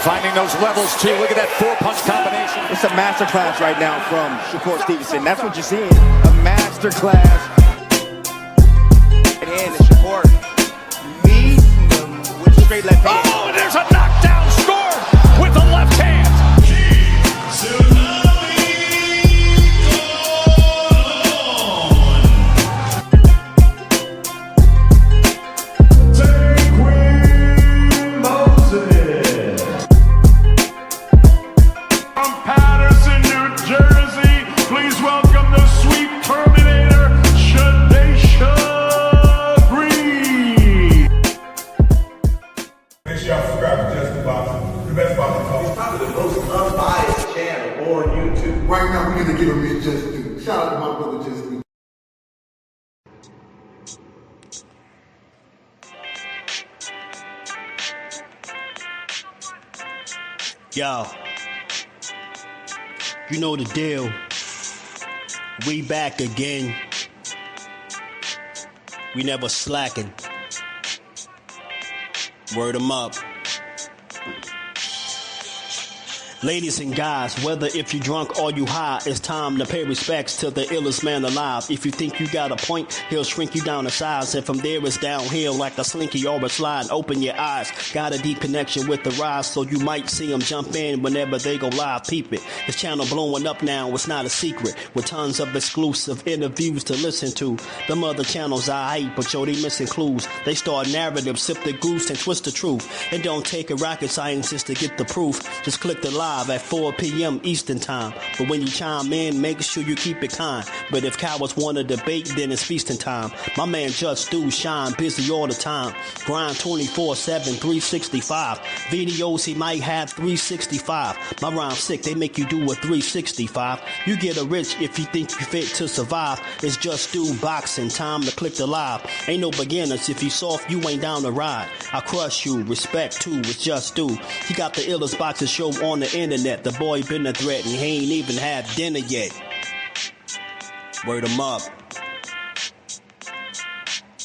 Finding those levels, too. Look at that four-punch combination. It's a masterclass right now from Shakur Stevenson. That's what you're seeing. A masterclass. And Shakur meets him with a straight left hand. Oh, and there's a knockdown score with the left hand. Right now, we're going to give him his just due. Shout out to my brother, Just Due. Yo, you know the deal. We back again. We never slacking. Word 'em up. Ladies and guys, whether if you drunk or you high, it's time to pay respects to the illest man alive. If you think you got a point, he'll shrink you down to size. And from there it's downhill like a slinky or a slide. Open your eyes, got a deep connection with the rise, so you might see them jump in whenever they go live. Peep it, this channel blowing up now, it's not a secret. With tons of exclusive interviews to listen to. Them other channels I hate, but yo, they missing clues. They start narratives, sip the goose and twist the truth. It don't take a rocket scientist to get the proof. Just click the live at 4 p.m. Eastern time. But when you chime in, make sure you keep it kind. But if cowards want to debate, then it's feasting time. My man Just Do shine, busy all the time. Grind 24/7, 365. Videos he might have 365. My rhyme sick, they make you do a 365. You get a rich if you think you fit to survive. It's Just Do boxing, time to click the live. Ain't no beginners, if you soft, you ain't down to ride. I crush you, respect too, it's Just Do. He got the illest boxing show on the internet. The boy been a threat and he ain't even had dinner yet. Word 'em up.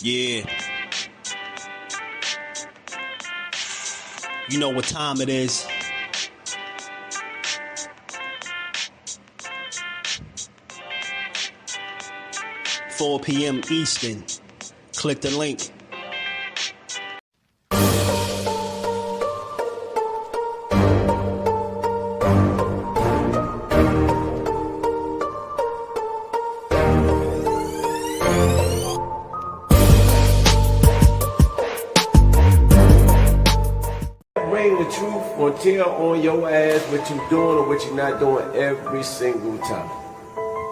Yeah. You know what time it is. $4 p.m. Eastern. Click the link. Bring the truth or tell on your ass what you doing or what you're not doing every single time.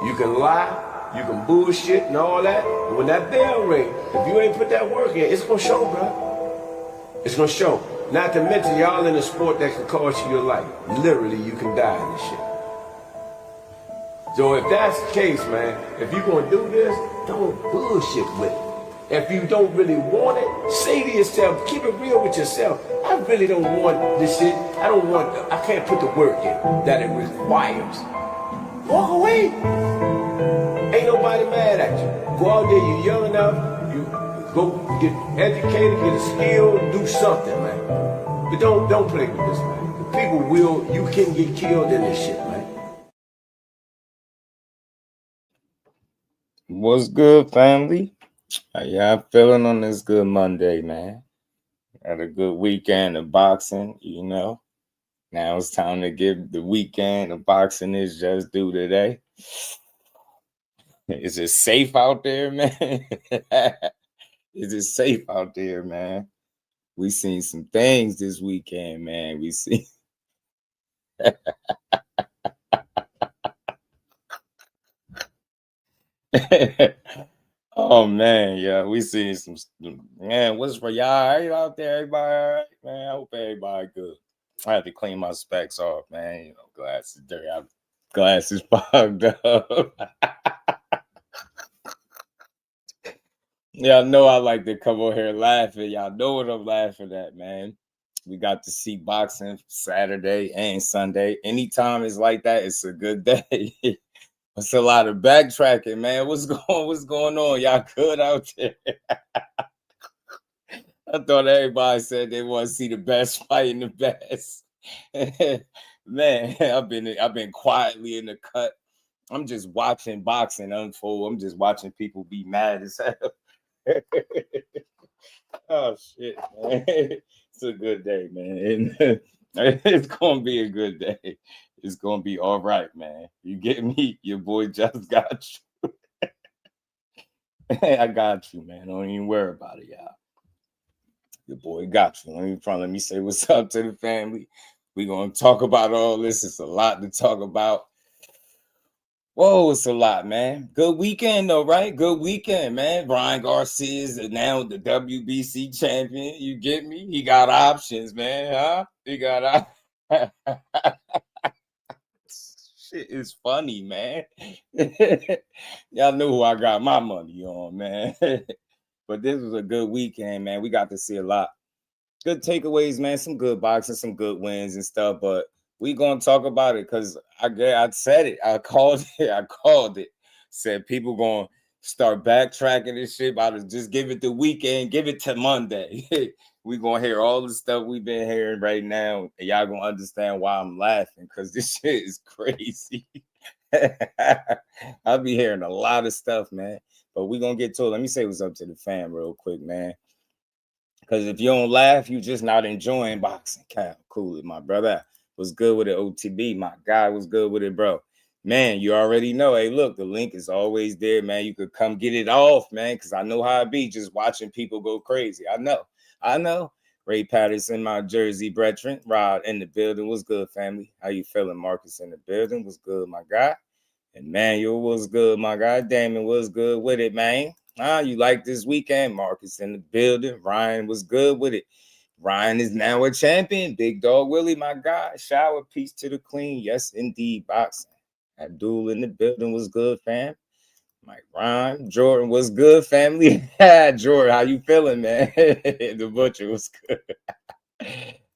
You can lie, you can bullshit and all that, but when that bell ring, if you ain't put that work in, it's gonna show, bro. It's gonna show. Not to mention y'all in a sport that can cost you your life. Literally, you can die in this shit. So if that's the case, man, if you gonna do this, don't bullshit with it. If you don't really want it, say to yourself, keep it real with yourself. I really don't want this shit. I can't put the work in that it requires. Walk away. Ain't nobody mad at you. Go out there, you're young enough, you go get educated, get a skill, do something, man. But don't play with this, man. The people you can get killed in this shit, man. What's good, family? How y'all feeling on this good Monday, man? Had a good weekend of boxing, you know. Now it's time to give the weekend of boxing is Just Do today. Is it safe out there, man? Is it safe out there, man? We seen some things this weekend, man. We see. Oh man, yeah, we seen some. Man, what's for y'all? All right out there, everybody? All right, man. I hope everybody good. I had to clean my specs off, man. You know, glasses dirty. Glasses fogged up. Y'all know I like to come over here laughing. Y'all know what I'm laughing at, man. We got to see boxing Saturday and Sunday. Anytime it's like that, it's a good day. It's a lot of backtracking, man. What's going on? Y'all good out there? I thought everybody said they want to see the best fighting the best. Man, I've been quietly in the cut. I'm just watching boxing unfold. I'm just watching people be mad as hell. Oh shit, man. It's a good day, man. It's gonna be a good day. It's gonna be all right, man. You get me? Your boy just got you. I got you, man. Don't even worry about it, y'all. Your boy got you. Let me say what's up to the family. We're gonna talk about all this. It's a lot to talk about. Whoa, it's a lot, man. Good weekend, though, right? Good weekend, man. Brian Garcia is now the WBC champion. You get me? He got options, man, huh? He got shit is funny, man. Y'all know who I got my money on, man. But this was a good weekend, man. We got to see a lot. Good takeaways, man. Some good boxing, some good wins and stuff, but we gonna talk about it because I said it. I called it. Said people gonna start backtracking this shit. About to just give it the weekend, give it to Monday. We gonna hear all the stuff we've been hearing right now, and y'all gonna understand why I'm laughing because this shit is crazy. I'll be hearing a lot of stuff, man. But we gonna get to it. Let me say what's up to the fam real quick, man. Because if you don't laugh, you just not enjoying boxing. Cool it, my brother. Was good with it, OTB. My guy was good with it, bro. Man, you already know. Hey, look, the link is always there, man. You could come get it off, man, because I know how it be just watching people go crazy. I know. Ray Patterson, my Jersey brethren. Rod in the building. Was good, family. How you feeling? Marcus in the building. Was good, my guy. Emmanuel was good, my guy. Damon was good with it, man. You like this weekend? Marcus in the building. Ryan was good with it. Ryan is now a champion. Big Dog Willie, my guy. Shower, peace to the queen. Yes, indeed, boxing. Abdul in the building was good, fam. Mike Ryan. Jordan was good, family. Jordan, how you feeling, man? The butcher was good.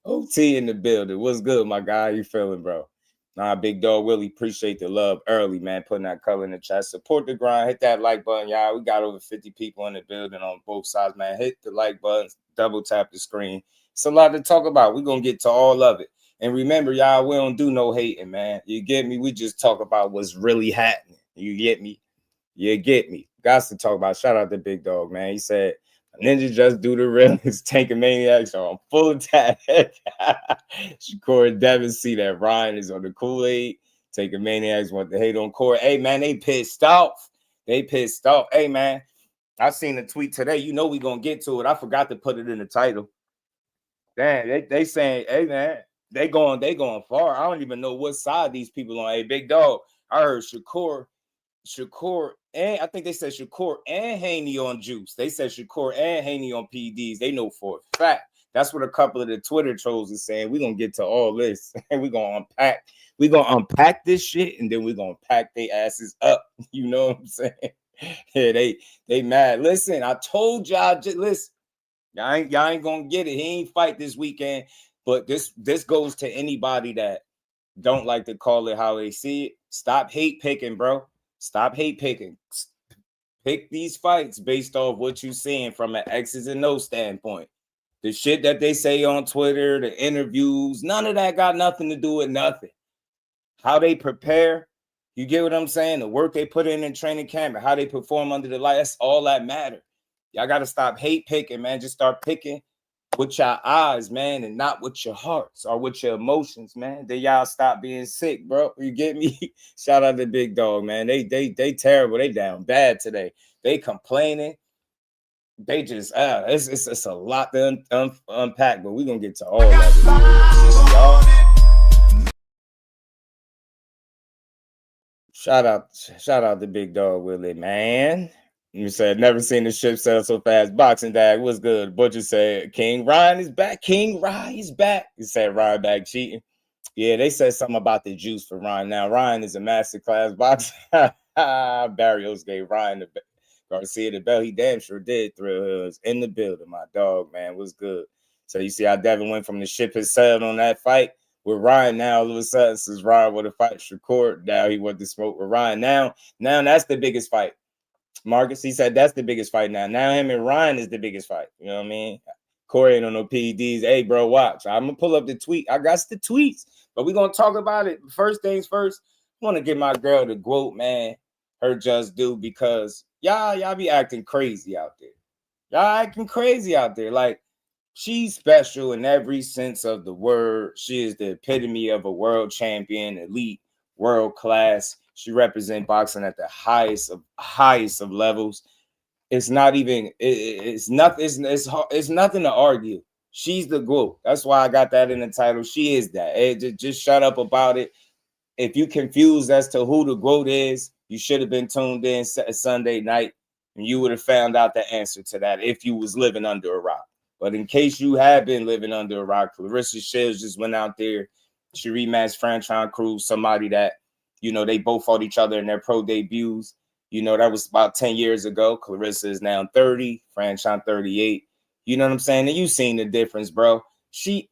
OT in the building. What's good, my guy? How you feeling, bro? Nah, Big Dog Willie, appreciate the love early, man. Putting that color in the chat. Support the grind. Hit that like button, y'all. We got over 50 people in the building on both sides, man. Hit the like button. Double tap the screen. It's a lot to talk about. We're going to get to all of it. And remember, y'all, we don't do no hating, man. You get me? We just talk about what's really happening. You get me? You get me? Got to talk about. Shout out to Big Dog, man. He said, Ninja just do the realest. Tanking Maniacs are on full attack. Shakur and Devin see that Ryan is on the Kool-Aid. Tanking Maniacs want to hate on Corey. Hey, man, they pissed off. Hey, man, I seen a tweet today. You know we going to get to it. I forgot to put it in the title. Damn, they saying, hey, man, they going far. I don't even know what side these people on. Hey, Big Dog, I heard Shakur, and I think they said Shakur and Haney on juice. They said Shakur and Haney on PDs. They know for a fact. That's what a couple of the Twitter trolls are saying. We're gonna get to all this and we're gonna unpack this shit, and then we're gonna pack their asses up. You know what I'm saying? Yeah, they mad. Listen, I told y'all, just listen, y'all ain't gonna get it. He ain't fight this weekend, but this goes to anybody that don't like to call it how they see it. Stop hate picking, bro. Stop hate picking. Pick these fights based off what you're seeing from an X's and O's standpoint. The shit that they say on Twitter, the interviews, none of that got nothing to do with nothing. How they prepare, you get what I'm saying? The work they put in training camp and how they perform under the light, that's all that matter. Y'all got to stop hate picking, man. Just start picking with your eyes, man, and not with your hearts or with your emotions, man. Then y'all stop being sick, bro. You get me? Shout out to Big Dog, man. They terrible. They down bad today. They complaining. They just it's a lot to unpack, but we're gonna get to all of it, y'all. Shout out to Big Dog Willie, man. You said, never seen the ship sail so fast. Boxing Dag, what's good? Butcher said, King Ryan is back. King Ryan is back. He said, Ryan back cheating. Yeah, they said something about the juice for Ryan. Now, Ryan is a masterclass boxer. Barrios gave Ryan the Garcia the belt. He damn sure did. Thrill Hills in the building. My dog, man, was good. So you see how Devin went from the ship has sailed on that fight with Ryan. Now, all of a sudden, since Ryan would have fight Shakur, now he went to smoke with Ryan. Now that's the biggest fight. Marcus, he said that's the biggest fight now. Now him and Ryan is the biggest fight. You know what I mean? Corey ain't on no PEDs. Hey, bro, watch. I'm going to pull up the tweet. I got the tweets, but we're going to talk about it. First things first, I want to give my girl the GWOAT, man, her just due, because y'all be acting crazy out there. Y'all acting crazy out there. Like, she's special in every sense of the word. She is the epitome of a world champion, elite, world class. She represents boxing at the highest of levels. It's not even, it's nothing to argue. She's the GWOAT. That's why I got that in the title. She is that. Just shut up about it. If you confused as to who the GWOAT is, you should have been tuned in Sunday night, and you would have found out the answer to that if you was living under a rock. But in case you have been living under a rock, Claressa Shields just went out there. She rematched Antuanne Cruz, somebody that, you know, they both fought each other in their pro debuts. You know, that was about 10 years ago. Claressa is now 30, Antuanne 38. You know what I'm saying? And you've seen the difference, bro. She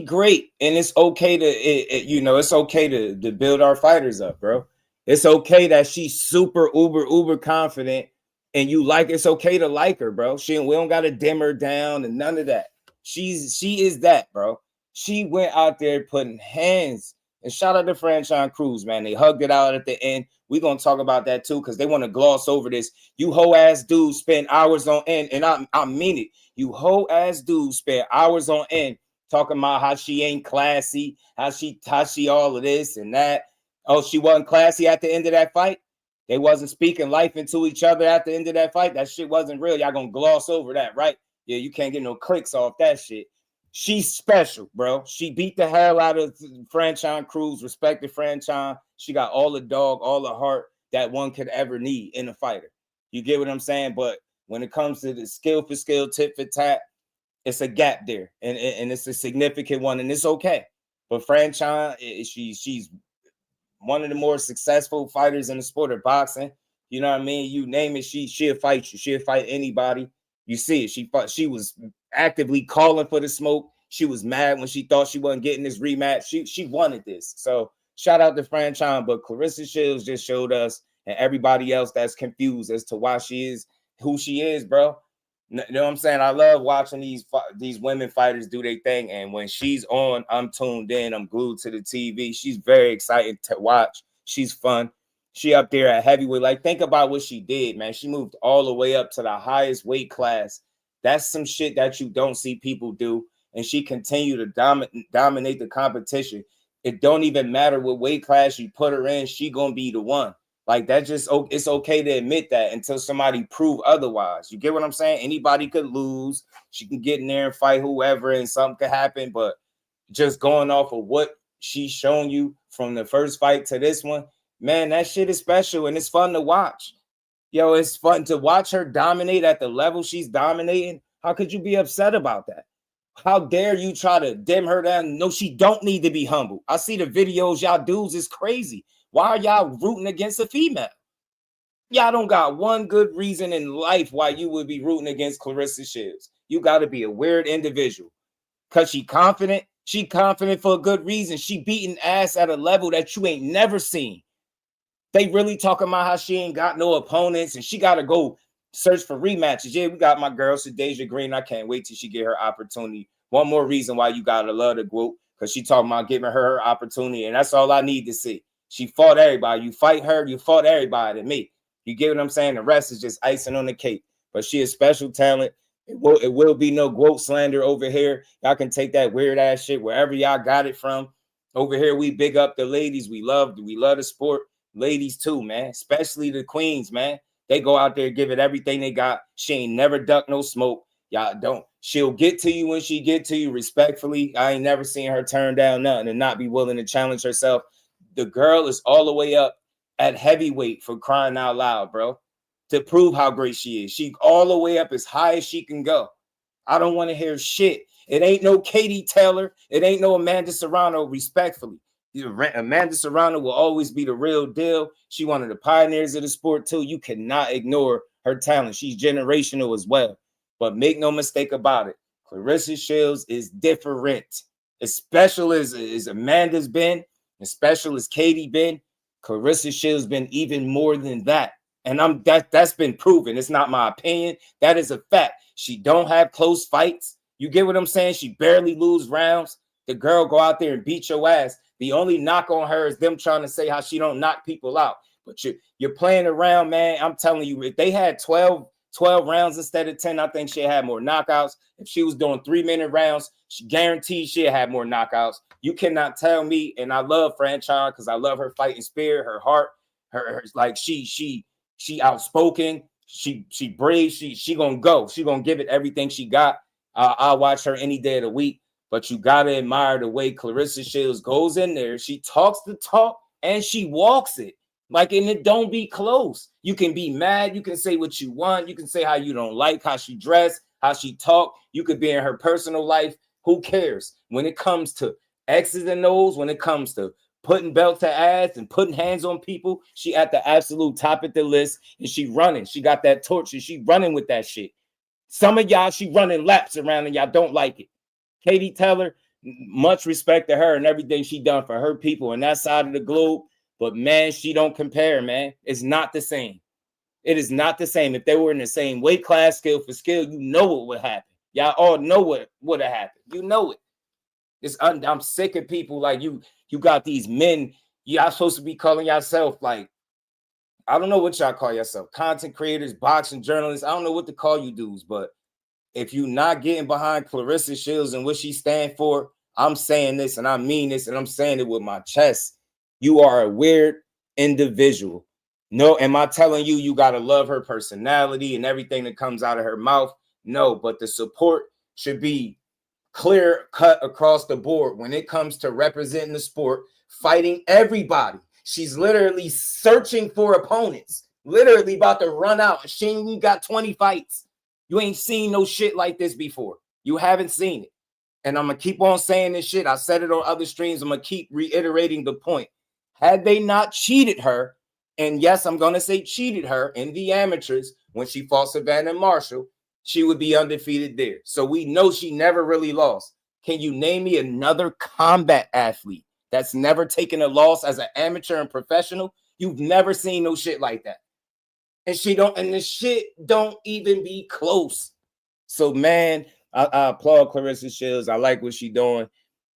great. And it's okay to, it's okay to build our fighters up, bro. It's okay that she's super, uber confident. And it's okay to like her, bro. We don't got to dim her down and none of that. She is that, bro. She went out there putting hands. And shout out to Antuanne Cruz, man. They hugged it out at the end. We're going to talk about that too, because they want to gloss over this. You hoe-ass dudes spend hours on end, and I mean it. You hoe-ass dudes spend hours on end talking about how she ain't classy, how she all of this and that. Oh, she wasn't classy at the end of that fight? They wasn't speaking life into each other at the end of that fight? That shit wasn't real. Y'all going to gloss over that, right? Yeah, you can't get no clicks off that shit. She's special, bro. She beat the hell out of Antuanne Cruz, respected Antuanne. She got all the dog, all the heart that one could ever need in a fighter. You get what I'm saying? But when it comes to the skill for skill, tit for tat, it's a gap there. And it's a significant one, and it's okay. But Antuanne, she's one of the more successful fighters in the sport of boxing. You know what I mean? You name it, she'll fight you. She'll fight anybody. You see it. She was actively calling for the smoke. She was mad when she thought she wasn't getting this rematch. She wanted this. So shout out to Antuanne, but Claressa Shields just showed us and everybody else that's confused as to why she is who she is, bro. You know what I'm saying? I love watching these women fighters do their thing, and when she's on, I'm tuned in. I'm glued to the TV. She's very exciting to watch. She's fun. She up there at heavyweight. Like, think about what she did, man. She moved all the way up to the highest weight class. That's some shit that you don't see people do. And she continued to dominate the competition. It don't even matter what weight class you put her in. She gonna be the one. Like, that just, it's okay to admit that until somebody prove otherwise. You get what I'm saying? Anybody could lose. She can get in there and fight whoever and something could happen. But just going off of what she's shown you from the first fight to this one, man, that shit is special and it's fun to watch. Yo, it's fun to watch her dominate at the level she's dominating. How could you be upset about that? How dare you try to dim her down? No, she don't need to be humble. I see the videos y'all dudes is crazy. Why are y'all rooting against a female? Y'all don't got one good reason in life why you would be rooting against Claressa Shields. You got to be a weird individual. Because she confident. She confident for a good reason. She beating ass at a level that you ain't never seen. They really talking about how she ain't got no opponents and she got to go search for rematches. Yeah, we got my girl, Sadeja Green. I can't wait till she get her opportunity. One more reason why you got to love the GWOAT, because she talking about giving her opportunity, and that's all I need to see. She fought everybody. You fight her, you fought everybody to me. You get what I'm saying? The rest is just icing on the cake. But she is special talent. It will be no GWOAT slander over here. Y'all can take that weird ass shit wherever y'all got it from. Over here, we big up the ladies. We love the sport. Ladies too, man. Especially the queens, man. They go out there, give it everything they got. She ain't never duck no smoke. Y'all don't. She'll get to you when she get to you respectfully. I ain't never seen her turn down nothing and not be willing to challenge herself. The girl is all the way up at heavyweight, for crying out loud, bro, to prove how great she is. She all the way up as high as she can go. I don't want to hear shit. It ain't no Katie Taylor. It ain't no Amanda Serrano, respectfully. Amanda Serrano will always be the real deal. She one of the pioneers of the sport too. You cannot ignore her talent. She's generational as well. But make no mistake about it, Claressa Shields is different. As special as Amanda's been, as special as Katie been, Claressa Shields been even more than that. And that's been proven. It's not my opinion. That is a fact. She don't have close fights. You get what I'm saying? She barely lose rounds. The girl go out there and beat your ass. The only knock on her is them trying to say how she don't knock people out. But you're playing around, man. I'm telling you, if they had 12 rounds instead of 10, I think she'd have more knockouts. If she was doing 3-minute rounds, she guaranteed she'd have more knockouts. You cannot tell me, and I love Franchon because I love her fighting spirit, her heart, her like she outspoken, she brave, she gonna go. She gonna give it everything she got. I'll watch her any day of the week. But you gotta admire the way Claressa Shields goes in there. She talks the talk and she walks it. Like, and it don't be close. You can be mad. You can say what you want. You can say how you don't like how she dressed, how she talk. You could be in her personal life. Who cares? When it comes to X's and O's, when it comes to putting belt to ass and putting hands on people, she at the absolute top of the list. And she running. She got that torch and she running with that shit. Some of y'all, she running laps around and y'all don't like it. Katie Taylor, much respect to her and everything she done for her people on that side of the globe. But, man, she don't compare, man. It's not the same. It is not the same. If they were in the same weight class, skill for skill, you know what would happen. Y'all all know what would have happened. You know it. I'm sick of people like you. You got these men. Y'all supposed to be calling yourself like, I don't know what y'all call yourself. Content creators, boxing journalists. I don't know what to call you dudes, but if you're not getting behind Claressa Shields and what she stand for, I'm saying this and I mean this and I'm saying it with my chest. You are a weird individual. No, am I telling you you got to love her personality and everything that comes out of her mouth? No, but the support should be clear cut across the board when it comes to representing the sport, fighting everybody. She's literally searching for opponents, literally about to run out. She ain't got 20 fights. You ain't seen no shit like this before. You haven't seen it. And I'm going to keep on saying this shit. I said it on other streams. I'm going to keep reiterating the point. Had they not cheated her, and yes, I'm going to say cheated her in the amateurs when she fought Savannah Marshall, she would be undefeated there. So we know she never really lost. Can you name me another combat athlete that's never taken a loss as an amateur and professional? You've never seen no shit like that. And the shit don't even be close. So, man, I applaud Claressa Shields. I like what she's doing.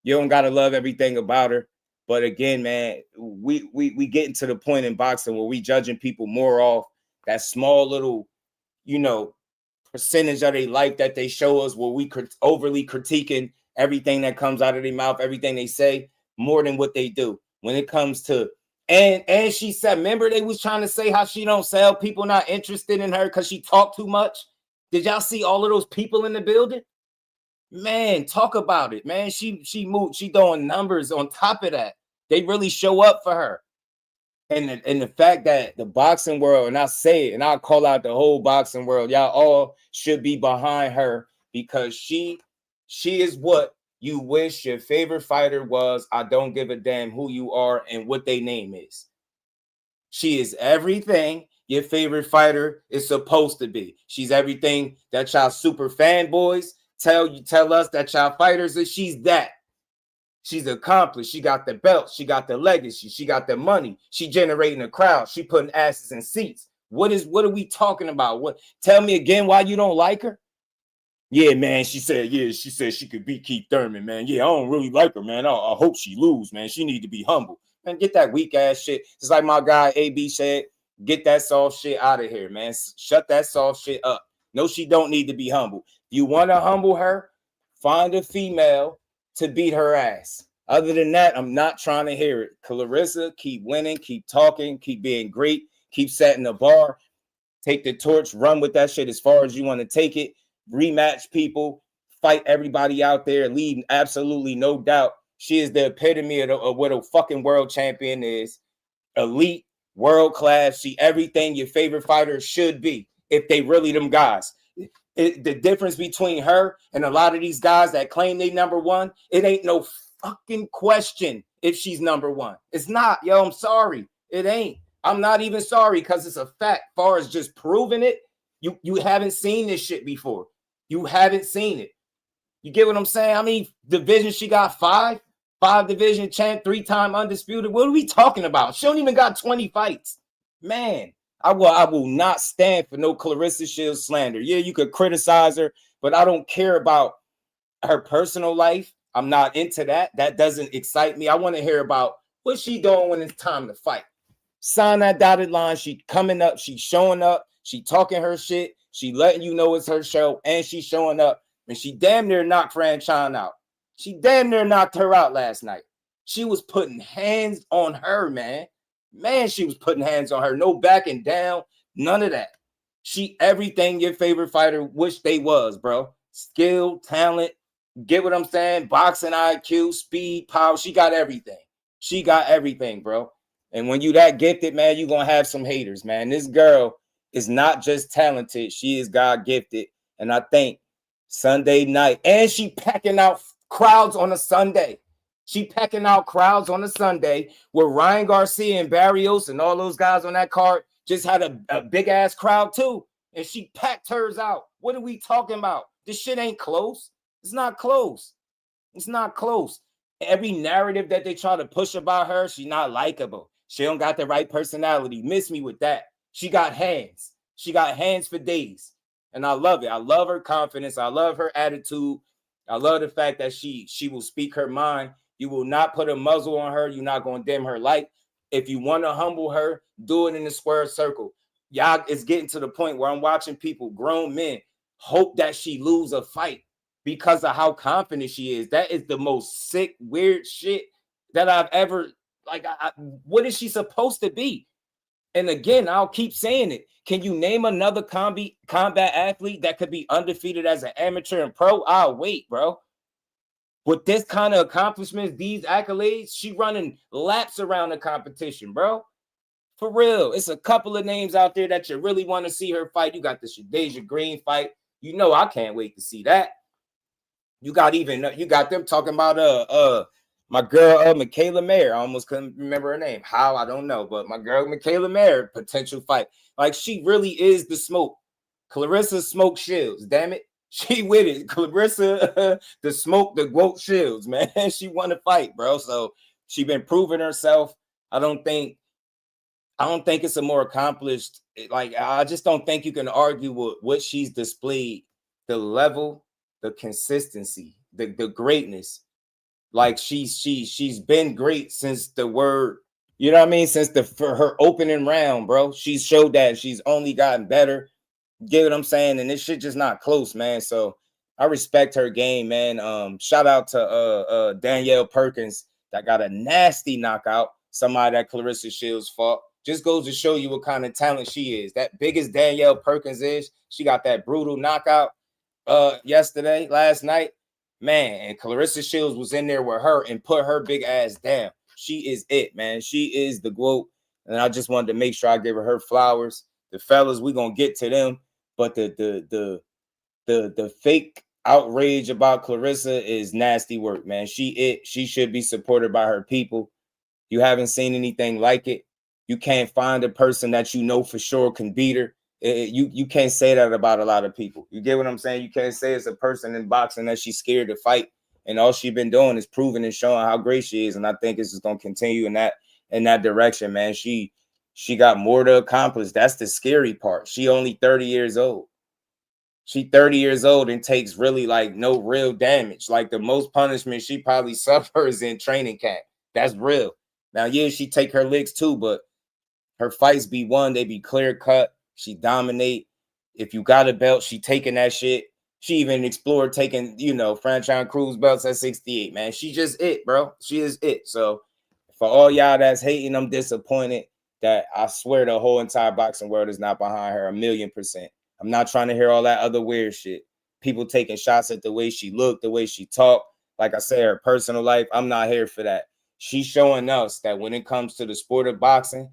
You don't got to love everything about her. But again, man, we getting to the point in boxing where we judging people more off that small little, percentage of their life that they show us, where we overly critiquing everything that comes out of their mouth, everything they say, more than what they do. When it comes to, and she said, remember they was trying to say how she don't sell, people not interested in her because she talked too much. Did y'all see all of those people in the building? Man, talk about it, man. She moved, she throwing numbers on top of that. They really show up for her. And the fact that the boxing world, and I say it, and I'll call out the whole boxing world, y'all all should be behind her because she is what you wish your favorite fighter was. I don't give a damn who you are and what their name is. She is everything your favorite fighter is supposed to be. She's everything that y'all super fanboys tell us that y'all fighters is. She's that. She's accomplished. She got the belt. She got the legacy. She got the money. She generating a crowd. She putting asses in seats. What are we talking about? What? Tell me again why you don't like her? Yeah, man. She said she could beat Keith Thurman, man. Yeah, I don't really like her, man. I hope she lose, man. She need to be humble. Man, get that weak ass shit. Just like my guy AB said, get that soft shit out of here, man. Shut that soft shit up. No, she don't need to be humble. If you want to humble her, find a female to beat her ass. Other than that, I'm not trying to hear it. Claressa, keep winning, keep talking, keep being great, keep setting the bar, take the torch, run with that shit as far as you want to take it, rematch people, fight everybody out there, leave absolutely no doubt. She is the epitome of what a fucking world champion is. Elite, world class. She everything your favorite fighter should be if they really them guys. The difference between her and a lot of these guys that claim they number one, it ain't no fucking question if she's number one. It's not, yo, I'm sorry. It ain't. I'm not even sorry because it's a fact. Far as just proving it, you haven't seen this shit before. You haven't seen it. You get what I'm saying? I mean, division, she got five division champ, 3-time undisputed. What are we talking about? She don't even got 20 fights. Man, I will not stand for no Claressa Shields slander. Yeah, you could criticize her, but I don't care about her personal life. I'm not into that. That doesn't excite me. I want to hear about what she doing when it's time to fight. Sign that dotted line. She coming up. She showing up. She talking her shit. She letting you know it's her show, and she showing up. And she damn near knocked Antuanne out. She damn near knocked her out last night. She was putting hands on her, man. Man, she was putting hands on her. No backing down. None of that. She everything your favorite fighter wish they was, bro. Skill, talent. Get what I'm saying? Boxing IQ, speed, power. She got everything. She got everything, bro. And when you that gifted, man, you're going to have some haters, man. This girl is not just talented. She is God gifted. And I think Sunday night, and she packing out crowds on a Sunday. She packing out crowds on a Sunday where Ryan Garcia and Barrios and all those guys on that card just had a big-ass crowd too. And she packed hers out. What are we talking about? This shit ain't close. It's not close. It's not close. Every narrative that they try to push about her, she's not likable. She don't got the right personality. Miss me with that. She got hands. She got hands for days. And I love it. I love her confidence. I love her attitude. I love the fact that she will speak her mind. You will not put a muzzle on her. You're not going to dim her light. If you want to humble her, do it in the square circle. Y'all, it's getting to the point where I'm watching people, grown men, hope that she lose a fight because of how confident she is. That is the most sick, weird shit that I've ever, like, what is she supposed to be? And again, I'll keep saying it. Can you name another combat athlete that could be undefeated as an amateur and pro? I'll wait, bro. With this kind of accomplishments, these accolades, she running laps around the competition, bro. For real. It's a couple of names out there that you really want to see her fight. You got the Shadeja Green fight. You know I can't wait to see that. You got them talking about my girl Michaela Mayer. I almost couldn't remember her name. How? I don't know. But my girl Michaela Mayer, potential fight. Like, she really is the smoke. Claressa Smoke Shields, damn it. She with it. Claressa, the smoke, the GWOAT Shields, man. She won the fight, bro. So she been proving herself. I don't think it's a more accomplished, like, I just don't think you can argue with what she's displayed, the level, the consistency, the greatness. Like, she's been great since the word, you know what I mean? Since for her opening round, bro. She's showed that she's only gotten better. Get what I'm saying? And this shit just not close, man. So I respect her game, man. Shout out to Danielle Perkins that got a nasty knockout. Somebody that Claressa Shields fought. Just goes to show you what kind of talent she is. That big as Danielle Perkins is, she got that brutal knockout last night. Man, and Claressa Shields was in there with her and put her big ass down. She is it, man. She is the GWOAT. And I just wanted to make sure I give her flowers. The fellas, we gonna get to them. But the fake outrage about Claressa is nasty work, man. She should be supported by her people. You haven't seen anything like it. You can't find a person that you know for sure can beat her. You can't say that about a lot of people. You get what I'm saying? You can't say it's a person in boxing that she's scared to fight. And all she's been doing is proving and showing how great she is. And I think it's just going to continue in that direction, man. She got more to accomplish. That's the scary part. She only 30 years old. She 30 years old and takes really like no real damage. Like, the most punishment she probably suffers in training camp. That's real. Now, yeah, she take her licks too, but her fights be won. They be clear cut. She dominate. If you got a belt, she taking that shit. She even explored taking, Franchise Cruz belts at 68, man. She just it, bro. She is it. So for all y'all that's hating, I'm disappointed that I swear the whole entire boxing world is not behind her 1,000,000%. I'm not trying to hear all that other weird shit. People taking shots at the way she looked, the way she talked. Like I said, her personal life, I'm not here for that. She's showing us that when it comes to the sport of boxing,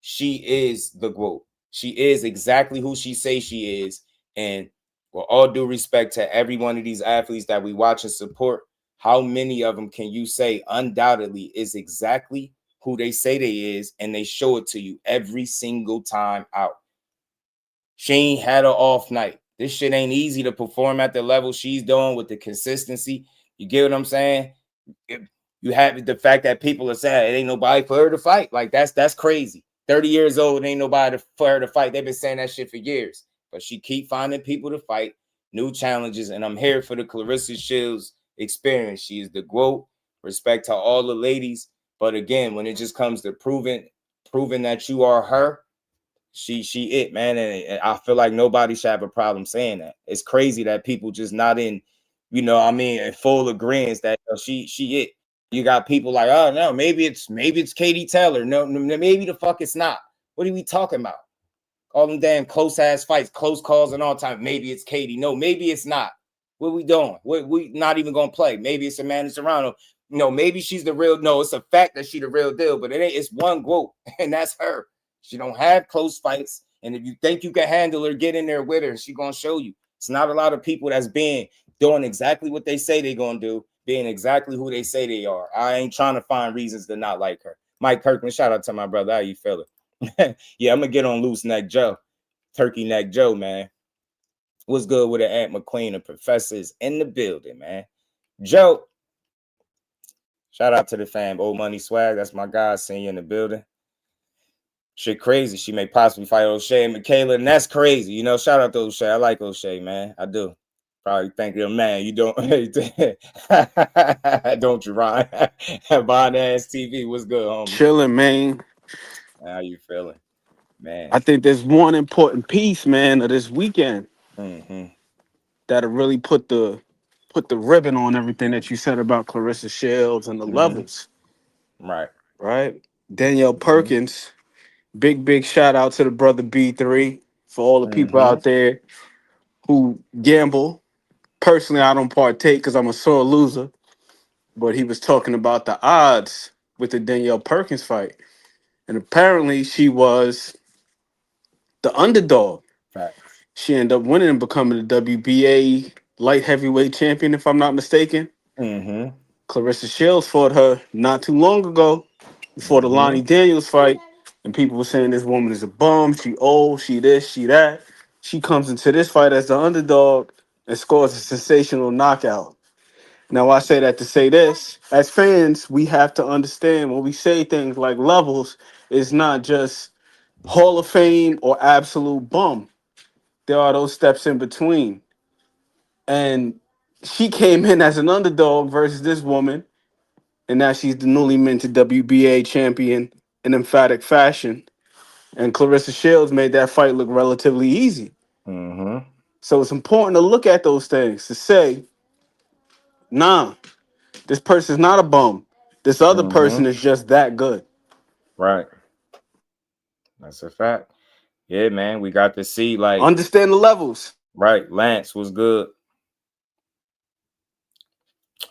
she is the GWOAT. She is exactly who she says she is. And with all due respect to every one of these athletes that we watch and support, how many of them can you say undoubtedly is exactly who they say they is, and they show it to you every single time out? She ain't had an off night. This shit ain't easy to perform at the level she's doing with the consistency. You get what I'm saying? You have the fact that people are saying it ain't nobody for her to fight. Like, that's crazy. 30 years old, ain't nobody for her to fight. They've been saying that shit for years. But she keep finding people to fight, new challenges, and I'm here for the Claressa Shields experience. She is the GWOAT. Respect to all the ladies. But again, when it just comes to proving that you are her, she it, man. And I feel like nobody should have a problem saying that. It's crazy that people just not in, in full agreement that she it. You got people like, oh no, maybe it's Katie Taylor. No, maybe the fuck it's not. What are we talking about? All them damn close ass fights, close calls and all time. Maybe it's Katie. No, maybe it's not. What we doing? We not even gonna play. Maybe it's Amanda Serrano. No, maybe she's the real. No, it's a fact that she the real deal, but it ain't. It's one GWOAT, and that's her. She don't have close fights, and if you think you can handle her, get in there with her. She gonna show you. It's not a lot of people that's doing exactly what they say they gonna do, being exactly who they say they are. I ain't trying to find reasons to not like her. Mike Kirkland, shout out to my brother. How you feeling? Yeah, I'm gonna get on Loose Neck Joe, Turkey Neck Joe, man. What's good with it? Aunt McQueen and professors in the building, man. Joe. Shout out to the fam. Old Money Swag. That's my guy. Seeing you in the building. Shit crazy. She may possibly fight O'Shea and Michaela, and that's crazy. Shout out to O'Shea. I like O'Shea, man. I do. Probably think you're a man. You don't. Don't you, Ryan? Bond ass TV. What's good, homie? Chilling, man. How you feeling, man? I think there's one important piece, man, of this weekend that'll really put the ribbon on everything that you said about Claressa Shields and the levels. Right. Danielle Perkins. Big shout out to the brother B3 for all the people out there who gamble. Personally, I don't partake because I'm a sore loser. But he was talking about the odds with the Danielle Perkins fight. And apparently she was the underdog. She ended up winning and becoming the WBA light heavyweight champion, if I'm not mistaken. Claressa Shields fought her not too long ago before the Lonnie Daniels fight. And people were saying this woman is a bum. She old, she this, she that. She comes into this fight as the underdog and scores a sensational knockout. Now, I say that to say this. As fans, we have to understand when we say things like levels, it's not just Hall of Fame or absolute bum. There are those steps in between. And she came in as an underdog versus this woman, and now she's the newly minted WBA champion in emphatic fashion. And Claressa Shields made that fight look relatively easy. So it's important to look at those things to say, nah, this person's not a bum. This other person is just that good. Right. That's a fact. Yeah, man. We got to see, like, understand the levels. Right. Lance was good.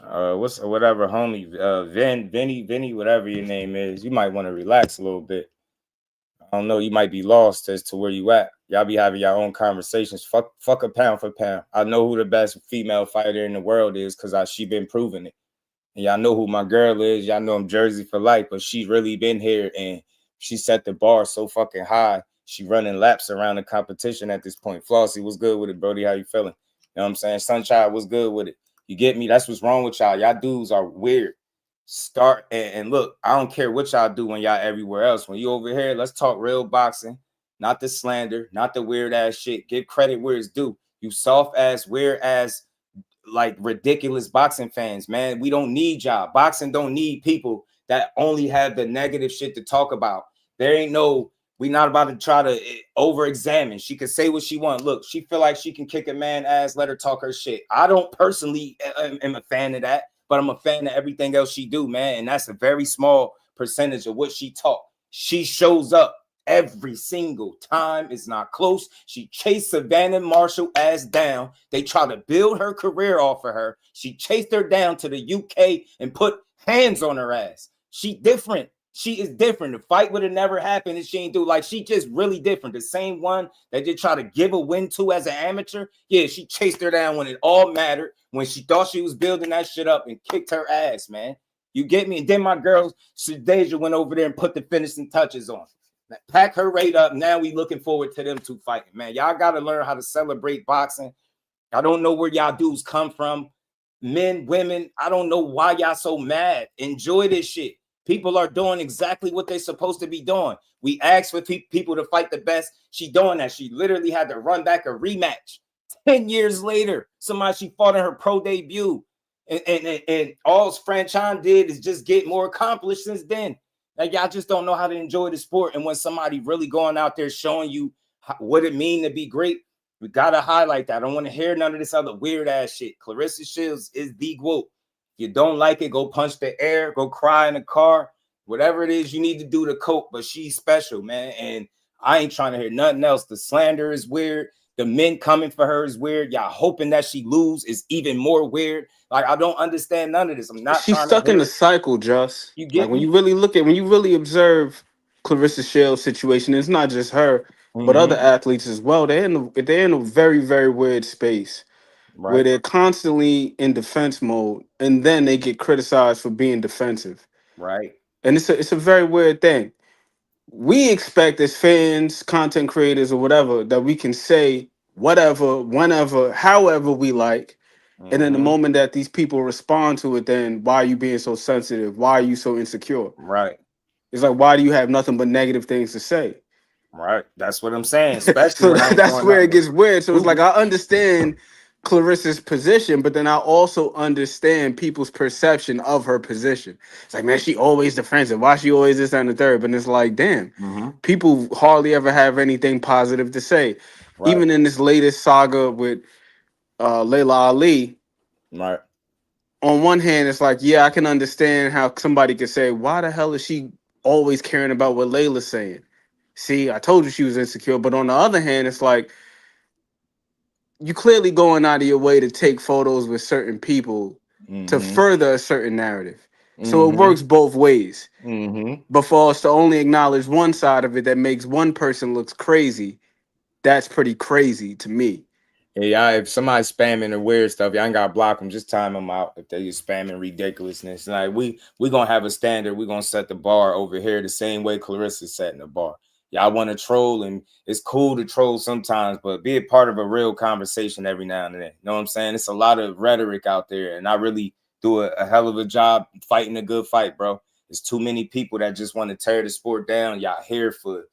Whatever, homie. Vinny, whatever your name is. You might want to relax a little bit. I don't know. You might be lost as to where you at. Y'all be having your own conversations. Fuck a pound for pound. I know who the best female fighter in the world is because she been proving it. And y'all know who my girl is. Y'all know I'm Jersey for life, but she's really been here and she set the bar so fucking high. She running laps around the competition at this point. Flossie, what's good with it, Brody? How you feeling? You know what I'm saying? Sunchild, what's good with it? You get me? That's what's wrong with y'all. Y'all dudes are weird. Start and look, I don't care what y'all do when y'all everywhere else. When you over here, let's talk real boxing, not the slander, not the weird ass shit. Give credit where it's due. You soft ass, weird ass, like ridiculous boxing fans, man. We don't need y'all. Boxing don't need people that only have the negative shit to talk about. There ain't no, we not about to try to over-examine. She can say what she want. Look, she feel like she can kick a man ass, let her talk her shit. I don't personally am a fan of that, but I'm a fan of everything else she do, man. And that's a very small percentage of what she talk. She shows up every single time. It's not close. She chased Savannah Marshall ass down. They try to build her career off of her. She chased her down to the UK and put hands on her ass. She different. She is different. The fight would have never happened if she ain't do. Like, she just really different. The same one that they try to give a win to as an amateur. Yeah, she chased her down when it all mattered, when she thought she was building that shit up and kicked her ass, man. You get me? And then my girl, Deja, went over there and put the finishing touches on. Pack her rate up. Now we looking forward to them two fighting, man. Y'all got to learn how to celebrate boxing. I don't know where y'all dudes come from. Men, women, I don't know why y'all so mad. Enjoy this shit. People are doing exactly what they're supposed to be doing. We asked for people to fight the best. She doing that. She literally had to run back a rematch 10 years later. Somebody she fought in her pro debut. And all Franchon did is just get more accomplished since then. Like, y'all just don't know how to enjoy the sport. And when somebody really going out there showing you what it mean to be great, we got to highlight that. I don't want to hear none of this other weird ass shit. Claressa Shields is the GWOAT. You don't like it, go punch the air, go cry in the car, whatever it is you need to do to cope. But she's special, man. And I ain't trying to hear nothing else. The slander is weird. The men coming for her is weird. Y'all hoping that she lose is even more weird. Like, I don't understand none of this. I'm not She's trying stuck to in hear the cycle, Just. You Like, get when me? you really when you really observe Claressa Shields' situation, it's not just her, but other athletes as well. They're in a very, very weird space where Right, they're constantly in defense mode, and then they get criticized for being defensive. right, And it's a very weird thing. We expect as fans, content creators, or whatever, that we can say whatever, whenever, however we like. And in the moment that these people respond to it, then why are you being so sensitive? Why are you so insecure? right, It's like, why do you have nothing but negative things to say? right. That's what I'm saying, especially So when I ain't that's doing where nothing it but gets weird. So it's like, moving. I understand Claressa's position, but then I also understand people's perception of her position. It's like, man, she always defensive. Why she always this and the third? But it's like, damn, people hardly ever have anything positive to say. Right, Even in this latest saga with Layla Ali, right, on one hand, it's like, yeah, I can understand how somebody could say, why the hell is she always caring about what Layla's saying? See, I told you she was insecure. But on the other hand, it's like, you clearly going out of your way to take photos with certain people to further a certain narrative. So it works both ways. But for us to only acknowledge one side of it that makes one person looks crazy, that's pretty crazy to me. Yeah, if somebody's spamming the weird stuff, y'all ain't gotta block them. Just time them out if they just spamming ridiculousness. Like, we gonna have a standard. We gonna set the bar over here the same way Clarissa's setting the bar. Y'all want to troll, and it's cool to troll sometimes, but be a part of a real conversation every now and then. You know what I'm saying? It's a lot of rhetoric out there, and I really do a hell of a job fighting a good fight, bro. There's too many people that just want to tear the sport down. Y'all here for,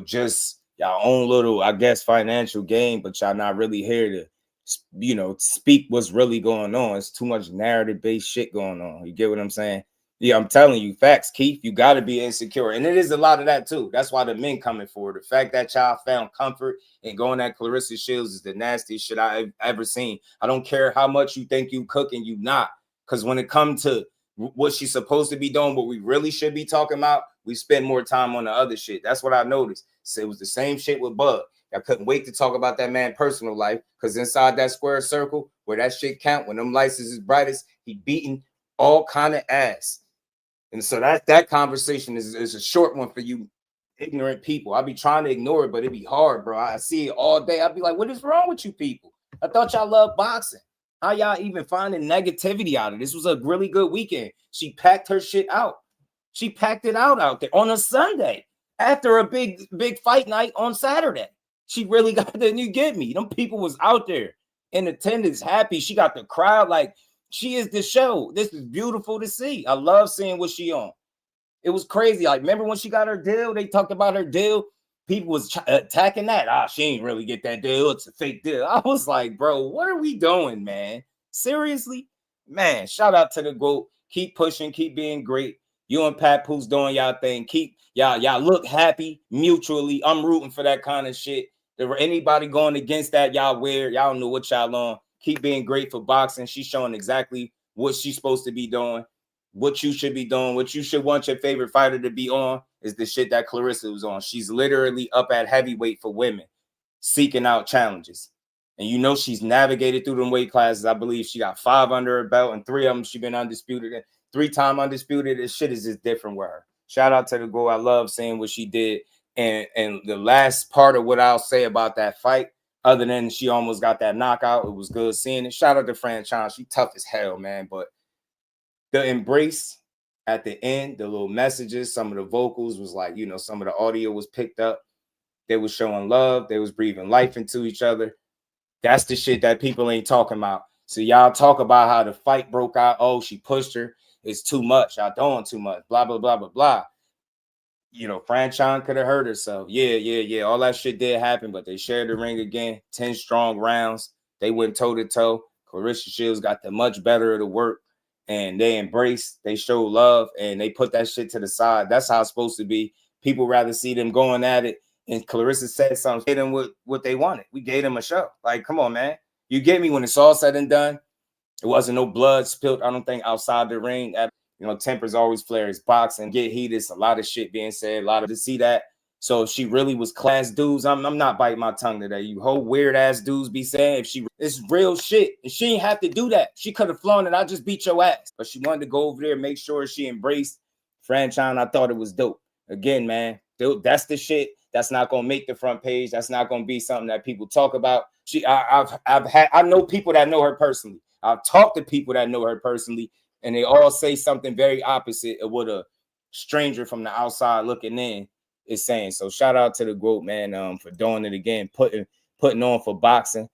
just y'all own little, I guess, financial gain, but y'all not really here to, speak what's really going on. It's too much narrative-based shit going on. You get what I'm saying? Yeah, I'm telling you, facts, Keith. You got to be insecure. And it is a lot of that, too. That's why the men coming forward. The fact that y'all found comfort in going at Claressa Shields is the nastiest shit I've ever seen. I don't care how much you think you cooking, you not. Because when it comes to what she's supposed to be doing, what we really should be talking about, we spend more time on the other shit. That's what I noticed. So it was the same shit with Bud. I couldn't wait to talk about that man's personal life, because inside that square circle where that shit count, when them lights is brightest, he beating all kind of ass. And so that conversation is a short one for you ignorant people. I be trying to ignore it, but it be hard, bro. I see it all day. I be like, what is wrong with you people? I thought y'all love boxing. How y'all even finding negativity out of this? Was a really good weekend. She packed her shit out. She packed it out there on a Sunday after a big fight night on Saturday. She really got the you get me. Them people was out there in attendance, happy. She got the crowd like she is the show. This is beautiful to see. I love seeing what she on. It was crazy. Like, remember when she got her deal? They talked about her deal. People was attacking that. She ain't really get that deal. It's a fake deal. I was like, bro, what are we doing, man? Seriously? Man, shout out to the GWOAT. Keep pushing. Keep being great. You and Papoose doing y'all thing. Keep y'all look happy mutually. I'm rooting for that kind of shit. There anybody going against that, y'all weird. Y'all don't know what y'all on. Keep being great for boxing. She's showing exactly what she's supposed to be doing. What you should be doing, what you should want your favorite fighter to be on is the shit that Claressa was on. She's literally up at heavyweight for women, seeking out challenges. And she's navigated through them weight classes. I believe she got 5 under her belt, and 3 of them she been undisputed. 3-time undisputed. This shit is just different with her. Shout out to the GWOAT. I love seeing what she did. And the last part of what I'll say about that fight, other than she almost got that knockout, it was good seeing it. Shout out to Franchon. She tough as hell, man. But the embrace at the end, the little messages, some of the vocals was like, some of the audio was picked up. They was showing love. They was breathing life into each other. That's the shit that people ain't talking about. So y'all talk about how the fight broke out. Oh, she pushed her. it's too much. Y'all doing too much. Blah, blah, blah, blah, blah. You know, Franchon could have hurt herself. Yeah. All that shit did happen, but they shared the ring again. 10 strong rounds. They went toe-to-toe. Claressa Shields got the much better of the work, and they embraced, they showed love, and they put that shit to the side. That's how it's supposed to be. People rather see them going at it, and Claressa said something, gave them what they wanted. We gave them a show. Like, come on, man. You get me? When it's all said and done, it wasn't no blood spilled, I don't think, outside the ring. You know, tempers always flare. It's boxing, get heated. It's a lot of shit being said, a lot of to see that. So if she really was class dudes, I'm not biting my tongue today. You whole weird ass dudes be saying it's real shit. And she ain't have to do that. She could have flown it. I just beat your ass. But she wanted to go over there and make sure she embraced Franchon. I thought it was dope. Again, man, dude, that's the shit. That's not gonna make the front page. That's not gonna be something that people talk about. I know people that know her personally. I've talked to people that know her personally. And they all say something very opposite of what a stranger from the outside looking in is saying. So shout out to the GWOAT, man, for doing it again, putting on for boxing.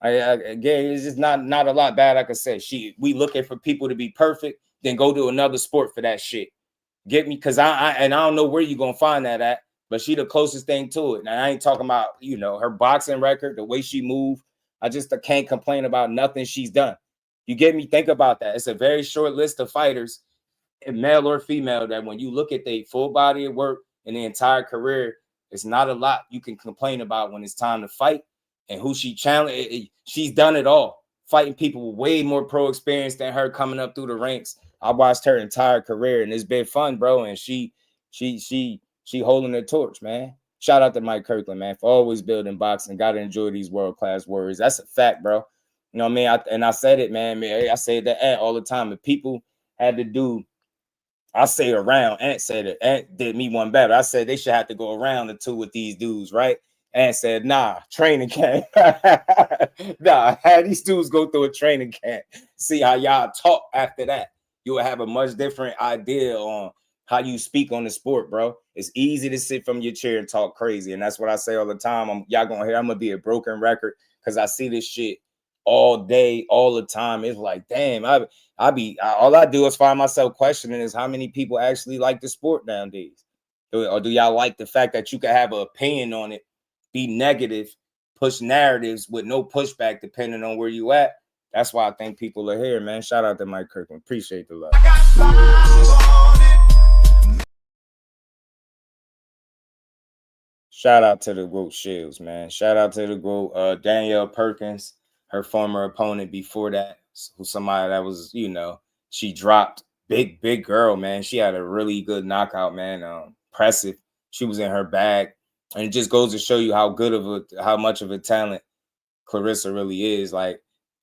Again, it's just not a lot bad I could say. We looking for people to be perfect, then go to another sport for that shit. Get me? Because I don't know where you're gonna find that at, but she the closest thing to it. Now I ain't talking about, you know, her boxing record, the way she moved. I can't complain about nothing she's done. You get me? Think about that. It's a very short list of fighters, male or female, that when you look at their full body of work in the entire career, it's not a lot you can complain about when it's time to fight. And who she challenged, she's done it all. Fighting people with way more pro experience than her coming up through the ranks. I watched her entire career, and it's been fun, bro. And she holding the torch, man. Shout out to Mike Kirkland, man, for always building boxing. Got to enjoy these world-class warriors. That's a fact, bro. You know what I mean? I said it, man. I say that all the time. If people had to do, I say around, Ant said it. Ant did me one better. I said they should have to go around the two with these dudes, right? Ant said, nah, training camp. Nah, have these dudes go through a training camp. See how y'all talk after that. You will have a much different idea on how you speak on the sport, bro. It's easy to sit from your chair and talk crazy. And that's what I say all the time. Y'all gonna hear I'm gonna be a broken record because I see this shit all day, all the time. It's like, damn, all I do is find myself questioning is how many people actually like the sport nowadays. Or do y'all like the fact that you can have an opinion on it, be negative, push narratives with no pushback depending on where you at? That's why I think people are here, man. Shout out to Mike Kirkland. Appreciate the love. Shout out to the GWOAT Shields, man. Shout out to the GWOAT Danielle Perkins, her former opponent before that, who's somebody that was, you know, she dropped. Big girl, man. She had a really good knockout, man. Impressive. She was in her bag. And it just goes to show you how much of a talent Claressa really is. Like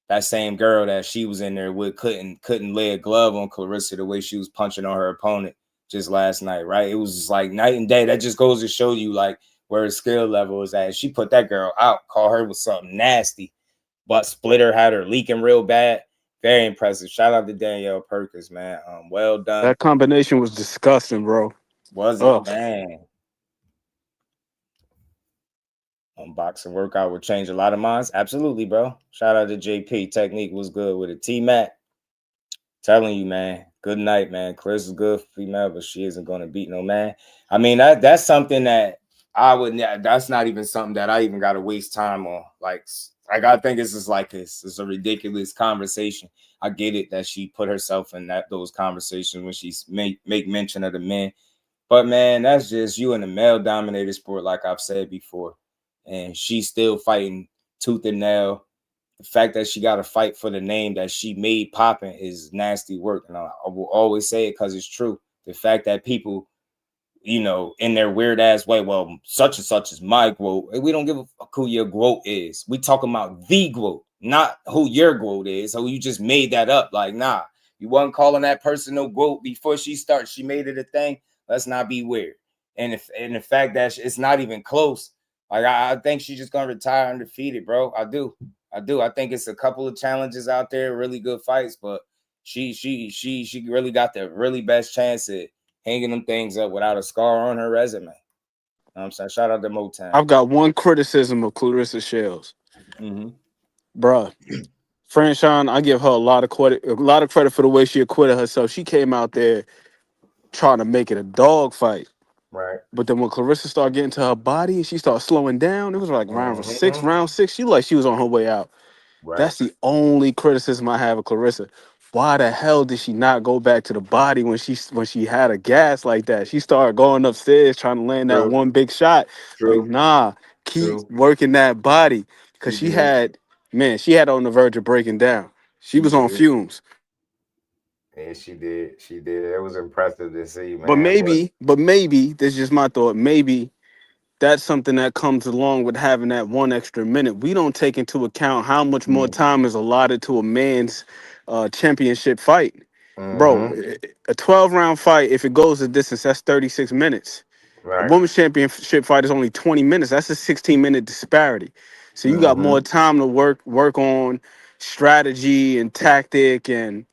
that same girl that she was in there with couldn't lay a glove on Claressa the way she was punching on her opponent just last night, right? It was just like night and day. That just goes to show you like where her skill level is at. She put that girl out, caught her with something nasty. But splitter had her leaking real bad. Very impressive. Shout out to Danielle Perkins, man. Well done. That combination was disgusting, bro. Was it, man? Boxing workout would change a lot of minds. Absolutely, bro. Shout out to JP. Technique was good with it. T-Mac, telling you, man. Good night, man. Claressa's good female, but she isn't going to beat no man. I mean, that's something that that's not even something that I even got to waste time on. Like I think it's just like this. It's a ridiculous conversation. I get it that she put herself in those conversations when she make mention of the men. But, man, that's just you in a male-dominated sport, like I've said before. And she's still fighting tooth and nail. The fact that she got to fight for the name that she made popping is nasty work. And I will always say it because it's true. The fact that people, you know, in their weird ass way, well, such and such is my GWOAT. We don't give a fuck who your GWOAT is. We talking about the GWOAT, not who your GWOAT is. So you just made that up. Like, nah, you wasn't calling that person no GWOAT before she started. She made it a thing. Let's not be weird. And the fact that it's not even close. Like, I think she's just gonna retire undefeated, bro. I do. I think it's a couple of challenges out there, really good fights, but she really got the really best chance at hanging them things up without a scar on her resume. You know what I'm saying? Shout out to Motown. I've got one criticism of Claressa Shields. Mm-hmm. Bruh, Franchon, I give her a lot of credit for the way she acquitted herself. She came out there trying to make it a dog fight. Right. But then when Claressa started getting to her body and she started slowing down, it was like round six. She was on her way out. Right. That's the only criticism I have of Claressa. Why the hell did she not go back to the body when she had a gas like that? She started going upstairs trying to land that True. one big shot. Like, True. nah, keep True. working that body. Because She she did. had on the verge of breaking down. She was on did. fumes. And she did. She did. It was impressive to see, But man. maybe, this is just my thought, maybe that's something that comes along with having that one extra minute. We don't take into account how much more time is allotted to a man's championship fight. Bro, a 12-round fight, if it goes the distance, that's 36 minutes. A Right. women's championship fight is only 20 minutes. That's a 16-minute disparity. So you got more time to work on strategy and tactic and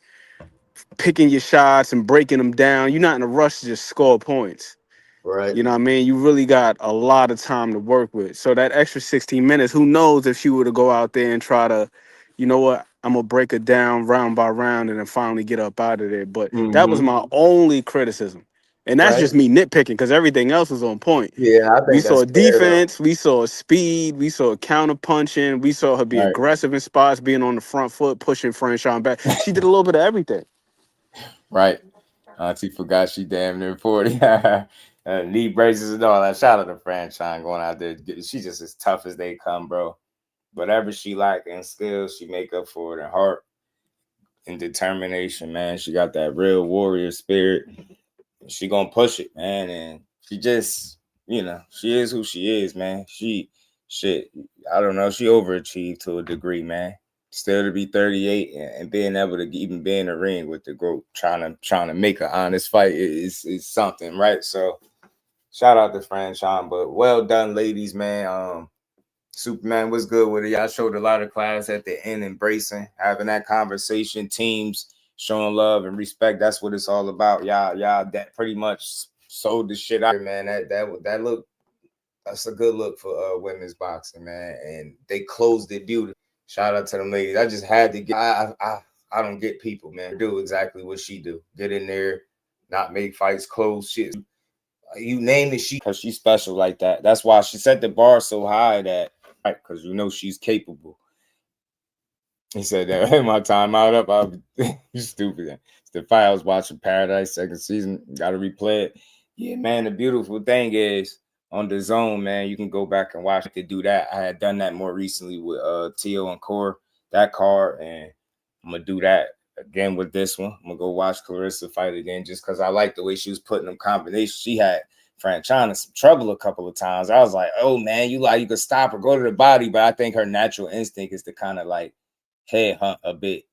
picking your shots and breaking them down. You're not in a rush to just score points. Right. You know what I mean? You really got a lot of time to work with. So that extra 16 minutes, who knows if she were to go out there and try to, you know what, I'm going to break it down round by round and then finally get up out of there. But that was my only criticism. And that's Right. just me nitpicking because everything else was on point. Yeah, I We think that's saw fair though. defense, we saw speed, we saw counter punching, we saw her be Right. aggressive in spots, being on the front foot, pushing Franchon back. She did a little bit of everything. Right. Auntie forgot she damn near 40. Knee braces and all that. Shout out to Franchon going out there. She's just as tough as they come, bro. Whatever she like in skills, she make up for it in heart and determination, man. She got that real warrior spirit. She gonna push it, man. And she just, she is who she is, man. I don't know. She overachieved to a degree, man. Still to be 38 and being able to even be in the ring with the GWOAT, trying to make an honest fight is something, right? So shout out to Franchon, but well done, ladies, man. Superman was good with it. Y'all showed a lot of class at the end, embracing, having that conversation, teams showing love and respect. That's what it's all about. Y'all that pretty much sold the shit out, man. That look, that's a good look for women's boxing, man. And they closed it beautifully. Shout out to them ladies. I just had to get. I don't get people, man. Do exactly what she do. Get in there, not make fights close. Shit, you name it, because she's special like that. That's why she set the bar so high that, right? Because she's capable. He said that my time out up. You stupid. It's the fight I was watching Paradise second season. Got to replay it. Yeah, man. The beautiful thing is on the zone, man. You can go back and watch it to do that. I had done that more recently with Tio and Core, that card, and I'm gonna do that again with this one. I'm gonna go watch Claressa fight again just because I like the way she was putting them combinations. She had Franchon in some trouble a couple of times. I was like, oh man, you could stop her, go to the body, but I think her natural instinct is to kind of like head hunt a bit.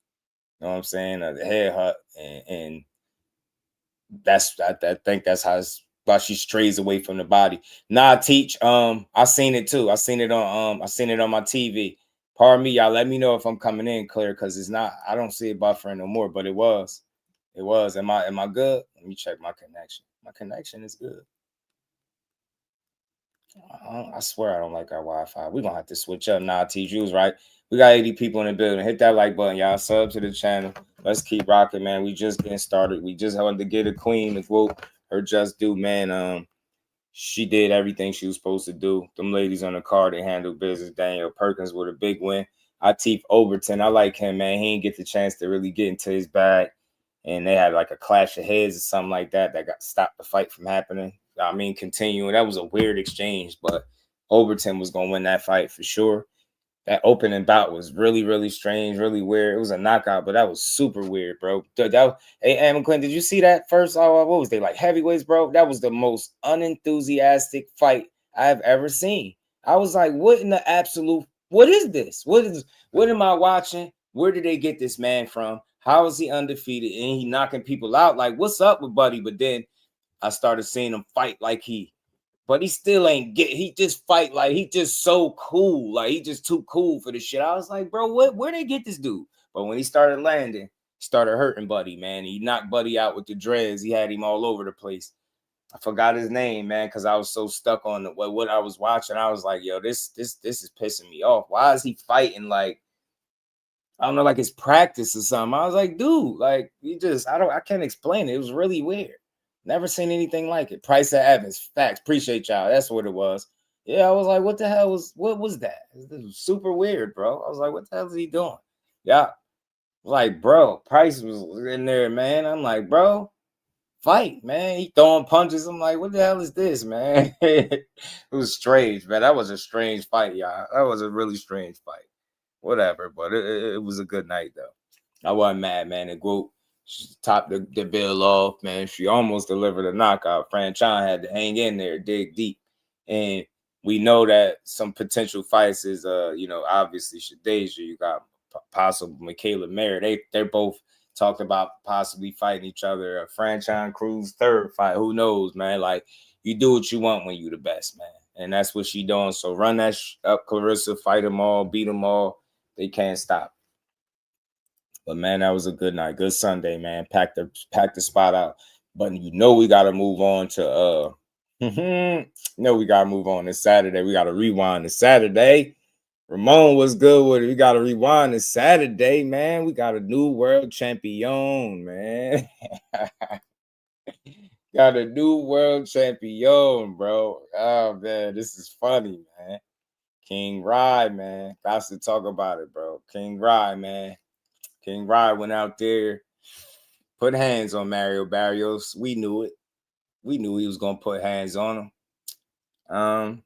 You know what I'm saying? The head hunt, and that's I think that's why she strays away from the body. Nah, teach. I seen it too. I seen it on my TV. Pardon me, y'all. Let me know if I'm coming in clear because it's not. I don't see it buffering no more, but it was. It was. Am I good? Let me check my connection. My connection is good. I swear I don't like our Wi-Fi. We're gonna have to switch up. Nah, T, you was right. We got 80 people in the building. Hit that like button, y'all. Sub to the channel. Let's keep rocking, man. We just getting started. We just wanted to get a queen, the GWOAT, her just due, man. She did everything she was supposed to do. Them ladies on the card, they handled business. Danielle Perkins with a big win. Atif Overton, I like him, man. He didn't get the chance to really get into his bag. And they had like a clash of heads or something like that got stopped the fight from happening. I mean, continuing. That was a weird exchange, but Overton was going to win that fight for sure. That opening bout was really, really strange, really weird. It was a knockout, but that was super weird, bro. Hey, Antuanne, did you see that first? What was they like, heavyweights, bro? That was the most unenthusiastic fight I've ever seen. I was like, what in the absolute? What is this? What am I watching? Where did they get this man from? How is he undefeated and he knocking people out? Like, what's up with Buddy? But then I started seeing him fight but he still ain't he just fight like he just so cool. Like he just too cool for the shit. I was like, bro, where they get this dude? But when he started landing, started hurting Buddy, man. He knocked Buddy out with the dreads. He had him all over the place. I forgot his name, man, because I was so stuck on what I was watching. I was like, yo, this is pissing me off. Why is he fighting like I don't know, like it's practice or something. I was like, dude, like I can't explain it. It was really weird. Never seen anything like it. Price of Evans, facts. Appreciate y'all. That's what it was. Yeah, I was like, what was that? This was super weird, bro. I was like, what the hell is he doing? Yeah, like, bro, Price was in there, man. I'm like, bro, fight, man. He throwing punches. I'm like, what the hell is this, man? It was strange, man. That was a strange fight, y'all. That was a really strange fight. Whatever, but it was a good night, though. I wasn't mad, man. And GWOAT, she topped the bill off, man. She almost delivered a knockout. Antuanne had to hang in there, dig deep. And we know that some potential fights is, obviously Shadeja. You got possible Michaela Mayer. They're both talked about possibly fighting each other. Antuanne Cruz third fight. Who knows, man? Like, you do what you want when you the best, man. And that's what she doing. So run that up, Claressa. Fight them all. Beat them all. They can't stop. But, man, that was a good night. Good Sunday, man. Pack the spot out. But we got to move on to we got to move on to Saturday. We got to rewind to Saturday. Ramon was good with it. We got to rewind to Saturday, man. We got a new world champion, man. Got a new world champion, bro. Oh, man, this is funny, man. King Rye, man. Got to talk about it, bro. King Rye, man. King Rye went out there, put hands on Mario Barrios. We knew it. We knew he was going to put hands on him.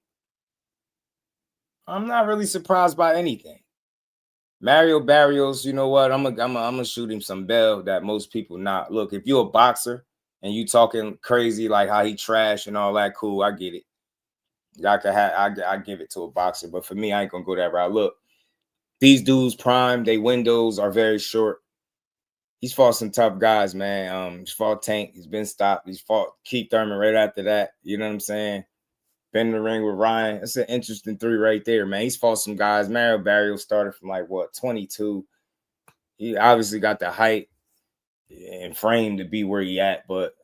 I'm not really surprised by anything. Mario Barrios, you know what? I'm gonna shoot him some bell that most people not. Look, if you're a boxer and you talking crazy like how he trash and all that, cool, I get it. I give it to a boxer, but for me, I ain't gonna go that route. Look, these dudes prime, they windows are very short. He's fought some tough guys, man. He's fought Tank. He's been stopped. He's fought Keith Thurman right after that. You know what I'm saying? Been in the ring with Ryan. That's an interesting 3 right there, man. He's fought some guys. Mario Barrios started from 22. He obviously got the height and frame to be where he at, but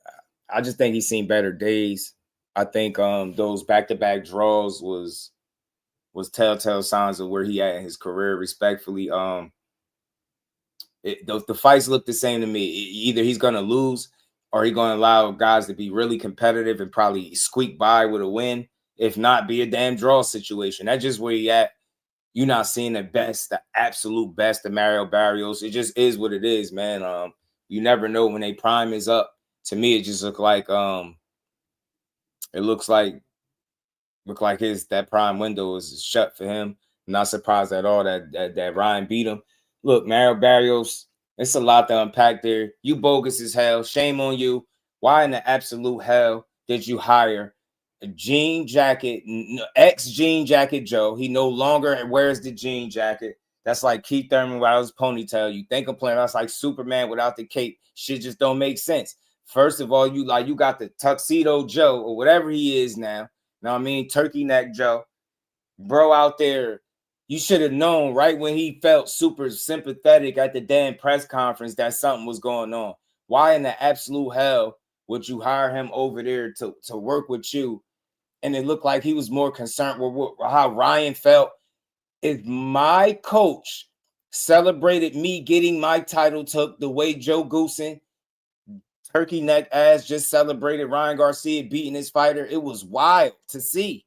I just think he's seen better days. I think those back-to-back draws was telltale signs of where he at in his career, respectfully. The fights look the same to me. Either he's going to lose or he's going to allow guys to be really competitive and probably squeak by with a win. If not, be a damn draw situation. That's just where he at. You're not seeing the best, the absolute best of Mario Barrios. It just is what it is, man. You never know when a prime is up. To me, it just look like that prime window is shut for him. I'm not surprised at all that Ryan beat him. Look, Mario Barrios, it's a lot to unpack there. You bogus as hell. Shame on you. Why in the absolute hell did you hire a jean jacket, ex-jean jacket Joe? He no longer wears the jean jacket. That's like Keith Thurman without his ponytail. You think I'm playing? That's like Superman without the cape. Shit just don't make sense. First of all, you got the tuxedo Joe or whatever he is now. Know what I mean? Turkey neck Joe. Bro out there. You should have known right when he felt super sympathetic at the damn press conference that something was going on. Why in the absolute hell would you hire him over there to work with you? And it looked like he was more concerned with how Ryan felt. If my coach celebrated me getting my title took the way Joe Goosen, turkey neck ass, just celebrated Ryan Garcia beating his fighter, it was wild to see.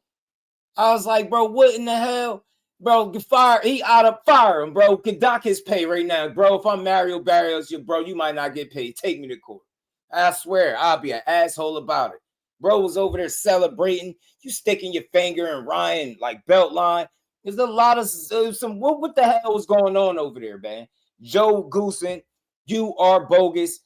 I was like, bro, what in the hell? Bro, get fired. He out of fire him, bro. Can dock his pay right now, bro. If I'm Mario Barrios, bro, you might not get paid. Take me to court. I swear, I'll be an asshole about it. Bro was over there celebrating. You sticking your finger in Ryan like belt line. There's a lot of what the hell was going on over there, man? Joe Goosen, you are bogus.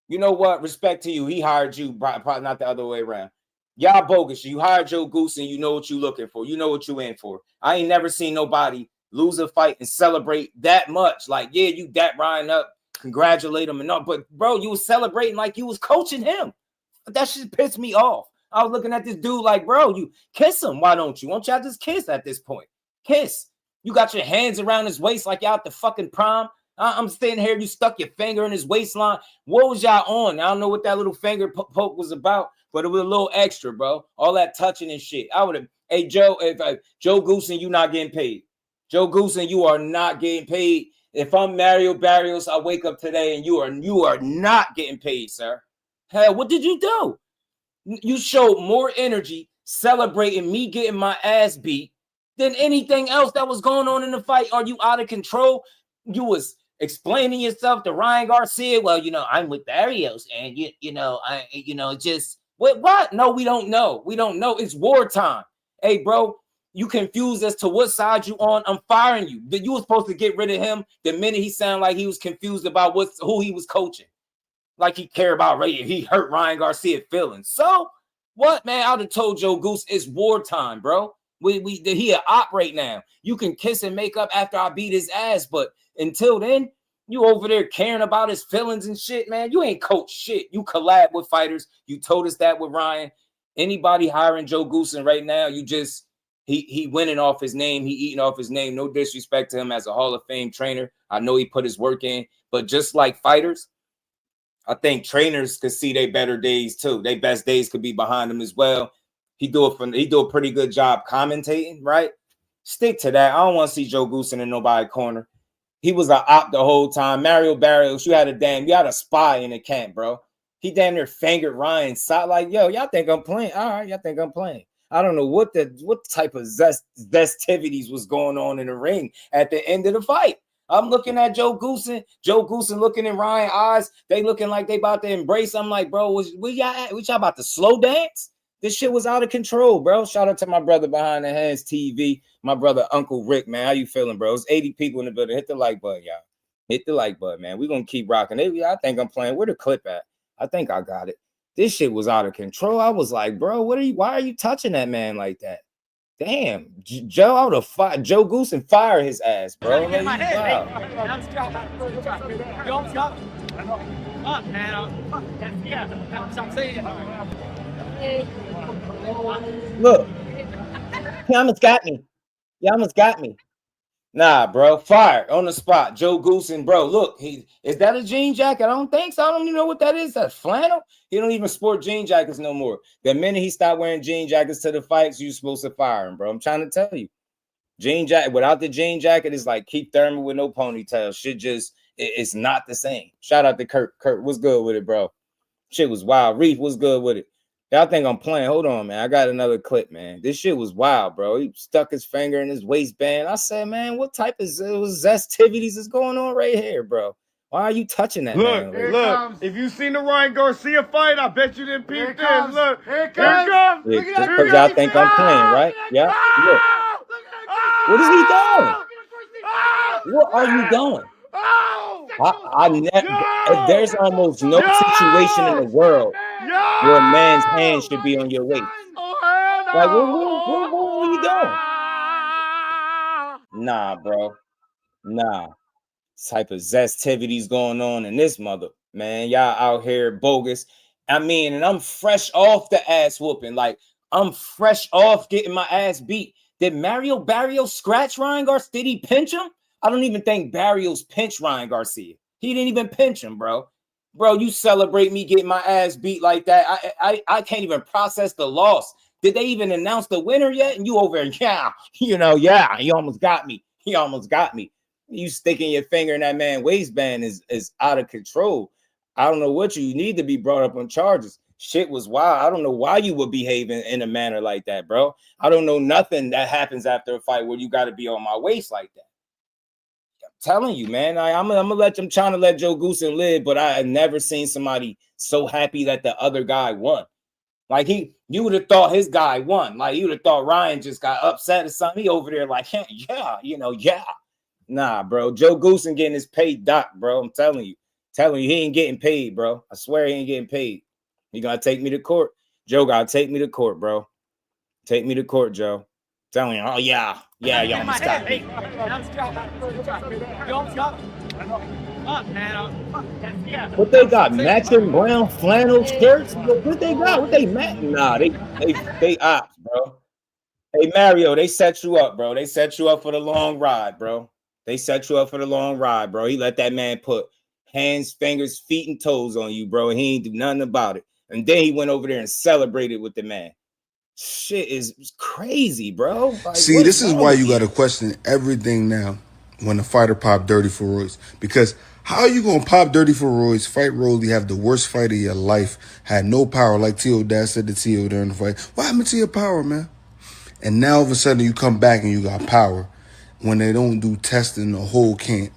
You know what? Respect to you. He hired you, probably not the other way around. Y'all bogus. You hired Joe Goosen. You know what you're looking for. You know what you're in for. I ain't never seen nobody lose a fight and celebrate that much. Like, yeah, you dap Ryan up, congratulate him and all. But, bro, you was celebrating like you was coaching him. That shit pissed me off. I was looking at this dude like, bro, you kiss him. Why don't you? Why don't y'all just kiss at this point? Kiss. You got your hands around his waist like y'all at the fucking prom. I'm standing here. You stuck your finger in his waistline. What was y'all on? I don't know what that little finger poke was about, but it was a little extra, bro. All that touching and shit. I would have, hey, Joe, if Joe Goosen, you not getting paid. Joe Goosen, you are not getting paid. If I'm Mario Barrios, I wake up today and you are not getting paid, sir. Hell, what did you do? You showed more energy celebrating me getting my ass beat than anything else that was going on in the fight. Are you out of control? You was explaining yourself to Ryan Garcia. Well, I'm with Barrios, and just what? No, we don't know. We don't know. It's wartime. Hey, bro, you confused as to what side you on. I'm firing you. You were supposed to get rid of him the minute he sounded like he was confused about who he was coaching. Like he cared about Ray. He hurt Ryan Garcia feelings. So what, man? I'd have told Joe Goose it's wartime, bro. He an op right now. You can kiss and make up after I beat his ass, but until then, you over there caring about his feelings and shit, man. You ain't coach shit. You collab with fighters. You told us that with Ryan. Anybody hiring Joe Goosen right now, you just he winning off his name. He eating off his name. No disrespect to him as a Hall of Fame trainer. I know he put his work in, but just like fighters, I think trainers could see their better days too. Their best days could be behind them as well. He do a pretty good job commentating, right? Stick to that. I don't want to see Joe Goosen in nobody's corner. He was an op the whole time. Mario Barrios, you had a spy in the camp, bro. He damn near fingered Ryan's side. Like, yo, y'all think I'm playing? All right, y'all think I'm playing. I don't know what type of festivities was going on in the ring at the end of the fight. I'm looking at Joe Goosen looking in Ryan's eyes. They looking like they about to embrace. I'm like, bro, we y'all about to slow dance? This shit was out of control, bro. Shout out to my brother behind the hands TV, my brother Uncle Rick, man. How you feeling, bro? It's 80 people in the building. Hit the like button, y'all. Hit the like button, man. We're going to keep rocking. I think I'm playing. Where the clip at? I think I got it. This shit was out of control. I was like, bro, why are you touching that man like that? Damn, Joe, I would have fired Joe Goosen, fire his ass, bro. Like, look, he almost got me. You almost got me. Nah, bro, fired on the spot. Joe Goosen, bro. Look, is that a jean jacket? I don't think so. I don't even know what that is. That's flannel. He don't even sport jean jackets no more. The minute he stopped wearing jean jackets to the fights, you're supposed to fire him, bro. I'm trying to tell you. Jean jacket without the jean jacket is like Keith Thurman with no ponytail. Shit it's not the same. Shout out to Kurt. Kurt, what's good with it, bro? Shit was wild. Reef, what's good with it? Y'all think I'm playing? Hold on, man. I got another clip, man. This shit was wild, bro. He stuck his finger in his waistband. I said, man, what type of zestivities is going on right here, bro? Why are you touching that, man? Look, if you seen the Ryan Garcia fight, I bet you didn't peep this. Look, here it comes. Yeah, just because y'all think I'm playing, right? Yeah. Look. What is he doing? What are you doing? There's almost no situation in the world where a man's hand should be on your waist. Like, what are you doing? Nah, bro. Nah. Type of zestivities going on in this mother, man. Y'all out here bogus. I mean, and I'm fresh off the ass whooping. Like, I'm fresh off getting my ass beat. Did Mario Barrios scratch Ryan Garcia? Did he pinch him? I don't even think Barrios pinched Ryan Garcia. He didn't even pinch him, bro. Bro, you celebrate me getting my ass beat like that. I can't even process the loss. Did they even announce the winner yet? And you over there, he almost got me. He almost got me. You sticking your finger in that man's waistband is out of control. I don't know what you need to be brought up on charges. Shit was wild. I don't know why you would behave in a manner like that, bro. I don't know nothing that happens after a fight where you got to be on my waist like that. Telling you, man, I'm trying to let Joe Goosen live, but I have never seen somebody so happy that the other guy won. Like you would have thought his guy won. Like you would have thought Ryan just got upset or something. He over there like, yeah. Nah, bro. Joe Goosen getting his paid doc, bro. I'm telling you, he ain't getting paid, bro. I swear he ain't getting paid. He gotta take me to court. Joe gotta take me to court, bro. Take me to court, Joe. Telling you, oh yeah, y'all almost got me. What they got? Matching brown flannel shirts? What they got? What they matching? Nah, they ops, bro. Hey Mario, they set you up, bro. They set you up for the long ride, bro. They set you up for the long ride, bro. He let that man put hands, fingers, feet, and toes on you, bro. And he ain't do nothing about it. And then he went over there and celebrated with the man. shit is crazy, bro. Like, See, what is this is wrong why with you got to people? question everything now when a fighter pop dirty for Royce. Because how are you going to pop dirty for Royce, fight Rolly, have the worst fight of your life, had no power, like T.O. Dad said to T.O. during the fight? What happened to your power, man? And now all of a sudden you come back and you got power when they don't do testing the whole camp.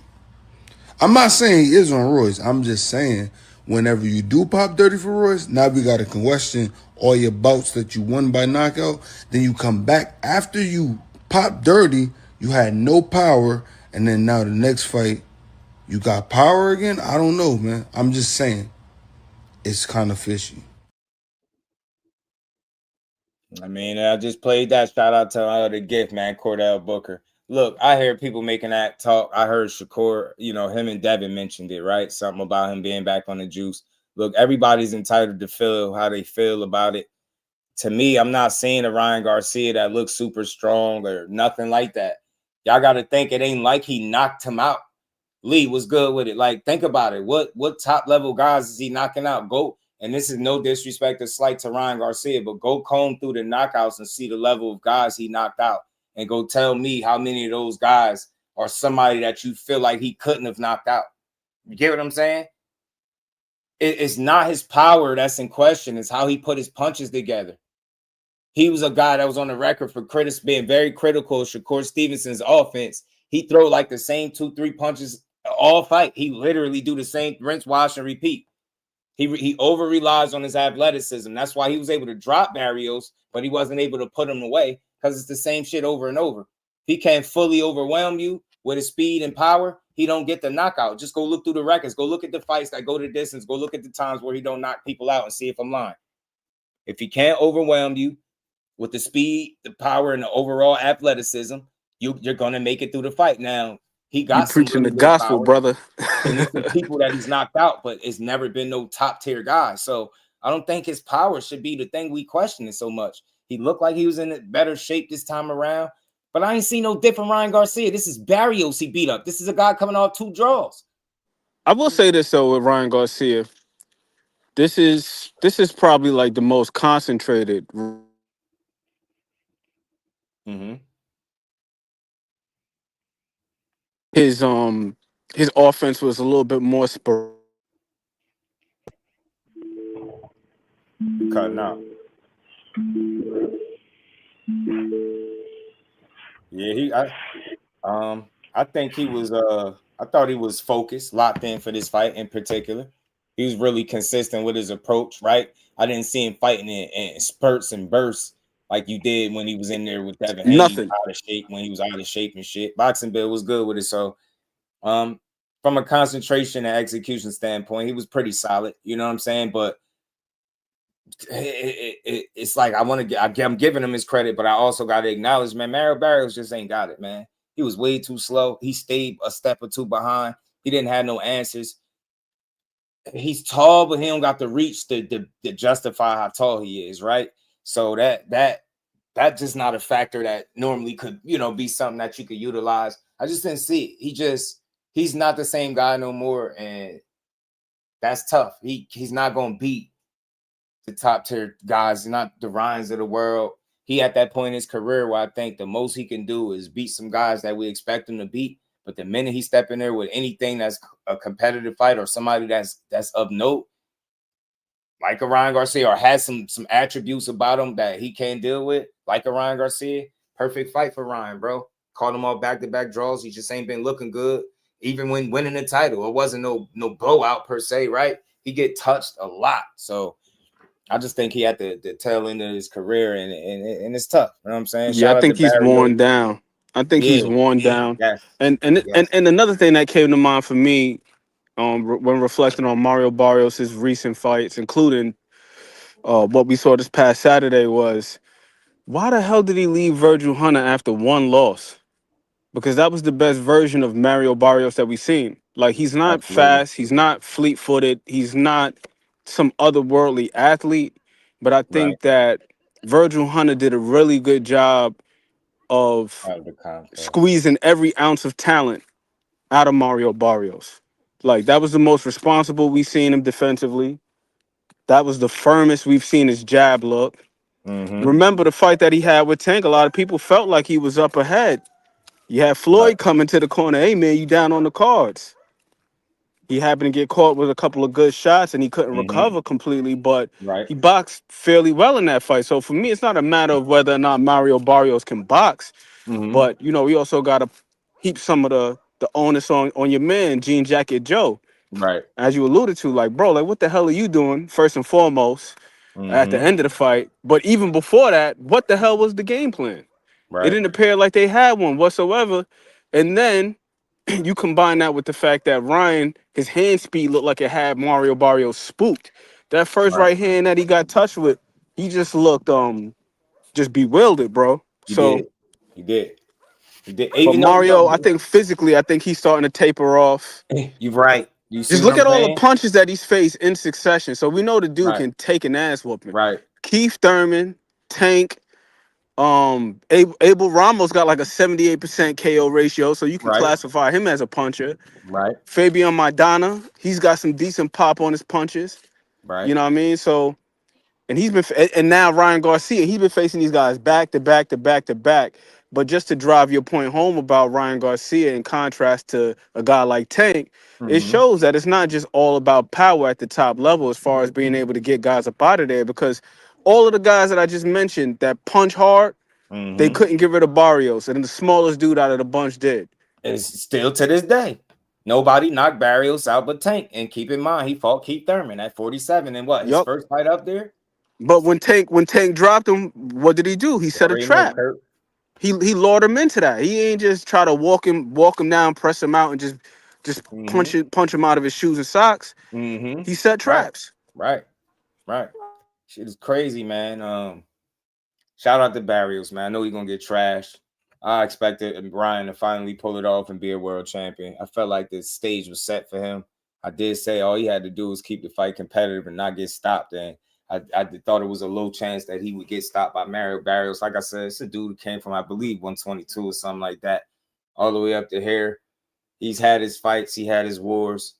I'm not saying he is on Royce. I'm just saying whenever you do pop dirty for Royce, now we got to question all your bouts that you won by knockout. Then you come back after you pop dirty, you had no power, and then now the next fight, you got power again? I don't know, man. I'm just saying it's kind of fishy. I mean, I just played that. Shout out to the gift, man, Cordell Booker. Look, I hear people making that talk. I heard Shakur, him and Devin mentioned it, right? Something about him being back on the juice. Look, everybody's entitled to feel how they feel about it. To me, I'm not seeing a Ryan Garcia that looks super strong or nothing like that. Y'all got to think it ain't like he knocked him out. Lee was good with it. Like, think about it. What top level guys is he knocking out? Go, and this is no disrespect or slight to Ryan Garcia, but go comb through the knockouts and see the level of guys he knocked out, and go tell me how many of those guys are somebody that you feel like he couldn't have knocked out. You get what I'm saying? It's not his power that's in question. It's how he put his punches together. He was a guy that was on the record for critics being very critical of Shakur Stevenson's offense. He throw like the same 2-3 punches all fight. He literally do the same rinse, wash, and repeat. He over relies on his athleticism. That's why he was able to drop Barrios, but he wasn't able to put him away because it's the same shit over and over. He can't fully overwhelm you with his speed and power. He don't get the knockout. Just go look through the records. Go look at the fights that go the distance. Go look at the times where he don't knock people out and see if I'm lying. If he can't overwhelm you with the speed, the power, and the overall athleticism, you're gonna make it through the fight. Now, he You got some preaching really the good gospel, power, brother. and there's some people that he's knocked out, but it's never been no top tier guy. So I don't think his power should be the thing we question it so much. He looked like he was in better shape this time around, but I ain't seen no different Ryan Garcia. This is Barrios he beat up. This is a guy coming off 2 draws. I will say this though with Ryan Garcia. This is probably like the most concentrated. Mm-hmm. His offense was a little bit more Cutting out. Yeah, I think he was I thought he was focused, locked in for this fight in particular. He was really consistent with his approach, right? I didn't see him fighting in spurts and bursts like you did when he was in there with Devin Haney nothing. out of shape, when he was out of shape and shit. Boxing Bill was good with it. So from a concentration and execution standpoint, he was pretty solid. You know what I'm saying? But it's like I'm giving him his credit, but I also got to acknowledge, man, Mario Barrios just ain't got it, man. He was way too slow. He stayed a step or two behind. He didn't have no answers. He's tall, but he don't got the reach to justify how tall he is, right? So that's just not a factor that normally could, be something that you could utilize. I just didn't see it. He's not the same guy no more, and that's tough. He's not gonna beat the top tier guys, not the Ryans of the world. He at that point in his career where I think the most he can do is beat some guys that we expect him to beat. But the minute he step in there with anything that's a competitive fight or somebody that's of note, like a Ryan Garcia, or has some attributes about him that he can't deal with, like a Ryan Garcia, perfect fight for Ryan, bro. Caught him off back-to-back draws. He just ain't been looking good, even when winning the title. It wasn't no blowout per se, right? He get touched a lot. So I just think he at the tail end of his career, and it's tough. You know what I'm saying? Yeah, I Shout out to think he's Barrio. worn down. I think he's worn down. Yes. And another thing that came to mind for me, when reflecting on Mario Barrios' recent fights, including what we saw this past Saturday, was why the hell did he leave Virgil Hunter after 1 loss? Because that was the best version of Mario Barrios that we've seen. Like, he's not Absolutely. fast, he's not fleet-footed, he's not some otherworldly athlete, but I Right. think that Virgil Hunter did a really good job of Out of the contest. squeezing every ounce of talent out of Mario Barrios. Like, that was the most responsible we've seen him defensively. That was the firmest we've seen his jab look. Remember the fight that he had with Tank? A lot of people felt like he was up ahead. You had Floyd coming to the corner. Hey, man, you down on the cards. He happened to get caught with a couple of good shots, and he couldn't recover completely, but he boxed fairly well in that fight. So for me, it's not a matter of whether or not Mario Barrios can box, but, you know, we also got to heap some of the onus on your man, Jean Jacket Joe. Right. As you alluded to, like, bro, like, what the hell are you doing, first and foremost, at the end of the fight? But even before that, what the hell was the game plan? It didn't appear like they had one whatsoever. And then you combine that with the fact that Ryan, his hand speed looked like it had Mario Barrios spooked. That first right hand that he got touched with, he just looked just bewildered, bro. He So did. but Even though Mario, I think physically, I think he's starting to taper off. you're right. You see Just what look I'm at all the saying? punches that he's faced in succession. So we know the dude can take an ass whooping. Right. Keith Thurman, Tank, Abel Ramos got like a 78% KO ratio, so you can classify him as a puncher. Right. Fabian Maidana, he's got some decent pop on his punches. Right. You know what I mean? So, and he's been, and now Ryan Garcia, he's been facing these guys back to back to back to back. But just to drive your point home about Ryan Garcia, in contrast to a guy like Tank, it shows that it's not just all about power at the top level as far as being able to get guys up out of there. Because all of the guys that I just mentioned that punch hard, they couldn't get rid of Barrios, and the smallest dude out of the bunch did. It's still to this day. Nobody knocked Barrios out but Tank. And keep in mind, he fought Keith Thurman at 47 and what? His first fight up there? But when Tank dropped him, what did he do? He set a trap. He lured him into that. He ain't just try to walk him down, press him out, and just punch him out of his shoes and socks. He set traps. Right. Shit is crazy, man. Shout out to Barrios, man. I know he's gonna get trashed. I expected Ryan to finally pull it off and be a world champion. I felt like the stage was set for him. I did say all he had to do was keep the fight competitive and not get stopped. And I thought it was a low chance that he would get stopped by Mario Barrios. Like I said, it's a dude who came from, I believe, 122 or something like that, all the way up to here. He's had his fights. He had his wars.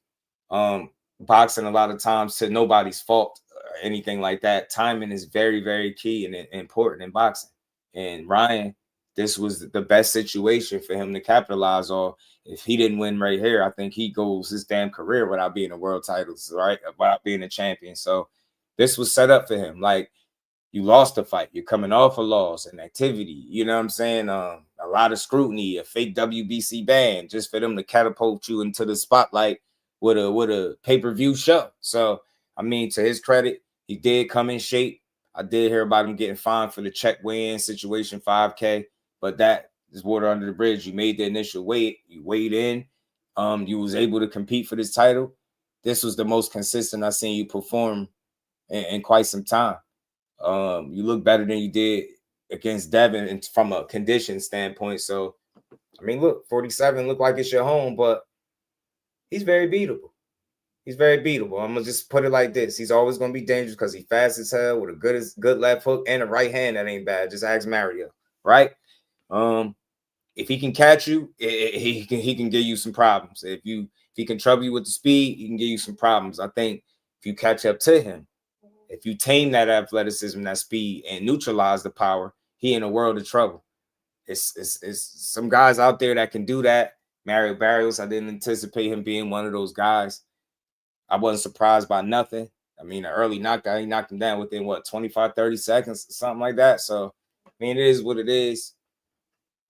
Boxing a lot of times to nobody's fault or anything like that. Timing is very, very key and important in boxing. And Ryan, this was the best situation for him to capitalize on. If he didn't win right here, I think he goes his damn career without being a world title, right? Without being a champion. So this was set up for him. Like, you lost a fight. You're coming off a loss, an activity. You know what I'm saying? A lot of scrutiny, a fake WBC ban, just for them to catapult you into the spotlight with a pay-per-view show. So, I mean, to his credit, he did come in shape. I did hear about him getting fined for the check weigh-in situation, 5K, but that is water under the bridge. You made the initial weight. You weighed in. You was able to compete for this title. This was the most consistent I've seen you perform in quite some time. You look better than you did against Devin from a condition standpoint. So, I mean, look, 47 look like it's your home, but he's very beatable. He's very beatable. I'm gonna just put it like this: he's always gonna be dangerous because he's fast as hell with a good left hook and a right hand that ain't bad. Just ask Mario, right? If he can catch you, he can give you some problems. If he can trouble you with the speed, he can give you some problems. I think if you catch up to him, if you tame that athleticism, that speed, and neutralize the power, he in a world of trouble. It's some guys out there that can do that. Mario Barrios, I didn't anticipate him being one of those guys. I wasn't surprised by nothing. I mean, an early knockdown, he knocked him down within, 25, 30 seconds, something like that. So, I mean, it is what it is.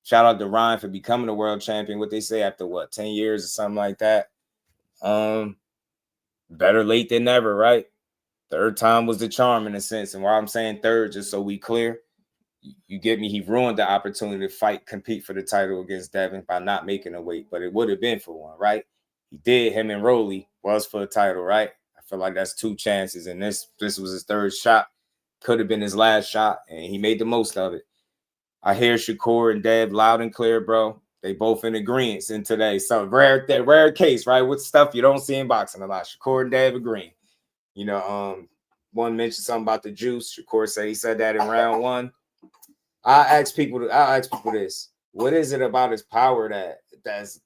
Shout out to Ryan for becoming a world champion. What they say after, 10 years or something like that. Better late than never, right? Third time was the charm in a sense. And why I'm saying third, just so we clear, you get me, he ruined the opportunity to compete for the title against Devin by not making a weight, but it would have been for one, right? He did. Him and Rolly was for a title, right? I feel like that's two chances, and this was his third shot. Could have been his last shot, and he made the most of it. I hear Shakur and Dev loud and clear, bro. They both in agreement in today. So rare case, right? With stuff you don't see in boxing a lot. Shakur and Dev agreeing. You know, one mentioned something about the juice. Shakur said he said that in round one. I'll ask people this: what is it about his power that's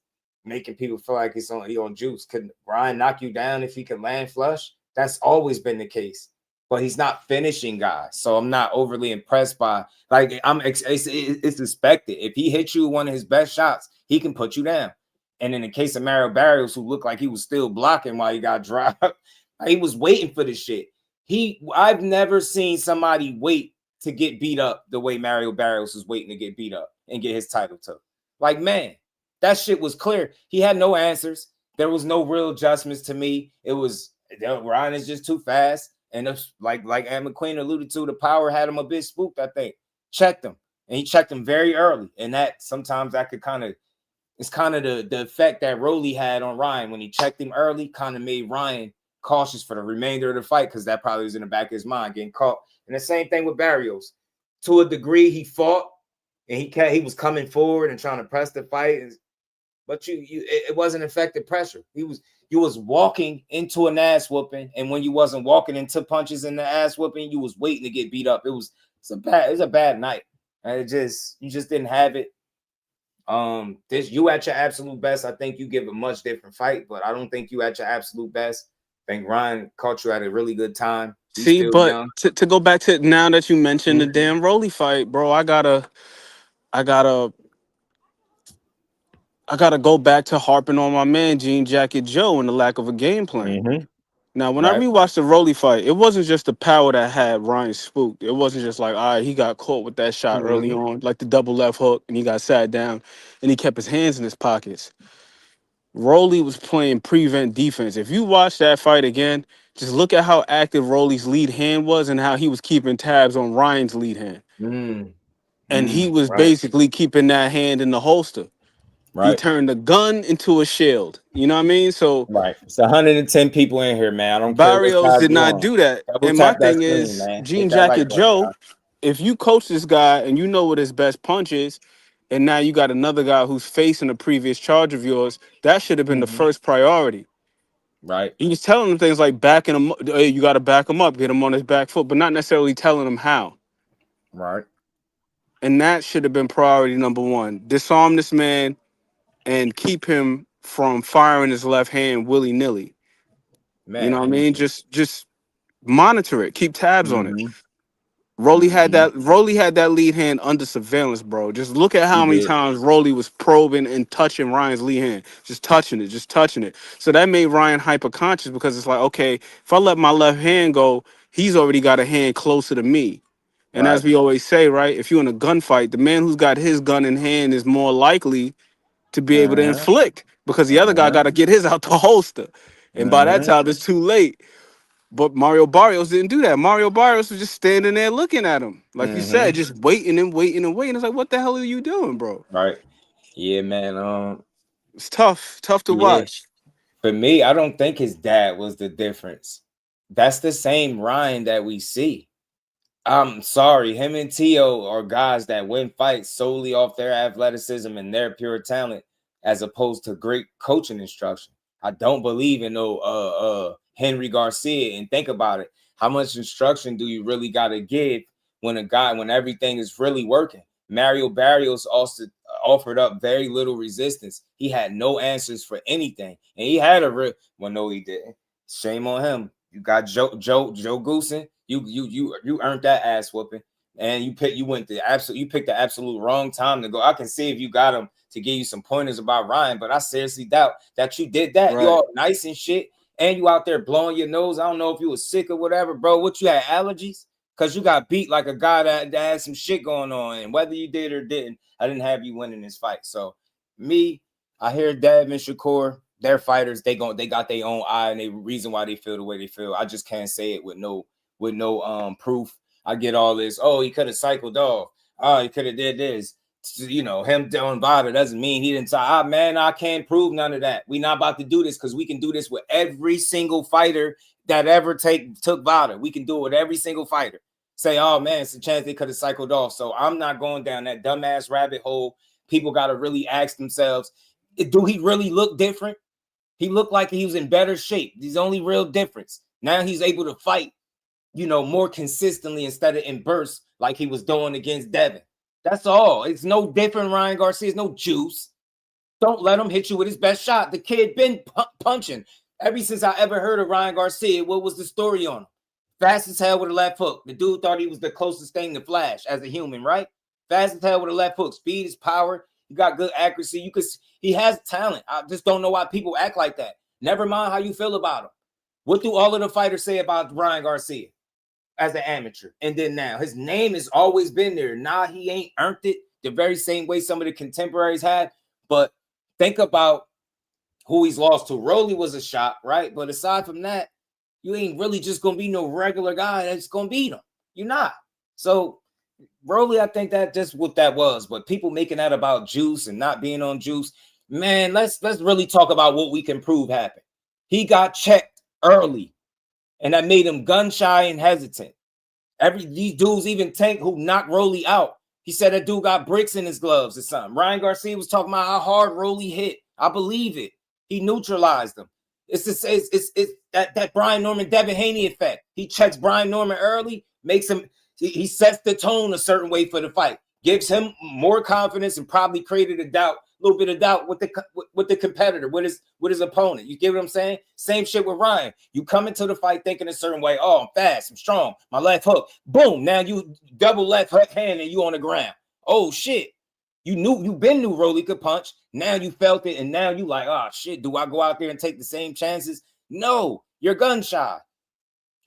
making people feel like he on juice? Could Ryan knock you down if he can land flush? That's always been the case. but he's not finishing guys. So I'm not overly impressed by, like, it's expected. If he hits you one of his best shots, he can put you down. And in the case of Mario Barrios, who looked like he was still blocking while he got dropped, he was waiting for this shit. I've never seen somebody wait to get beat up the way Mario Barrios was waiting to get beat up and get his title took. Like, man, that shit was clear. He had no answers. There was no real adjustments to me. It was, Ryan is just too fast. And it's like Ann McQueen alluded to, the power had him a bit spooked, I think. Checked him. And he checked him very early. And that sometimes that could it's kind of the effect that Rolly had on Ryan. When he checked him early, kind of made Ryan cautious for the remainder of the fight, because that probably was in the back of his mind, getting caught. And the same thing with Barrios. To a degree, he fought and he was coming forward and trying to press the fight, but it wasn't effective pressure. You was walking into an ass whooping, and when you wasn't walking into punches in the ass whooping, you was waiting to get beat up. It was a bad night. And you just didn't have it. You at your absolute best, I think you give a much different fight, but I don't think you at your absolute best. I think Ryan caught you at a really good time. See, but to go back to, now that you mentioned the damn Rolly fight, bro, I gotta go back to harping on my man Jean Jacket Joe and the lack of a game plan. Now, when I rewatched the Rolly fight, it wasn't just the power that had Ryan spooked. It wasn't just like, all right, he got caught with that shot early on, like the double left hook, and he got sat down, and he kept his hands in his pockets. Rolly was playing prevent defense. If you watch that fight again, just look at how active Rolly's lead hand was and how he was keeping tabs on Ryan's lead hand. And he was basically keeping that hand in the holster. He turned the gun into a shield. You know what I mean? So it's 110 people in here, man. I don't Barrios care. did not do that. And my thing is, Jean Jacket Joe, if you coach this guy and you know what his best punch is, and now you got another guy who's facing a previous charge of yours, that should have been the first priority. He was telling him things like backing him up. Hey, you got to back him up, get him on his back foot, but not necessarily telling him how. And that should have been priority number one. Disarm this man and keep him from firing his left hand willy-nilly. You know what I mean? Just monitor it. Keep tabs on it. Rolly had that lead hand under surveillance, bro. Just look at how many times Rolly was probing and touching Ryan's lead hand. Just touching it. So that made Ryan hyper conscious, because it's like, okay, if I let my left hand go, he's already got a hand closer to me. And as we always say, right, if you're in a gunfight, the man who's got his gun in hand is more likely to be able to inflict, because the other guy got to get his out the holster. And by that time, it's too late. But Mario Barrios didn't do that. Mario Barrios was just standing there looking at him. Like you said, just waiting. It's like, what the hell are you doing, bro? Yeah, man. It's tough to watch. For me, I don't think his dad was the difference. That's the same Ryan that we see. I'm sorry, him and Tio are guys that win fights solely off their athleticism and their pure talent, as opposed to great coaching instruction. I don't believe in no Henry Garcia. And think about it. How much instruction do you really got to give when everything is really working? Mario Barrios also offered up very little resistance. He had no answers for anything. And he had no, he didn't. Shame on him. You got Joe Goosen. You earned that ass whooping. And you picked the absolute wrong time to go. I can see if you got him to give you some pointers about Ryan, but I seriously doubt that you did that. You all nice and shit, and you out there blowing your nose. I don't know if you was sick or whatever, bro. What, you had allergies? Because you got beat like a guy that had some shit going on. And whether you did or didn't, I didn't have you winning this fight. So I hear Devin, Shakur, they're fighters. They got their own eye and they reason why they feel the way they feel. I just can't say it with no proof. I get all this. Oh, he could have cycled off. Oh, he could have did this. You know, him doing VADA doesn't mean he didn't. Man, I can't prove none of that. We not about to do this, because we can do this with every single fighter that ever took VADA. We can do it with every single fighter. Say, oh man, it's a chance they could have cycled off. So I'm not going down that dumbass rabbit hole. People got to really ask themselves, do he really look different? He looked like he was in better shape. He's the only real difference. Now he's able to fight, more consistently instead of in bursts like he was doing against Devin. That's all. It's no different. Ryan Garcia is no juice. Don't let him hit you with his best shot. The kid been punching ever since I ever heard of Ryan Garcia. What was the story on him? Fast as hell with a left hook. The dude thought he was the closest thing to Flash as a human, right? Fast as hell with a left hook. Speed is power. You got good accuracy. He has talent. I just don't know why people act like that. Never mind how you feel about him. What do all of the fighters say about Ryan Garcia as an amateur? And then now, his name has always been there. Nah, he ain't earned it the very same way some of the contemporaries had. But think about who he's lost to. Rolly was a shot, right? But aside from that, you ain't really just going to be no regular guy that's going to beat him. You're not. So, Rolly, I think that just what that was. But people making that about juice and not being on juice, man, let's really talk about what we can prove happened. He got checked early, and that made him gun shy and hesitant. These dudes, even Tank, who knocked Rolly out, he said that dude got bricks in his gloves or something. Ryan Garcia was talking about how hard Rolly hit. I believe it. He neutralized him. It's that Brian Norman, Devin Haney effect. He checks Brian Norman early, makes him, he sets the tone a certain way for the fight, gives him more confidence, and probably created a little bit of doubt with the competitor, with his opponent. You get what I'm saying? Same shit with Ryan. You come into the fight thinking a certain way. Oh, I'm fast, I'm strong, my left hook. Boom, now you double left hook hand and you on the ground. Oh shit. You knew Rolly could punch. Now you felt it, and now you like, oh shit, do I go out there and take the same chances? No, you're gun shy.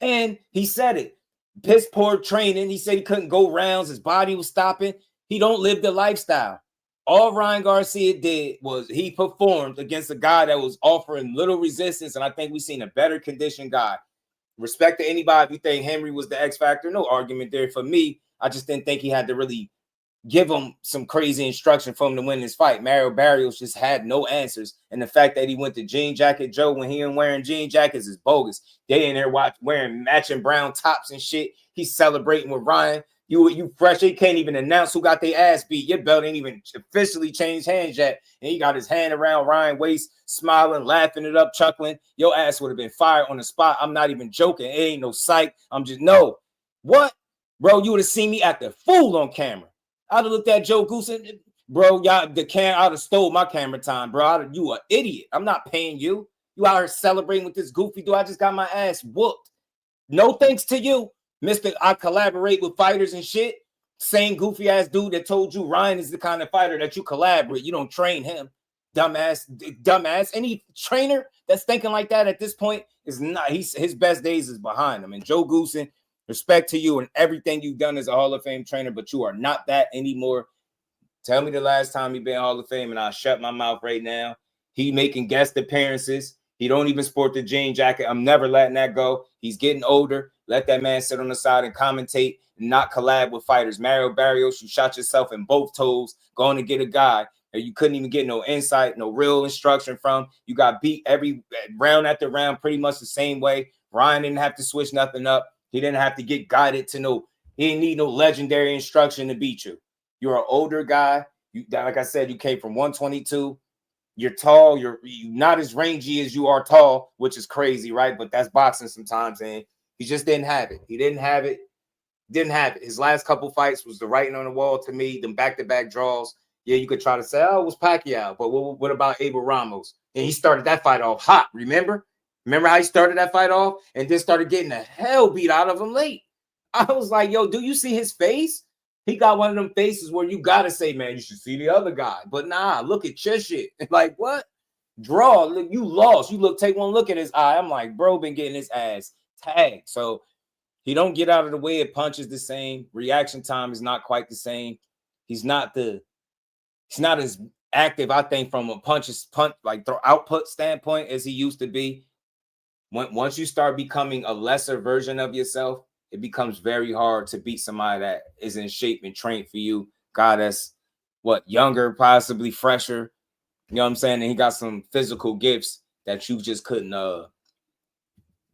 And he said it. Piss poor training. He said he couldn't go rounds. His body was stopping. He don't live the lifestyle. All Ryan Garcia did was he performed against a guy that was offering little resistance, and I think we've seen a better conditioned guy. Respect to anybody if you think Henry was the X factor. No argument there. For me, I just didn't think he had to really give him some crazy instruction for him to win this fight. Mario Barrios just had no answers. And the fact that he went to Jean Jacket Joe when he ain't wearing jean jackets is bogus. They in there wearing matching brown tops and shit. He's celebrating with Ryan. You fresh. He can't even announce who got their ass beat. Your belt ain't even officially changed hands yet. And he got his hand around Ryan's waist, smiling, laughing it up, chuckling. Your ass would have been fired on the spot. I'm not even joking. It ain't no psych. I'm just, no. What? Bro, you would have seen me act a fool on camera. I'd have looked at Joe Goose and, bro, y'all, I'd have stole my camera time, bro. You an idiot. I'm not paying you. You out here celebrating with this goofy dude. I just got my ass whooped. No thanks to you, Mr. I collaborate with fighters and shit. Same goofy ass dude that told you Ryan is the kind of fighter that you collaborate. You don't train him. Dumbass. Any trainer that's thinking like that at this point is not, his best days is behind him. And Joe Goosen, respect to you and everything you've done as a Hall of Fame trainer, but you are not that anymore. Tell me the last time you've been Hall of Fame, and I'll shut my mouth right now. He making guest appearances. He don't even sport the jean jacket. I'm never letting that go. He's getting older. Let that man sit on the side and commentate and not collab with fighters. Mario Barrios, you shot yourself in both toes going to get a guy that you couldn't even get no insight, no real instruction from. You got beat every round after round pretty much the same way. Ryan didn't have to switch nothing up. He didn't have to get guided to know. He didn't need no legendary instruction to beat you. You're an older guy. Like I said, you came from 122. You're tall. You're not as rangy as you are tall, which is crazy, right? But that's boxing sometimes, and he just didn't have it. He didn't have it. Didn't have it. His last couple fights was the writing on the wall to me. Them back-to-back draws. Yeah, you could try to say, oh, it was Pacquiao, but what about Abel Ramos? And he started that fight off hot. Remember how he started that fight off and then started getting the hell beat out of him late? I was like, yo, do you see his face? He got one of them faces where you got to say, man, you should see the other guy. But nah, look at your shit. Like, what? Draw. Look, you lost. Take one look at his eye. I'm like, bro, been getting his ass tagged. So he don't get out of the way. It punches the same. Reaction time is not quite the same. He's not as active, I think, from a punch like throw output standpoint as he used to be. Once you start becoming a lesser version of yourself, it becomes very hard to beat somebody that is in shape and trained for you. God, that's younger, possibly fresher. You know what I'm saying? And he got some physical gifts that you just couldn't.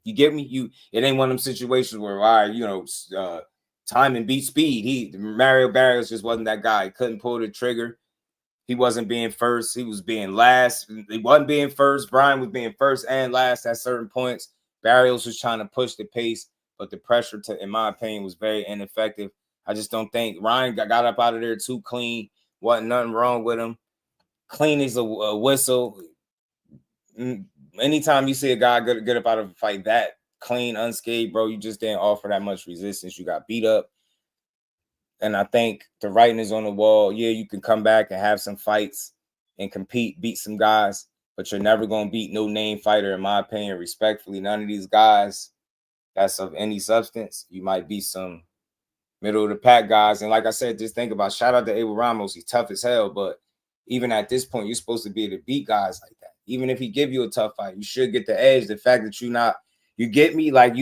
You get me? It ain't one of them situations where, all right, time and beat speed. Mario Barrios just wasn't that guy. He couldn't pull the trigger. He wasn't being first. He was being last. He wasn't being first. Brian was being first and last at certain points. Barrios was trying to push the pace, but the pressure, in my opinion, was very ineffective. I just don't think Ryan got up out of there too clean. Wasn't nothing wrong with him. Clean as a whistle. Anytime you see a guy get up out of a fight that clean, unscathed, bro. You just didn't offer that much resistance. You got beat up. And I think the writing is on the wall. Yeah, you can come back and have some fights and compete, beat some guys, but you're never going to beat no name fighter, in my opinion, respectfully. None of these guys that's of any substance. You might beat some middle of the pack guys. And like I said, just think about, shout out to Abel Ramos. He's tough as hell, but even at this point, you're supposed to be able to beat guys like that. Even if he give you a tough fight, you should get the edge. The fact that you get me, like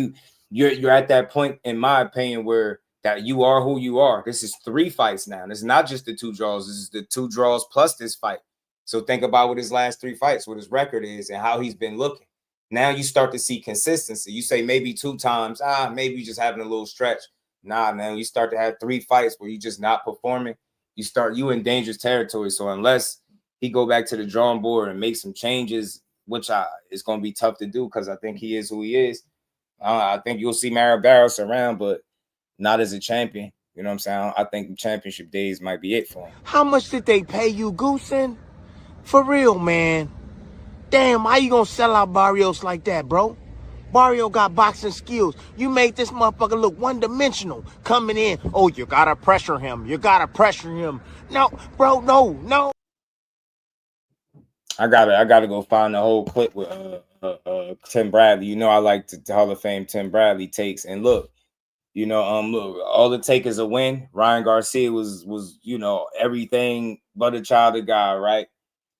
you're at that point, in my opinion, where that you are who you are. This is 3 fights now. This is not just the 2 draws. This is the 2 draws plus this fight. So think about what his last 3 fights, what his record is, and how he's been looking. Now you start to see consistency. You say maybe 2 times, maybe you're just having a little stretch. Nah, man, you start to have 3 fights where you're just not performing. You in dangerous territory. So unless he go back to the drawing board and make some changes, which is going to be tough to do because I think he is who he is. I think you'll see Mario Barros around, but not as a champion. You know what I'm saying? I think the championship days might be it for him. How much did they pay you, Goosen? For real, man. Damn, how you gonna sell out Barrios like that, bro? Barrio got boxing skills. You made this motherfucker look one-dimensional coming in. Oh, you gotta pressure him. You gotta pressure him. No, bro, no. I gotta go find the whole clip with Tim Bradley. You know I like the Hall of Fame Tim Bradley takes. And look, look, all it take is a win. Ryan Garcia was everything but a child of God, right?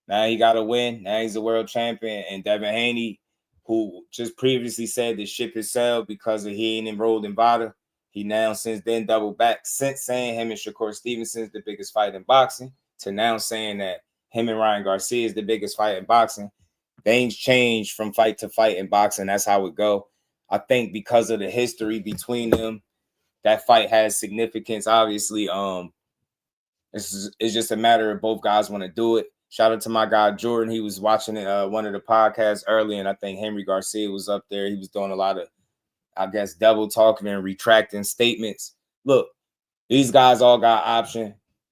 Now he got a win. Now he's a world champion. And Devin Haney, who just previously said the ship has sailed because he ain't enrolled in VADA, he now since then doubled back since saying him and Shakur Stevenson is the biggest fight in boxing to now saying that him and Ryan Garcia is the biggest fight in boxing. Things change from fight to fight in boxing. That's how it go. I think because of the history between them, that fight has significance. Obviously, it's just a matter of both guys want to do it. Shout out to my guy Jordan. He was watching one of the podcasts early, and I think Henry Garcia was up there. He was doing a lot of, I guess, double talking and retracting statements. Look, these guys all got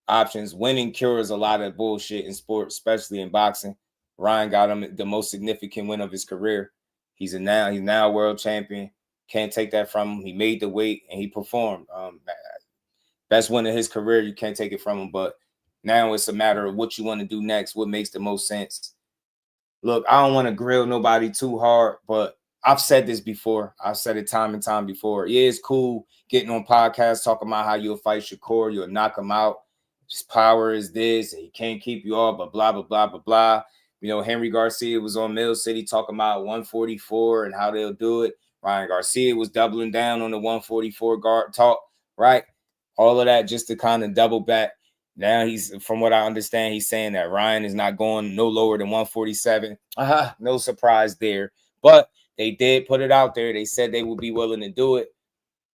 options. Winning cures a lot of bullshit in sports, especially in boxing. Ryan got him the most significant win of his career. He's now a world champion. Can't take that from him. He made the weight and he performed. Best win of his career. You can't take it from him. But now it's a matter of what you want to do next, what makes the most sense. Look, I don't want to grill nobody too hard, but I've said this before. I've said it time and time before. Yeah, it's cool getting on podcasts talking about how you'll fight Shakur, you'll knock him out. His power is this, and he can't keep you all, but blah, blah, blah, blah, blah. Henry Garcia was on Mill City talking about 144 and how they'll do it. Ryan Garcia was doubling down on the 144 guard talk, right? All of that just to kind of double back. Now from what I understand, he's saying that Ryan is not going no lower than 147. No surprise there. But they did put it out there. They said they would be willing to do it.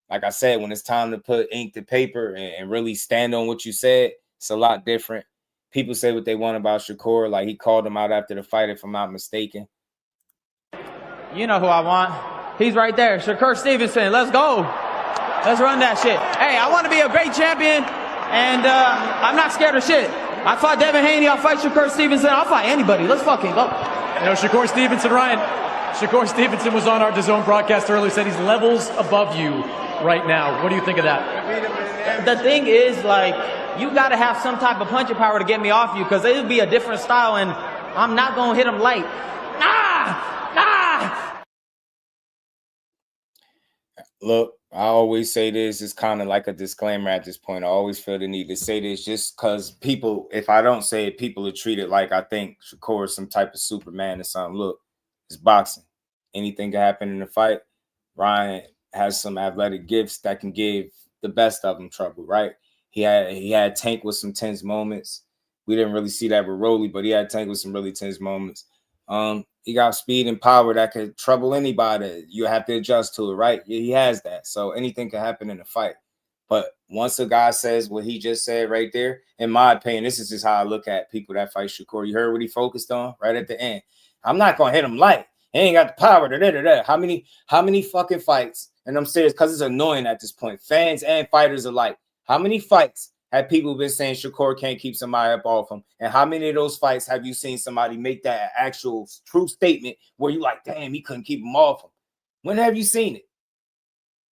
Like I said, when it's time to put ink to paper and really stand on what you said, it's a lot different. People say what they want about Shakur. Like, he called him out after the fight, if I'm not mistaken. You know who I want. He's right there. Shakur Stevenson. Let's go. Let's run that shit. Hey, I want to be a great champion, and I'm not scared of shit. I fought Devin Haney. I'll fight Shakur Stevenson. I'll fight anybody. Let's fucking go. Shakur Stevenson, Ryan. Shakur Stevenson was on our DAZN broadcast earlier, said he's levels above you right now. What do you think of that? The thing is, like, you got to have some type of punching power to get me off you, because it'll be a different style, and I'm not going to hit him light. Nah! Look, I always say this. It's kind of like a disclaimer at this point. I always feel the need to say this just because people, if I don't say it, people are treated like I think Shakur is some type of Superman or something. Look, it's boxing. Anything can happen in the fight. Ryan has some athletic gifts that can give the best of them trouble, right? He had Tank with some tense moments. We didn't really see that with Rolly, but he had Tank with some really tense moments. He got speed and power that could trouble anybody. You have to adjust to it, right? Yeah, he has that. So anything can happen in a fight. But once a guy says what he just said right there, in my opinion, this is just how I look at people that fight Shakur. You heard what he focused on right at the end. I'm not going to hit him light. He ain't got the power. How many fucking fights? And I'm serious because it's annoying at this point. Fans and fighters alike. How many fights have people been saying Shakur can't keep somebody up off him? And how many of those fights have you seen somebody make that actual true statement where you like, damn, he couldn't keep him off him? When have you seen it?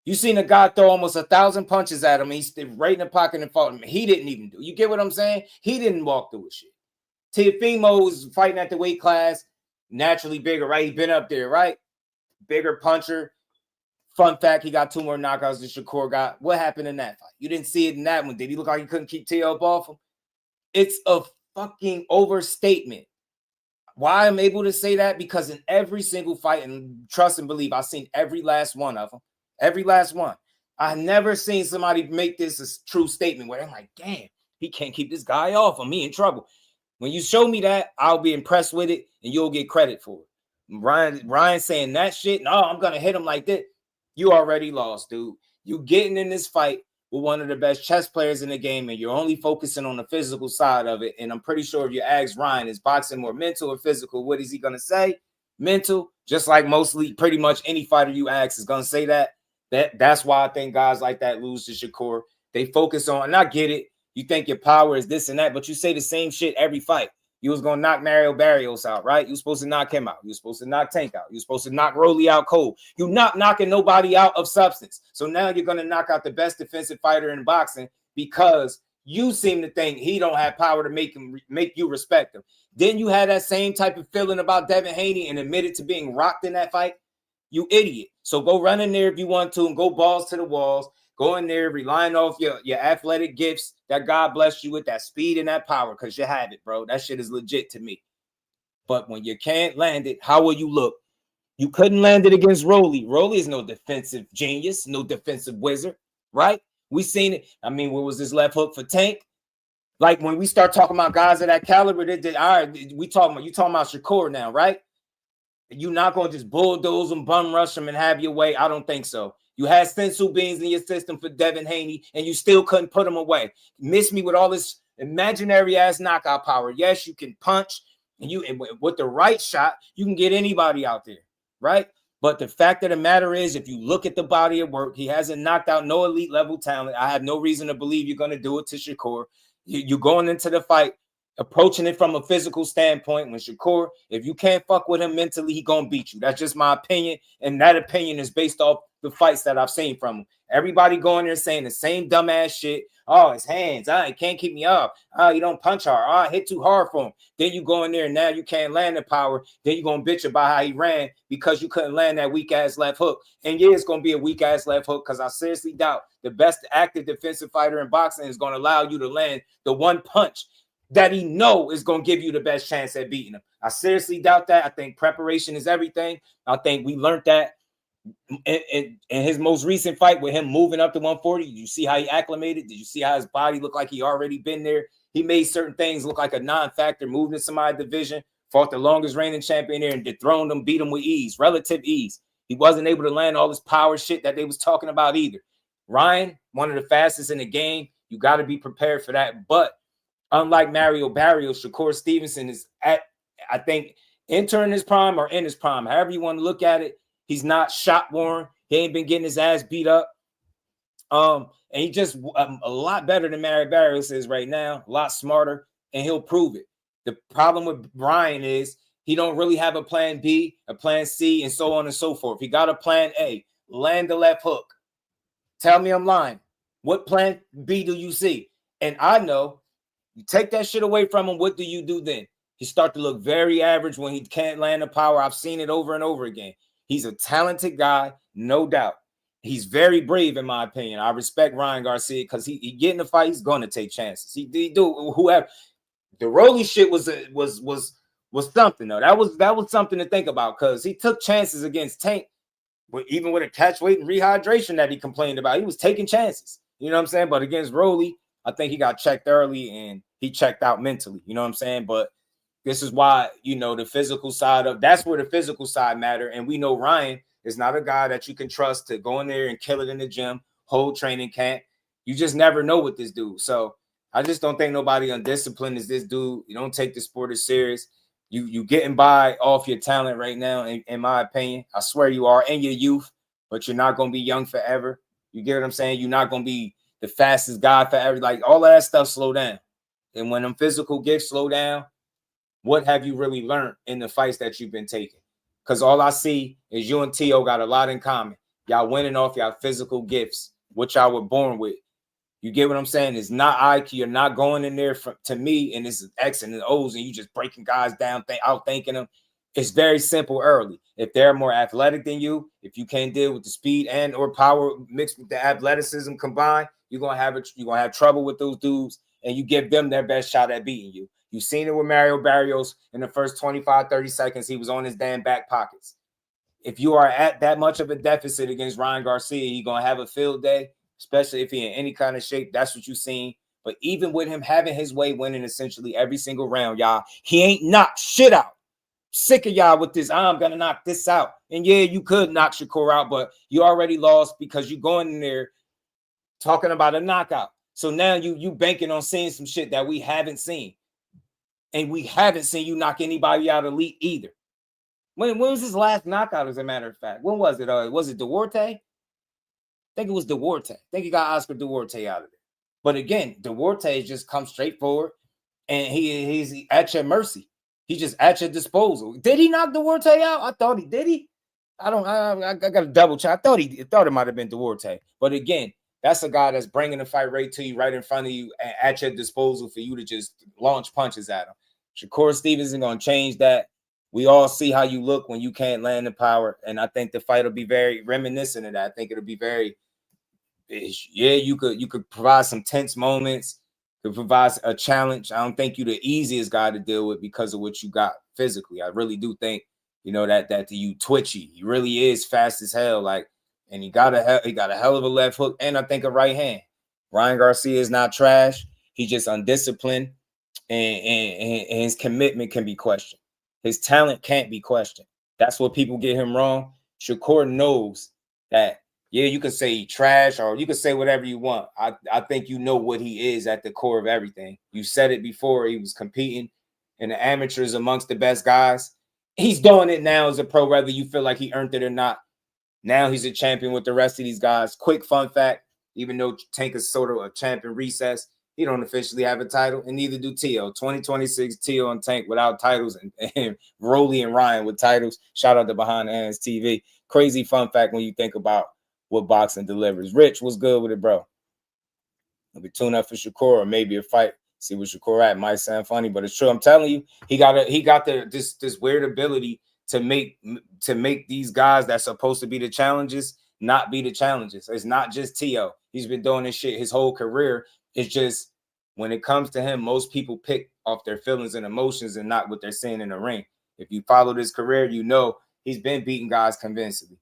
You seen a guy throw almost 1,000 punches at him. He's stood right in the pocket and fought him. He didn't even do. You get what I'm saying? He didn't walk through his shit. Teofimo was fighting at the weight class, naturally bigger, right? He been up there, right? Bigger puncher. Fun fact, he got 2 more knockouts than Shakur got. What happened in that fight? You didn't see it in that one. Did he look like he couldn't keep Teo up off him? It's a fucking overstatement. Why I'm able to say that? Because in every single fight, and trust and believe, I've seen every last one of them. Every last one. I've never seen somebody make this a true statement where I'm like, damn, he can't keep this guy off of me in trouble. When you show me that, I'll be impressed with it and you'll get credit for it. Ryan saying that shit, no, I'm going to hit him like that. You already lost, dude. You getting in this fight with one of the best chess players in the game and you're only focusing on the physical side of it. And I'm pretty sure if you ask Ryan, is boxing more mental or physical? What is he going to say? Mental, just like mostly pretty much any fighter you ask is going to say that. That's why I think guys like that lose to Shakur. They focus on, and I get it. You think your power is this and that, but you say the same shit every fight. You was going to knock Mario Barrios out, right? You were supposed to knock him out. You were supposed to knock Tank out. You were supposed to knock Rolly out cold. You're not knocking nobody out of substance. So now you're going to knock out the best defensive fighter in boxing because you seem to think he don't have power to make you respect him. Then you had that same type of feeling about Devin Haney and admitted to being rocked in that fight. You idiot. So go run in there if you want to and go balls to the walls. Go in there relying off your athletic gifts that God blessed you with, that speed and that power, because you have it, bro. That shit is legit to me. But when you can't land it, how will you look? You couldn't land it against Rolly. Rolly is no defensive genius, no defensive wizard, right? We seen it. I mean, what was this left hook for Tank? Like when we start talking about guys of that caliber, all right, you talking about Shakur now, right? You're not going to just bulldoze them, bum rush them, and have your way. I don't think so. You had stencil beans in your system for Devin Haney, and you still couldn't put them away. Miss me with all this imaginary-ass knockout power. Yes, you can punch, and with the right shot, you can get anybody out there, right? But the fact of the matter is, if you look at the body of work, he hasn't knocked out no elite-level talent. I have no reason to believe you're going to do it to Shakur. You're going into the fight approaching it from a physical standpoint. When Shakur, if you can't fuck with him mentally, he gonna beat you. That's just my opinion, and that opinion is based off the fights that I've seen from him. Everybody going there saying the same dumbass shit. Oh, his hands. He can't keep me up. You don't punch hard. I hit too hard for him. Then you go in there and now you can't land the power. Then you're gonna bitch about how he ran because you couldn't land that weak ass left hook. And yeah, it's gonna be a weak ass left hook because I seriously doubt the best active defensive fighter in boxing is gonna allow you to land the one punch that he know is going to give you the best chance at beating him. I seriously doubt that. I think preparation is everything. I think we learned that in his most recent fight with him moving up to 140. Did you see how he acclimated? Did you see how his body looked like he already been there? He made certain things look like a non-factor, moved in somebody's division, fought the longest reigning champion there and dethroned him, beat him with ease, relative ease. He wasn't able to land all this power shit that they was talking about either. Ryan, one of the fastest in the game. You got to be prepared for that. But unlike Mario Barrios, Shakur Stevenson is at, I think, entering his prime or in his prime. However you want to look at it, he's not shot worn. He ain't been getting his ass beat up. And he just a lot better than Mario Barrios is right now, a lot smarter, and he'll prove it. The problem with Brian is he don't really have a plan B, a plan C, and so on and so forth. He got a plan A, land the left hook. Tell me I'm lying. What plan B do you see? And I know, you take that shit away from him, what do you do then? He start to look very average when he can't land the power. I've seen it over and over again. He's a talented guy, no doubt. He's very brave, in my opinion. I respect Ryan Garcia because he get in the fight, he's going to take chances. He do whoever. The Rolly shit was something though. That was something to think about because he took chances against Tank, but even with a catch weight and rehydration that he complained about, he was taking chances. You know what I'm saying? But against Rolly, I think he got checked early and he checked out mentally. You know what I'm saying? But this is why, the physical side that's where the physical side matter. And we know Ryan is not a guy that you can trust to go in there and kill it in the gym, whole training camp. You just never know with this dude. So I just don't think nobody undisciplined is this dude. You don't take the sport as serious. You getting by off your talent right now, in my opinion. I swear you are, and your youth, but you're not going to be young forever. You get what I'm saying? You're not going to be the fastest guy forever. Like all of that stuff slow down. And when them physical gifts slow down, what have you really learned in the fights that you've been taking? Because all I see is you and T.O. got a lot in common. Y'all winning off y'all physical gifts, which y'all were born with. You get what I'm saying? It's not IQ. You're not going in there to me, and it's X and O's, and you just breaking guys down, outthinking them. It's very simple early. If they're more athletic than you, if you can't deal with the speed and or power mixed with the athleticism combined, you're gonna have trouble with those dudes, and you give them their best shot at beating you. You've seen it with Mario Barrios in the first 25, 30 seconds. He was on his damn back pockets. If you are at that much of a deficit against Ryan Garcia, you're going to have a field day, especially if he's in any kind of shape. That's what you've seen. But even with him having his way, winning essentially every single round, y'all, he ain't knocked shit out. Sick of y'all with this, I'm going to knock this out. And yeah, you could knock Shakur out, but you already lost because you're going in there talking about a knockout. So now you banking on seeing some shit that we haven't seen. And we haven't seen you knock anybody out elite either. When was his last knockout, as a matter of fact? When was it? Was it Duarte? I think it was Duarte. I think he got Oscar Duarte out of it. But again, Duarte just comes straight forward, and he's at your mercy. He's just at your disposal. Did he knock Duarte out? I thought he did. I got to double check. I thought it might have been Duarte. But again, that's a guy that's bringing the fight right to you, right in front of you, and at your disposal for you to just launch punches at him. Shakur Stevenson going to change that. We all see how you look when you can't land the power, and I think the fight will be very reminiscent of that. I think it'll be very, yeah, you could provide some tense moments, could provide a challenge. I don't think you're the easiest guy to deal with because of what you got physically. I really do think, that you twitchy. He really is fast as hell, and he got a hell of a left hook, and I think a right hand. Ryan Garcia is not trash. He's just undisciplined, and his commitment can be questioned. His talent can't be questioned. That's what people get him wrong. Shakur knows that, yeah, you can say he trash or you can say whatever you want. I think you know what he is at the core of everything. You said it before. He was competing in the amateurs amongst the best guys. He's doing it now as a pro, whether you feel like he earned it or not. Now he's a champion with the rest of these guys. Quick fun fact, even though Tank is sort of a champion recess, he don't officially have a title, and neither do T.O. 2026 T.O. and Tank without titles, and Rolly and Ryan with titles. Shout out to Behind the Hands TV. Crazy fun fact when you think about what boxing delivers. Rich, what's good with it, bro? Maybe tune up for Shakur or maybe a fight. See what Shakur at. Might sound funny, but it's true. I'm telling you, he got this weird ability to make these guys that's supposed to be the challenges not be the challenges. It's not just T.O. He's been doing this shit his whole career. It's just when it comes to him, most people pick off their feelings and emotions and not what they're seeing in the ring. If you followed his career, he's been beating guys convincingly.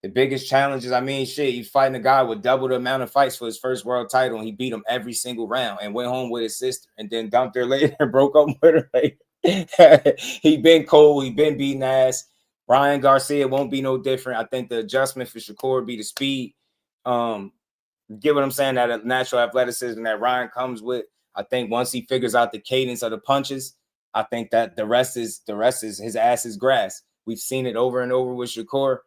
The biggest challenges, he's fighting a guy with double the amount of fights for his first world title, and he beat him every single round and went home with his sister and then dumped her later and broke up with her later. He been cold. He been beating ass. Ryan Garcia won't be no different. I think the adjustment for Shakur would be the speed. Get what I'm saying? That natural athleticism that Ryan comes with. I think once he figures out the cadence of the punches, I think that the rest is his ass is grass. We've seen it over and over with Shakur.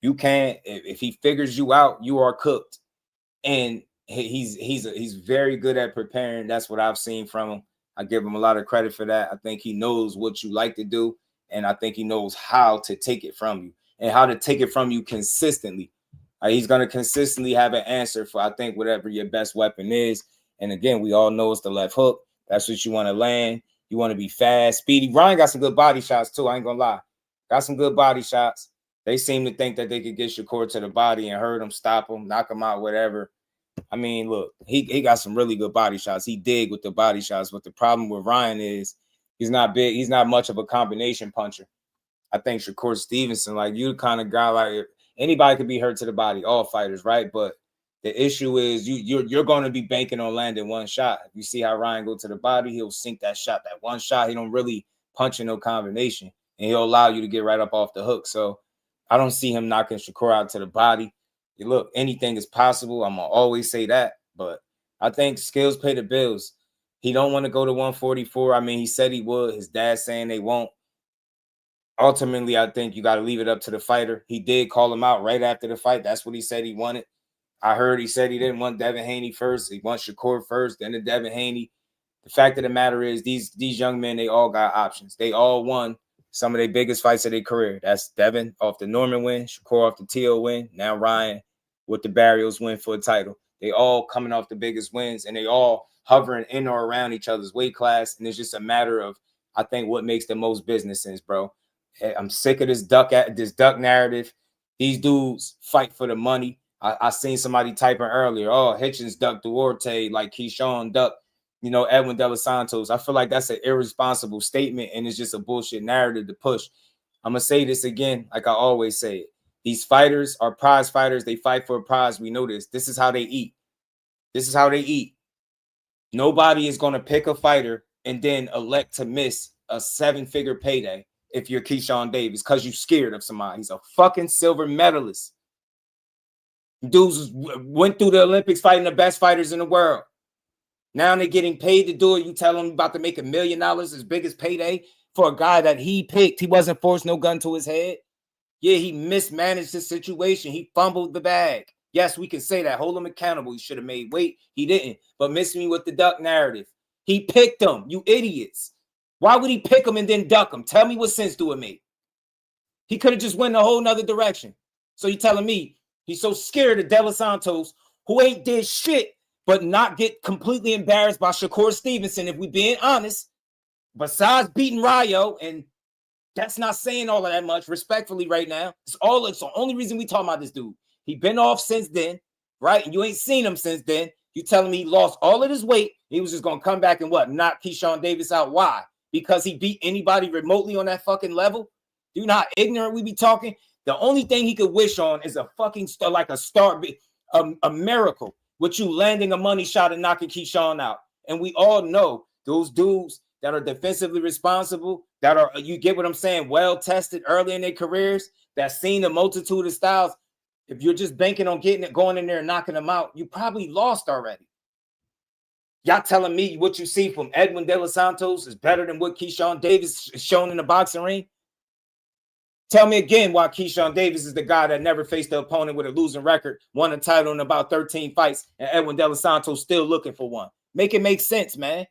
You can't, if he figures you out, you are cooked. And he's very good at preparing. That's what I've seen from him. I give him a lot of credit for that. I think he knows what you like to do, and I think he knows how to take it from you and how to take it from you consistently. He's going to consistently have an answer for, I think, whatever your best weapon is. And again, we all know it's the left hook. That's what you want to land. You want to be fast, speedy. Ryan got some good body shots too. I ain't going to lie. Got some good body shots. They seem to think that they could get Shakur to the body and hurt him, stop him, knock him out, whatever. Look, he got some really good body shots. He dig with the body shots. But the problem with Ryan is he's not big. He's not much of a combination puncher. I think Shakur Stevenson, you the kind of guy, anybody could be hurt to the body, all fighters, right? But the issue is you're going to be banking on landing one shot. If you see how Ryan go to the body, he'll sink that shot, that one shot. He don't really punch in no combination, and he'll allow you to get right up off the hook. So I don't see him knocking Shakur out to the body. Look, anything is possible. I'm going to always say that. But I think skills pay the bills. He don't want to go to 144. He said he would. His dad's saying they won't. Ultimately, I think you got to leave it up to the fighter. He did call him out right after the fight. That's what he said he wanted. I heard he said he didn't want Devin Haney first. He wants Shakur first, then the Devin Haney. The fact of the matter is these young men, they all got options. They all won some of their biggest fights of their career. That's Devin off the Norman win, Shakur off the T.O. win, now Ryan with the Barrios win for a title. They all coming off the biggest wins, and they all hovering in or around each other's weight class, and it's just a matter of, I think, what makes the most business sense, bro. I'm sick of this duck narrative. These dudes fight for the money. I seen somebody typing earlier, oh, Hitchens ducked Duarte like Keyshawn ducked, Edwin De Los Santos. I feel like that's an irresponsible statement, and it's just a bullshit narrative to push. I'm going to say this again, like I always say it. These fighters are prize fighters. They fight for a prize. We know this. This is how they eat. This is how they eat. Nobody is going to pick a fighter and then elect to miss a 7-figure payday if you're Keyshawn Davis because you're scared of somebody. He's a fucking silver medalist. Dudes went through the Olympics fighting the best fighters in the world. Now they're getting paid to do it. You tell them about to make $1 million, his biggest payday, for a guy that he picked. He wasn't forced no gun to his head. Yeah, he mismanaged the situation. He fumbled the bag. Yes, we can say that. Hold him accountable. He should have made weight. He didn't. But miss me with the duck narrative. He picked them, you idiots. Why would he pick them and then duck them? Tell me what sense do it make? He could have just went a whole nother direction. So you telling me he's so scared of De Los Santos, who ain't did shit, but not get completely embarrassed by Shakur Stevenson, if we being honest, besides beating Rayo, and that's not saying all of that much, respectfully, right now. It's the only reason we talking about this dude. He been off since then, right? And you ain't seen him since then. You telling me he lost all of his weight. He was just going to come back and knock Keyshawn Davis out. Why? Because he beat anybody remotely on that fucking level? Do you know how ignorant we be talking? The only thing he could wish on is a fucking star, like a miracle, with you landing a money shot and knocking Keyshawn out. And we all know those dudes that are defensively responsible, that are, you get what I'm saying, well-tested early in their careers, that seen a multitude of styles. If you're just banking on going in there and knocking them out, you probably lost already. Y'all telling me what you see from Edwin De Los Santos is better than what Keyshawn Davis is shown in the boxing ring? Tell me again why Keyshawn Davis is the guy that never faced the opponent with a losing record, won a title in about 13 fights, and Edwin De Los Santos still looking for one. Make it make sense, man.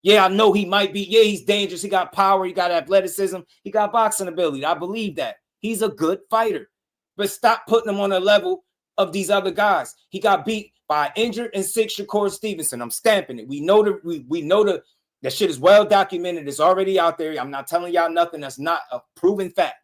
Yeah, I know he might be. Yeah, he's dangerous. He got power. He got athleticism. He got boxing ability. I believe that. He's a good fighter. But stop putting him on the level of these other guys. He got beat by injured and sick Shakur Stevenson. I'm stamping it. We know that shit is well documented. It's already out there. I'm not telling y'all nothing that's not a proven fact.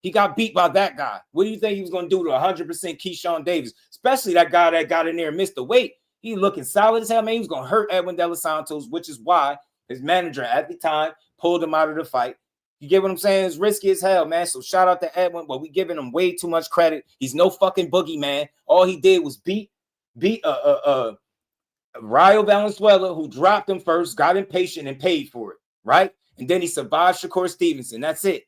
He got beat by that guy. What do you think he was going to do to 100% Keyshawn Davis? Especially that guy that got in there and missed the weight. He looking solid as hell, man. He was going to hurt Edwin De Los Santos, which is why his manager at the time pulled him out of the fight. You get what I'm saying? It's risky as hell, man. So shout out to Edwin, but we giving him way too much credit. He's no fucking boogeyman. All he did was beat Rayo Valenzuela, who dropped him first, got impatient and paid for it, right? And then he survived Shakur Stevenson. That's it.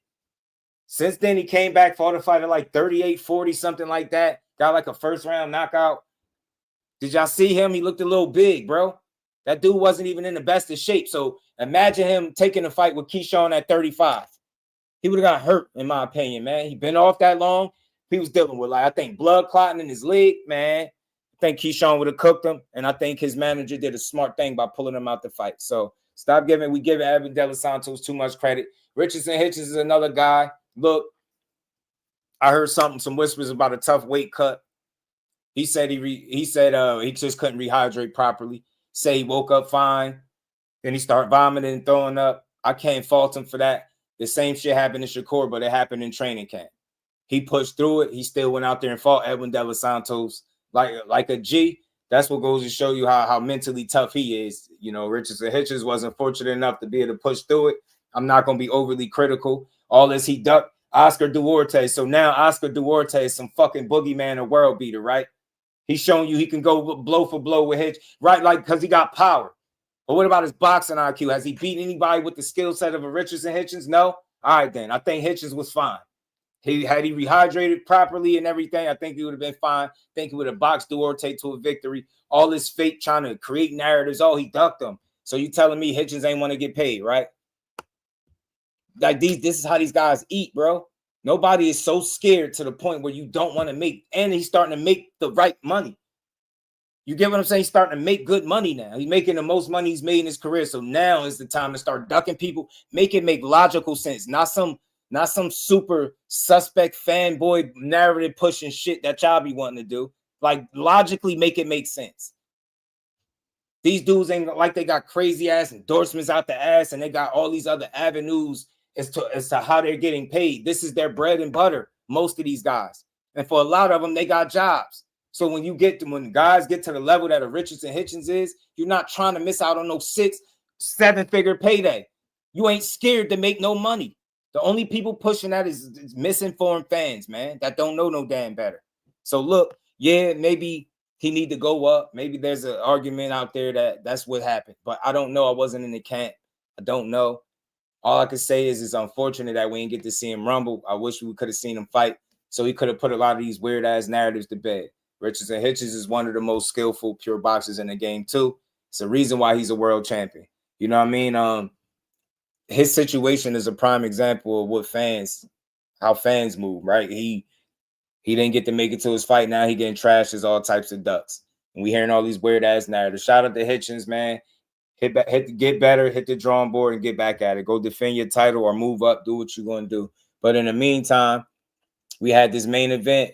Since then, he came back, fought a fight at like 38-40, something like that. Got like a first-round knockout. Did y'all see him? He looked a little big, bro. That dude wasn't even in the best of shape. So imagine him taking a fight with Keyshawn at 35. He would have got hurt, in my opinion, man. He been off that long. He was dealing with, like, I think blood clotting in his leg, man. I think Keyshawn would have cooked him. And I think his manager did a smart thing by pulling him out the fight. So we giving Edwin De Los Santos too much credit. Richardson Hitchens is another guy. Look, I heard some whispers about a tough weight cut. He said he just couldn't rehydrate properly. Say he woke up fine, then he started vomiting and throwing up. I can't fault him for that. The same shit happened to Shakur, but it happened in training camp. He pushed through it. He still went out there and fought Edwin De Los Santos like a G. That's what goes to show you how mentally tough he is. You know, Richardson Hitchens wasn't fortunate enough to be able to push through it. I'm not going to be overly critical. All this he ducked Oscar Duarte. So now Oscar Duarte is some fucking boogeyman or world beater, right? He's showing you he can go blow for blow with Hitch, right? Like, because he got power. But what about his boxing IQ? Has he beat anybody with the skill set of a Richardson Hitchens? No? All right, then. I think Hitchens was fine. Had he rehydrated properly and everything, I think he would have been fine. I think he would have boxed Duarte to a victory. All this fake trying to create narratives. Oh, he ducked them. So you telling me Hitchens ain't want to get paid, right? Like this is how these guys eat, bro. Nobody is so scared to the point where you don't want to make, and he's starting to make the right money. You get what I'm saying? He's starting to make good money now. He's making the most money he's made in his career. So now is the time to start ducking people. Make it make logical sense. Not some not some super suspect fanboy narrative pushing shit that y'all be wanting to do. Like, logically make it make sense. These dudes ain't like they got crazy ass endorsements out the ass and they got all these other avenues as to how they're getting paid. This is their bread and butter, most of these guys. And for a lot of them, they got jobs. So when guys get to the level that a Richardson Hitchens is, you're not trying to miss out on no 6-7-figure payday. You ain't scared to make no money. The only people pushing that is misinformed fans, man, that don't know no damn better. So look, yeah, maybe he need to go up. Maybe there's an argument out there that's what happened. But I don't know. I wasn't in the camp. I don't know. All I can say is it's unfortunate that we didn't get to see him rumble. I wish we could have seen him fight so he could have put a lot of these weird-ass narratives to bed. Richardson Hitchens is one of the most skillful, pure boxers in the game, too. It's a reason why he's a world champion. You know what I mean? His situation is a prime example of how fans move, right? He didn't get to make it to his fight. Now he getting trashed as all types of ducks. And we hearing all these weird-ass narratives. Shout out to Hitchens, man. Get better, hit the drawing board, and get back at it. Go defend your title or move up. Do what you're going to do. But in the meantime, we had this main event.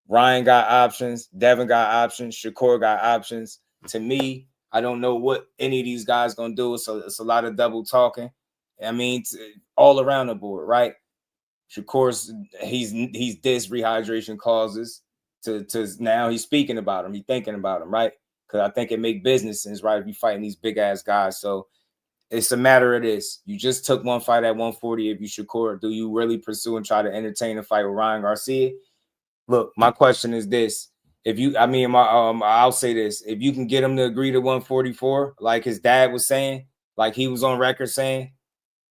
Ryan got options. Devin got options. Shakur got options. To me, I don't know what any of these guys going to do. So it's a lot of double talking. I mean, all around the board, right? Shakur's he's dissed rehydration causes to now he's speaking about them. He's thinking about them, right? Because I think it make business sense, right? If you fighting these big ass guys. So it's a matter of this. You just took one fight at 140. If you Shakur, do you really pursue and try to entertain a fight with Ryan Garcia? Look, my question is this. I'll say this. If you can get him to agree to 144, like his dad was saying, like he was on record saying,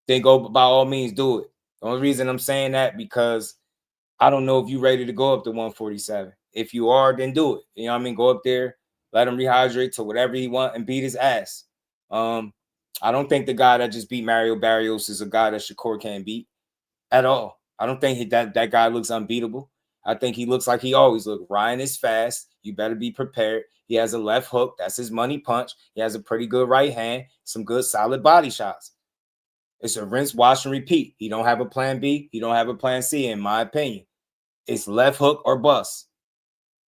then go by all means do it. The only reason I'm saying that because I don't know if you're ready to go up to 147. If you are, then do it. You know what I mean? Go up there, let him rehydrate to whatever he want and beat his ass. I don't think the guy that just beat Mario Barrios is a guy that Shakur can't beat at all. I don't think that guy looks unbeatable. I think he looks like he always looked. Ryan is fast. You better be prepared. He has a left hook. That's his money punch. He has a pretty good right hand, some good solid body shots. It's a rinse, wash, and repeat. He don't have a plan B. He don't have a plan C, in my opinion. It's left hook or bust.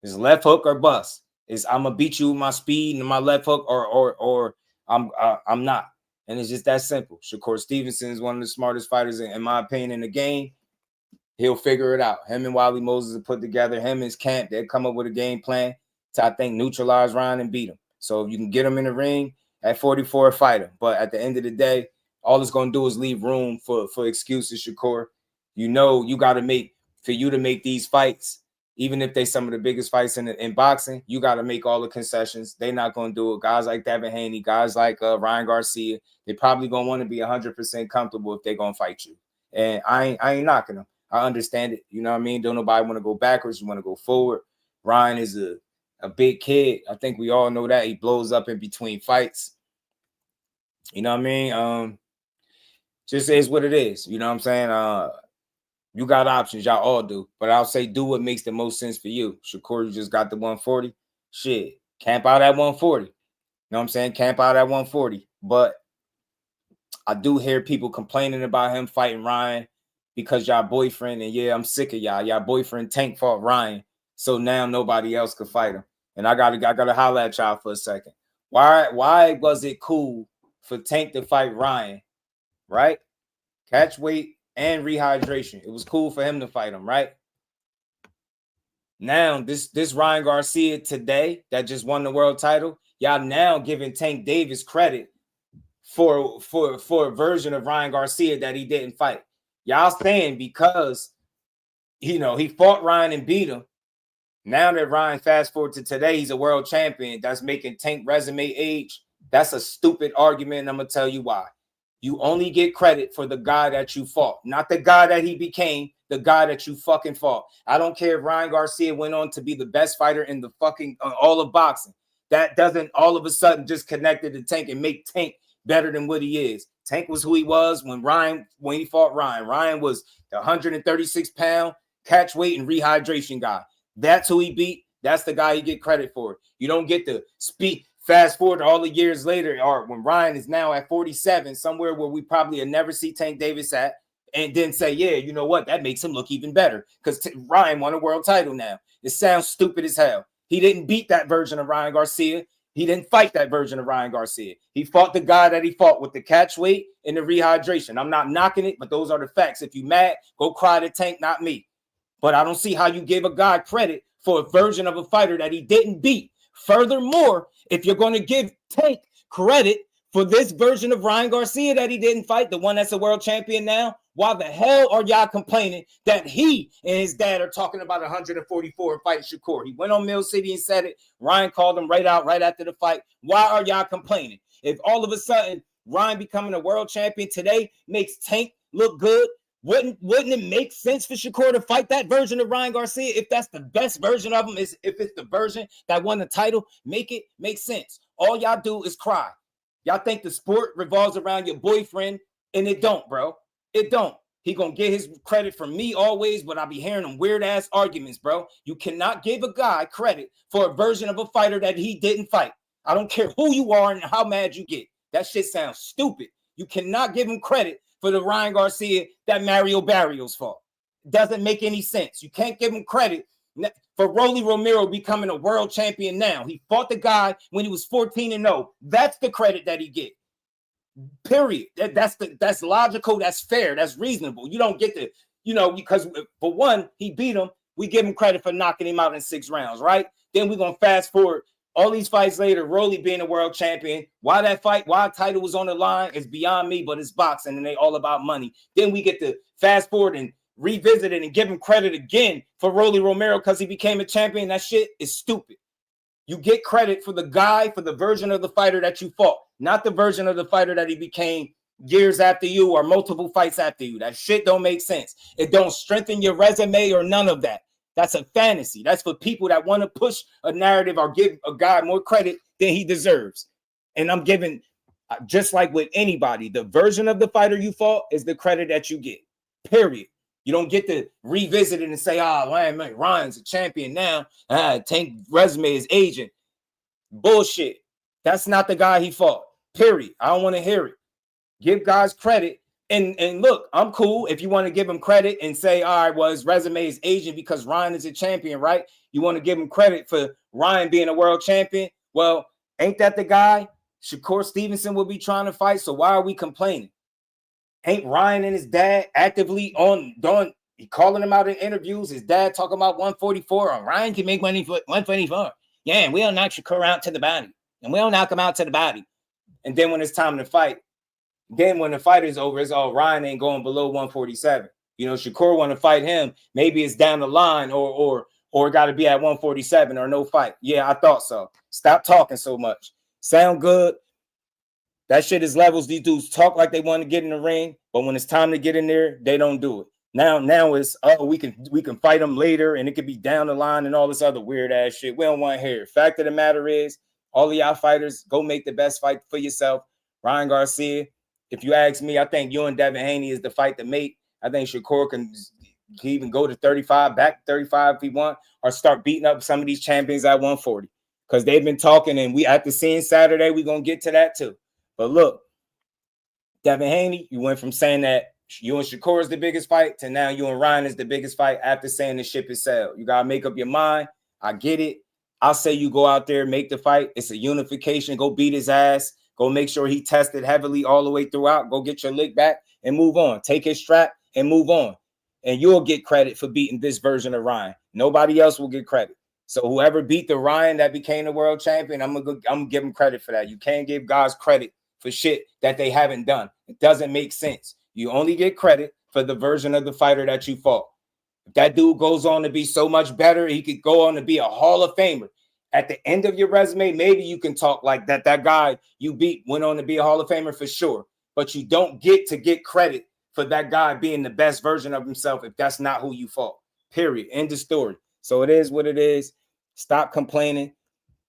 It's left hook or bust. It's I'm gonna beat you with my speed and my left hook, or I'm not. And it's just that simple. Shakur Stevenson is one of the smartest fighters, in my opinion, in the game. He'll figure it out. Him and Wally Moses are put together. Him and his camp, they'll come up with a game plan to, I think, neutralize Ryan and beat him. So if you can get him in the ring at 44, fight him. But at the end of the day, all it's going to do is leave room for excuses, Shakur. You know you got to make – for you to make these fights, even if they some of the biggest fights in boxing, you got to make all the concessions. They're not going to do it. Guys like Devin Haney, guys like Ryan Garcia, they probably going to want to be 100% comfortable if they're going to fight you. And I ain't knocking them. I understand it. You know what I mean? Don't nobody want to go backwards. You want to go forward. Ryan is a big kid. I think we all know that. He blows up in between fights. You know what I mean? Just is what it is. You know what I'm saying? You got options. Y'all all do. But I'll say do what makes the most sense for you. Shakur, you just got the 140. Shit. Camp out at 140. You know what I'm saying? Camp out at 140. But I do hear people complaining about him fighting Ryan because y'all boyfriend, and yeah, I'm sick of y'all. Y'all boyfriend Tank fought Ryan. So now nobody else could fight him. And I gotta holler at y'all for a second. Why was it cool for Tank to fight Ryan? Right? Catch weight and rehydration. It was cool for him to fight him, right? Now, this Ryan Garcia today that just won the world title, y'all now giving Tank Davis credit for a version of Ryan Garcia that he didn't fight. Y'all saying because, you know, he fought Ryan and beat him. Now that Ryan, fast forward to today, he's a world champion. That's making Tank resume age. That's a stupid argument, and I'm going to tell you why. You only get credit for the guy that you fought, not the guy that he became, the guy that you fucking fought. I don't care if Ryan Garcia went on to be the best fighter in the fucking all of boxing. That doesn't all of a sudden just connect to Tank and make Tank better than what he is. Tank was who he was when he fought Ryan. Ryan was the 136-pound catch weight and rehydration guy. That's who he beat. That's the guy you get credit for. You don't get to speak. Fast forward all the years later, or when Ryan is now at 47, somewhere where we probably will never see Tank Davis at, and then say, yeah, you know what? That makes him look even better because Ryan won a world title now. It sounds stupid as hell. He didn't beat that version of Ryan Garcia. He didn't fight that version of Ryan Garcia. He fought the guy that he fought with the catch weight and the rehydration. I'm not knocking it, but those are the facts. If you mad, go cry to Tank, not me. But I don't see how you give a guy credit for a version of a fighter that he didn't beat. Furthermore, if you're going to give Tank credit for this version of Ryan Garcia that he didn't fight, the one that's a world champion now, why the hell are y'all complaining that he and his dad are talking about 144 and fighting Shakur? He went on Mill City and said it. Ryan called him right out right after the fight. Why are y'all complaining? If all of a sudden Ryan becoming a world champion today makes Tank look good, wouldn't it make sense for Shakur to fight that version of Ryan Garcia if that's the best version of him? If it's the version that won the title, make sense. All y'all do is cry. Y'all think the sport revolves around your boyfriend, and it don't, bro. It don't. He gonna get his credit from me always, but I be hearing them weird ass arguments, bro. You cannot give a guy credit for a version of a fighter that he didn't fight. I don't care who you are and how mad you get. That shit sounds stupid. You cannot give him credit for the Ryan Garcia that Mario Barrios fought. It doesn't make any sense. You can't give him credit for Rolly Romero becoming a world champion now. He fought the guy when he was 14-0. That's the credit that he get. Period. That's logical. That's fair. That's reasonable. You don't get to, because for one, he beat him. We give him credit for knocking him out in 6 rounds, right? Then we're going to fast forward all these fights later, Rolly being a world champion. Why that fight, why a title was on the line is beyond me, but it's boxing and they all about money. Then we get to fast forward and revisit it and give him credit again for Rolly Romero because he became a champion. That shit is stupid. You get credit for the guy, for the version of the fighter that you fought, not the version of the fighter that he became years after you or multiple fights after you. That shit don't make sense. It don't strengthen your resume or none of that. That's a fantasy. That's for people that want to push a narrative or give a guy more credit than he deserves. And I'm giving, just like with anybody, the version of the fighter you fought is the credit that you get, period. You don't get to revisit it and say, man, Ryan's a champion now. Tank resume is aging. Bullshit. That's not the guy he fought, period. I don't want to hear it. Give guys credit. And look, I'm cool if you want to give him credit and say, all right, well, his resume is aging because Ryan is a champion, right? You want to give him credit for Ryan being a world champion? Well, ain't that the guy Shakur Stevenson will be trying to fight? So why are we complaining? Ain't Ryan and his dad actively calling him out in interviews? His dad talking about 144. Oh, Ryan can make money for 124. Yeah, and we'll knock Shakur out to the body. And we'll knock him out to the body. And then when it's time to fight, then when the fight is over, it's all Ryan ain't going below 147. Shakur want to fight him. Maybe it's down the line or got to be at 147 or no fight. Yeah, I thought so. Stop talking so much. Sound good. That shit is levels. These dudes talk like they want to get in the ring, but when it's time to get in there, they don't do it. Now it's we can fight them later and it could be down the line and all this other weird ass shit. We don't want to hear it. Fact of the matter is, all of y'all fighters, go make the best fight for yourself. Ryan Garcia, if you ask me, I think you and Devin Haney is the fight to make. I think Shakur can even go to 35, back to 35 if he want, or start beating up some of these champions at 140. Because they've been talking, and we after seeing Saturday, we're going to get to that too. But look, Devin Haney, you went from saying that you and Shakur is the biggest fight to now you and Ryan is the biggest fight after saying the ship is sailed. You got to make up your mind. I get it. I'll say you go out there, make the fight. It's a unification. Go beat his ass. Go make sure he tested heavily all the way throughout. Go get your lick back and move on. Take his strap and move on. And you'll get credit for beating this version of Ryan. Nobody else will get credit. So whoever beat the Ryan that became the world champion, I'm gonna give him credit for that. You can't give guys credit for shit that they haven't done. It doesn't make sense. You only get credit for the version of the fighter that you fought. If that dude goes on to be so much better, he could go on to be a Hall of Famer. At the end of your resume, maybe you can talk like that. That guy you beat went on to be a Hall of Famer for sure. But you don't get to get credit for that guy being the best version of himself if that's not who you fought. Period. End of story. So it is what it is. Stop complaining.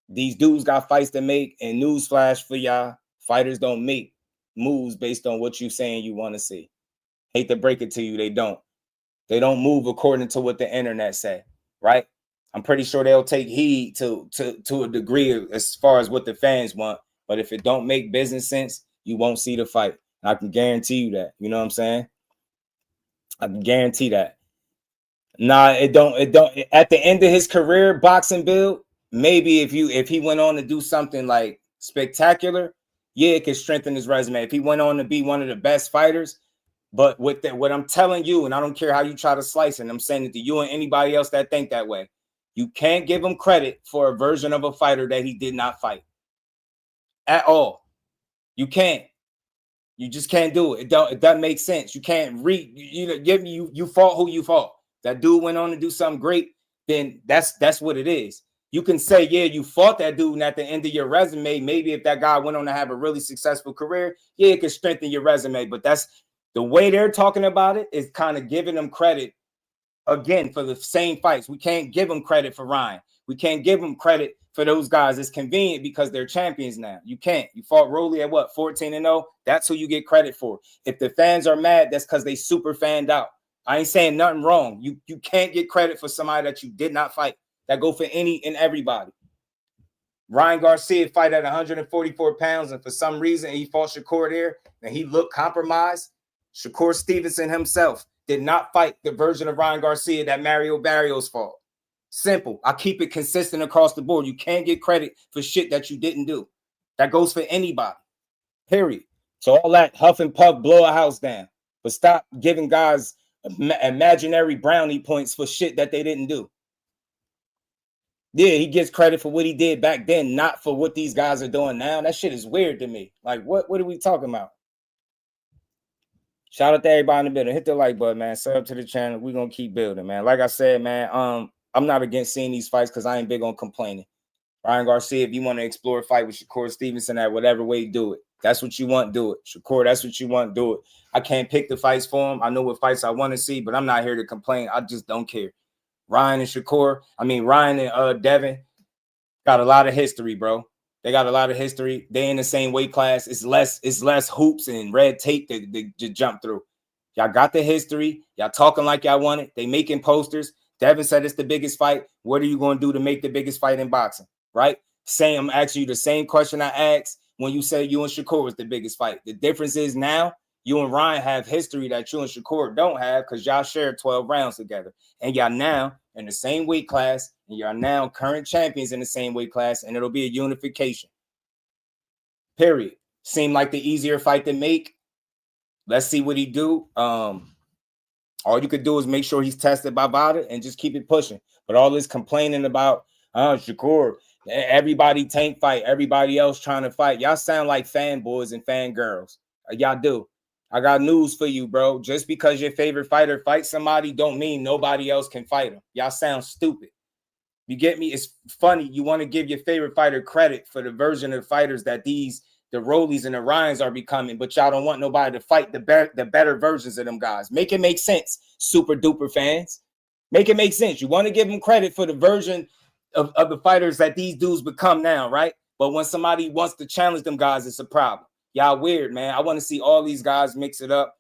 These dudes got fights to make. And newsflash for y'all, fighters don't make moves based on what you saying you want to see. Hate to break it to you, they don't. They don't move according to what the internet say, right? I'm pretty sure they'll take heed to a degree as far as what the fans want. But if it don't make business sense, you won't see the fight. I can guarantee you that. You know what I'm saying? I can guarantee that. Nah, it don't. At the end of his career, boxing build, maybe if he went on to do something like spectacular, yeah, it could strengthen his resume. If he went on to be one of the best fighters, but with that, what I'm telling you, and I don't care how you try to slice it, and I'm saying it to you and anybody else that think that way, you can't give him credit for a version of a fighter that he did not fight at all. You can't. You just can't do it. It doesn't make sense. You can't you fought who you fought. That dude went on to do something great, then that's what it is. You can say, yeah, you fought that dude, and at the end of your resume, maybe if that guy went on to have a really successful career, yeah, it could strengthen your resume. But that's the way they're talking about it, is kind of giving them credit again for the same fights. We can't give them credit for Ryan. We can't give them credit for those guys. It's convenient because they're champions now. You can't. You fought Rolly at what, 14-0? That's who you get credit for. If the fans are mad, that's because they super fanned out. I ain't saying nothing wrong. You can't get credit for somebody that you did not fight. That go for any and everybody. Ryan Garcia fight at 144 pounds, and for some reason he fought Shakur there, and he looked compromised. Shakur Stevenson himself did not fight the version of Ryan Garcia that Mario Barrios fought. Simple. I keep it consistent across the board. You can't get credit for shit that you didn't do. That goes for anybody. Period. So all that huff and puff, blow a house down. But stop giving guys imaginary brownie points for shit that they didn't do. Yeah, he gets credit for what he did back then, not for what these guys are doing now. That shit is weird to me. Like, what are we talking about? Shout out to everybody in the building. Hit the like button, man. Sub to the channel. We're going to keep building, man. Like I said, man, I'm not against seeing these fights because I ain't big on complaining. Ryan Garcia, if you want to explore a fight with Shakur Stevenson at whatever way, do it. That's what you want, do it. Shakur, that's what you want, do it. I can't pick the fights for him. I know what fights I want to see, but I'm not here to complain. I just don't care. Ryan and Devin got a lot of history, bro. They got a lot of history. They in the same weight class. It's less hoops and red tape to jump through. Y'all got the history. Y'all talking like y'all want it. They making posters. Devin said it's the biggest fight. What are you going to do to make the biggest fight in boxing? Right? I'm asking you the same question I asked when you said you and Shakur was the biggest fight. The difference is now you and Ryan have history that you and Shakur don't have because y'all share 12 rounds together. And y'all now in the same weight class, and y'all now current champions in the same weight class, and it'll be a unification. Period. Seemed like the easier fight to make. Let's see what he do. All you could do is make sure he's tested by VADA and just keep it pushing. But all this complaining about Shakur, everybody tank fight, everybody else trying to fight. Y'all sound like fanboys and fangirls. Y'all do. I got news for you, bro. Just because your favorite fighter fights somebody don't mean nobody else can fight him. Y'all sound stupid. You get me? It's funny. You want to give your favorite fighter credit for the version of fighters that the Rollies and the Ryans are becoming, but y'all don't want nobody to fight the better versions of them guys. Make it make sense, super duper fans. Make it make sense. You want to give them credit for the version of the fighters that these dudes become now, right? But when somebody wants to challenge them guys, it's a problem. Y'all weird, man. I want to see all these guys mix it up.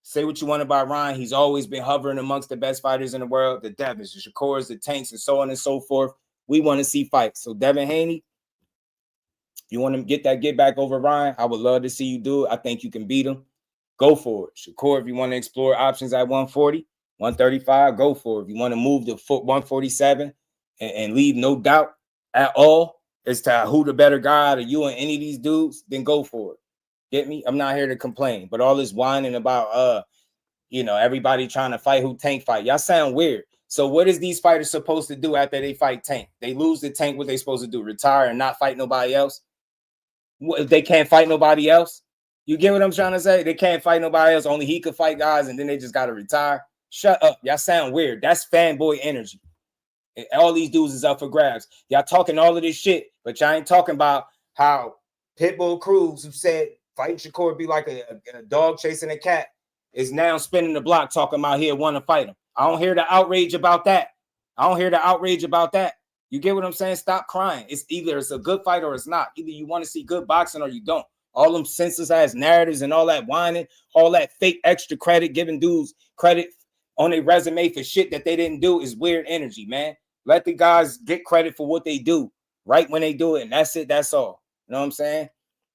Say what you want about Ryan. He's always been hovering amongst the best fighters in the world, the Devins, the Shakurs, the Tanks, and so on and so forth. We want to see fights. So Devin Haney, you want to get back over Ryan? I would love to see you do it. I think you can beat him. Go for it. Shakur, if you want to explore options at 140, 135, go for it. If you want to move to 147 and leave no doubt at all as to who the better guy out of you and any of these dudes, then go for it. Get me? I'm not here to complain, but all this whining about everybody trying to fight who Tank fight. Y'all sound weird. So what is these fighters supposed to do after they fight Tank? They lose the Tank. What they supposed to do? Retire and not fight nobody else? If they can't fight nobody else? You get what I'm trying to say? They can't fight nobody else. Only he could fight guys, and then they just got to retire. Shut up. Y'all sound weird. That's fanboy energy. All these dudes is up for grabs. Y'all talking all of this shit, but y'all ain't talking about how Pitbull Cruz, who said fighting Shakur be like a dog chasing a cat, is now spinning the block talking about he want to fight him. I don't hear the outrage about that. You get what I'm saying? Stop crying. It's either it's a good fight or it's not. Either you want to see good boxing or you don't. All them senseless ass narratives and all that whining, all that fake extra credit, giving dudes credit on their resume for shit that they didn't do is weird energy, man. Let the guys get credit for what they do right when they do it, and that's it. That's all. You know what I'm saying?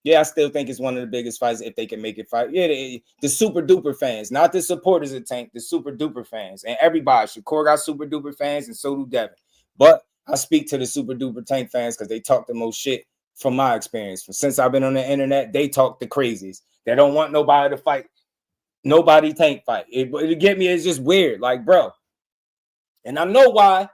Yeah, I still think it's one of the biggest fights if they can make it fight. Yeah, the super duper fans, not the supporters of Tank, the super duper fans. And everybody, Shakur got super duper fans, and so do Devin. But I speak to the super duper Tank fans because they talk the most shit from my experience. Since I've been on the internet, they talk the craziest. They don't want nobody to fight. Nobody Tank fight. It get me, it's just weird. Like, bro. And I know why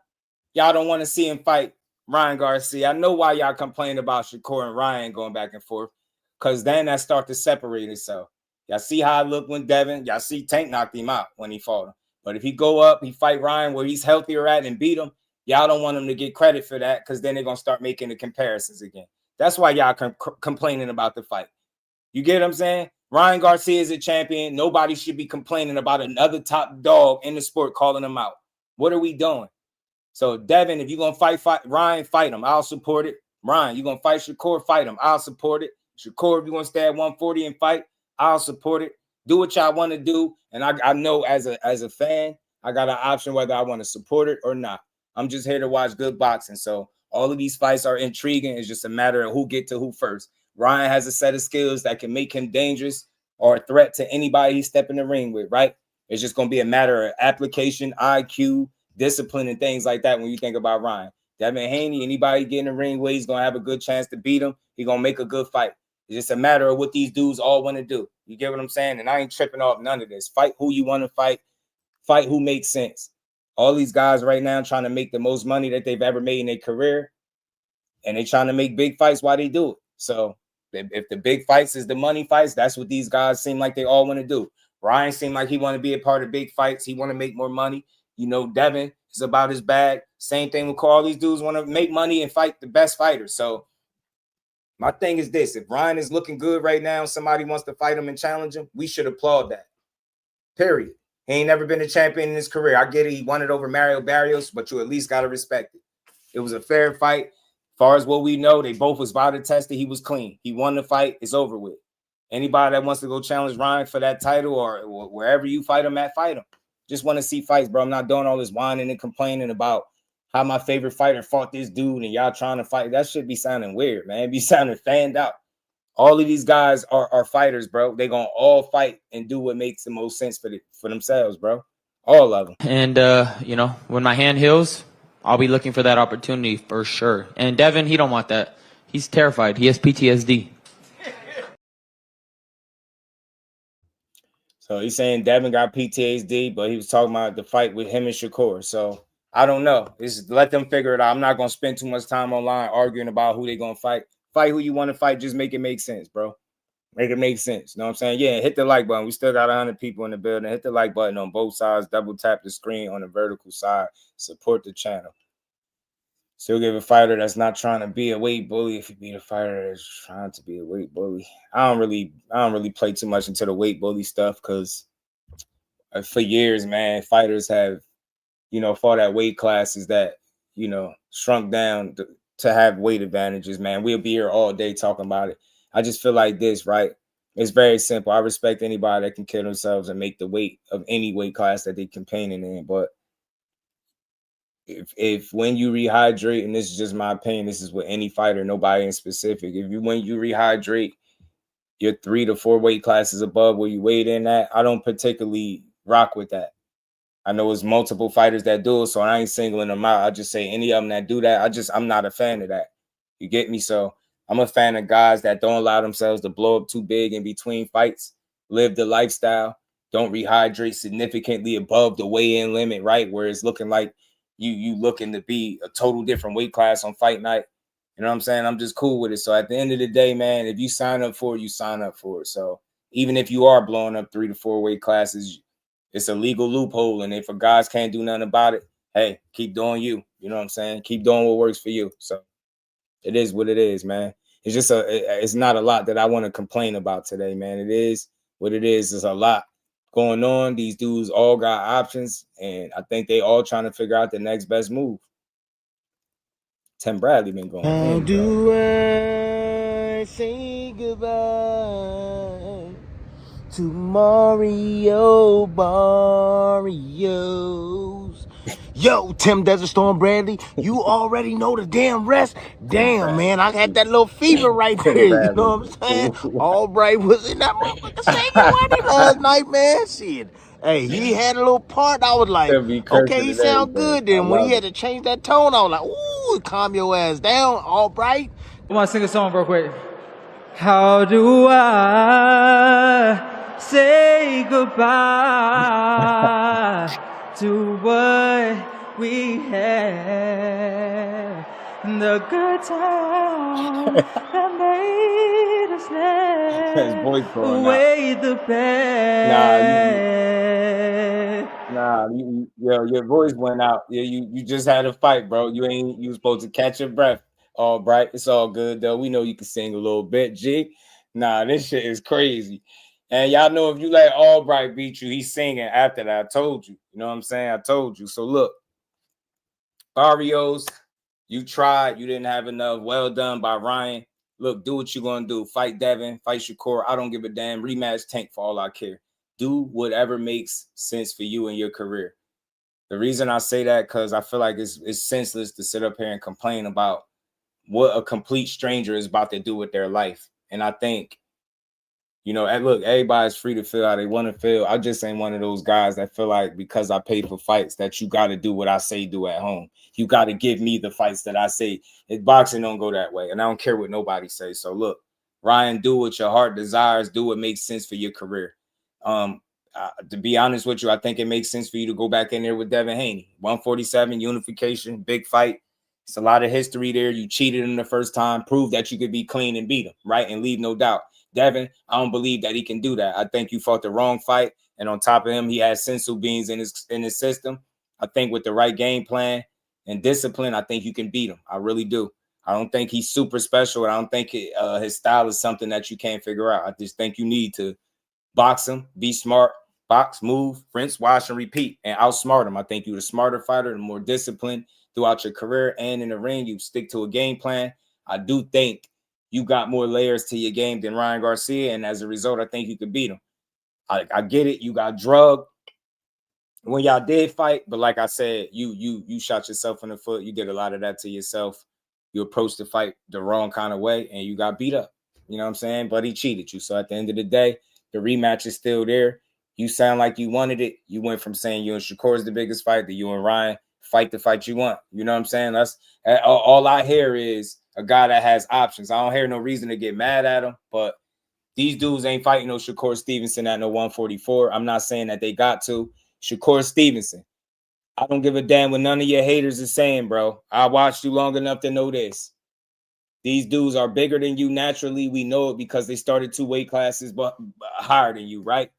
y'all don't want to see him fight Ryan Garcia. I know why y'all complain about Shakur and Ryan going back and forth. Because then that start to separate itself. Y'all see how I look when Devin. Y'all see Tank knocked him out when he fought him. But if he go up, he fight Ryan where he's healthier at and beat him, y'all don't want him to get credit for that because then they're going to start making the comparisons again. That's why y'all complaining about the fight. You get what I'm saying? Ryan Garcia is a champion. Nobody should be complaining about another top dog in the sport calling him out. What are we doing? So, Devin, if you're going to fight Ryan, fight him. I'll support it. Ryan, you're going to fight Shakur, fight him. I'll support it. Shakur, if you want to stay at 140 and fight, I'll support it. Do what y'all want to do. And I know as a fan, I got an option whether I want to support it or not. I'm just here to watch good boxing. So all of these fights are intriguing. It's just a matter of who get to who first. Ryan has a set of skills that can make him dangerous or a threat to anybody he's stepping the ring with, right? It's just going to be a matter of application, IQ, discipline, and things like that when you think about Ryan. Devin Haney, anybody get in the ring where he's going to have a good chance to beat him, he's going to make a good fight. It's just a matter of what these dudes all want to do. You get what I'm saying? And I ain't tripping off none of this. Fight who you want to fight. Fight who makes sense. All these guys right now trying to make the most money that they've ever made in their career. And they trying to make big fights while they do it. So if the big fights is the money fights, that's what these guys seem like they all want to do. Ryan seemed like he want to be a part of big fights. He want to make more money. You know, Devin is about his bag. Same thing with all these dudes want to make money and fight the best fighters. So my thing is this. If Ryan is looking good right now, somebody wants to fight him and challenge him, we should applaud that. Period. He ain't never been a champion in his career. I get it. He won it over Mario Barrios, but you at least got to respect it. It was a fair fight. As far as what we know, they both was vital tested. He was clean. He won the fight. It's over with. Anybody that wants to go challenge Ryan for that title or wherever you fight him at, fight him. Just want to see fights, bro. I'm not doing all this whining and complaining about how my favorite fighter fought this dude and y'all trying to fight. That should be sounding weird, man. Be sounding fanned out. All of these guys are fighters, bro. They're going to all fight and do what makes the most sense for themselves, bro. All of them. And, you know, when my hand heals, I'll be looking for that opportunity for sure. And Devin, he don't want that. He's terrified. He has PTSD. So he's saying Devin got PTSD, but he was talking about the fight with him and Shakur. So I don't know. Just let them figure it out. I'm not going to spend too much time online arguing about who they're going to fight. Fight who you want to fight. Just make it make sense, bro. Make it make sense. You know what I'm saying? Yeah, hit the like button. We still got 100 people in the building. Hit the like button on both sides. Double tap the screen on the vertical side. Support the channel. Still give a fighter that's not trying to be a weight bully if you beat a fighter that's trying to be a weight bully. I don't really play too much into the weight bully stuff because for years, man, fighters have, you know, fought at weight classes that, you know, shrunk down to have weight advantages, man. We'll be here all day talking about it. I just feel like this, right? It's very simple. I respect anybody that can kill themselves and make the weight of any weight class that they're competing in, but if when you rehydrate, and this is just my opinion, this is with any fighter, nobody in specific. When you rehydrate, you're 3 to 4 weight classes above where you weighed in at. I don't particularly rock with that. I know it's multiple fighters that do it, so I ain't singling them out. I just say any of them that do that, I'm not a fan of that. You get me? So I'm a fan of guys that don't allow themselves to blow up too big in between fights, live the lifestyle, don't rehydrate significantly above the weigh-in limit, right? Where it's looking like you looking to be a total different weight class on fight night. You know what I'm saying? I'm just cool with it. So at the end of the day, man, if you sign up for it, you sign up for it. So even if you are blowing up 3 to 4 weight classes, it's a legal loophole. And if a guys can't do nothing about it, hey, keep doing you. You know what I'm saying? Keep doing what works for you. So it is what it is, man. It's just it's not a lot that I want to complain about today, man. It is what it is. There's a lot going on. These dudes all got options, and I think they all trying to figure out the next best move. Tim Bradley been going. How do I say goodbye to Mario Barrios? Yo, Tim Desert Storm Bradley, you already know the damn rest. Damn, man, I had that little fever right there. You know what I'm saying? Albright was in that motherfucker singing Money last night, man. Shit. Hey, he had a little part. I was like, He'll be okay, cursing he and sound everything. good. I Then when he love had to change that tone, I was like, ooh, calm your ass down, Albright. I want to sing a song real quick. How do I say goodbye to what we had? The good times that made us His voice laugh going out. away the bad. Your voice went out. Yeah, you just had a fight, bro. You was supposed to catch your breath. All right, it's all good though. We know you can sing a little bit, Jig. Nah, this shit is crazy. And y'all know if you let Albright beat you, he's singing after that. I told you. You know what I'm saying? I told you. So look, Barrios, you tried. You didn't have enough. Well done by Ryan. Look, do what you're going to do. Fight Devin. Fight Shakur. I don't give a damn. Rematch Tank for all I care. Do whatever makes sense for you in your career. The reason I say that, because I feel like it's senseless to sit up here and complain about what a complete stranger is about to do with their life. And I think, you know, and look, everybody's free to feel how they want to feel. I just ain't one of those guys that feel like because I paid for fights that you got to do what I say do at home. You got to give me the fights that I say. Boxing don't go that way. And I don't care what nobody says. So look, Ryan, do what your heart desires. Do what makes sense for your career. To be honest with you, I think it makes sense for you to go back in there with Devin Haney. 147, unification, big fight. It's a lot of history there. You cheated him the first time. Prove that you could be clean and beat him, right? And leave no doubt. Devin, I don't believe that he can do that. I think you fought the wrong fight. And on top of him, he has sensu beans in his system. I think with the right game plan and discipline, I think you can beat him. I really do. I don't think he's super special. I don't think his style is something that you can't figure out. I just think you need to box him, be smart, box, move, rinse, wash, and repeat, and outsmart him. I think you're the smarter fighter, the more disciplined throughout your career and in the ring. You stick to a game plan. I do think you got more layers to your game than Ryan Garcia, and as a result, I think you could beat him. I get it. You got drugged when y'all did fight, but like I said, you shot yourself in the foot. You did a lot of that to yourself. You approached the fight the wrong kind of way, and you got beat up. You know what I'm saying? But he cheated you. So at the end of the day, the rematch is still there. You sound like you wanted it. You went from saying you and Shakur is the biggest fight to you and Ryan fight the fight you want. You know what I'm saying? That's all I hear is a guy that has options. I don't hear no reason to get mad at him, but these dudes ain't fighting no Shakur Stevenson at no 144. I'm not saying that they got to. Shakur Stevenson, I don't give a damn what none of your haters are saying, bro. I watched you long enough to know this. These dudes are bigger than you naturally. We know it because they started 2 weight classes but higher than you, right?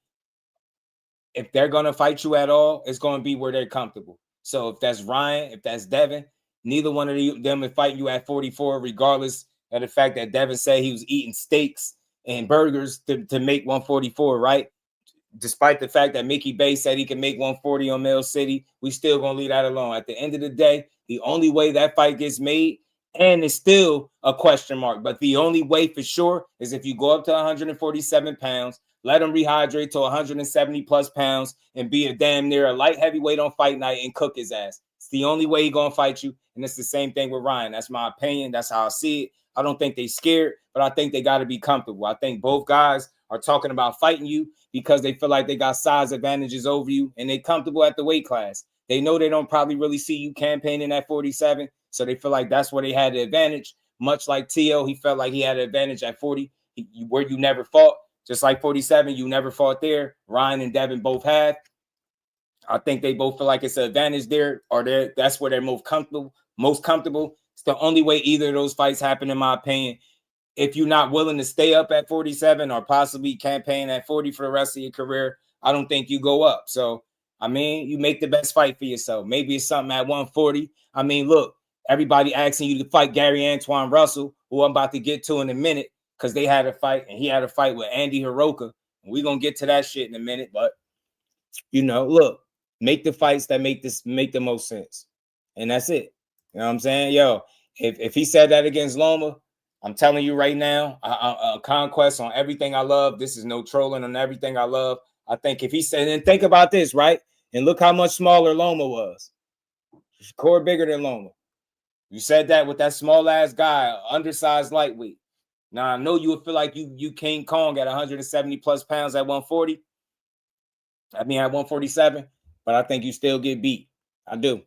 If they're going to fight you at all, it's going to be where they're comfortable. So if that's Ryan, if that's Devin, neither one of them is fighting you at 44, regardless of the fact that Devin said he was eating steaks and burgers to make 144, right? Despite the fact that Mickey Bay said he can make 140 on Mill City, we still going to leave that alone. At the end of the day, the only way that fight gets made, and it's still a question mark, but the only way for sure is if you go up to 147 pounds, let him rehydrate to 170 plus pounds and be a damn near a light heavyweight on fight night and cook his ass. It's the only way he's going to fight you. And it's the same thing with Ryan. That's my opinion. That's how I see it. I don't think they scared, but I think they got to be comfortable. I think both guys are talking about fighting you because they feel like they got size advantages over you and they comfortable at the weight class. They know they don't probably really see you campaigning at 47, so they feel like that's where they had the advantage. Much like T.O., he felt like he had an advantage at 40, where you never fought. Just like 47, you never fought there. Ryan and Devin both have. I think they both feel like it's an advantage there, or that's where they're most comfortable. It's the only way either of those fights happen, in my opinion. If you're not willing to stay up at 47 or possibly campaign at 40 for the rest of your career, I don't think you go up. So, I mean, you make the best fight for yourself. Maybe it's something at 140. I mean, look, everybody asking you to fight Gary Antuanne Russell, who I'm about to get to in a minute, because they had a fight and he had a fight with Andy Hiroka. We're going to get to that shit in a minute. But, you know, look, make the fights that make the most sense. And that's it. You know what I'm saying? Yo, if he said that against Loma, I'm telling you right now, a conquest on everything I love. This is no trolling on everything I love. I think if he said, and think about this, right? And look how much smaller Loma was. Shakur bigger than Loma. You said that with that small ass guy, undersized lightweight. Now I know you would feel like you King Kong at 170 plus pounds at 140. I mean at 147, but I think you still get beat. I do. You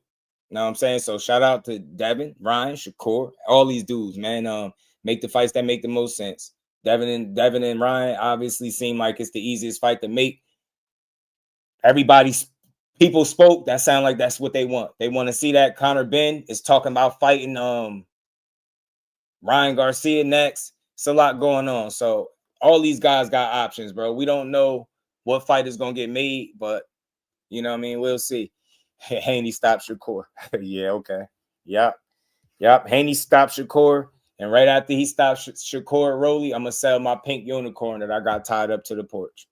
know what I'm saying? So shout out to Devin, Ryan, Shakur, all these dudes, man. Make the fights that make the most sense. Devin and Ryan obviously seem like it's the easiest fight to make. People spoke. That sound like that's what they want. They want to see that. Conor Ben is talking about fighting Ryan Garcia next. It's a lot going on. So all these guys got options, bro. We don't know what fight is gonna get made, but you know what I mean? We'll see. Haney stopped Shakur. Yeah, okay. Yep. Haney stopped Shakur. And right after he stopped Shakur Rolly, I'm gonna sell my pink unicorn that I got tied up to the porch.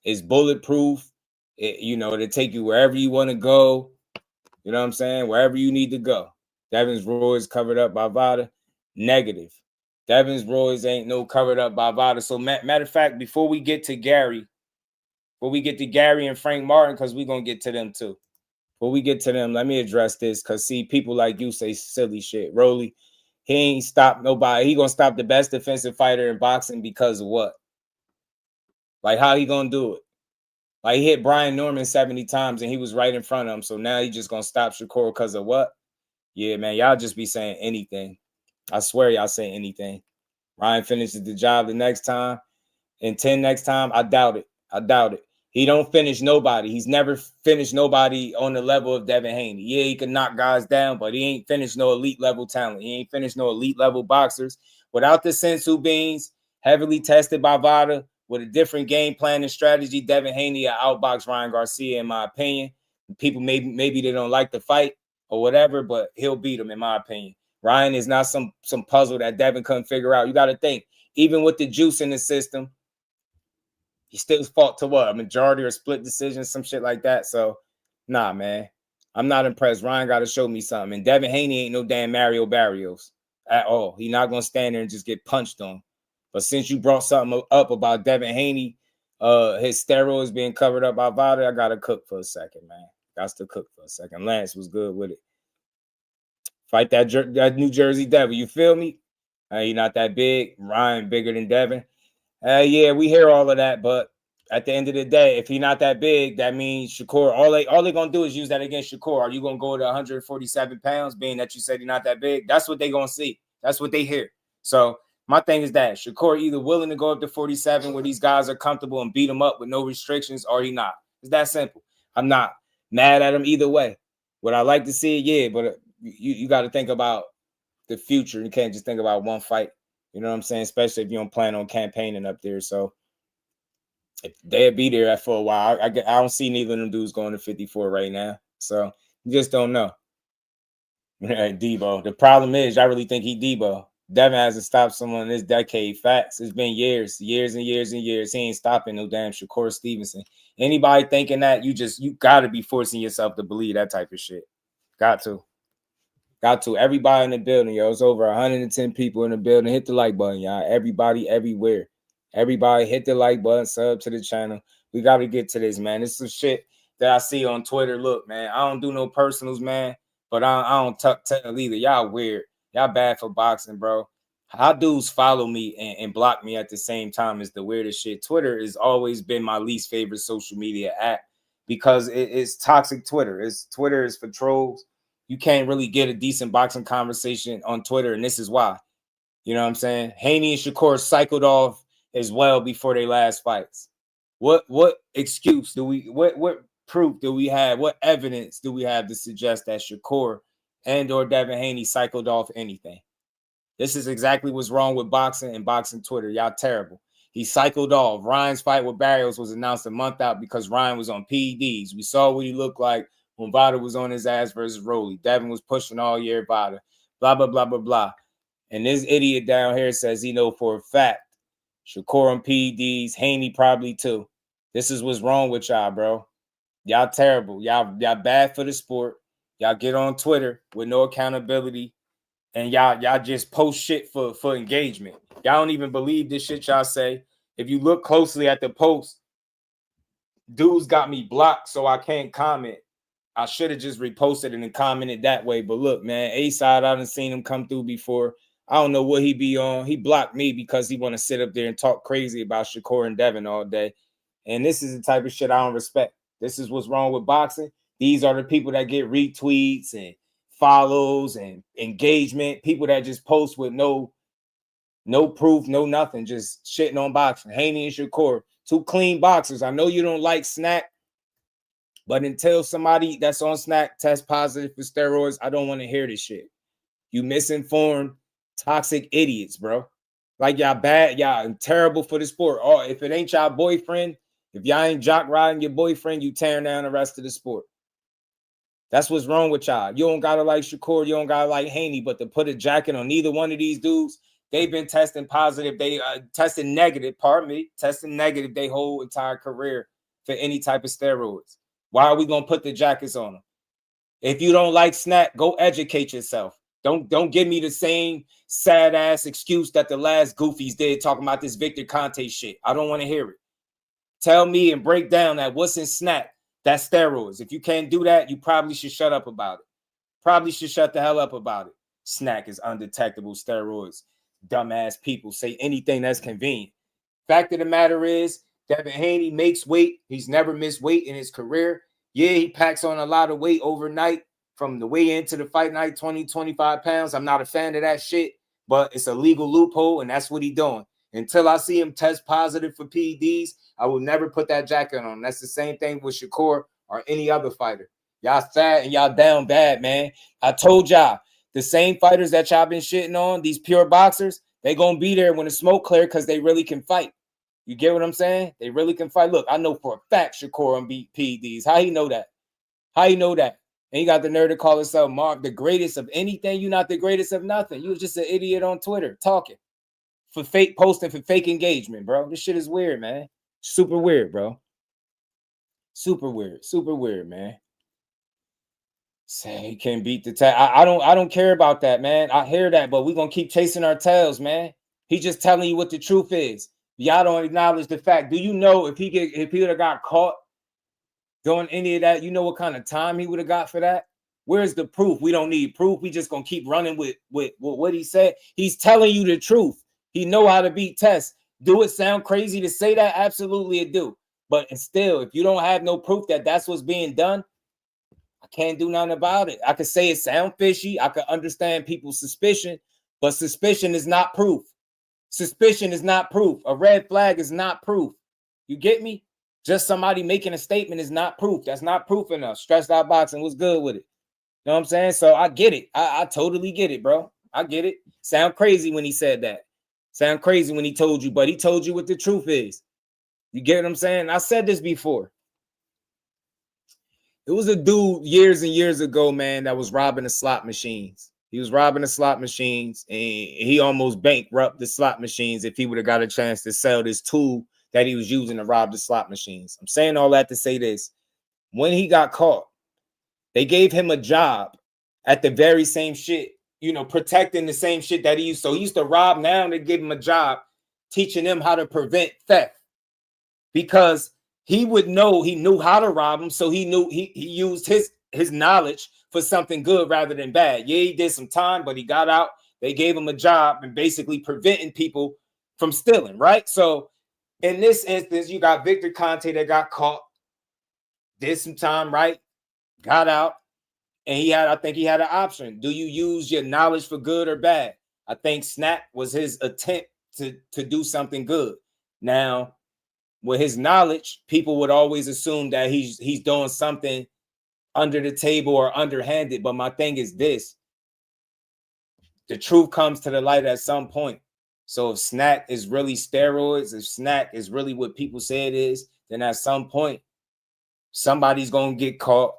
It's bulletproof. To take you wherever you want to go. You know what I'm saying? Wherever you need to go. Devin's Roy's covered up by Vada. Negative. Devin's Roy's ain't no covered up by Vada. So matter of fact, before we get to Gary and Frank Martin, because we're going to get to them too. Before we get to them, let me address this, because see, people like you say silly shit. Rolly, he ain't stopped nobody. He going to stop the best defensive fighter in boxing because of what? Like, how he going to do it? Like, he hit Brian Norman 70 times and he was right in front of him. So now he just going to stop Shakur because of what? Yeah, man, y'all just be saying anything. I swear y'all say anything. Ryan finishes the job the next time. And 10 next time, I doubt it. He don't finish nobody. He's never finished nobody on the level of Devin Haney. Yeah, he can knock guys down, but he ain't finished no elite level talent. He ain't finished no elite level boxers. Without the sensu beans, heavily tested by Vada, with a different game plan and strategy, Devin Haney outboxed Ryan Garcia, in my opinion. People maybe they don't like the fight or whatever, but he'll beat him, in my opinion. Ryan is not some puzzle that Devin couldn't figure out. You got to think, even with the juice in the system, he still fought to what? A majority or split decision, some shit like that. So, nah, man. I'm not impressed. Ryan got to show me something. And Devin Haney ain't no damn Mario Barrios at all. He not going to stand there and just get punched on. But since you brought something up about Devin Haney, his steroids being covered up by Vada, I got to cook for a second, man. Got to cook for a second. Lance was good with it. Fight that New Jersey Devil. You feel me? He not that big. Ryan bigger than Devin. Yeah, we hear all of that, but at the end of the day, if he not that big, that means Shakur, all they gonna do is use that against Shakur. Are you gonna go to 147 pounds, being that you said he's not that big? That's what they gonna see. That's what they hear. So my thing is that Shakur either willing to go up to 47 where these guys are comfortable and beat him up with no restrictions, or he not. It's that simple. I'm not mad at him either way. Would I like to see it? Yeah, but you got to think about the future. You can't just think about one fight. You know what I'm saying? Especially if you don't plan on campaigning up there. So if they'll be there for a while, I don't see neither of them dudes going to 54 right now. So you just don't know. Debo. The problem is, I really think he Debo. Devin hasn't stopped someone this decade. Facts. It's been years and years and years. He ain't stopping no damn Shakur Stevenson. Anybody thinking that, you got to be forcing yourself to believe that type of shit. Got to. Everybody in the building, yo. It's over 110 people in the building. Hit the like button, y'all. Everybody, everywhere. Everybody hit the like button, sub to the channel. We got to get to this, man. This is some shit that I see on Twitter. Look, man, I don't do no personals, man, but I don't tell either. Y'all weird. Y'all bad for boxing, bro. How dudes follow me and block me at the same time is the weirdest shit. Twitter has always been my least favorite social media app because it's toxic Twitter. Twitter is for trolls. You can't really get a decent boxing conversation on Twitter, and this is why. You know what I'm saying? Haney and Shakur cycled off as well before their last fights. What excuse do we, what proof do we have? What evidence do we have to suggest that Shakur and or Devin Haney cycled off anything? This is exactly what's wrong with boxing and boxing Twitter. Y'all terrible. He cycled off. Ryan's fight with Barrios was announced a month out because Ryan was on PEDs. We saw what he looked like when Vada was on his ass versus Rolly. Devin was pushing all year Vada. Blah, blah, blah, blah, blah. And this idiot down here says he know for a fact Shakur on PEDs, Haney probably too. This is what's wrong with y'all, bro. Y'all terrible. Y'all bad for the sport. Y'all get on Twitter with no accountability. And y'all just post shit for engagement. Y'all don't even believe this shit y'all say. If you look closely at the post, dudes got me blocked so I can't comment. I should have just reposted it and commented that way. But look, man, A-Side, I done seen him come through before. I don't know what he be on. He blocked me because he want to sit up there and talk crazy about Shakur and Devin all day. And this is the type of shit I don't respect. This is what's wrong with boxing. These are the people that get retweets and follows and engagement. People that just post with no proof, no nothing, just shitting on boxing. Haney and Shakur, two clean boxers. I know you don't like Snack, but until somebody that's on Snack tests positive for steroids, I don't want to hear this shit. You misinformed, toxic idiots, bro. Like y'all bad, y'all terrible for the sport. Or if it ain't y'all boyfriend, if y'all ain't jock riding your boyfriend, you tearing down the rest of the sport. That's what's wrong with y'all. You don't gotta like Shakur, you don't gotta like Haney, but to put a jacket on neither one of these dudes, they've been testing positive. They tested negative, testing negative their whole entire career for any type of steroids. Why are we gonna put the jackets on them? If you don't like Snack, go educate yourself. Don't give me the same sad ass excuse that the last goofies did talking about this Victor Conte shit. I don't want to hear it. Tell me and break down that what's in Snack. That's steroids. If you can't do that, you probably should shut up about it. Probably should shut the hell up about it. Snack is undetectable steroids. Dumbass people say anything that's convenient. Fact of the matter is, Devin Haney makes weight. He's never missed weight in his career. Yeah, he packs on a lot of weight overnight from the way into the fight night, 20, 25 pounds. I'm not a fan of that shit, but it's a legal loophole, and that's what he's doing. Until I see him test positive for PEDs, I will never put that jacket on. That's the same thing with Shakur or any other fighter. Y'all fat and y'all down bad, man. I told y'all, the same fighters that y'all been shitting on, these pure boxers, they going to be there when the smoke clear because they really can fight. You get what I'm saying? They really can fight. Look, I know for a fact Shakur and beat PEDs. How he know that? How he know that? And he got the nerve to call himself Mark, the greatest of anything. You're not the greatest of nothing. You was just an idiot on Twitter talking for fake posting, for fake engagement, bro. This shit is weird, man. Super weird, bro. Super weird, man. Say he can beat the tag. I don't care about that, man. I hear that, but we're gonna keep chasing our tails, man. He just telling you what the truth is. Y'all don't acknowledge the fact. Do you know if he would have got caught doing any of that, you know what kind of time he would have got for that? Where's the proof? We don't need proof. We just gonna keep running with what he said. He's telling you the truth. He know how to beat tests. Do it sound crazy to say that? Absolutely it do. But still, if you don't have no proof that that's what's being done, I can't do nothing about it. I could say it sound fishy. I could understand people's suspicion, but suspicion is not proof. Suspicion is not proof. A red flag is not proof. You get me? Just somebody making a statement is not proof. That's not proof enough. Stressed Out Boxing was good with it. You know what I'm saying? So I get it. I totally get it, bro. I get it. Sound crazy when he said that. Sound crazy when he told you, but he told you what the truth is. You get what I'm saying? I said this before. It was a dude years and years ago, man, that was robbing the slot machines. He was robbing the slot machines, and he almost bankrupted the slot machines if he would have got a chance to sell this tool that he was using to rob the slot machines. I'm saying all that to say this. When he got caught, they gave him a job at the very same shit, you know, protecting the same shit that he used. So he used to rob. Now they give him a job teaching them how to prevent theft, because he would know, he knew how to rob them. So he knew he used his knowledge for something good rather than bad. Yeah, he did some time, but he got out. They gave him a job and basically preventing people from stealing, right? So in this instance, you got Victor Conte that got caught, did some time, right? Got out, and I think he had an option. Do you use your knowledge for good or bad? I think Snap was his attempt to do something good. Now, with his knowledge, people would always assume that he's doing something under the table or underhanded. But my thing is this: the truth comes to the light at some point. So if Snack is really steroids, if Snack is really what people say it is, then at some point, somebody's going to get caught.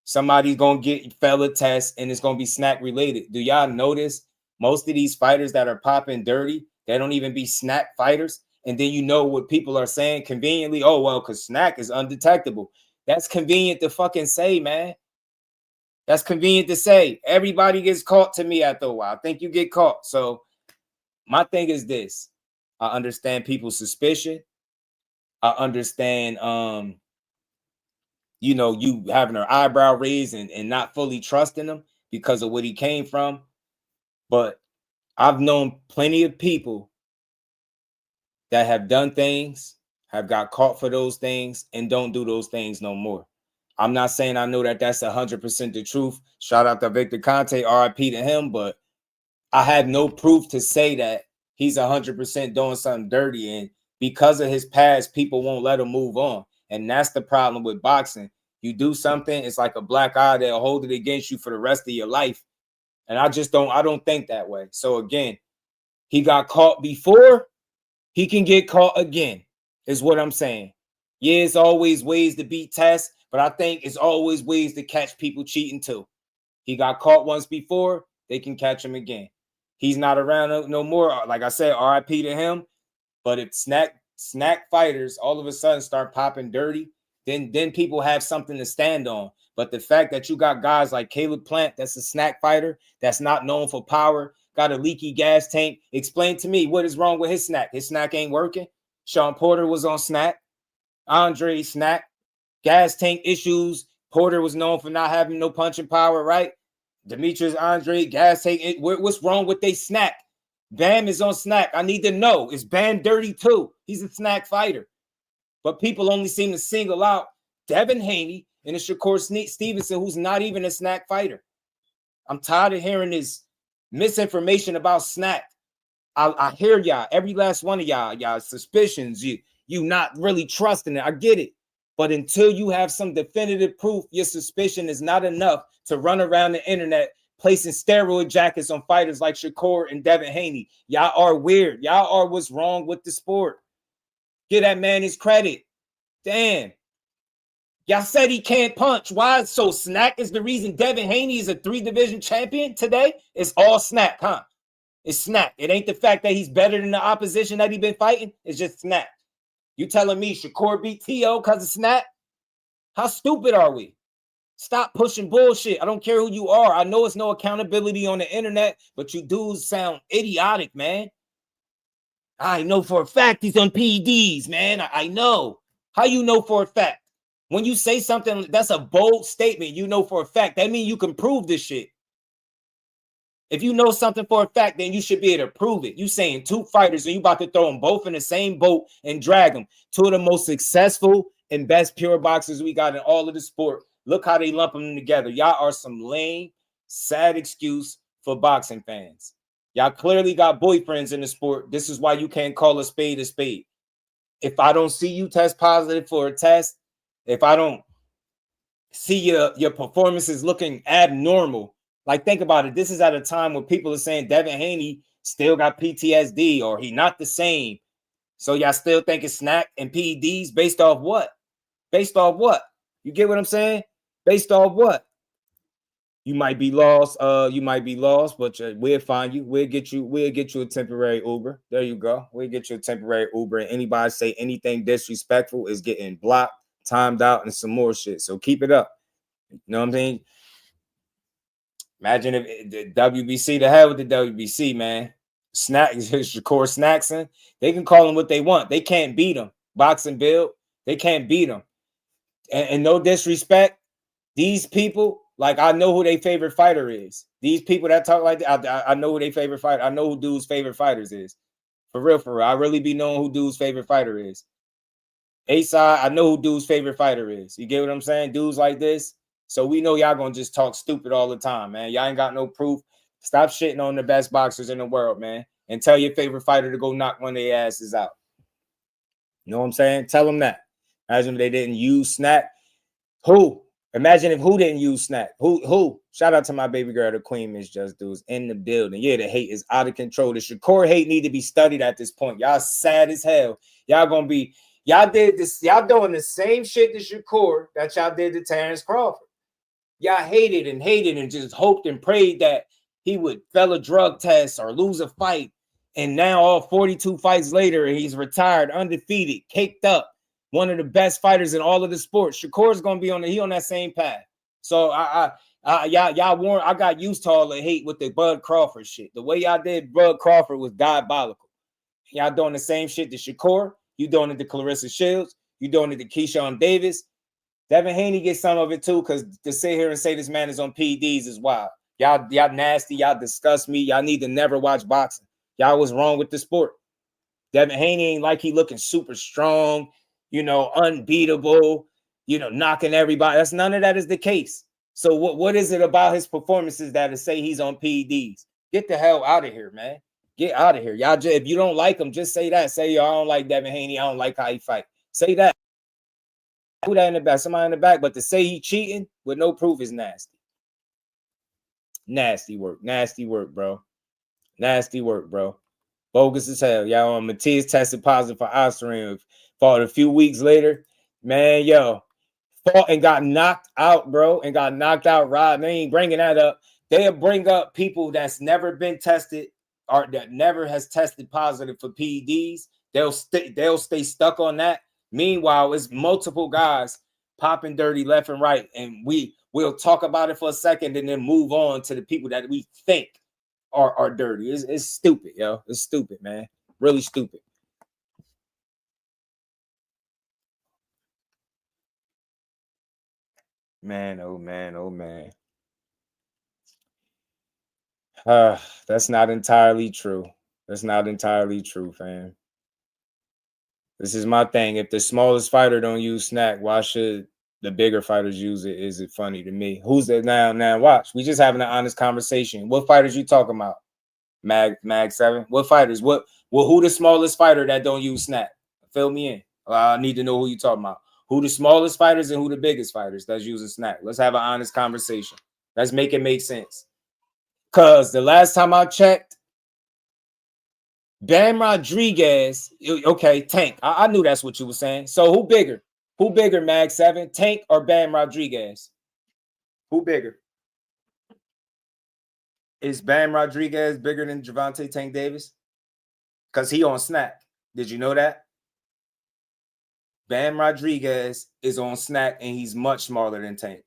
Somebody's going to fail a test, and it's going to be Snack related. Do y'all notice most of these fighters that are popping dirty, they don't even be Snack fighters? And then you know what people are saying conveniently, oh, well, because Snack is undetectable. That's convenient to fucking say, man. That's convenient to say. Everybody gets caught to me after a while. I think you get caught. So my thing is this. I understand people's suspicion. I understand you having her eyebrow raised and not fully trusting him because of what he came from. But I've known plenty of people that have done things, have got caught for those things, and don't do those things no more. I'm not saying I know that that's 100% the truth. Shout out to Victor Conte, RIP to him, but I have no proof to say that he's 100% doing something dirty. And because of his past, people won't let him move on. And that's the problem with boxing. You do something, it's like a black eye, they'll hold it against you for the rest of your life. And I don't think that way. So again, he got caught before, he can get caught again, is what I'm saying. Yeah, it's always ways to beat tests, but I think it's always ways to catch people cheating too. He got caught once before, they can catch him again. He's not around no more. Like I said, RIP to him. But if snack fighters all of a sudden start popping dirty, then people have something to stand on. But the fact that you got guys like Caleb Plant, that's a snack fighter, that's not known for power, got a leaky gas tank. Explain to me what is wrong with his snack. His snack ain't working. Sean Porter was on snack. Andre snack. Gas tank issues. Porter was known for not having no punching power, right? Demetrius Andre, gas tank. What's wrong with they snack? Bam is on snack. I need to know. Is Bam dirty too? He's a snack fighter. But people only seem to single out Devin Haney and a Shakur Stevenson, who's not even a snack fighter. I'm tired of hearing this misinformation about snack. I hear y'all, every last one of y'all suspicions, you not really trusting it. I get it. But until you have some definitive proof, your suspicion is not enough to run around the internet placing steroid jackets on fighters like Shakur and Devin Haney. Y'all are weird. Y'all are what's wrong with the sport. Give that man his credit. Damn. Y'all said he can't punch. Why? So snack is the reason Devin Haney is a 3-division champion today? It's all snack, huh? It's snack. It ain't the fact that he's better than the opposition that he been fighting. It's just snack. You telling me Shakur beat T.O. because of snack? How stupid are we? Stop pushing bullshit. I don't care who you are. I know it's no accountability on the internet, but you dudes sound idiotic, man. I know for a fact he's on PEDs, man. I know. How you know for a fact? When you say something, that's a bold statement. You know for a fact. That means you can prove this shit. If you know something for a fact, then you should be able to prove it. You saying 2 fighters and you about to throw them both in the same boat and drag them. 2 of the most successful and best pure boxers we got in all of the sport. Look how they lump them together. Y'all are some lame, sad excuse for boxing fans. Y'all clearly got boyfriends in the sport. This is why you can't call a spade a spade. If I don't see you test positive for a test, if I don't see your performances looking abnormal, like think about it. This is at a time when people are saying Devin Haney still got PTSD or he not the same. So y'all still think it's snack and PEDs based off what? Based off what? You get what I'm saying? Based off what? You might be lost. But we'll find you. We'll get you a temporary Uber. There you go. We'll get you a temporary Uber. And anybody say anything disrespectful is getting blocked, timed out, and some more shit. So keep it up. You know what I'm saying? Imagine if the WBC, the hell with the WBC, man. Shakur Snackson. They can call him what they want. They can't beat him. Boxing build. They can't beat him. And no disrespect, these people, like I know who their favorite fighter is. These people that talk like that, I know who their favorite fighter. I know who dude's favorite fighters is. For real. I really be knowing who dude's favorite fighter is. A-side, I know who dude's favorite fighter is. You get what I'm saying? Dudes like this. So we know y'all gonna just talk stupid all the time, man. Y'all ain't got no proof. Stop shitting on the best boxers in the world, man. And tell your favorite fighter to go knock one of their asses out. You know what I'm saying? Tell them that. Imagine if they didn't use snack. Who? Imagine if who didn't use snack. Who? Shout out to my baby girl, the queen, Miss Just Dudes, in the building. Yeah, the hate is out of control. The Shakur hate need to be studied at this point. Y'all sad as hell. Y'all gonna be, y'all did this, y'all doing the same shit to Shakur that y'all did to Terrence Crawford. Y'all hated and just hoped and prayed that he would fail a drug test or lose a fight. And now all 42 fights later, he's retired, undefeated, caked up. One of the best fighters in all of the sports. Shakur's gonna be on that same path. So y'all warned. I got used to all the hate with the Bud Crawford shit. The way y'all did Bud Crawford was diabolical. Y'all doing the same shit to Shakur. You doing it to Claressa Shields. You doing it to Keyshawn Davis. Devin Haney gets some of it too, because to sit here and say this man is on PEDs is wild. Y'all nasty. Y'all disgust me. Y'all need to never watch boxing. Y'all was wrong with the sport. Devin Haney ain't like he looking super strong, unbeatable, knocking everybody. That's none of that is the case. So what is it about his performances that to say he's on PEDs? Get the hell out of here, man. Get out of here. Y'all just, if you don't like him, just say that. Say, I don't like Devin Haney. I don't like how he fight. Say that. Who that in the back? Somebody in the back. But to say he cheating with no proof is nasty. Nasty work. Nasty work, bro. Nasty work, bro. Bogus as hell. Y'all, Matias tested positive for Osram. Fought a few weeks later. Man, fought and got knocked out, bro. And got knocked out, Rod. They ain't bringing that up. They'll bring up people that's never been tested or that never has tested positive for PEDs. They'll stay stuck on that. Meanwhile, it's multiple guys popping dirty left and right. And we'll talk about it for a second and then move on to the people that we think are dirty. It's stupid, yo. It's stupid, man. Really stupid. Man, oh man, oh man. That's not entirely true. That's not entirely true, fam. This is my thing. If the smallest fighter don't use snack, why should the bigger fighters use it? Is it funny to me? Who's that now? Now watch. We just having an honest conversation. What fighters you talking about? Mag 7. What fighters? Who the smallest fighter that don't use snack? Fill me in. I need to know who you talking about. Who the smallest fighters and who the biggest fighters that's using snack? Let's have an honest conversation. Let's make it make sense. Because the last time I checked, Bam Rodriguez, okay, Tank. I knew that's what you were saying. So who bigger? Who bigger, Mag 7? Tank or Bam Rodriguez? Who bigger? Is Bam Rodriguez bigger than Gervonta Tank Davis? Because he on snack. Did you know that? Bam Rodriguez is on snack and he's much smaller than Tank.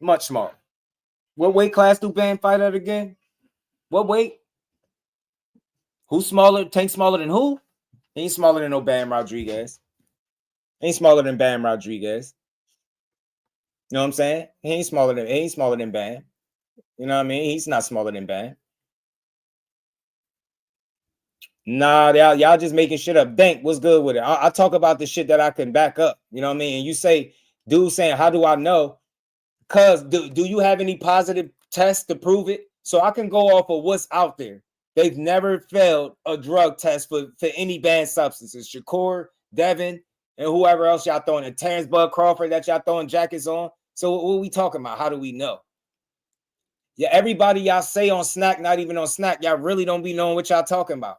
Much smaller. What weight class do Bam fight at again? What weight? Who's smaller? Tank smaller than who? He ain't smaller than no Bam Rodriguez. He ain't smaller than Bam Rodriguez. You know what I'm saying? He ain't smaller than Bam. You know what I mean? He's not smaller than Bam. Nah, y'all just making shit up. Dank, what's good with it? I talk about the shit that I can back up. You know what I mean? And you say, dude saying, how do I know? Because do you have any positive tests to prove it? So I can go off of what's out there. They've never failed a drug test for any banned substances. Shakur, Devin, and whoever else y'all throwing, and Terrence Bud Crawford that y'all throwing jackets on. So what are we talking about? How do we know? Yeah, everybody y'all say on snack, not even on snack, y'all really don't be knowing what y'all talking about.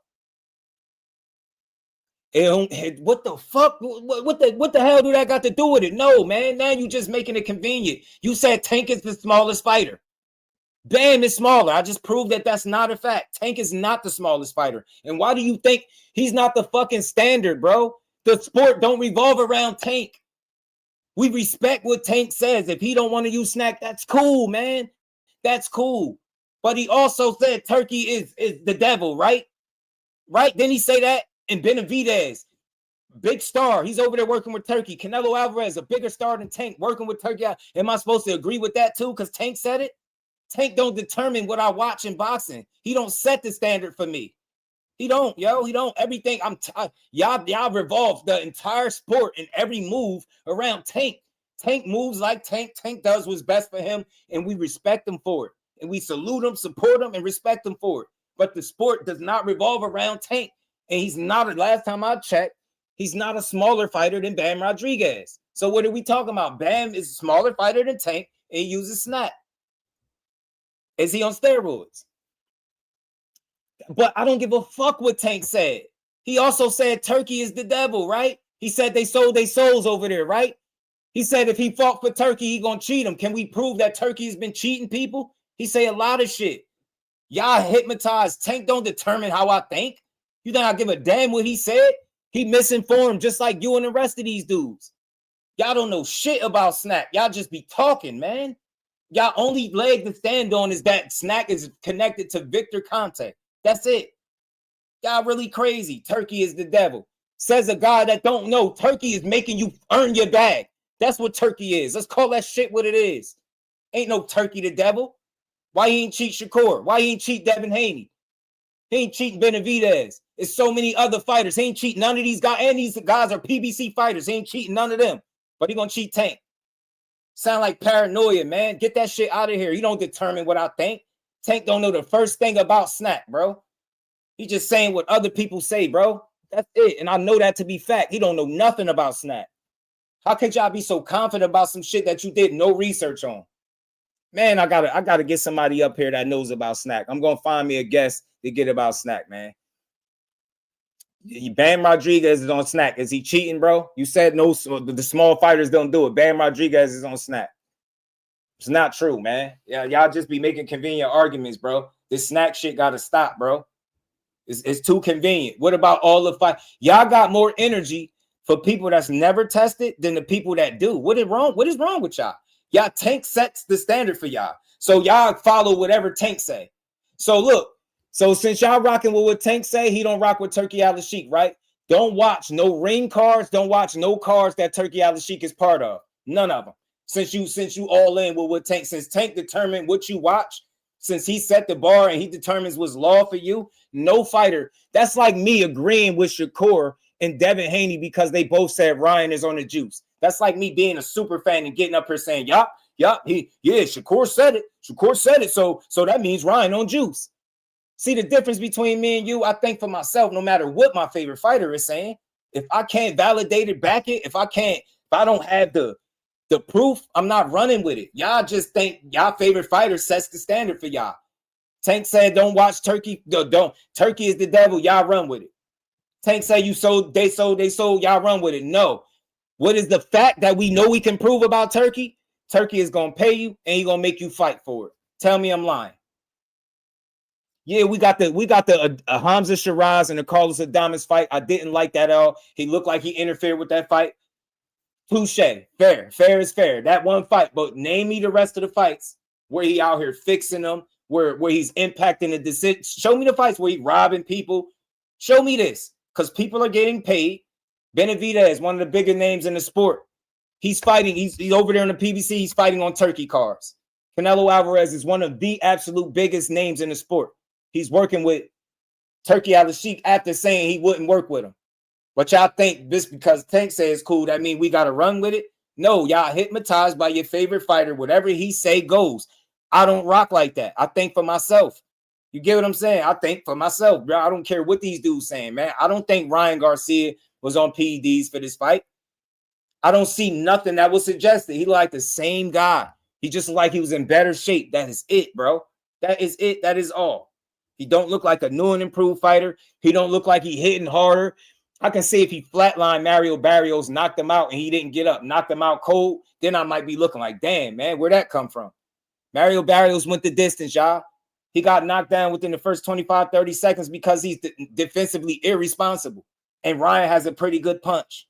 What the fuck? What the hell do that got to do with it? No, man. Now you just making it convenient. You said Tank is the smallest fighter. Bam is smaller. I just proved that that's not a fact. Tank is not the smallest fighter. And why do you think he's not the fucking standard, bro? The sport don't revolve around Tank. We respect what Tank says. If he don't want to use snack, that's cool, man. That's cool. But he also said Turkey is the devil, right? Right? Didn't he say that? And Benavidez, big star. He's over there working with Turkey. Canelo Alvarez, a bigger star than Tank, working with Turkey. Am I supposed to agree with that too? Because Tank said it? Tank don't determine what I watch in boxing. He don't set the standard for me. He don't, yo. He don't. Everything. Y'all revolve the entire sport and every move around Tank. Tank moves like Tank. Tank does what's best for him, and we respect him for it. And we salute him, support him, and respect him for it. But the sport does not revolve around Tank. And he's not, last time I checked, he's not a smaller fighter than Bam Rodriguez. So what are we talking about? Bam is a smaller fighter than Tank, and he uses snack. Is he on steroids? But I don't give a fuck what Tank said. He also said Turkey is the devil, right? He said they sold their souls over there, right? He said if he fought for Turkey, he gonna cheat him. Can we prove that Turkey has been cheating people? He say a lot of shit. Y'all hypnotized. Tank don't determine how I think. You think I give a damn what he said? He misinformed just like you and the rest of these dudes. Y'all don't know shit about snack. Y'all just be talking, man. Y'all only leg to stand on is that snack is connected to Victor Conte. That's it. Y'all really crazy. Turkey is the devil. Says a guy that don't know. Turkey is making you earn your bag. That's what Turkey is. Let's call that shit what it is. Ain't no Turkey the devil. Why he ain't cheat Shakur? Why he ain't cheat Devin Haney? He ain't cheating Benavidez. There's so many other fighters. He ain't cheating none of these guys. And these guys are PBC fighters. He ain't cheating none of them. But he gonna cheat Tank. Sound like paranoia, man. Get that shit out of here. You don't determine what I think. Tank don't know the first thing about Snack, bro. He just saying what other people say, bro. That's it. And I know that to be fact. He don't know nothing about Snack. How could y'all be so confident about some shit that you did no research on? Man, I gotta get somebody up here that knows about Snack. I'm gonna find me a guest to get about Snack, man. Bam Rodriguez is on Snack. Is he cheating, bro? You said no, the small fighters don't do it. Bam Rodriguez is on Snack. It's not true, man. Yeah, y'all just be making convenient arguments, bro. This Snack shit gotta stop, bro. It's too convenient. What about all the fight? Y'all got more energy for people that's never tested than the people that do. What is wrong? What is wrong with y'all? Y'all Tank sets the standard for y'all. So y'all follow whatever Tank say. So look, so since y'all rocking with what Tank say, he don't rock with Turkey Al-Sheikh, right? Don't watch no ring cards. Don't watch no cards that Turkey Al-Sheikh is part of. None of them. Since you all in with what Tank, since Tank determined what you watch, since he set the bar and he determines what's law for you, no fighter. That's like me agreeing with Shakur and Devin Haney because they both said Ryan is on the juice. That's like me being a super fan and getting up here saying, yup, Shakur said it. Shakur said it. So that means Ryan on juice. See the difference between me and you? I think for myself, no matter what my favorite fighter is saying, if I can't validate it, back it, if I don't have the proof, I'm not running with it. Y'all just think y'all favorite fighter sets the standard for y'all. Tank said, don't watch Turkey. Turkey is the devil. Y'all run with it. Tank said they sold, y'all run with it. No. What is the fact that we know we can prove about Turkey? Turkey is going to pay you and he's going to make you fight for it. Tell me I'm lying. Yeah, we got the Hamza Shiraz and the Carlos Adames fight. I didn't like that at all. He looked like he interfered with that fight. Touche. Fair is fair. That one fight, but name me the rest of the fights where he out here fixing them, where he's impacting the decision. Show me the fights where he's robbing people. Show me this, because people are getting paid. Benavidez, one of the bigger names in the sport. He's fighting. He's over there in the PBC. He's fighting on Turkey cards. Canelo Alvarez is one of the absolute biggest names in the sport. He's working with Turkey Al-Sheikh after saying he wouldn't work with him. But y'all think this because Tank says it's cool, that means we got to run with it? No, y'all hypnotized by your favorite fighter. Whatever he say goes. I don't rock like that. I think for myself. You get what I'm saying? I think for myself, bro. I don't care what these dudes saying, man. I don't think Ryan Garcia was on PEDs for this fight. I don't see nothing that would suggest that he like the same guy. He just like he was in better shape. That is it, bro. That is it. That is all. He don't look like a new and improved fighter. He don't look like he hitting harder. I can say if he flatlined Mario Barrios, knocked him out, and he didn't get up, knocked him out cold, then I might be looking like, damn, man, where'd that come from? Mario Barrios went the distance, y'all. He got knocked down within the first 25, 30 seconds because he's defensively irresponsible. And Ryan has a pretty good punch.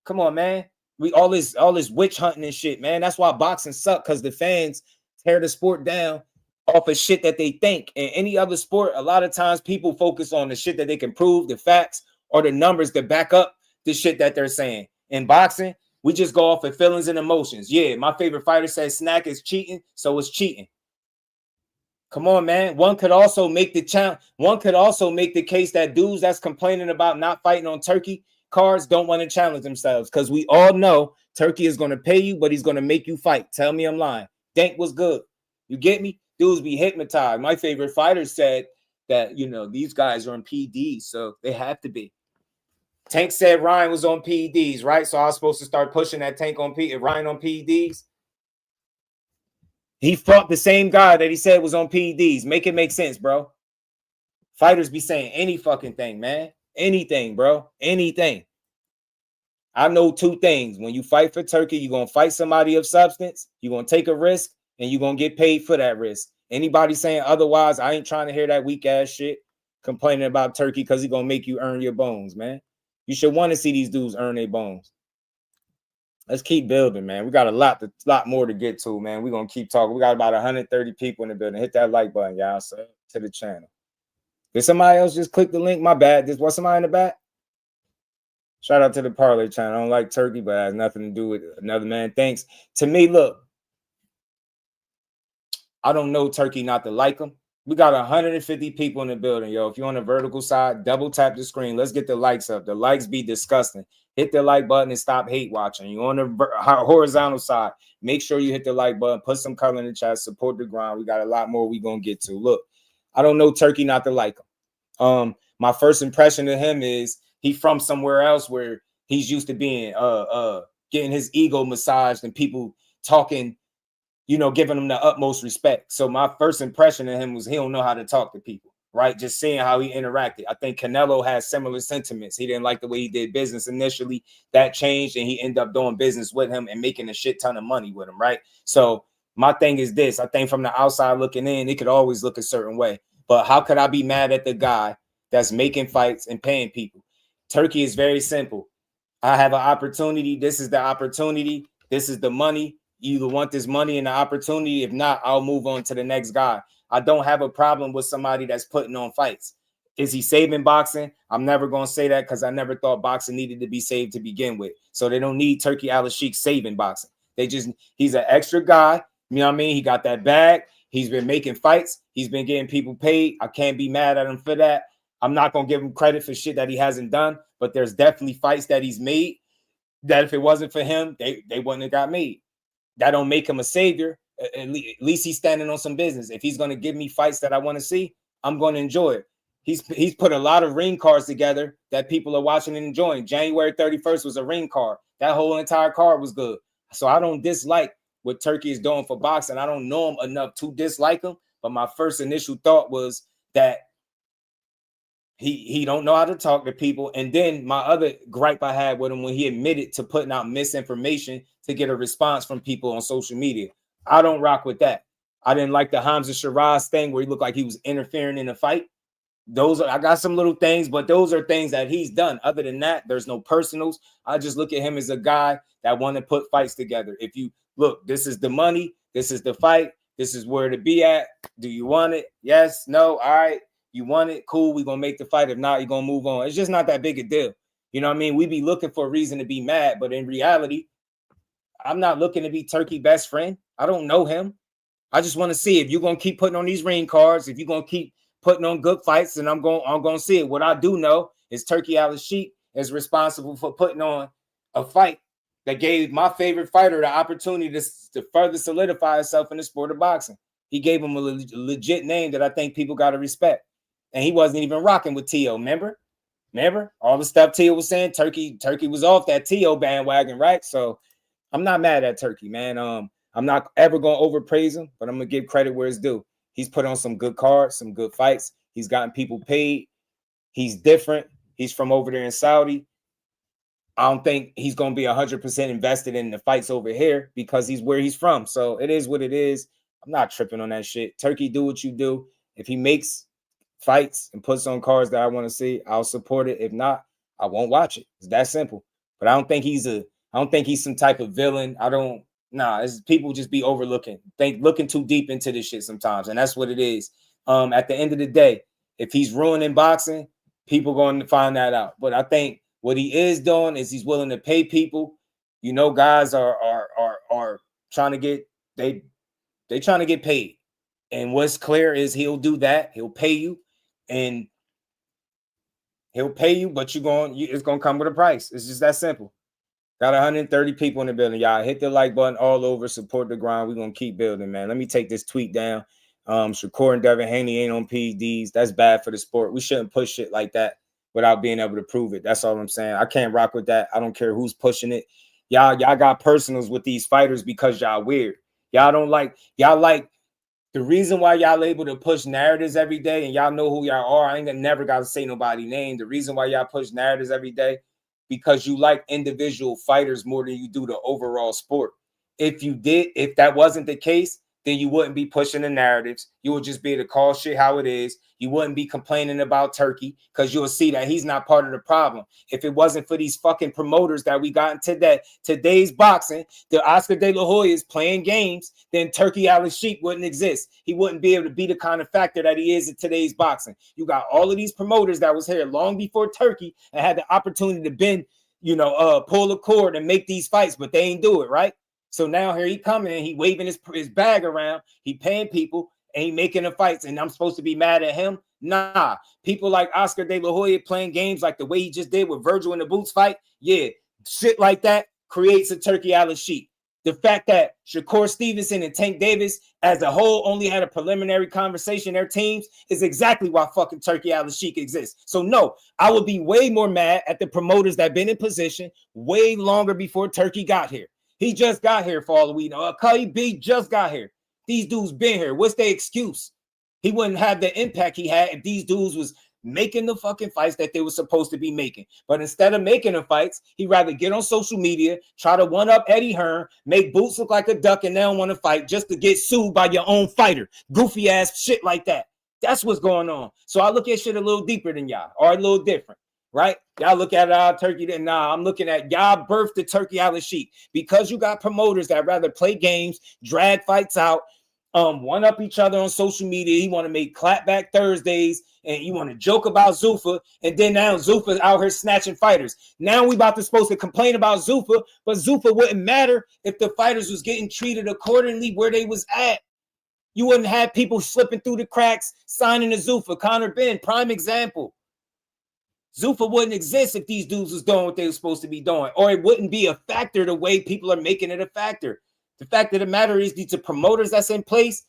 Come on, man. We all this witch hunting and shit, man. That's why boxing sucks, because the fans tear the sport down off of shit that they think. In any other sport, a lot of times people focus on the shit that they can prove, the facts, or the numbers that back up the shit that they're saying. In boxing, we just go off of feelings and emotions. Yeah, my favorite fighter says Snack is cheating, so it's cheating. Come on, man. One could also make the case that dudes that's complaining about not fighting on Turkey cards don't want to challenge themselves, because we all know Turkey is going to pay you, but he's going to make you fight. Tell me I'm lying. Dank was good. You get me? Dudes be hypnotized. My favorite fighter said that, these guys are on PEDs, so they have to be. Tank said Ryan was on PEDs, right? So I was supposed to start pushing that Tank on Ryan on PEDs. He fought the same guy that he said was on PEDs. Make it make sense, bro. Fighters be saying any fucking thing, man. Anything, bro. Anything. I know two things. When you fight for Turkey, you're going to fight somebody of substance. You're going to take a risk, and you're going to get paid for that risk. Anybody saying otherwise, I ain't trying to hear that weak ass shit complaining about Turkey because he's going to make you earn your bones, man. You should want to see these dudes earn their bones. Let's keep building, man. We got a lot more to get to, man. We're going to keep talking. We got about 130 people in the building. Hit that like button, y'all. So to the channel. Did somebody else just click the link? My bad. Was somebody in the back? Shout out to the Parlay channel. I don't like turkey, but it has nothing to do with another man. Thanks. To me, look, I don't know turkey not to like him. We got 150 people in the building, yo. If you're on the vertical side, double tap the screen. Let's get the likes up. The likes be disgusting. Hit the like button and stop hate watching. You're on the horizontal side. Make sure you hit the like button. Put some color in the chat. Support the grind. We got a lot more we gonna get to. Look, I don't know turkey not to like him. My first impression of him is he from somewhere else where he's used to being getting his ego massaged and people talking, giving him the utmost respect. So my first impression of him was he don't know how to talk to people, right? Just seeing how he interacted. I think Canelo has similar sentiments. He didn't like the way he did business initially. That changed, and he ended up doing business with him and making a shit ton of money with him, right? So my thing is this. I think from the outside looking in, it could always look a certain way. But how could I be mad at the guy that's making fights and paying people? Turkey is very simple. I have an opportunity. This is the opportunity. This is the money. You either want this money and the opportunity. If not, I'll move on to the next guy. I don't have a problem with somebody that's putting on fights. Is he saving boxing? I'm never going to say that because I never thought boxing needed to be saved to begin with. So they don't need Turkey Al-Sheikh saving boxing. He's an extra guy. You know what I mean? He got that bag. He's been making fights. He's been getting people paid. I can't be mad at him for that. I'm not going to give him credit for shit that he hasn't done, but there's definitely fights that he's made that if it wasn't for him, they wouldn't have got made. That don't make him a savior. At least he's standing on some business. If he's going to give me fights that I want to see, I'm going to enjoy it. He's put a lot of ring cards together that people are watching and enjoying. January 31st was a ring card. That whole entire card was good. So I don't dislike what Turkey is doing for boxing. I don't know him enough to dislike him, but my first initial thought was that he don't know how to talk to people. And then my other gripe I had with him when he admitted to putting out misinformation to get a response from people on social media. I don't rock with that. I didn't like the Hamza Shiraz thing where he looked like he was interfering in a fight. I got some little things, but those are things that he's done. Other than that, there's no personals. I just look at him as a guy that want to put fights together. If you look, this is the money, this is the fight, this is where to be at. Do you want it? Yes, no, all right. You want it? Cool. We're going to make the fight. If not, you're going to move on. It's just not that big a deal. You know what I mean? We be looking for a reason to be mad, but in reality, I'm not looking to be Turkey best friend. I don't know him. I just want to see if you're going to keep putting on these ring cards, if you're going to keep putting on good fights, and I'm going to see it. What I do know is Turkey Al-Sheikh is responsible for putting on a fight that gave my favorite fighter the opportunity to further solidify himself in the sport of boxing. He gave him a legit name that I think people got to respect. And he wasn't even rocking with T.O. Remember? All the stuff T.O. was saying, Turkey was off that T.O. bandwagon, right? So I'm not mad at Turkey, man. I'm not ever going to overpraise him, but I'm going to give credit where it's due. He's put on some good cards, some good fights. He's gotten people paid. He's different. He's from over there in Saudi. I don't think he's going to be 100% invested in the fights over here because he's where he's from. So it is what it is. I'm not tripping on that shit. Turkey, do what you do. If he makes fights and puts on cards that I want to see, I'll support it. If not, I won't watch it. It's that simple. But I don't think he's some type of villain. It's people just be overlooking, looking too deep into this shit sometimes, and that's what it is. At the end of the day, if he's ruining boxing, people going to find that out. But I think what he is doing is he's willing to pay people. Guys are trying to get they trying to get paid, and what's clear is he'll do that. He'll pay you, but it's gonna come with a price. It's just that simple. Got 130 people in the building. Y'all hit the like button all over. Support the grind. We're going to keep building, man. Let me take this tweet down. Shakur and Devin, Haney ain't on PEDs. That's bad for the sport. We shouldn't push shit like that without being able to prove it. That's all I'm saying. I can't rock with that. I don't care who's pushing it. Y'all got personals with these fighters because y'all weird. Y'all like the reason why y'all able to push narratives every day, and y'all know who y'all are. I ain't never got to say nobody's name. The reason why y'all push narratives every day, because you like individual fighters more than you do the overall sport. If that wasn't the case, then you wouldn't be pushing the narratives. You would just be able to call shit how it is. You wouldn't be complaining about Turkey because you'll see that he's not part of the problem. If it wasn't for these fucking promoters that we got in today's boxing, the Oscar De La Hoya is playing games, then Turkey Al-Sheikh wouldn't exist. He wouldn't be able to be the kind of factor that he is in today's boxing. You got all of these promoters that was here long before Turkey and had the opportunity to bend pull a cord and make these fights, but they ain't do it, right? So now here he coming and he waving his bag around, he paying people and he making the fights, and I'm supposed to be mad at him? Nah. People like Oscar De La Hoya playing games like the way he just did with Virgil in the Boots fight, yeah, shit like that creates a Turkey Al-Sheikh. The fact that Shakur Stevenson and Tank Davis as a whole only had a preliminary conversation, their teams, is exactly why fucking Turkey Al-Sheikh exists. So no, I would be way more mad at the promoters that been in position way longer before Turkey got here. He just got here for all we know. Cuddy B just got here. These dudes been here. What's their excuse? He wouldn't have the impact he had if these dudes was making the fucking fights that they were supposed to be making. But instead of making the fights, he'd rather get on social media, try to one-up Eddie Hearn, make Boots look like a duck, and they don't want to fight just to get sued by your own fighter. Goofy ass shit like that. That's what's going on. So I look at shit a little deeper than y'all, or a little different, right? Y'all look at Turkey. Then nah, I'm looking at y'all birthed the Turkey Al-Sheikh because you got promoters that rather play games, drag fights out, one up each other on social media. You want to make clapback Thursdays, and you want to joke about Zuffa, and then now Zuffa's out here snatching fighters. Now we supposed to complain about Zuffa, but Zuffa wouldn't matter if the fighters was getting treated accordingly where they was at. You wouldn't have people slipping through the cracks, signing a Zuffa. Conor Ben, prime example. Zuffa wouldn't exist if these dudes was doing what they were supposed to be doing, or it wouldn't be a factor the way people are making it a factor. The fact of the matter is, these promoters that's in place,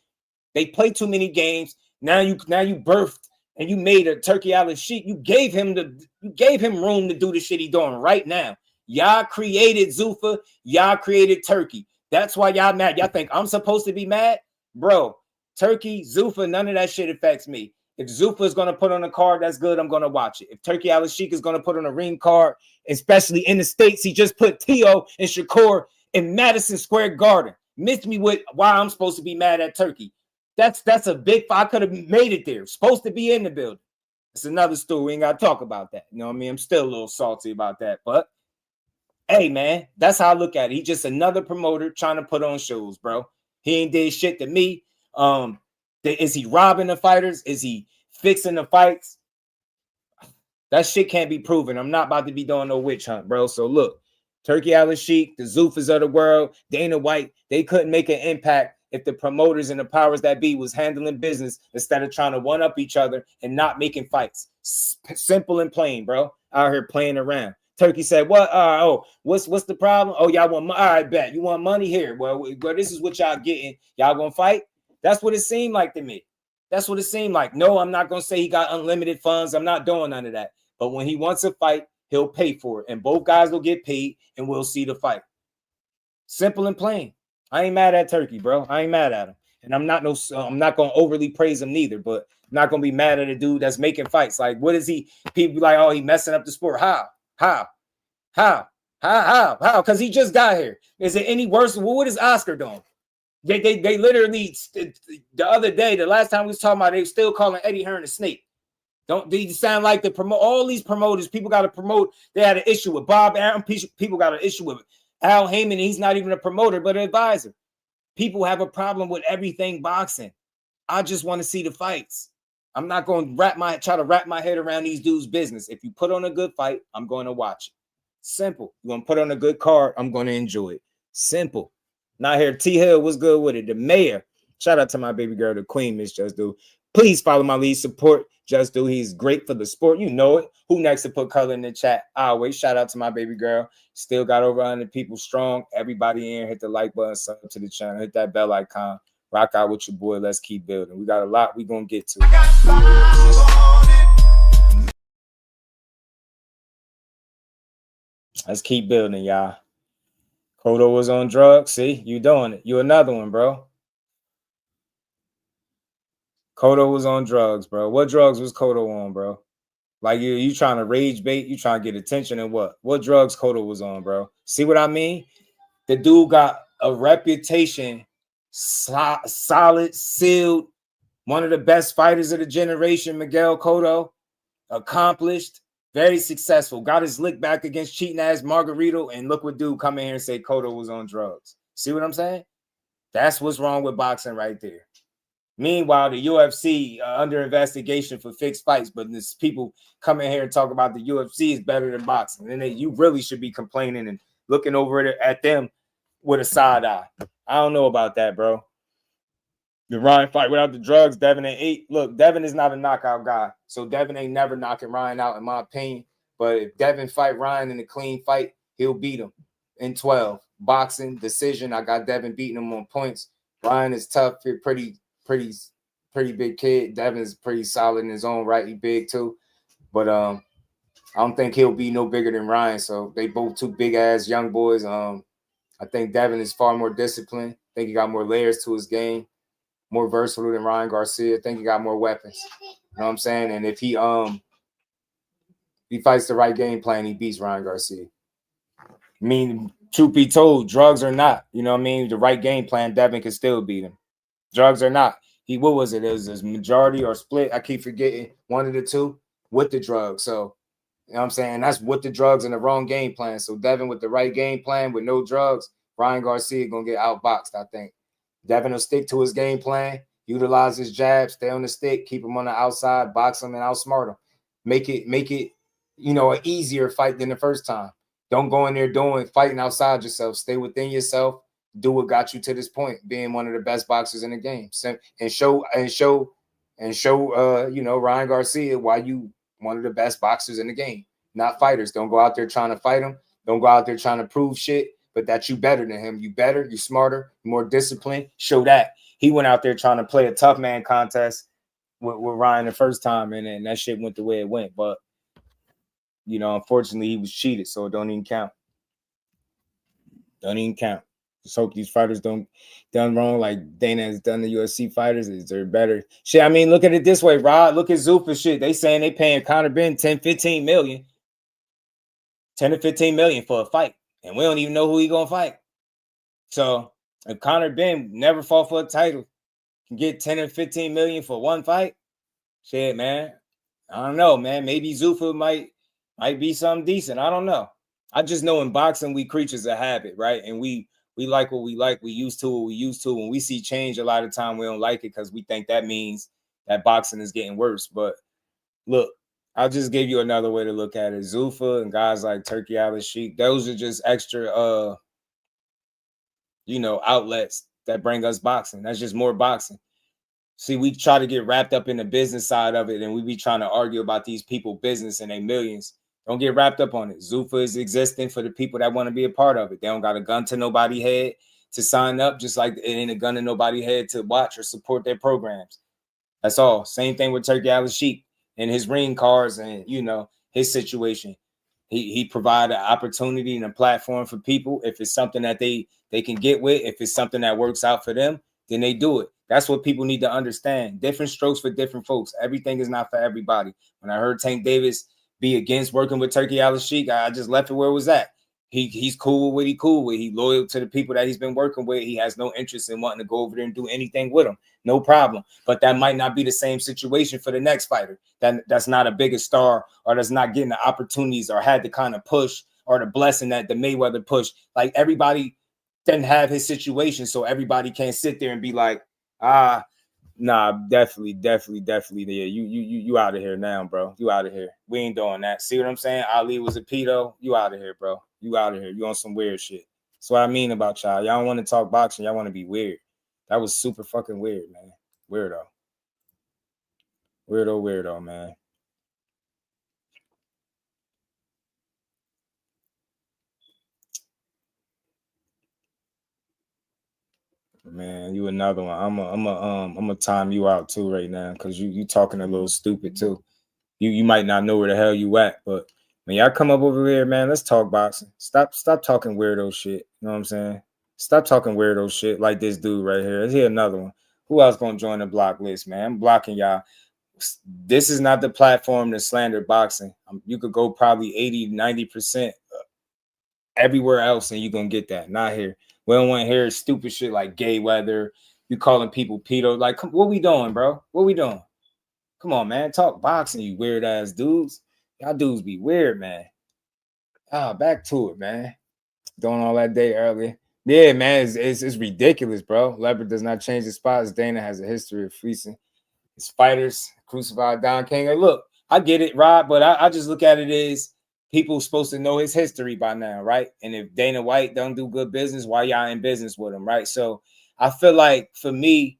they play too many games. Now you birthed and you made a Turkey Al-Sheikh. You gave him room to do the shit he doing right now. Y'all created Zuffa. Y'all created Turkey. That's why y'all mad. Y'all think I'm supposed to be mad? Bro, Turkey, Zuffa, none of that shit affects me. If Zuffa is going to put on a card, that's good. I'm going to watch it. If Turkey Al-Sheikh is going to put on a ring card, especially in the States, he just put Tio and Shakur in Madison Square Garden. Missed me with why I'm supposed to be mad at Turkey. That's a big fight. I could have made it there. Supposed to be in the building. It's another story. We ain't got to talk about that. You know what I mean? I'm still a little salty about that. But, hey, man, that's how I look at it. He's just another promoter trying to put on shows, bro. He ain't did shit to me. Is he robbing the fighters? Is he fixing the fights? That shit can't be proven. I'm not about to be doing no witch hunt, bro. So, look. Turkey Al-Sheikh, the Zufas of the world, Dana White, they couldn't make an impact if the promoters and the powers that be was handling business instead of trying to one-up each other and not making fights. Simple and plain, bro. Out here playing around. Turkey said, what? What's the problem? Oh, y'all want money? All right, bet. You want money here? Well, this is what y'all getting. Y'all gonna fight? That's what it seemed like to me. That's what it seemed like. No, I'm not gonna say he got unlimited funds. I'm not doing none of that. But when he wants a fight, he'll pay for it, and both guys will get paid, and we'll see the fight. Simple and plain. I ain't mad at Turkey, bro. I ain't mad at him, and I'm not gonna overly praise him neither. But I'm not gonna be mad at a dude that's making fights. Like, what is he? People be like, oh, he messing up the sport. How? Because he just got here. Is it any worse? What is Oscar doing? They literally the other day, the last time we was talking about, they were still calling Eddie Hearn a snake. Don't these sound like all these promoters? People got to promote. They had an issue with Bob Arum. People got an issue with Al Heyman. He's not even a promoter, but an advisor. People have a problem with everything boxing. I just want to see the fights. I'm not going to try to wrap my head around these dudes' business. If you put on a good fight, I'm going to watch it. Simple. You want to put on a good card, I'm going to enjoy it. Simple. Not here. T Hill, what's good with it? The mayor. Shout out to my baby girl, the queen, Miss Just Do. Please follow my lead. Support Just Do. He's great for the sport. You know it. Who next to put color in the chat? Always. Shout out to my baby girl. Still got over 100 people strong. Everybody in. Hit the like button. Sub to the channel. Hit that bell icon. Rock out with your boy. Let's keep building. We got a lot we going to get to. Let's keep building, y'all. Cotto was on drugs. See, you doing it. You another one, bro. Cotto was on drugs, bro. What drugs was Cotto on, bro? Like you trying to rage bait? You trying to get attention and what? What drugs Cotto was on, bro? See what I mean? The dude got a reputation, solid, sealed, one of the best fighters of the generation, Miguel Cotto, accomplished, very successful. Got his lick back against cheating ass Margarito, and look what dude come in here and say Cotto was on drugs. See what I'm saying? That's what's wrong with boxing right there. Meanwhile, the UFC under investigation for fixed fights, but there's people come in here and talk about the UFC is better than boxing. And then you really should be complaining and looking over at them with a side eye. I don't know about that, bro. The Ryan fight without the drugs, Devin ain't 8. Look, Devin is not a knockout guy. So Devin ain't never knocking Ryan out, in my opinion. But if Devin fight Ryan in a clean fight, he'll beat him in 12. Boxing, decision, I got Devin beating him on points. Ryan is tough, pretty big kid. Devin's pretty solid in his own right. He big too. But I don't think he'll be no bigger than Ryan. So they both two big ass young boys. I think Devin is far more disciplined. I think he got more layers to his game, more versatile than Ryan Garcia. I think he got more weapons. You know what I'm saying? And if he fights the right game plan, he beats Ryan Garcia. I mean, truth be told, drugs or not, you know what I mean? The right game plan, Devin can still beat him. Drugs or not. What was it? It was his majority or split. I keep forgetting one of the two with the drugs. So, you know what I'm saying? That's with the drugs and the wrong game plan. So Devin with the right game plan with no drugs, Ryan Garcia going to get outboxed, I think. Devin will stick to his game plan, utilize his jab, stay on the stick, keep him on the outside, box him and outsmart him. Make it, you know, an easier fight than the first time. Don't go in there fighting outside yourself. Stay within yourself. Do what got you to this point, being one of the best boxers in the game, and show you know, Ryan Garcia why you one of the best boxers in the game, not fighters. Don't go out there trying to fight him. Don't go out there trying to prove shit, but that you better than him. You better, you smarter, more disciplined. Show that. He went out there trying to play a tough man contest with Ryan the first time, and that shit went the way it went. But you know, unfortunately, he was cheated, so it don't even count. Don't even count. Just hope these fighters don't done wrong like Dana has done the UFC fighters. They're better. Shit, I mean, look at it this way, Rod. Look at Zuffa shit. They saying they paying Conor Ben 10, 15 million. 10 to 15 million for a fight. And we don't even know who he gonna fight. So if Conor Ben never fought for a title, can get 10 or 15 million for one fight. Shit, man. I don't know, man. Maybe Zuffa might be something decent. I don't know. I just know in boxing, we creatures of habit, right? And we like what we like. We used to what we used to. When we see change, a lot of time we don't like it because we think that means that boxing is getting worse. But look, I'll just give you another way to look at it. Zuffa and guys like Turkey Al-Sheikh, those are just extra, you know, outlets that bring us boxing. That's just more boxing. See, we try to get wrapped up in the business side of it, and we be trying to argue about these people business and their millions. Don't get wrapped up on it. Zuffa is existing for the people that want to be a part of it. They don't got a gun to nobody's head to sign up, just like it ain't a gun to nobody's head to watch or support their programs. That's all. Same thing with Turkey Al-Sheikh and his ring cards and, you know, his situation. He provide an opportunity and a platform for people. If it's something that they can get with, if it's something that works out for them, then they do it. That's what people need to understand. Different strokes for different folks. Everything is not for everybody. When I heard Tank Davis be against working with Turkey Al-Sheikh, I just left it where it was at. He's cool with what he cool with. He's loyal to the people that he's been working with. He has no interest in wanting to go over there and do anything with them. No problem. But that might not be the same situation for the next fighter. That's not a bigger star or that's not getting the opportunities or had the kind of push or the blessing that the Mayweather push. Like everybody doesn't have his situation, so everybody can't sit there and be like, nah, definitely. Yeah, you out of here now, bro. You out of here. We ain't doing that. See what I'm saying? Ali was a pedo. You out of here, bro. You out of here. You on some weird shit. That's what I mean about y'all. Y'all don't want to talk boxing. Y'all want to be weird. That was super fucking weird, man. Weirdo, man. Man, you another one. I'm gonna time you out too right now because you talking a little stupid too. You might not know where the hell you at, but when y'all come up over here, man, let's talk boxing. Stop talking weirdo shit. You know what I'm saying? Stop talking weirdo shit like this dude right here. Let's hear another one. Who else gonna join the block list, man? I'm blocking y'all. This is not the platform to slander boxing. You could go probably 80-90% everywhere else and you're gonna get that. Not here. We don't want to hear stupid shit like gay weather. You calling people pedo. Like, what we doing, bro? What we doing? Come on, man. Talk boxing, you weird ass dudes. Y'all dudes be weird, man. Back to it, man. Doing all that day earlier. Yeah, man, it's ridiculous, bro. Leopard does not change his spots. Dana has a history of fleecing his fighters, crucified Don King. Hey, look, I get it, Rob, but I just look at it as people supposed to know his history by now, right? And if Dana White don't do good business, why y'all in business with him, right? So I feel like for me,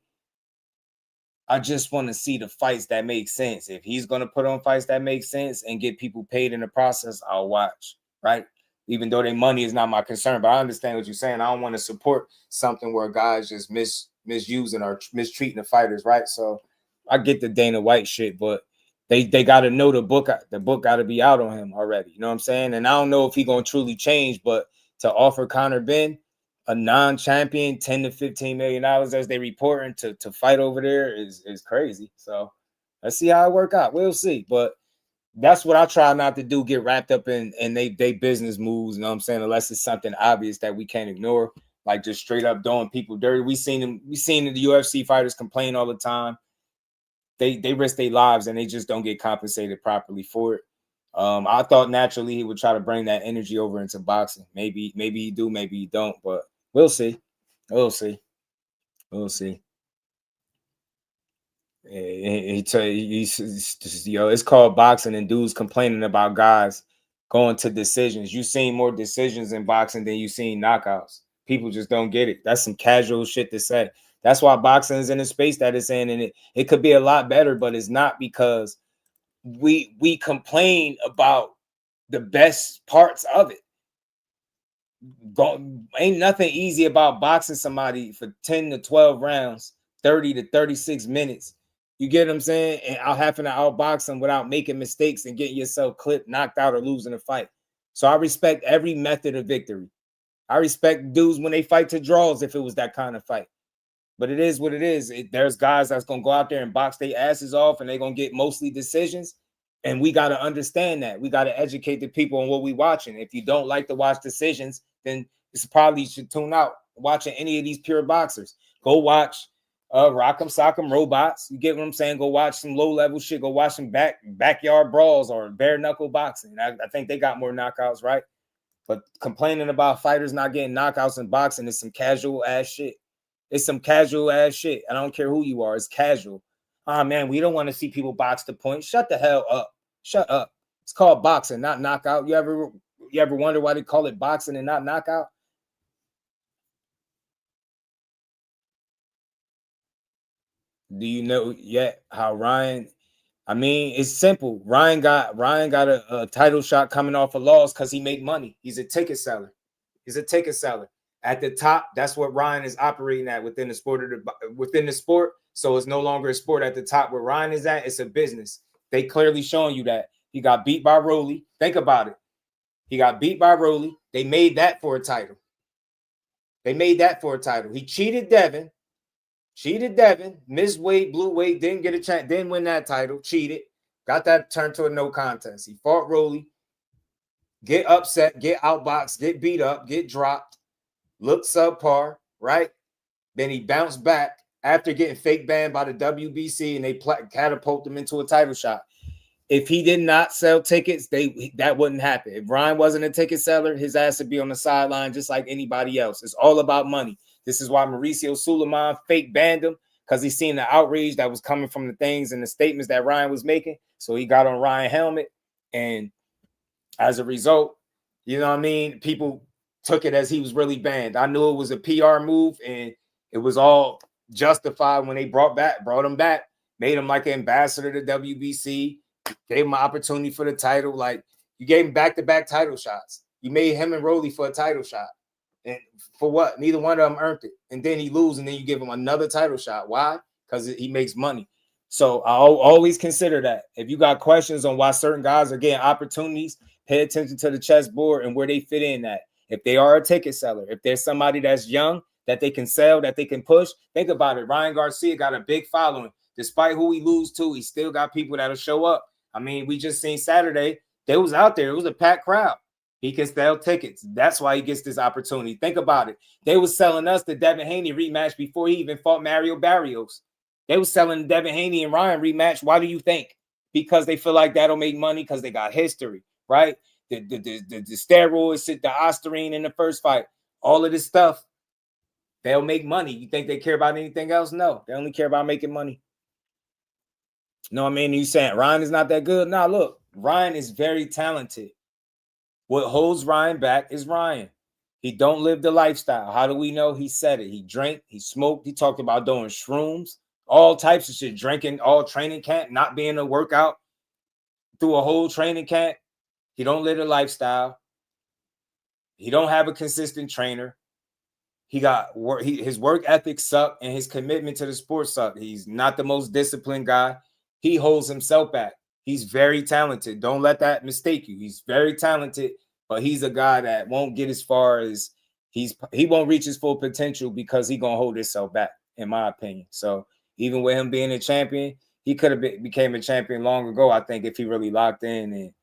I just want to see the fights that make sense. If he's going to put on fights that make sense and get people paid in the process, I'll watch, right? Even though their money is not my concern, but I understand what you're saying. I don't want to support something where guys just misusing or mistreating the fighters, right? So I get the Dana White shit, but they got to know the book. The book got to be out on him already. You know what I'm saying? And I don't know if he's going to truly change, but to offer Conor Ben a non-champion $10 to $15 million as they reporting to fight over there is crazy. So let's see how it work out. We'll see. But that's what I try not to do, get wrapped up in they business moves, you know what I'm saying? Unless it's something obvious that we can't ignore, like just straight up doing people dirty. We seen the UFC fighters complain all the time. They risk their lives and they just don't get compensated properly for it. I thought naturally he would try to bring that energy over into boxing. Maybe he do, maybe he don't, but we'll see. We'll see. We'll see. It's called boxing, and dudes complaining about guys going to decisions. You seen more decisions in boxing than you seen knockouts. People just don't get it. That's some casual shit to say. That's why boxing is in the space that it's in, and it could be a lot better, but it's not because we complain about the best parts of it. Ain't nothing easy about boxing somebody for 10 to 12 rounds, 30 to 36 minutes. You get what I'm saying? And I'll having to outbox them without making mistakes and getting yourself clipped, knocked out, or losing a fight. So I respect every method of victory. I respect dudes when they fight to draws if it was that kind of fight. But it is what it is. There's guys that's going to go out there and box their asses off, and they're going to get mostly decisions. And we got to understand that. We got to educate the people on what we watching. If you don't like to watch decisions, then it's probably you should tune out watching any of these pure boxers. Go watch Rock'em Sock'em Robots. You get what I'm saying? Go watch some low-level shit. Go watch some backyard brawls or bare-knuckle boxing. I think they got more knockouts, right? But complaining about fighters not getting knockouts in boxing is some casual-ass shit. It's some casual-ass shit. I don't care who you are. It's casual. Oh, man, we don't want to see people box the point. Shut the hell up. Shut up. It's called boxing, not knockout. You ever wonder why they call it boxing and not knockout? Do you know yet how Ryan? I mean, it's simple. Ryan got a title shot coming off a loss because he made money. He's a ticket seller. He's a ticket seller. At the top, that's what Ryan is operating at within the sport. So it's no longer a sport at the top where Ryan is at. It's a business. They clearly showing you that. He got beat by Rolly. Think about it. He got beat by Rolly. They made that for a title. He cheated Devin. Missed weight, blew weight, didn't get a chance, didn't win that title, cheated. Got that turned to a no contest. He fought Rolly. Get upset, get outboxed, get beat up, get dropped. Looked subpar, right? Then he bounced back after getting fake banned by the WBC, and they catapult him into a title shot. If he did not sell tickets, that wouldn't happen. If Ryan wasn't a ticket seller, his ass would be on the sideline just like anybody else. It's all about money. This is why Mauricio Suleiman fake banned him, because he seen the outrage that was coming from the things and the statements that Ryan was making. So he got on Ryan helmet, and as a result, you know what I mean? People took it as he was really banned. I knew it was a PR move, and it was all justified when they brought him back, made him like an ambassador to WBC, gave him an opportunity for the title. Like, you gave him back-to-back title shots. You made him and Rolly for a title shot. And for what? Neither one of them earned it. And then he lose, and then you give him another title shot. Why? Because he makes money. So I'll always consider that. If you got questions on why certain guys are getting opportunities, pay attention to the chessboard and where they fit in at. If they are a ticket seller, if there's somebody that's young that they can sell, that they can push, think about it. Ryan Garcia got a big following. Despite who he lose to, he still got people that'll show up. I mean, we just seen Saturday, they was out there. It was a packed crowd. He can sell tickets. That's why he gets this opportunity. Think about it. They was selling us the Devin Haney rematch before he even fought Mario Barrios. They was selling Devin Haney and Ryan rematch. Why do you think? Because they feel like that'll make money because they got history, right? The steroids, the ostarine in the first fight, all of this stuff They'll make money. You think they care about anything else? No, they only care about making money. No, I mean, you saying Ryan is not that good? Nah, look, Ryan is very talented. What holds Ryan back is Ryan. He don't live the lifestyle. How do we know? He said it. He drank, he smoked, he talked about doing shrooms, all types of shit, drinking all training camp, not being a workout through a whole training camp. He don't live the lifestyle. He don't have a consistent trainer. He got work. His work ethic sucked, and his commitment to the sport sucked. He's not the most disciplined guy. He holds himself back. He's very talented. Don't let that mistake you. He's very talented, but he's a guy that won't get as far as he won't reach his full potential because he's gonna hold himself back, in my opinion. So even with him being a champion, he could have became a champion long ago. I think if he really locked in and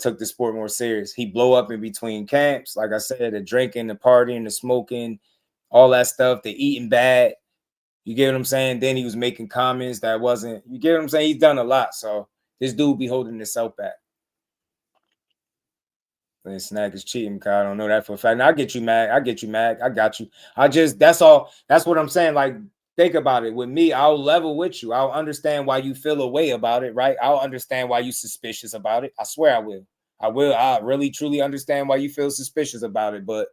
took the sport more serious. He blow up in between camps. Like I said, the drinking, the partying, the smoking, all that stuff, the eating bad. You get what I'm saying? Then he was making comments that wasn't, you get what I'm saying? He's done a lot. So this dude be holding himself back. And Snack is cheating, because I don't know that for a fact. Now, I get you, Mag. I got you. That's all. That's what I'm saying. Like, think about it. With me, I'll level with you. I'll understand why you feel a way about it, right? I'll understand why you're suspicious about it. I swear I will. I really, truly understand why you feel suspicious about it. But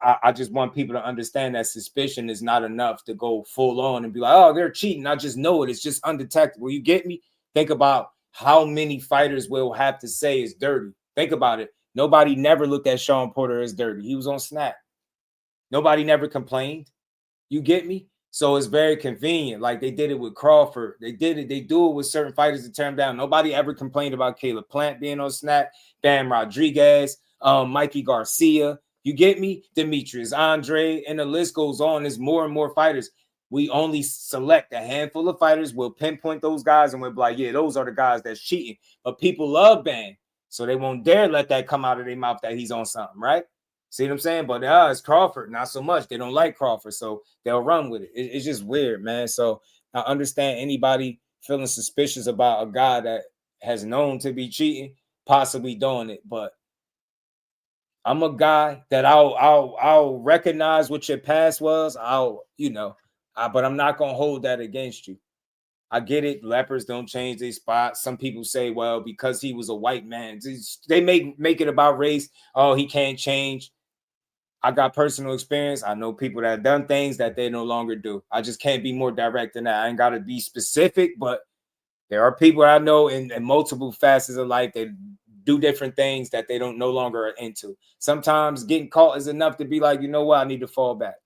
I just want people to understand that suspicion is not enough to go full on and be like, oh, they're cheating. I just know it. It's just undetectable. You get me? Think about how many fighters will have to say it's dirty. Think about it. Nobody never looked at Sean Porter as dirty. He was on snap. Nobody never complained. You get me? So it's very convenient. Like they did it with Crawford. They do it with certain fighters to turn them down. Nobody ever complained about Caleb Plant being on snap, Bam Rodriguez, Mikey Garcia. You get me? Demetrius Andre, and the list goes on. There's more and more fighters. We only select a handful of fighters. We'll pinpoint those guys and we'll be like, yeah, those are the guys that's cheating. But people love Bam, so they won't dare let that come out of their mouth that he's on something, right? See what I'm saying? But it's Crawford, not so much. They don't like Crawford, so they'll run with it. It's just weird, man. So I understand anybody feeling suspicious about a guy that has known to be cheating, possibly doing it. But I'm a guy that I'll recognize what your past was. But I'm not gonna hold that against you. I get it. Lepers don't change their spot. Some people say, well, because he was a white man, they make it about race. Oh, he can't change. I got personal experience. I know people that have done things that they no longer do. I just can't be more direct than that. I ain't got to be specific, but there are people I know in multiple facets of life that do different things that they don't no longer are into. Sometimes getting caught is enough to be like, you know what, I need to fall back.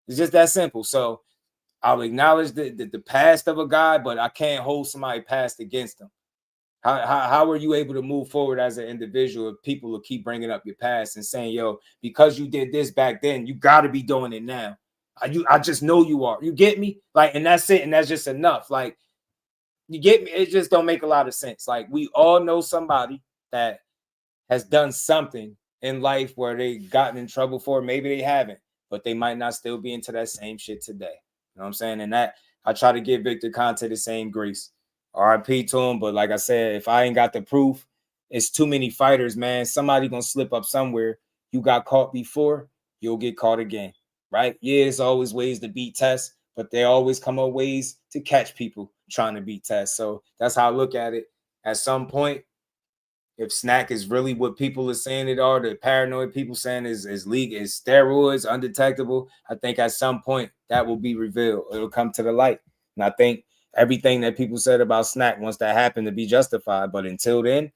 It's just that simple. So I'll acknowledge the past of a guy, but I can't hold somebody past against them. How are you able to move forward as an individual if people will keep bringing up your past and saying, yo, because you did this back then, you got to be doing it now. I just know you are. You get me? Like, and that's it. And that's just enough. Like, you get me? It just don't make a lot of sense. Like, we all know somebody that has done something in life where they gotten in trouble for it. Maybe they haven't, but they might not still be into that same shit today. You know what I'm saying? And that I try to give Victor Conte the same grace. RIP to him. But like I said, if I ain't got the proof, it's too many fighters, man. Somebody gonna slip up somewhere. You got caught before, you'll get caught again, right? Yeah, there's always ways to beat tests, but they always come up ways to catch people trying to beat tests. So that's how I look at it. At some point, if snack is really what people are saying it are, the paranoid people saying is steroids, undetectable, I think at some point that will be revealed. It'll come to the light. And I think everything that people said about snack wants that happen to be justified. But until then,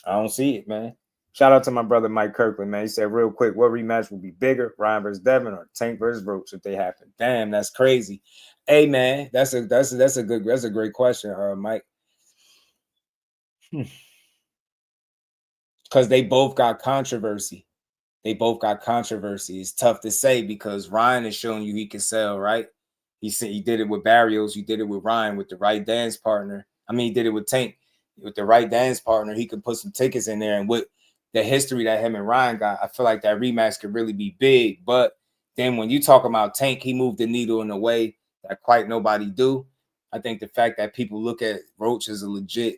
I don't see it, man. Shout out to my brother Mike Kirkland, man. He said real quick, what rematch will be bigger, Ryan versus Devin or Tank versus Roach if they happen? Damn, that's crazy. Hey, man, that's a great question, Mike. Because they both got controversy. It's tough to say because Ryan is showing you he can sell, right? He said he did it with Barrios. He did it with Ryan with the right dance partner. I mean, he did it with Tank with the right dance partner. He could put some tickets in there. And with the history that him and Ryan got, I feel like that rematch could really be big. But then when you talk about Tank, he moved the needle in a way that quite nobody do. I think the fact that people look at Roach as a legit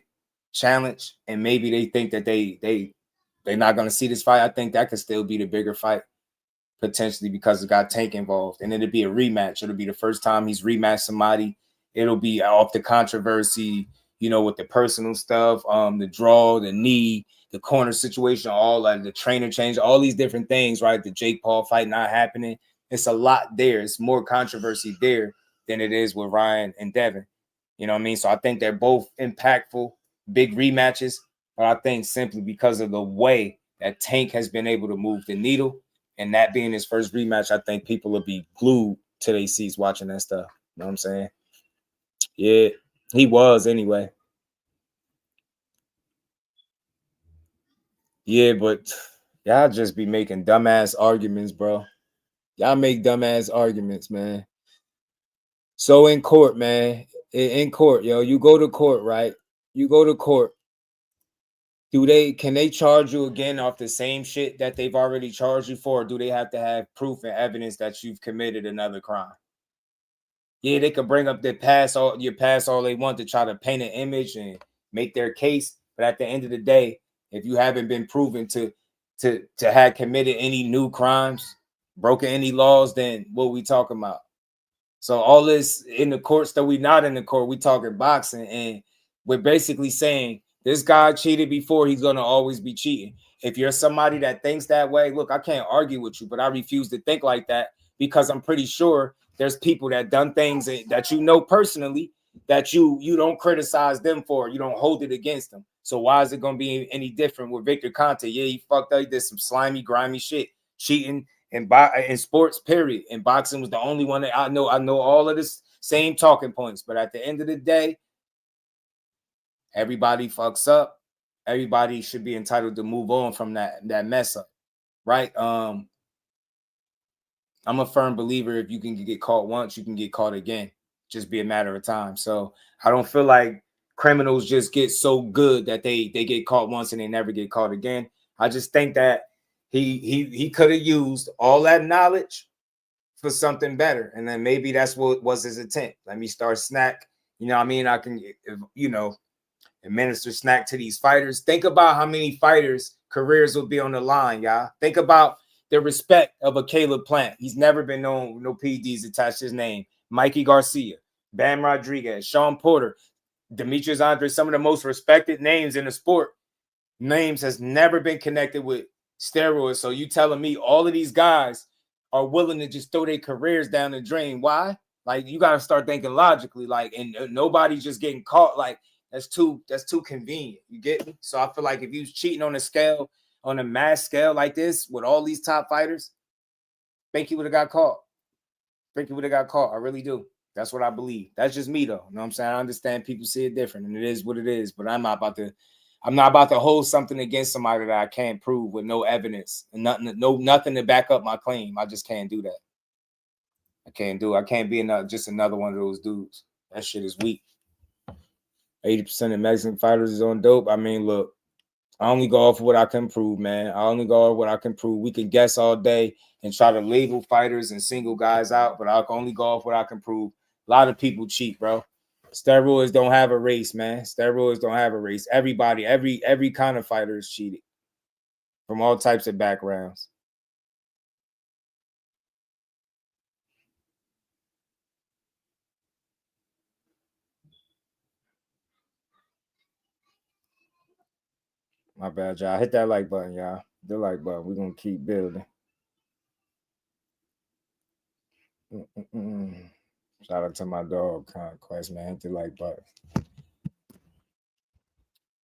challenge and maybe they think that they're not going to see this fight, I think that could still be the bigger fight. potentially because it got Tank involved. And it'll be a rematch. It'll be the first time he's rematched somebody. It'll be off the controversy, with the personal stuff, the draw, the knee, the corner situation, all like the trainer change, all these different things, right? The Jake Paul fight not happening. It's a lot there. It's more controversy there than it is with Ryan and Devin. You know what I mean? So I think they're both impactful, big rematches. But I think simply because of the way that Tank has been able to move the needle, and that being his first rematch, I think people will be glued to their seats watching that stuff. You know what I'm saying? Yeah, he was anyway. Yeah, but y'all just be making dumbass arguments, bro. Y'all make dumbass arguments, man. So in court, man, in court, you go to court, right? You go to court. Can they charge you again off the same shit that they've already charged you for? Or do they have to have proof and evidence that you've committed another crime? Yeah, they could bring up your past all they want to try to paint an image and make their case. But at the end of the day, if you haven't been proven to have committed any new crimes, broken any laws, then what we talking about? So all this in the courts that we not in the court, we talking boxing, and we're basically saying this guy cheated before, he's gonna always be cheating. If you're somebody that thinks that way, look, I can't argue with you, but I refuse to think like that because I'm pretty sure there's people that done things that personally that you don't criticize them for, you don't hold it against them. So why is it gonna be any different with Victor Conte? Yeah, he fucked up, he did some slimy, grimy shit, cheating. In sports, period. And boxing was the only one that I know all of this same talking points. But at the end of the day, everybody fucks up. Everybody should be entitled to move on from that mess up, right? I'm a firm believer if you can get caught once, you can get caught again. Just be a matter of time. So I don't feel like criminals just get so good that they get caught once and they never get caught again. I just think that he could have used all that knowledge for something better. And then maybe that's what was his intent. Let me start snack. You know what I mean? I can, administer snack to these fighters. Think about how many fighters' careers will be on the line, y'all. Think about the respect of a Caleb Plant. He's never been known, no PDs attached to his name. Mikey Garcia, Bam Rodriguez, Sean Porter, Demetrius Andre, some of the most respected names in the sport. Names has never been connected with steroids. So you telling me all of these guys are willing to just throw their careers down the drain? Why? Like, you got to start thinking logically, like, and nobody's just getting caught. Like, that's too convenient. You get me? So I feel like if you was cheating on a mass scale like this with all these top fighters, think he would have got caught. I really do. That's what I believe. That's just me, though. You know what I'm saying? I understand people see it different, and it is what it is. But I'm not about to hold something against somebody that I can't prove with no evidence and nothing to back up my claim. I just can't do that. I can't be just another one of those dudes. That shit is weak. 80% of Mexican fighters is on dope. I mean, look, I only go off of what I can prove, man. I only go off what I can prove. We can guess all day and try to label fighters and single guys out, but I can only go off what I can prove. A lot of people cheat, bro. Steroids don't have a race, man. Steroids don't have a race. Everybody, every kind of fighter is cheated from all types of backgrounds. My bad, y'all. Hit that like button, y'all. The like button. We're going to keep building. Shout out to my dog, Conquest, man. Hit the like button.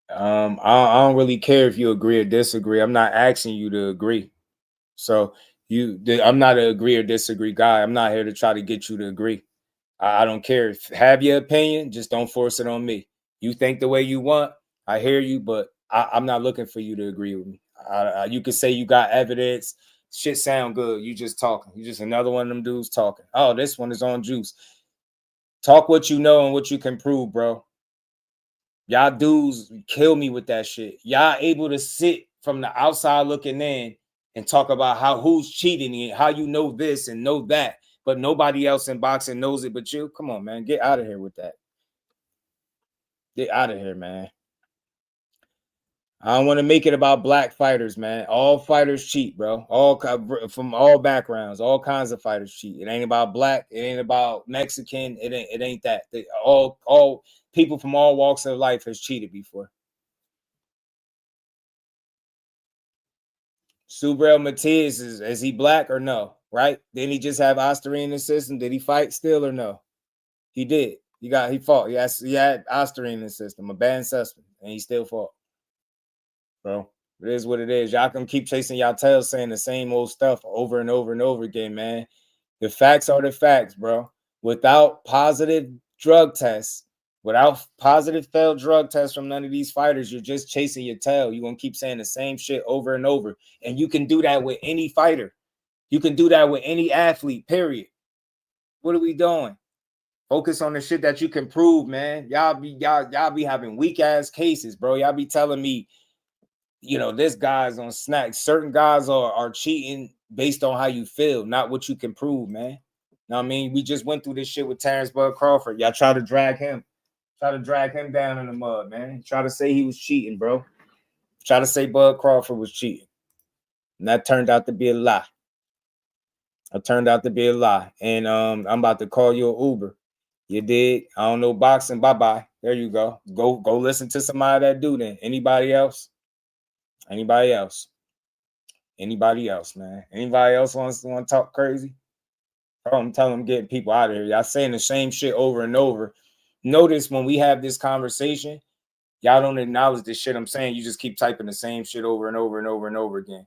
I don't really care if you agree or disagree. I'm not asking you to agree. So I'm not an agree or disagree guy. I'm not here to try to get you to agree. I don't care. Have your opinion, just don't force it on me. You think the way you want, I hear you, but I'm not looking for you to agree with me. You could say you got evidence. Shit sound good. You just talking. You just another one of them dudes talking. Oh, this one is on juice. Talk what you know and what you can prove, bro. Y'all dudes kill me with that shit. Y'all able to sit from the outside looking in and talk about who's cheating and how you know this and know that, but nobody else in boxing knows it but you. Come on, man. Get out of here with that. Get out of here, man. I don't want to make it about black fighters, man. All fighters cheat, bro. All from all backgrounds, all kinds of fighters cheat. It ain't about black. It ain't about Mexican. It ain't that. All people from all walks of life has cheated before. Subriel Matias, is he black or no? Right? Didn't he just have Osterine in the system? Did he fight still or no? He did. He fought. He had Osterine in the system, a banned substance, and he still fought. Bro, it is what it is. Y'all can keep chasing y'all tails saying the same old stuff over and over and over again, man. The facts are the facts, bro. Without positive drug tests, without positive failed drug tests from none of these fighters, you're just chasing your tail. You're going to keep saying the same shit over and over. And you can do that with any fighter. You can do that with any athlete, period. What are we doing? Focus on the shit that you can prove, man. Y'all be having weak ass cases, bro. Y'all be telling me, you know, this guy's on snacks. Certain guys are cheating based on how you feel, not what you can prove, man. Know what I mean? We just went through this shit with Terrence Bud Crawford. Y'all try to drag him down in the mud, man. Try to say he was cheating, bro. Try to say Bud Crawford was cheating. And that turned out to be a lie. And I'm about to call you an Uber. You did. I don't know boxing. Bye-bye. There you go. Go listen to somebody that do then. Anybody else? Anybody else, man? Anybody else wants to talk crazy? I'm telling them getting people out of here. Y'all saying the same shit over and over. Notice when we have this conversation, y'all don't acknowledge the shit I'm saying. You just keep typing the same shit over and over and over and over again.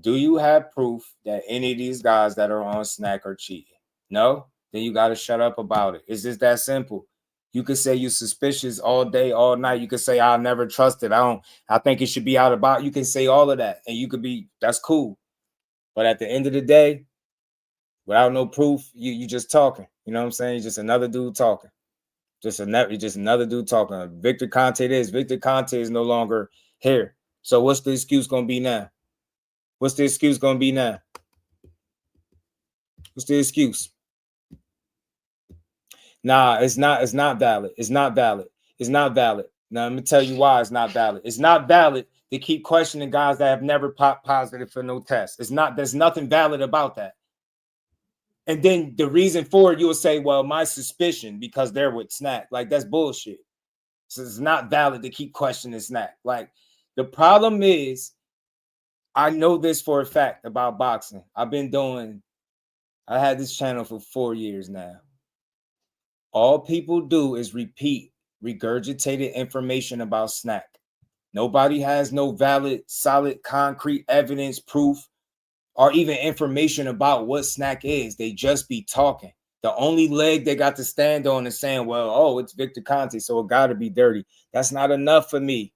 Do you have proof that any of these guys that are on snack are cheating? No? Then you got to shut up about it. It's just that simple. You could say you're suspicious all day, all night. You could say, I'll never trust it. I think it should be out about. You can say all of that. And you could be, that's cool. But at the end of the day, without no proof, you just talking. You know what I'm saying? You're just another dude talking. Just another dude talking. Victor Conte is no longer here. So what's the excuse going to be now? What's the excuse? Nah, it's not valid. Now, let me tell you why it's not valid. It's not valid to keep questioning guys that have never popped positive for no test. There's nothing valid about that. And then the reason for it, you'll say, well, my suspicion because they're with Snack. Like, that's bullshit. So it's not valid to keep questioning Snack. Like, the problem is, I know this for a fact about boxing. I had this channel for 4 years now. All people do is repeat regurgitated information about Snack. Nobody has no valid, solid, concrete evidence, proof, or even information about what Snack is. They just be talking. The only leg they got to stand on is saying, well, oh, it's Victor Conte, so it got to be dirty. That's not enough for me.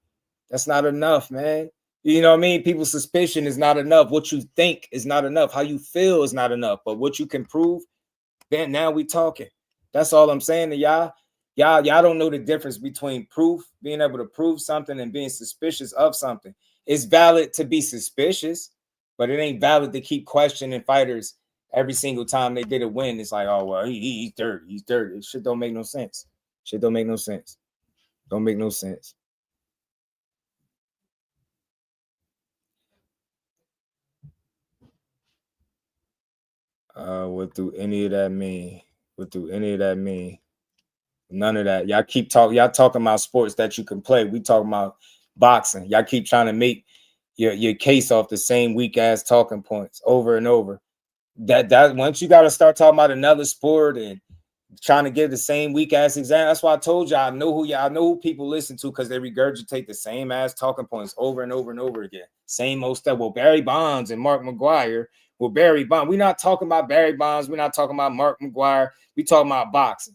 That's not enough, man. You know what I mean? People's suspicion is not enough. What you think is not enough. How you feel is not enough. But what you can prove, then now we talking. That's all I'm saying to y'all. Y'all don't know the difference between proof, being able to prove something, and being suspicious of something. It's valid to be suspicious, but it ain't valid to keep questioning fighters every single time they get a win. It's like, oh, well, he's dirty. He's dirty. Shit don't make no sense. Don't make no sense. What do any of that mean? None of that. Y'all keep talking. Y'all talking about sports that you can play. We talking about boxing. Y'all keep trying to make your case off the same weak ass talking points over and over. That once you got to start talking about another sport and trying to give the same weak ass example. That's why I told y'all I know who people listen to because they regurgitate the same ass talking points over and over and over again. Same old stuff. Well, Barry Bonds and Mark McGuire. Well, Barry Bonds. We're not talking about Barry Bonds. We're not talking about Mark McGuire. We talking about boxing.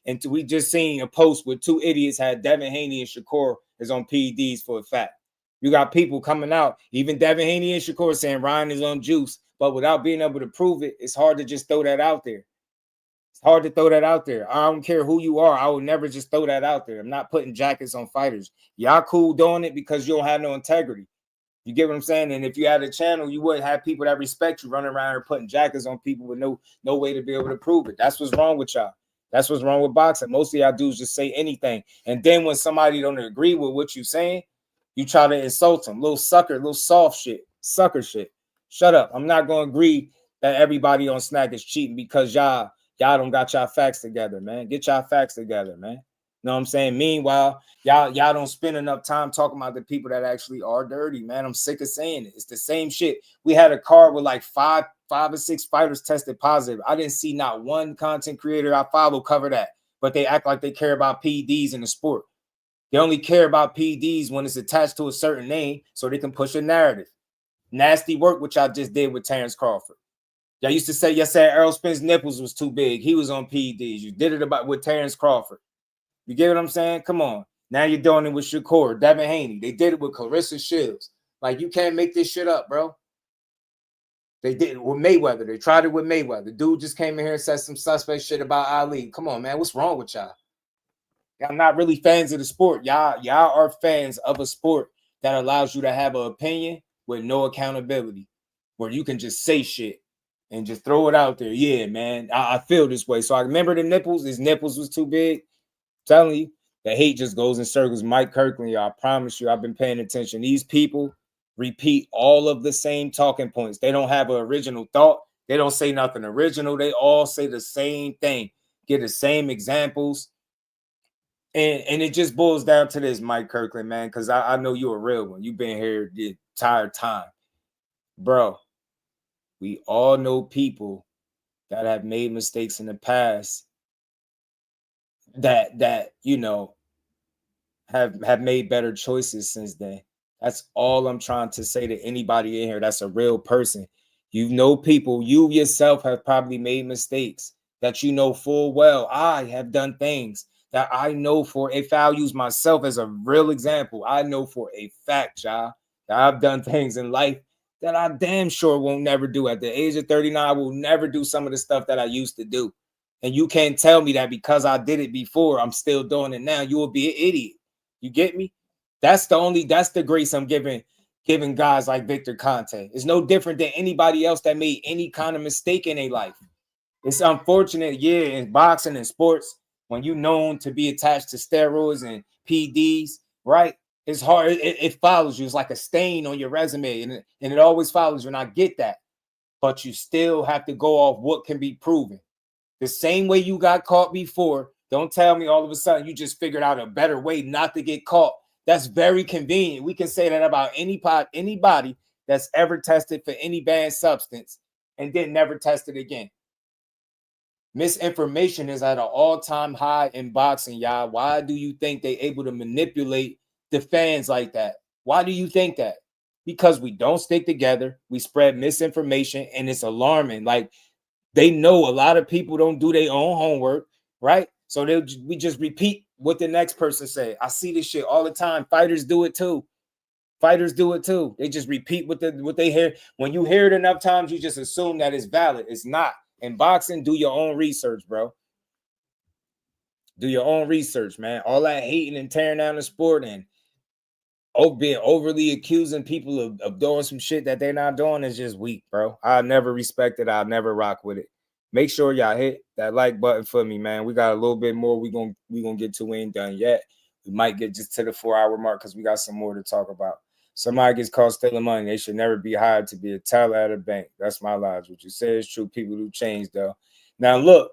And we just seen a post where two idiots had Devin Haney and Shakur is on PEDs for a fact. You got people coming out, even Devin Haney and Shakur saying Ryan is on juice, but without being able to prove it, it's hard to just throw that out there. I don't care who you are. I would never just throw that out there. I'm not putting jackets on fighters. Y'all cool doing it because you don't have no integrity. You get what I'm saying? And if you had a channel, you wouldn't have people that respect you running around here putting jackets on people with no way to be able to prove it. That's what's wrong with y'all. That's what's wrong with boxing. Most of y'all dudes just say anything. And then when somebody don't agree with what you're saying, you try to insult them. Little sucker, little soft shit, sucker shit. Shut up. I'm not going to agree that everybody on Snack is cheating because y'all don't got y'all facts together, man. Get y'all facts together, man. You know what I'm saying? Meanwhile, y'all don't spend enough time talking about the people that actually are dirty, man. I'm sick of saying it. It's the same shit. We had a card with like five or six fighters tested positive. I didn't see not one content creator I follow cover that, but they act like they care about PEDs in the sport. They only care about PEDs when it's attached to a certain name so they can push a narrative. Nasty work, which I just did with Terrence Crawford. Y'all used to say, yes, sir, Errol Spence nipples was too big. He was on PEDs. You did it with Terrence Crawford. You get what I'm saying? Come on. Now you're doing it with Shakur, Devin Haney. They did it with Claressa Shields. Like, you can't make this shit up, bro. They did it with Mayweather. They tried it with Mayweather. Dude just came in here and said some suspect shit about Ali. Come on, man. What's wrong with y'all? Y'all not really fans of the sport. Y'all are fans of a sport that allows you to have an opinion with no accountability, where you can just say shit and just throw it out there. Yeah, man, I feel this way. So I remember the nipples. His nipples was too big. I'm telling you, the hate just goes in circles. Mike Kirkland, I promise you, I've been paying attention. These people repeat all of the same talking points. They don't have an original thought. They don't say nothing original. They all say the same thing, get the same examples. And it just boils down to this, Mike Kirkland, man, because I know you're a real one. You've been here the entire time. Bro, we all know people that have made mistakes in the past that you know have made better choices since then. That's all I'm trying to say to anybody in here that's a real person. You know people, you yourself have probably made mistakes that you know full well. I have done things that I know for a fact. I'll use myself as a real example. I know for a fact, y'all, that I've done things in life that I damn sure won't never do. At the age of 39, I will never do some of the stuff that I used to do. And you can't tell me that because I did it before, I'm still doing it now. You will be an idiot. You get me? That's the grace I'm giving guys like Victor Conte. It's no different than anybody else that made any kind of mistake in their life. It's unfortunate, yeah, in boxing and sports, when you're known to be attached to steroids and PDs, right? It's hard. It follows you. It's like a stain on your resume, and it always follows you. And I get that. But you still have to go off what can be proven. The same way you got caught before, don't tell me all of a sudden you just figured out a better way not to get caught. That's very convenient. We can say that about anybody that's ever tested for any banned substance and then never tested again. Misinformation is at an all-time high in boxing, y'all. Why do you think they're able to manipulate the fans like that? Why do you think that? Because we don't stick together. We spread misinformation, and it's alarming. Like, they know a lot of people don't do their own homework, right? So we just repeat what the next person say. I see this shit all the time. Fighters do it too. Fighters do it too. They just repeat what they hear. When you hear it enough times, you just assume that it's valid. It's not. In boxing, do your own research, bro. Do your own research, man. All that hating and tearing down the sport and being overly accusing people of doing some shit that they're not doing is just weak, bro. I never respect it. I'll never rock with it. Make sure y'all hit that like button for me, man. We got a little bit more we gonna get to. We ain't done yet. We might get just to the 4-hour mark because we got some more to talk about. Somebody gets caught stealing money. They should never be hired to be a teller at a bank. That's my logic. What you say is true. People do change, though. Now, look,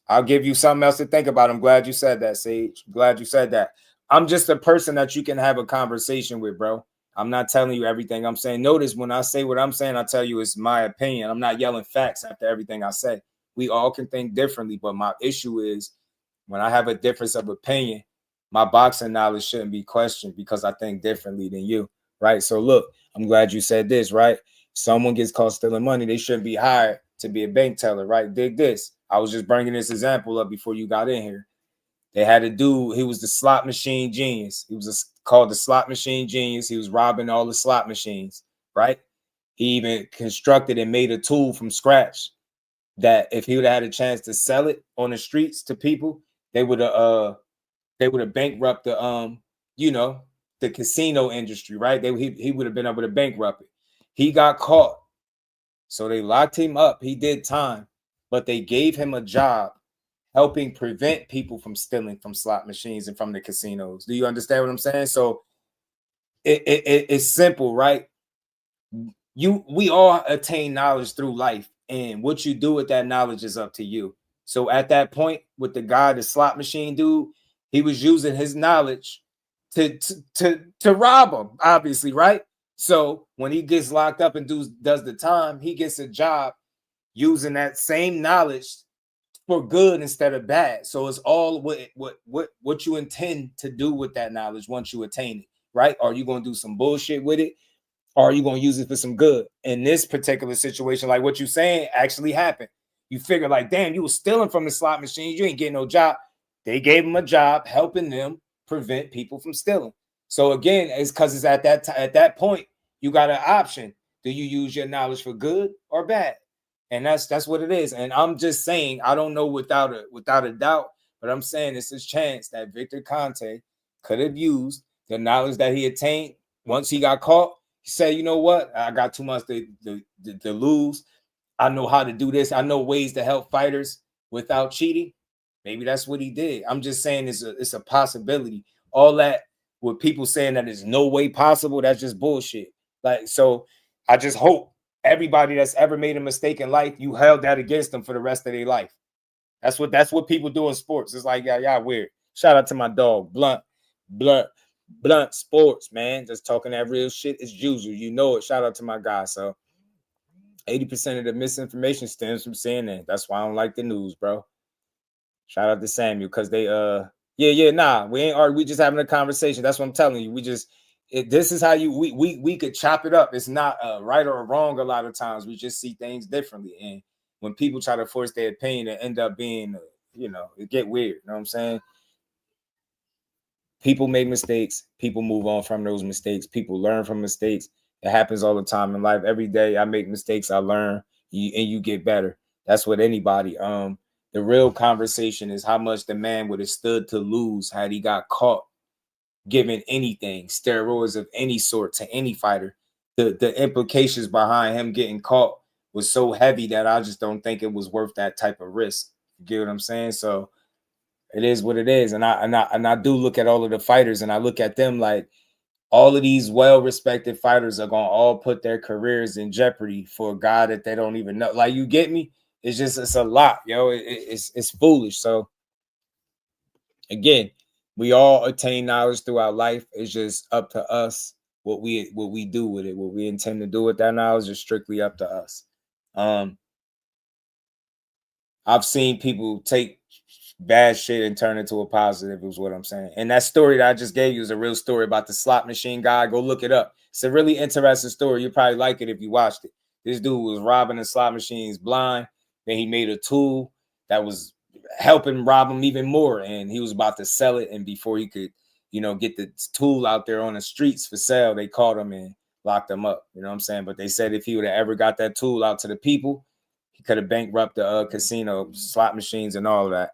I'll give you something else to think about. I'm glad you said that, Sage. Glad you said that. I'm just a person that you can have a conversation with, bro. I'm not telling you everything I'm saying. Notice when I say what I'm saying, I tell you it's my opinion. I'm not yelling facts after everything I say. We all can think differently, but my issue is when I have a difference of opinion, my boxing knowledge shouldn't be questioned because I think differently than you, right? So look, I'm glad you said this, right? Someone gets caught stealing money, they shouldn't be hired to be a bank teller, right? Dig this. I was just bringing this example up before you got in here. They had a dude, he was the slot machine genius. He was called the slot machine genius. He was robbing all the slot machines, right? He even constructed and made a tool from scratch that if he would have had a chance to sell it on the streets to people, they would have bankrupt the casino industry, right? He would have been able to bankrupt it. He got caught. So they locked him up. He did time, but they gave him a job helping prevent people from stealing from slot machines and from the casinos. Do you understand what I'm saying? So it's simple, right? We all attain knowledge through life, and what you do with that knowledge is up to you. So at that point, with the guy, the slot machine dude, he was using his knowledge to rob him, obviously, right? So when he gets locked up and does the time, he gets a job using that same knowledge for good instead of bad. So it's all what you intend to do with that knowledge once you attain it, right? Are you going to do some bullshit with it? Or are you going to use it for some good? In this particular situation, like what you're saying actually happened. You figure like, damn, you were stealing from the slot machine. You ain't getting no job. They gave him a job helping them prevent people from stealing. So again, it's because it's at that point, you got an option. Do you use your knowledge for good or bad? And that's what it is. And I'm just saying, I don't know without a doubt, but I'm saying it's a chance that Victor Conte could have used the knowledge that he attained once he got caught. He said, you know what? I got too much to lose. I know how to do this. I know ways to help fighters without cheating. Maybe that's what he did. I'm just saying it's a possibility. All that with people saying that there's no way possible, that's just bullshit. Like, so I just hope everybody that's ever made a mistake in life, you held that against them for the rest of their life. That's what people do in sports. It's like, yeah, weird. Shout out to my dog, Blunt Sports, man. Just talking that real shit. It's Juju. You know it. Shout out to my guy. So 80% of the misinformation stems from saying that. That's why I don't like the news, bro. Shout out to Samuel, because they we ain't we just having a conversation. That's what I'm telling you. This is how we could chop it up. It's not right or wrong a lot of times. We just see things differently. And when people try to force their opinion, it end up being, it get weird. You know what I'm saying? People make mistakes. People move on from those mistakes. People learn from mistakes. It happens all the time in life. Every day I make mistakes. I learn, and you get better. That's what anybody. The real conversation is how much the man would have stood to lose had he got caught giving anything, steroids of any sort, to any fighter. The implications behind him getting caught was so heavy that I just don't think it was worth that type of risk. You get what I'm saying? So it is what it is. And I do look at all of the fighters, and I look at them like all of these well-respected fighters are going to all put their careers in jeopardy for a guy that they don't even know. Like, you get me? It's a lot, yo. It's foolish. So again, we all attain knowledge throughout life. It's just up to us what we do with it. What we intend to do with that knowledge is strictly up to us. I've seen people take bad shit and turn it to a positive, is what I'm saying. And that story that I just gave you is a real story about the slot machine guy. Go look it up. It's a really interesting story. You'll probably like it if you watched it. This dude was robbing the slot machines blind. Then he made a tool that was helping rob him even more. And he was about to sell it. And before he could, get the tool out there on the streets for sale, they caught him and locked him up. You know what I'm saying? But they said if he would have ever got that tool out to the people, he could have bankrupted the casino, slot machines, and all of that.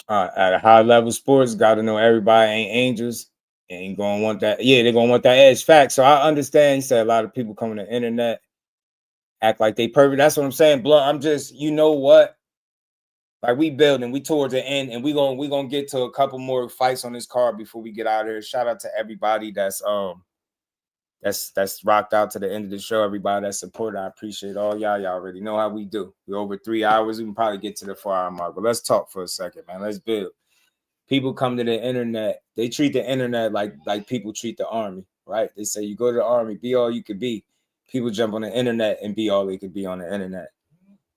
At a high level sports, got to know everybody ain't angels. Ain't gonna want that. Yeah, they're gonna want that edge. Fact. So I understand. You said a lot of people come on the internet, act like they perfect. That's what I'm saying. Blunt. I'm just, you know what? Like, we building, we towards the end, and we gonna get to a couple more fights on this card before we get out of here. Shout out to everybody that's rocked out to the end of the show. Everybody that supported, I appreciate all y'all. Y'all already know how we do. We're over 3 hours. We can probably get to the 4-hour mark, but let's talk for a second, man. Let's build. People come to the internet. They treat the internet like people treat the army, right? They say you go to the army, be all you could be. People jump on the internet and be all they could be on the internet.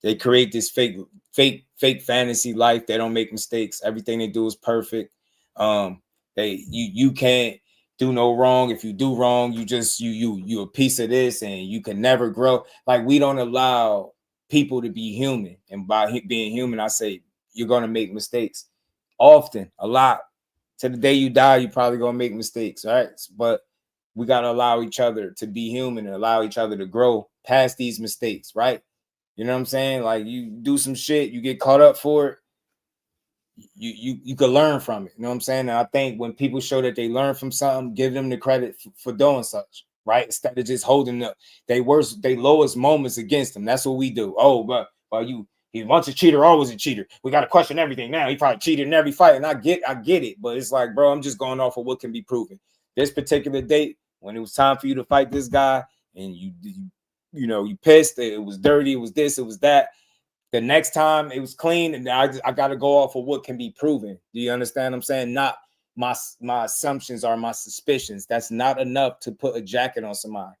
They create this fake fantasy life. They don't make mistakes. Everything they do is perfect. You can't do no wrong. If you do wrong, you a piece of this, and you can never grow. Like, we don't allow people to be human. And by being human, I say you're gonna make mistakes often, a lot. To the day you die, you're probably gonna make mistakes, right? But we gotta allow each other to be human and allow each other to grow past these mistakes, right? You know what I'm saying? Like you do some shit, you get caught up for it. You could learn from it. You know what I'm saying? And I think when people show that they learn from something, give them the credit for doing such, right? Instead of just holding they lowest moments against them. That's what we do. Oh, but he once a cheater, always a cheater. We got to question everything now. He probably cheated in every fight. And I get it, but it's like, bro, I'm just going off of what can be proven. This particular date, when it was time for you to fight this guy, and you pissed, it was dirty, it was this, it was that. The next time it was clean, and I got to go off of what can be proven. Do you understand what I'm saying? Not my assumptions or my suspicions. That's not enough to put a jacket on somebody.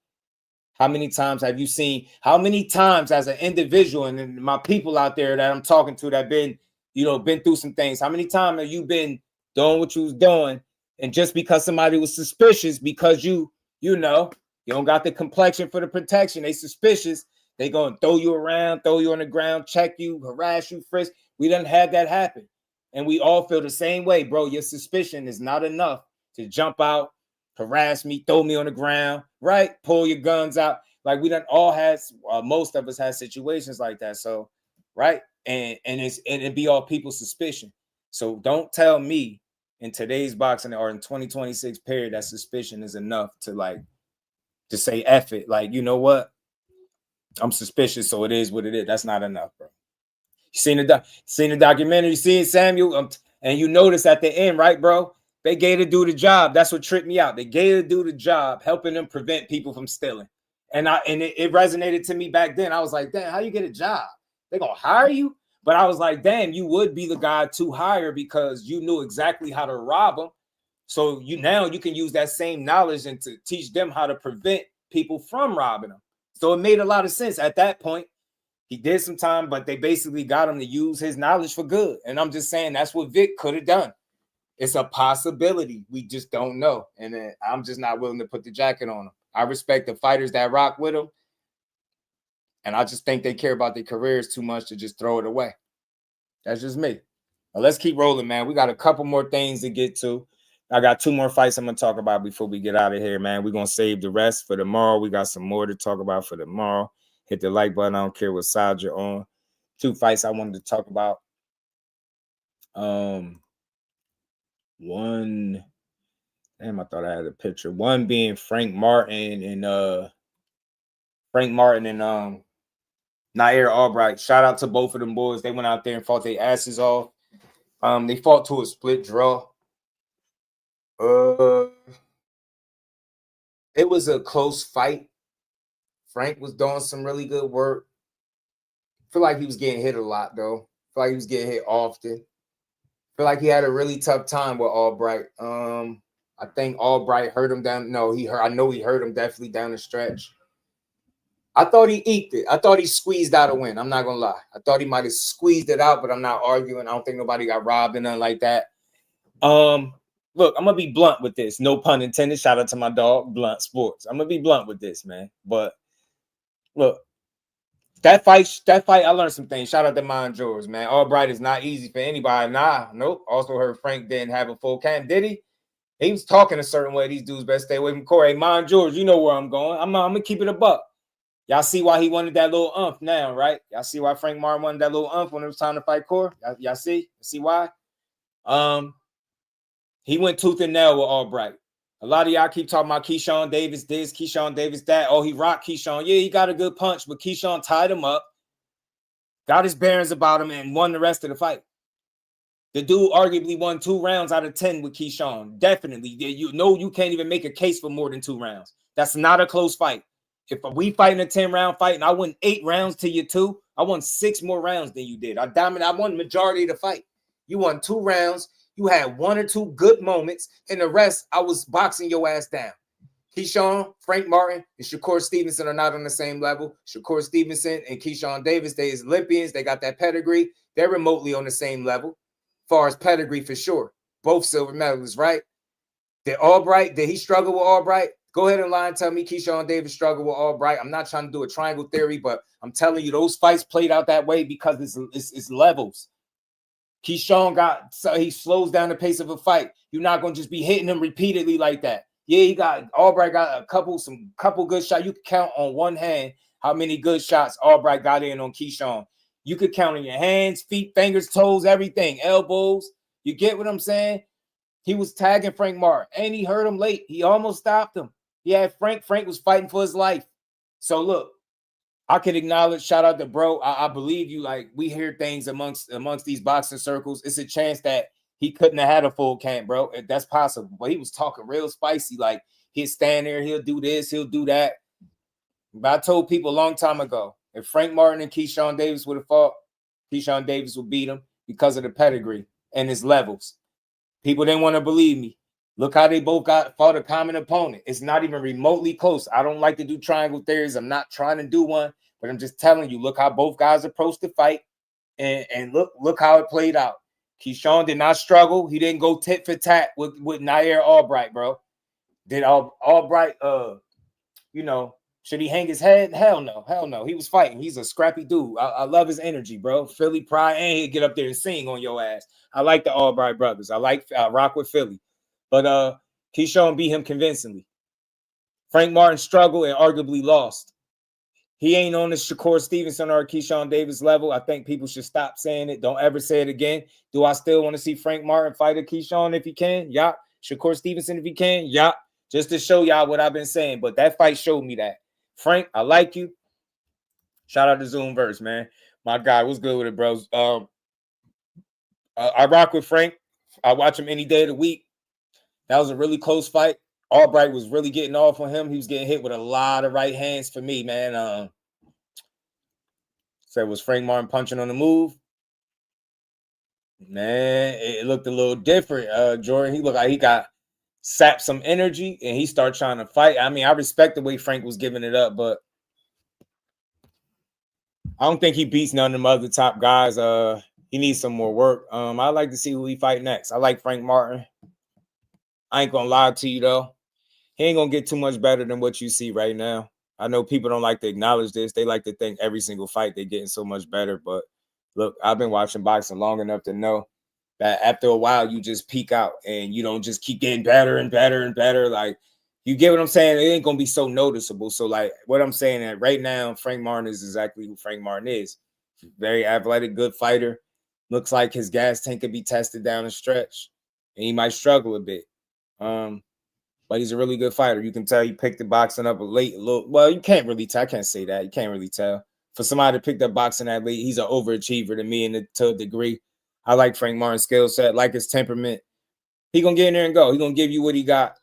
How many times have you seen? How many times as an individual, and my people out there that I'm talking to that been through some things, how many times have you been doing what you was doing, and just because somebody was suspicious, because you don't got the complexion for the protection, they suspicious, they gonna throw you around, throw you on the ground, check you, harass you, frisk. We done had that happen. And we all feel the same way, bro. Your suspicion is not enough to jump out, harass me, throw me on the ground, right? Pull your guns out. Like we done all had, most of us had situations like that. So, right? And it be all people's suspicion. So don't tell me in today's boxing or in 2026 period that suspicion is enough to say F it. Like, you know what? I'm suspicious, so it is what it is. That's not enough, bro. You seen the documentary, you seen Samuel, and you notice at the end, right, bro? They gave the dude a job. That's what tripped me out. They gave the dude a job, helping them prevent people from stealing. And it resonated to me back then. I was like, damn, how you get a job? They gonna hire you? But I was like, damn, you would be the guy to hire because you knew exactly how to rob them. So you can use that same knowledge and to teach them how to prevent people from robbing them. So it made a lot of sense at that point. He did some time, but they basically got him to use his knowledge for good. And I'm just saying that's what Vic could have done. It's a possibility. We just don't know. And I'm just not willing to put the jacket on him. I respect the fighters that rock with him. And I just think they care about their careers too much to just throw it away. That's just me. Now let's keep rolling, man. We got a couple more things to get to. I got 2 more fights I'm going to talk about before we get out of here, man. We're going to save the rest for tomorrow. We got some more to talk about for tomorrow. Hit the like button. I don't care what side you're on. 2 fights I wanted to talk about. One, damn, I thought I had a picture. One being Frank Martin and Nair Albright. Shout out to both of them boys. They went out there and fought their asses off. They fought to a split draw. It was a close fight. Frank was doing some really good work. Feel like he was getting hit a lot, though. Feel like he was getting hit often. Feel like he had a really tough time with Albright. I think Albright hurt him down. No, I know he hurt him definitely down the stretch. I thought he eked it. I thought he squeezed out a win. I'm not gonna lie. I thought he might have squeezed it out, but I'm not arguing. I don't think nobody got robbed and nothing like that. Look, I'm going to be blunt with this. No pun intended. Shout out to my dog, Blunt Sports. I'm going to be blunt with this, man. But, look, that fight, I learned some things. Shout out to Mind George, man. Albright is not easy for anybody. Nah, nope. Also heard Frank didn't have a full camp. Did he? He was talking a certain way. These dudes better stay away from Corey. Hey, Mind George, you know where I'm going. I'm going to keep it a buck. Y'all see why he wanted that little umph now, right? Y'all see why Frank Martin wanted that little umph when it was time to fight Corey? Y'all see? See why? He went tooth and nail with Albright. A lot of y'all keep talking about Keyshawn Davis this, Keyshawn Davis that. Oh, he rocked Keyshawn. Yeah, he got a good punch, but Keyshawn tied him up, got his bearings about him, and won the rest of the fight. The dude arguably won 2 rounds out of 10 with Keyshawn. Definitely. You can't even make a case for more than 2 rounds. That's not a close fight. If we fight in a 10-round fight and I won 8 rounds to you 2, I won 6 more rounds than you did. I won the majority of the fight. You won 2 rounds. You had 1 or 2 good moments, and the rest, I was boxing your ass down. Keyshawn, Frank Martin, and Shakur Stevenson are not on the same level. Shakur Stevenson and Keyshawn Davis, they is Olympians. They got that pedigree. They're remotely on the same level, as far as pedigree for sure. Both silver medalists, right? Did he struggle with Albright? Go ahead and lie and tell me Keyshawn Davis struggled with Albright. I'm not trying to do a triangle theory, but I'm telling you, those fights played out that way because it's levels. Keyshawn he slows down the pace of a fight. You're not going to just be hitting him repeatedly like that. Yeah, Albright got a couple good shots. You can count on one hand how many good shots Albright got in on Keyshawn. You could count on your hands, feet, fingers, toes, everything, elbows. You get what I'm saying? He was tagging Frank Martin, and he hurt him late. He almost stopped him. He had Frank. Frank was fighting for his life. So look, I can acknowledge, shout out to bro. I believe you. Like, we hear things amongst these boxing circles. It's a chance that he couldn't have had a full camp, bro. That's possible. But he was talking real spicy. Like, he'll stand there, he'll do this, he'll do that. But I told people a long time ago, if Frank Martin and Keyshawn Davis would have fought, Keyshawn Davis would beat him because of the pedigree and his levels. People didn't want to believe me. Look how they both fought a common opponent. It's not even remotely close. I don't like to do triangle theories. I'm not trying to do one, but I'm just telling you, look how both guys approached the fight, and look how it played out. Keyshawn did not struggle. He didn't go tit for tat with Nair Albright, bro. Did Albright, should he hang his head? Hell no. Hell no. He was fighting. He's a scrappy dude. I love his energy, bro. Philly pride, and he'll get up there and sing on your ass. I like the Albright brothers. I rock with Philly. But Keyshawn beat him convincingly. Frank Martin struggled and arguably lost. He ain't on the Shakur Stevenson or Keyshawn Davis level. I think people should stop saying it. Don't ever say it again. Do I still want to see Frank Martin fight a Keyshawn if he can? Yeah. Shakur Stevenson if he can? Yeah. Just to show y'all what I've been saying. But that fight showed me that. Frank, I like you. Shout out to Zoomverse, man. My guy, what's good with it, bros? I rock with Frank. I watch him any day of the week. That was a really close fight. Albright was really getting off on him. He was getting hit with a lot of right hands for me, man. So was Frank Martin punching on the move? Man, it looked a little different. Jordan, he looked like he got sapped some energy and he started trying to fight. I mean, I respect the way Frank was giving it up, but I don't think he beats none of them other top guys. He needs some more work. I'd like to see who he fight next. I like Frank Martin. I ain't gonna lie to you though. He ain't gonna get too much better than what you see right now. I know people don't like to acknowledge this. They like to think every single fight they're getting so much better. But look, I've been watching boxing long enough to know that after a while you just peak out and you don't just keep getting better and better and better. Like, you get what I'm saying? It ain't gonna be so noticeable. So like what I'm saying that right now, Frank Martin is exactly who Frank Martin is. Very athletic, good fighter. Looks like his gas tank could be tested down the stretch, and he might struggle a bit. But he's a really good fighter. You can tell he picked the boxing up late. Well, you can't really tell. I can't say that. You can't really tell. For somebody to pick up boxing that late, he's an overachiever to me to a degree. I like Frank Martin's skill set, like his temperament. He gonna get in there and go. He gonna give you what he got.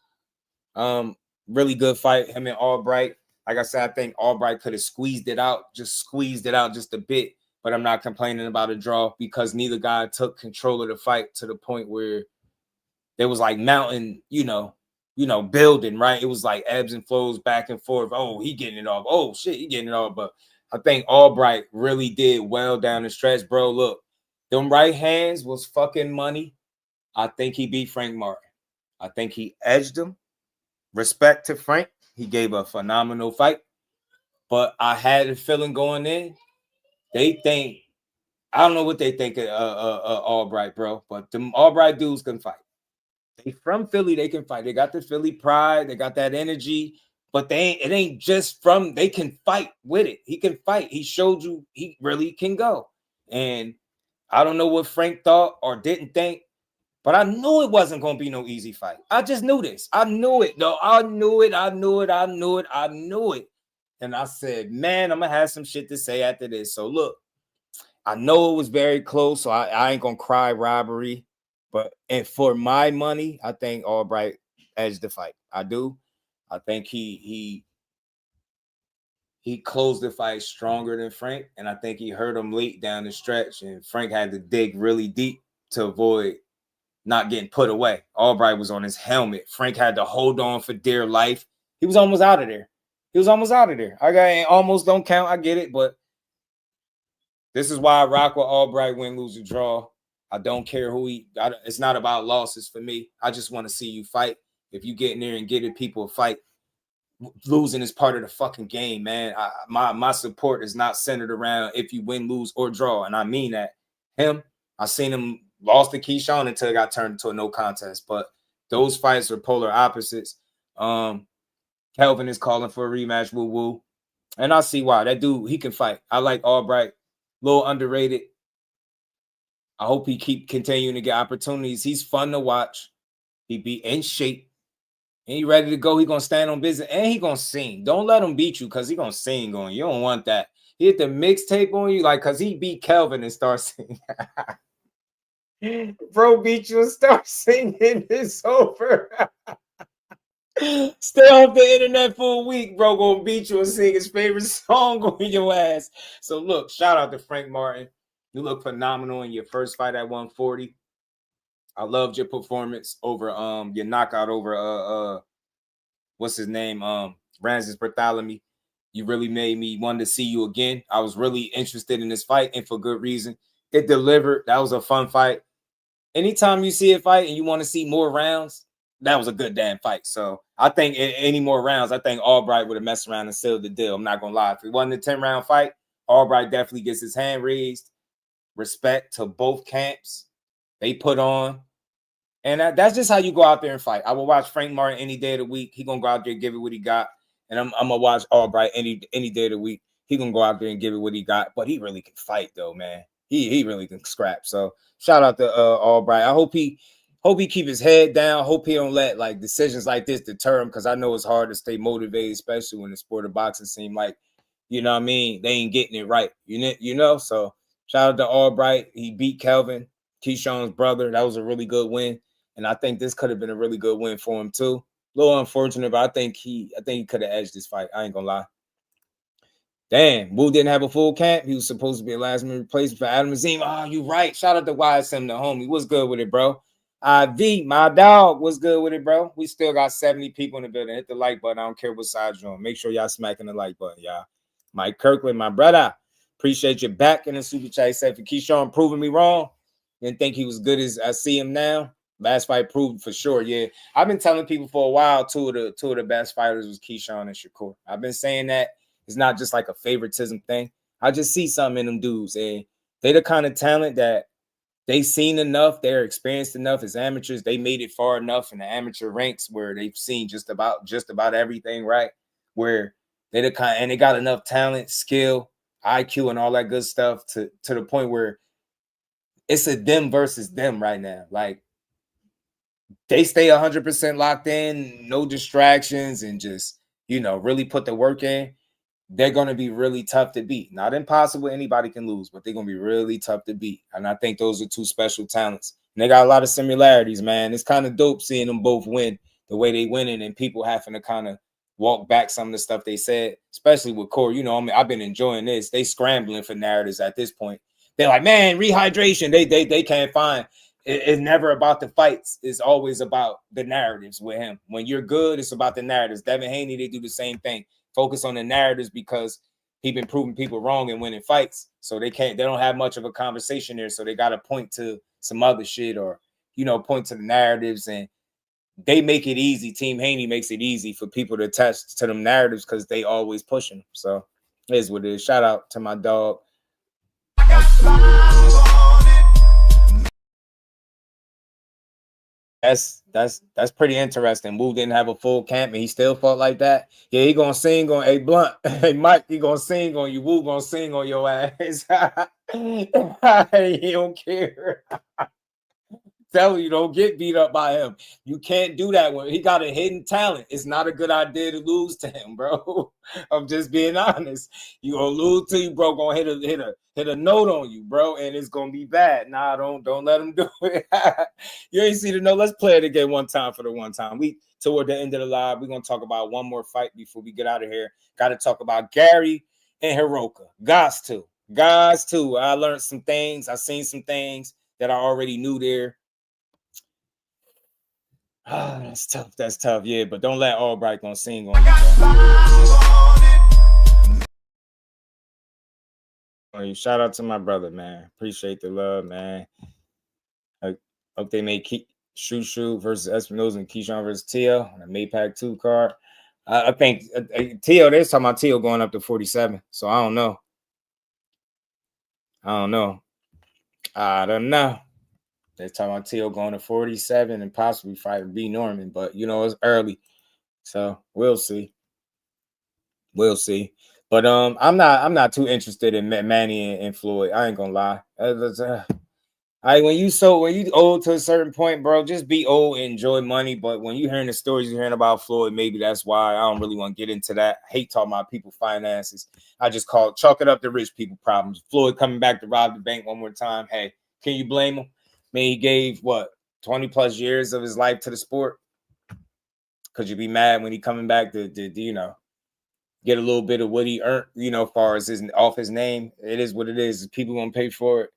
Really good fight. Him and Albright. Like I said, I think Albright could have squeezed it out just a bit. But I'm not complaining about a draw because neither guy took control of the fight to the point where there was like mountain, building, right? It was like ebbs and flows back and forth. Oh, he getting it off. Oh, shit, he getting it off. But I think Albright really did well down the stretch, bro. Look, them right hands was fucking money. I think he beat Frank Martin. I think he edged him. Respect to Frank. He gave a phenomenal fight. But I had a feeling going in, they think, I don't know what they think of Albright, bro. But them Albright dudes can fight. They from Philly, they can fight. They got the Philly pride, they got that energy, but it ain't just from, they can fight with it. He can fight. He showed you he really can go. And I don't know what Frank thought or didn't think, but I knew it wasn't gonna be no easy fight. I just knew this. I knew it, though. I knew it. And I said, man, I'm gonna have some shit to say after this. So look, I know it was very close, so I ain't gonna cry robbery. And for my money, I think Albright edged the fight. I do. I think he closed the fight stronger than Frank, and I think he hurt him late down the stretch, and Frank had to dig really deep to avoid not getting put away. Albright was on his helmet. Frank had to hold on for dear life. He was almost out of there. I got almost don't count. I get it, but this is why I rock with Albright, win, lose, or draw. I don't care who it's not about losses for me. I just want to see you fight. If you get in there and get it, people fight. Losing is part of the fucking game, man. My support is not centered around if you win, lose, or draw. And I mean that. I seen him lost to Keyshawn until it got turned into a no contest. But those fights are polar opposites. Kelvin is calling for a rematch. Woo woo. And I see why. That dude, he can fight. I like Albright. A little underrated. I hope he keep continuing to get opportunities. He's fun to watch. He be in shape. And he ready to go. He gonna stand on business. And he gonna sing. Don't let him beat you because he gonna sing on you. You don't want that. He hit the mixtape on you, like, because he beat Kelvin and start singing. Bro beat you and start singing. It's over. Stay off the internet for a week, bro. Gonna beat you and sing his favorite song on your ass. So look, shout out to Frank Martin. You look phenomenal in your first fight at 140. I loved your performance over your knockout over what's his name? Ramses Bartholomew. You really made me want to see you again. I was really interested in this fight, and for good reason. It delivered. That was a fun fight. Anytime you see a fight and you want to see more rounds, that was a good damn fight. So I think any more rounds, I think Albright would have messed around and sealed the deal. I'm not gonna lie. If it wasn't a 10-round fight, Albright definitely gets his hand raised. Respect to both camps. They put on. And that's just how you go out there and fight. I will watch Frank Martin any day of the week. He gonna go out there and give it what he got. And I'm gonna watch Albright any day of the week. He gonna go out there and give it what he got. But he really can fight though, man. He really can scrap. So shout out to Albright. I hope he keep his head down. Hope he don't let like decisions like this deter him, because I know it's hard to stay motivated, especially when the sport of boxing seem like, you know what I mean, they ain't getting it right. You know. So shout out to Albright. He beat Kelvin, Keyshawn's brother. That was a really good win. And I think this could have been a really good win for him too. A little unfortunate, but I think he could have edged this fight. I ain't gonna lie. Damn, Wu didn't have a full camp. He was supposed to be a last-minute replacement for Adam Azim. Oh, you right. Shout out to YSM, the homie. What's good with it, bro? IV, my dog, what's good with it, bro? We still got 70 people in the building. Hit the like button. I don't care what side you're on. Make sure y'all smacking the like button, y'all. Mike Kirkland, my brother. Appreciate you back in the super chat. He said for Keyshawn proving me wrong. Didn't think he was good as I see him now. Last fight proved for sure. Yeah, I've been telling people for a while two of the best fighters was Keyshawn and Shakur. I've been saying that. It's not just like a favoritism thing. I just see something in them dudes, and they the kind of talent that they seen enough, they're experienced enough as amateurs. They made it far enough in the amateur ranks where they've seen just about everything, right? Where they the kind, and they got enough talent, skill, IQ, and all that good stuff to the point where it's a them versus them right now. Like, they stay 100% locked in, no distractions, and just, really put the work in. They're going to be really tough to beat. Not impossible. Anybody can lose, but they're going to be really tough to beat. And I think those are two special talents. And they got a lot of similarities, man. It's kind of dope seeing them both win the way they winning, and people having to kind of walk back some of the stuff they said, especially with Corey. I've been enjoying this. They scrambling for narratives at this point. They're like, man, rehydration. They can't find. It's never about the fights. It's always about the narratives with him. When you're good, it's about the narratives. Devin Haney, they do the same thing. Focus on the narratives because he's been proving people wrong and winning fights. So they don't have much of a conversation there. So they got to point to some other shit or, point to the narratives, and they make it easy. Team Haney makes it easy for people to attach to them narratives because they always pushing them. So it is what it is. Shout out to my dog. That's pretty interesting. Wu didn't have a full camp and he still fought like that. Yeah, he gonna sing on a Blunt. Hey Mike, he gonna sing on you. Wu gonna sing on your ass. He don't care. Tell you, don't get beat up by him. You can't do that when he got a hidden talent. It's not a good idea to lose to him, bro. I'm just being honest. You gonna lose to you, bro. Gonna hit a note on you, bro, and it's gonna be bad. Nah, don't let him do it. You ain't see the note. Let's play it again one time for the one time. We toward the end of the live. We're gonna talk about one more fight before we get out of here. Got to talk about Gary and Hiroka. Guys too. I learned some things. I seen some things that I already knew there. That's tough. That's tough. Yeah, but don't let Albright gonna sing on you. Shout out to my brother, man. Appreciate the love, man. I hope they may keep Shushu versus Espinosa and Keyshawn versus Tio on a Maypac 2 card. I think Tio, they're talking about Tio going up to 47. So I don't know. They're talking about Tio going to 47 and possibly fight B. Norman, but it's early. So we'll see. But But I'm not too interested in Manny and Floyd. I ain't gonna lie. When you old to a certain point, bro, just be old and enjoy money. But when you hearing the stories you're hearing about Floyd, maybe that's why I don't really want to get into that. I hate talking about people finances. I just chalk it up to rich people problems. Floyd coming back to rob the bank one more time. Hey, can you blame him? I mean, he gave 20 plus years of his life to the sport. Could you be mad when he coming back to get a little bit of what he earned, as far as off his name? It is what it is. People gonna pay for it.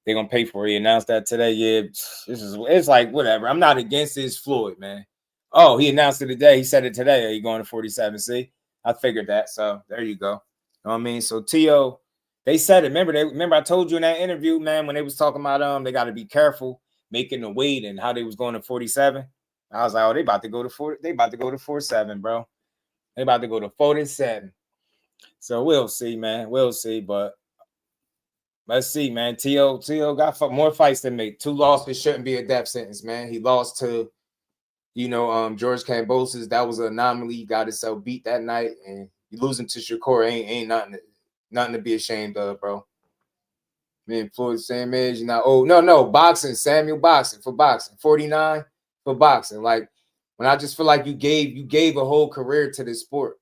They're gonna pay for it. He announced that today. Yeah, it's like whatever. I'm not against this Floyd, man. Oh, he announced it today. He said it today. Are you going to 47? See, I figured that. So there you go. You know what I mean? So T.O., they said it. Remember I told you in that interview, man, when they was talking about they got to be careful making the weight and how they was going to 47. I was like, oh, they about to go to 40. They about to go to 47, bro. They about to go to 47. So we'll see, man. We'll see, but let's see, man. T.O. got more fights than me. 2 losses shouldn't be a death sentence, man. He lost to, George Kambosos. That was an anomaly. He got himself beat that night, and losing to Shakur ain't nothing to be ashamed of, bro. Me and Floyd, same age. No, boxing. Samuel boxing for boxing. 49 for boxing. Like, when I just feel like you gave a whole career to this sport.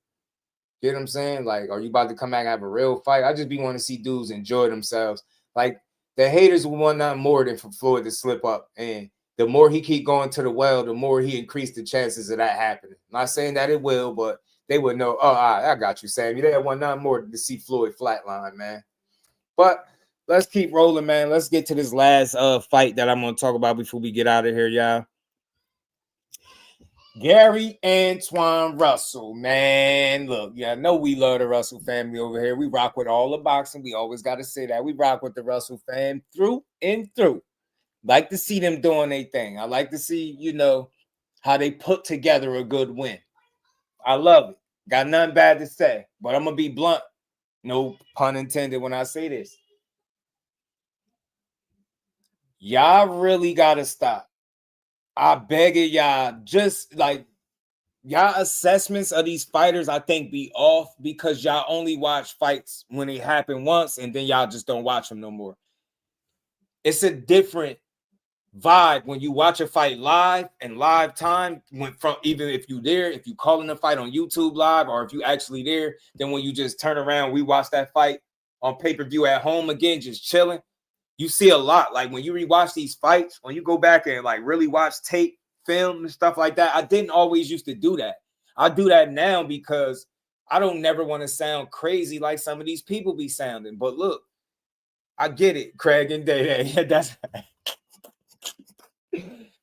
You know what I'm saying? Like, are you about to come back and have a real fight? I just be wanting to see dudes enjoy themselves. Like, the haters will want nothing more than for Floyd to slip up. And the more he keep going to the well, the more he increased the chances of that happening. Not saying that it will, but they would know, oh, all right, I got you, Sam. You didn't want nothing more to see Floyd flatline, man. But let's keep rolling, man. Let's get to this last fight that I'm going to talk about before we get out of here, y'all. Gary Antuanne Russell, man. Look, I know we love the Russell family over here. We rock with all the boxing. We always got to say that. We rock with the Russell fam through and through. Like to see them doing their thing. I like to see, how they put together a good win. I love it. Got nothing bad to say, but I'm going to be blunt. No pun intended when I say this. Y'all really got to stop. I beg it, y'all. Just like y'all assessments of these fighters, I think, be off because y'all only watch fights when they happen once, and then y'all just don't watch them no more. It's a different vibe when you watch a fight live and live time. Even if you there, if you calling a fight on YouTube live, or if you actually there, then when you just turn around, we watch that fight on pay-per-view at home again, just chilling. You see a lot. Like when you rewatch these fights, when you go back and like really watch tape, film, and stuff like that. I didn't always used to do that. I do that now because I don't never want to sound crazy like some of these people be sounding. But look, I get it, Craig and Day. That's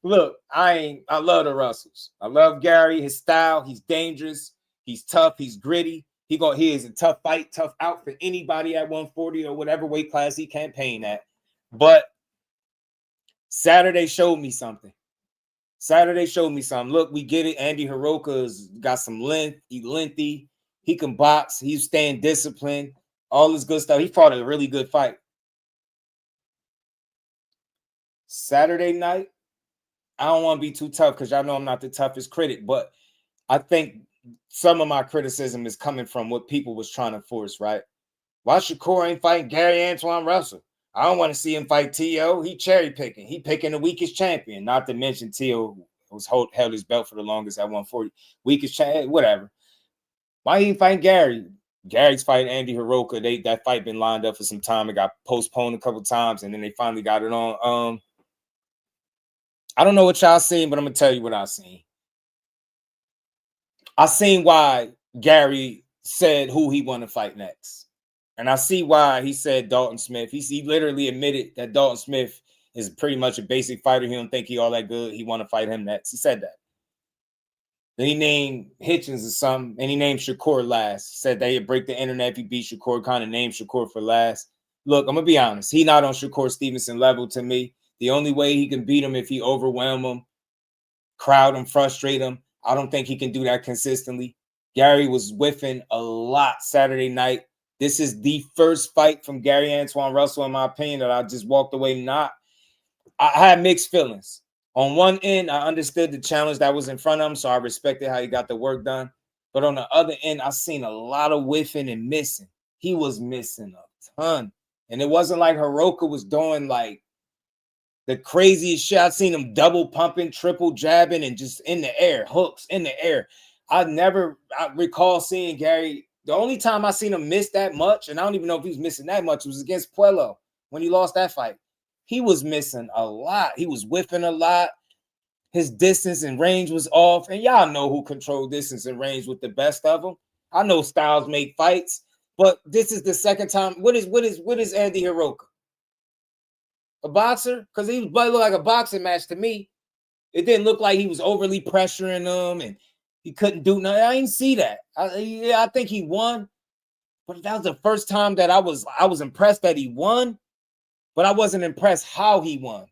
look, I love the Russells. I love Gary, his style. He's dangerous. He's tough. He's gritty. He is a tough fight, tough out for anybody at 140 or whatever weight class he campaign at. But Saturday showed me something. Look, we get it. Andy Hiroka's got some length. He's lengthy. He can box. He's staying disciplined. All this good stuff. He fought a really good fight. Saturday night, I don't want to be too tough because y'all know I'm not the toughest critic, but I think some of my criticism is coming from what people was trying to force, right? Why Shakur ain't fighting Gary Antuanne Russell? I don't want to see him fight T.O. He cherry picking. He picking the weakest champion. Not to mention T.O. held his belt for the longest at 140. Weakest champion, whatever. Why he ain't fighting Gary? Gary's fighting Andy Hiroka. That fight been lined up for some time. It got postponed a couple times, and then they finally got it on. I don't know what y'all seen, but I'm gonna tell you what I seen. I seen why Gary said who he want to fight next. And I see why he said Dalton Smith. He literally admitted that Dalton Smith is pretty much a basic fighter. He don't think he all that good. He want to fight him next. He said that. Then he named Hitchens or something, and he named Shakur last. He said that he'd break the internet if he beat Shakur, kind of named Shakur for last. Look, I'm going to be honest. He not on Shakur Stevenson level to me. The only way he can beat him if he overwhelm him, crowd him, frustrate him. I don't think he can do that consistently. Gary was whiffing a lot Saturday night. This is the first fight from Gary Antuanne Russell, in my opinion, that I just walked away I had mixed feelings. On one end, I understood the challenge that was in front of him, so I respected how he got the work done. But on the other end, I seen a lot of whiffing and missing. He was missing a ton. And it wasn't like Hiroka was doing like the craziest shit. I seen him double pumping, triple jabbing, and just in the air, hooks in the air. I recall seeing Gary. The only time I seen him miss that much, and I don't even know if he was missing that much, was against Puello when he lost that fight. He was missing a lot. He was whiffing a lot. His distance and range was off. And y'all know who controlled distance and range with the best of them. I know styles make fights, but this is the second time. What is Andy Hiroka? A boxer? Because he looked like a boxing match to me. It didn't look like he was overly pressuring them and he couldn't do nothing. I didn't see that. I think he won, but that was the first time that I was impressed that he won, but I wasn't impressed how he won.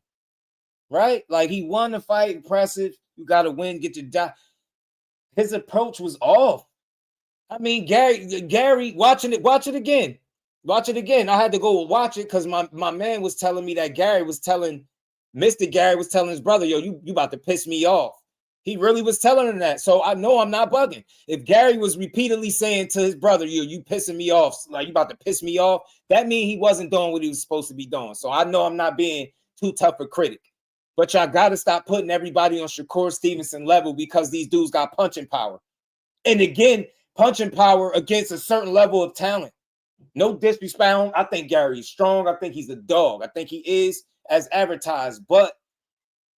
Right? Like he won the fight, impressive. You got to win, get your job. His approach was off. I mean, Gary, watch it again. Watch it again. I had to go watch it because my man was telling me that Mr. Gary was telling his brother, yo, you about to piss me off. He really was telling him that. So I know I'm not bugging. If Gary was repeatedly saying to his brother, you pissing me off, like you about to piss me off, that means he wasn't doing what he was supposed to be doing. So I know I'm not being too tough a critic. But y'all got to stop putting everybody on Shakur Stevenson level because these dudes got punching power. And again, punching power against a certain level of talent. No disrespect. I think Gary is strong. I think he's a dog. I think he is as advertised. But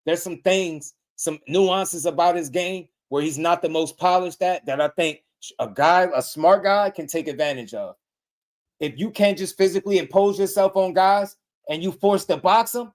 there's some things, some nuances about his game where he's not the most polished at that I think a smart guy can take advantage of. If you can't just physically impose yourself on guys and you force to box them,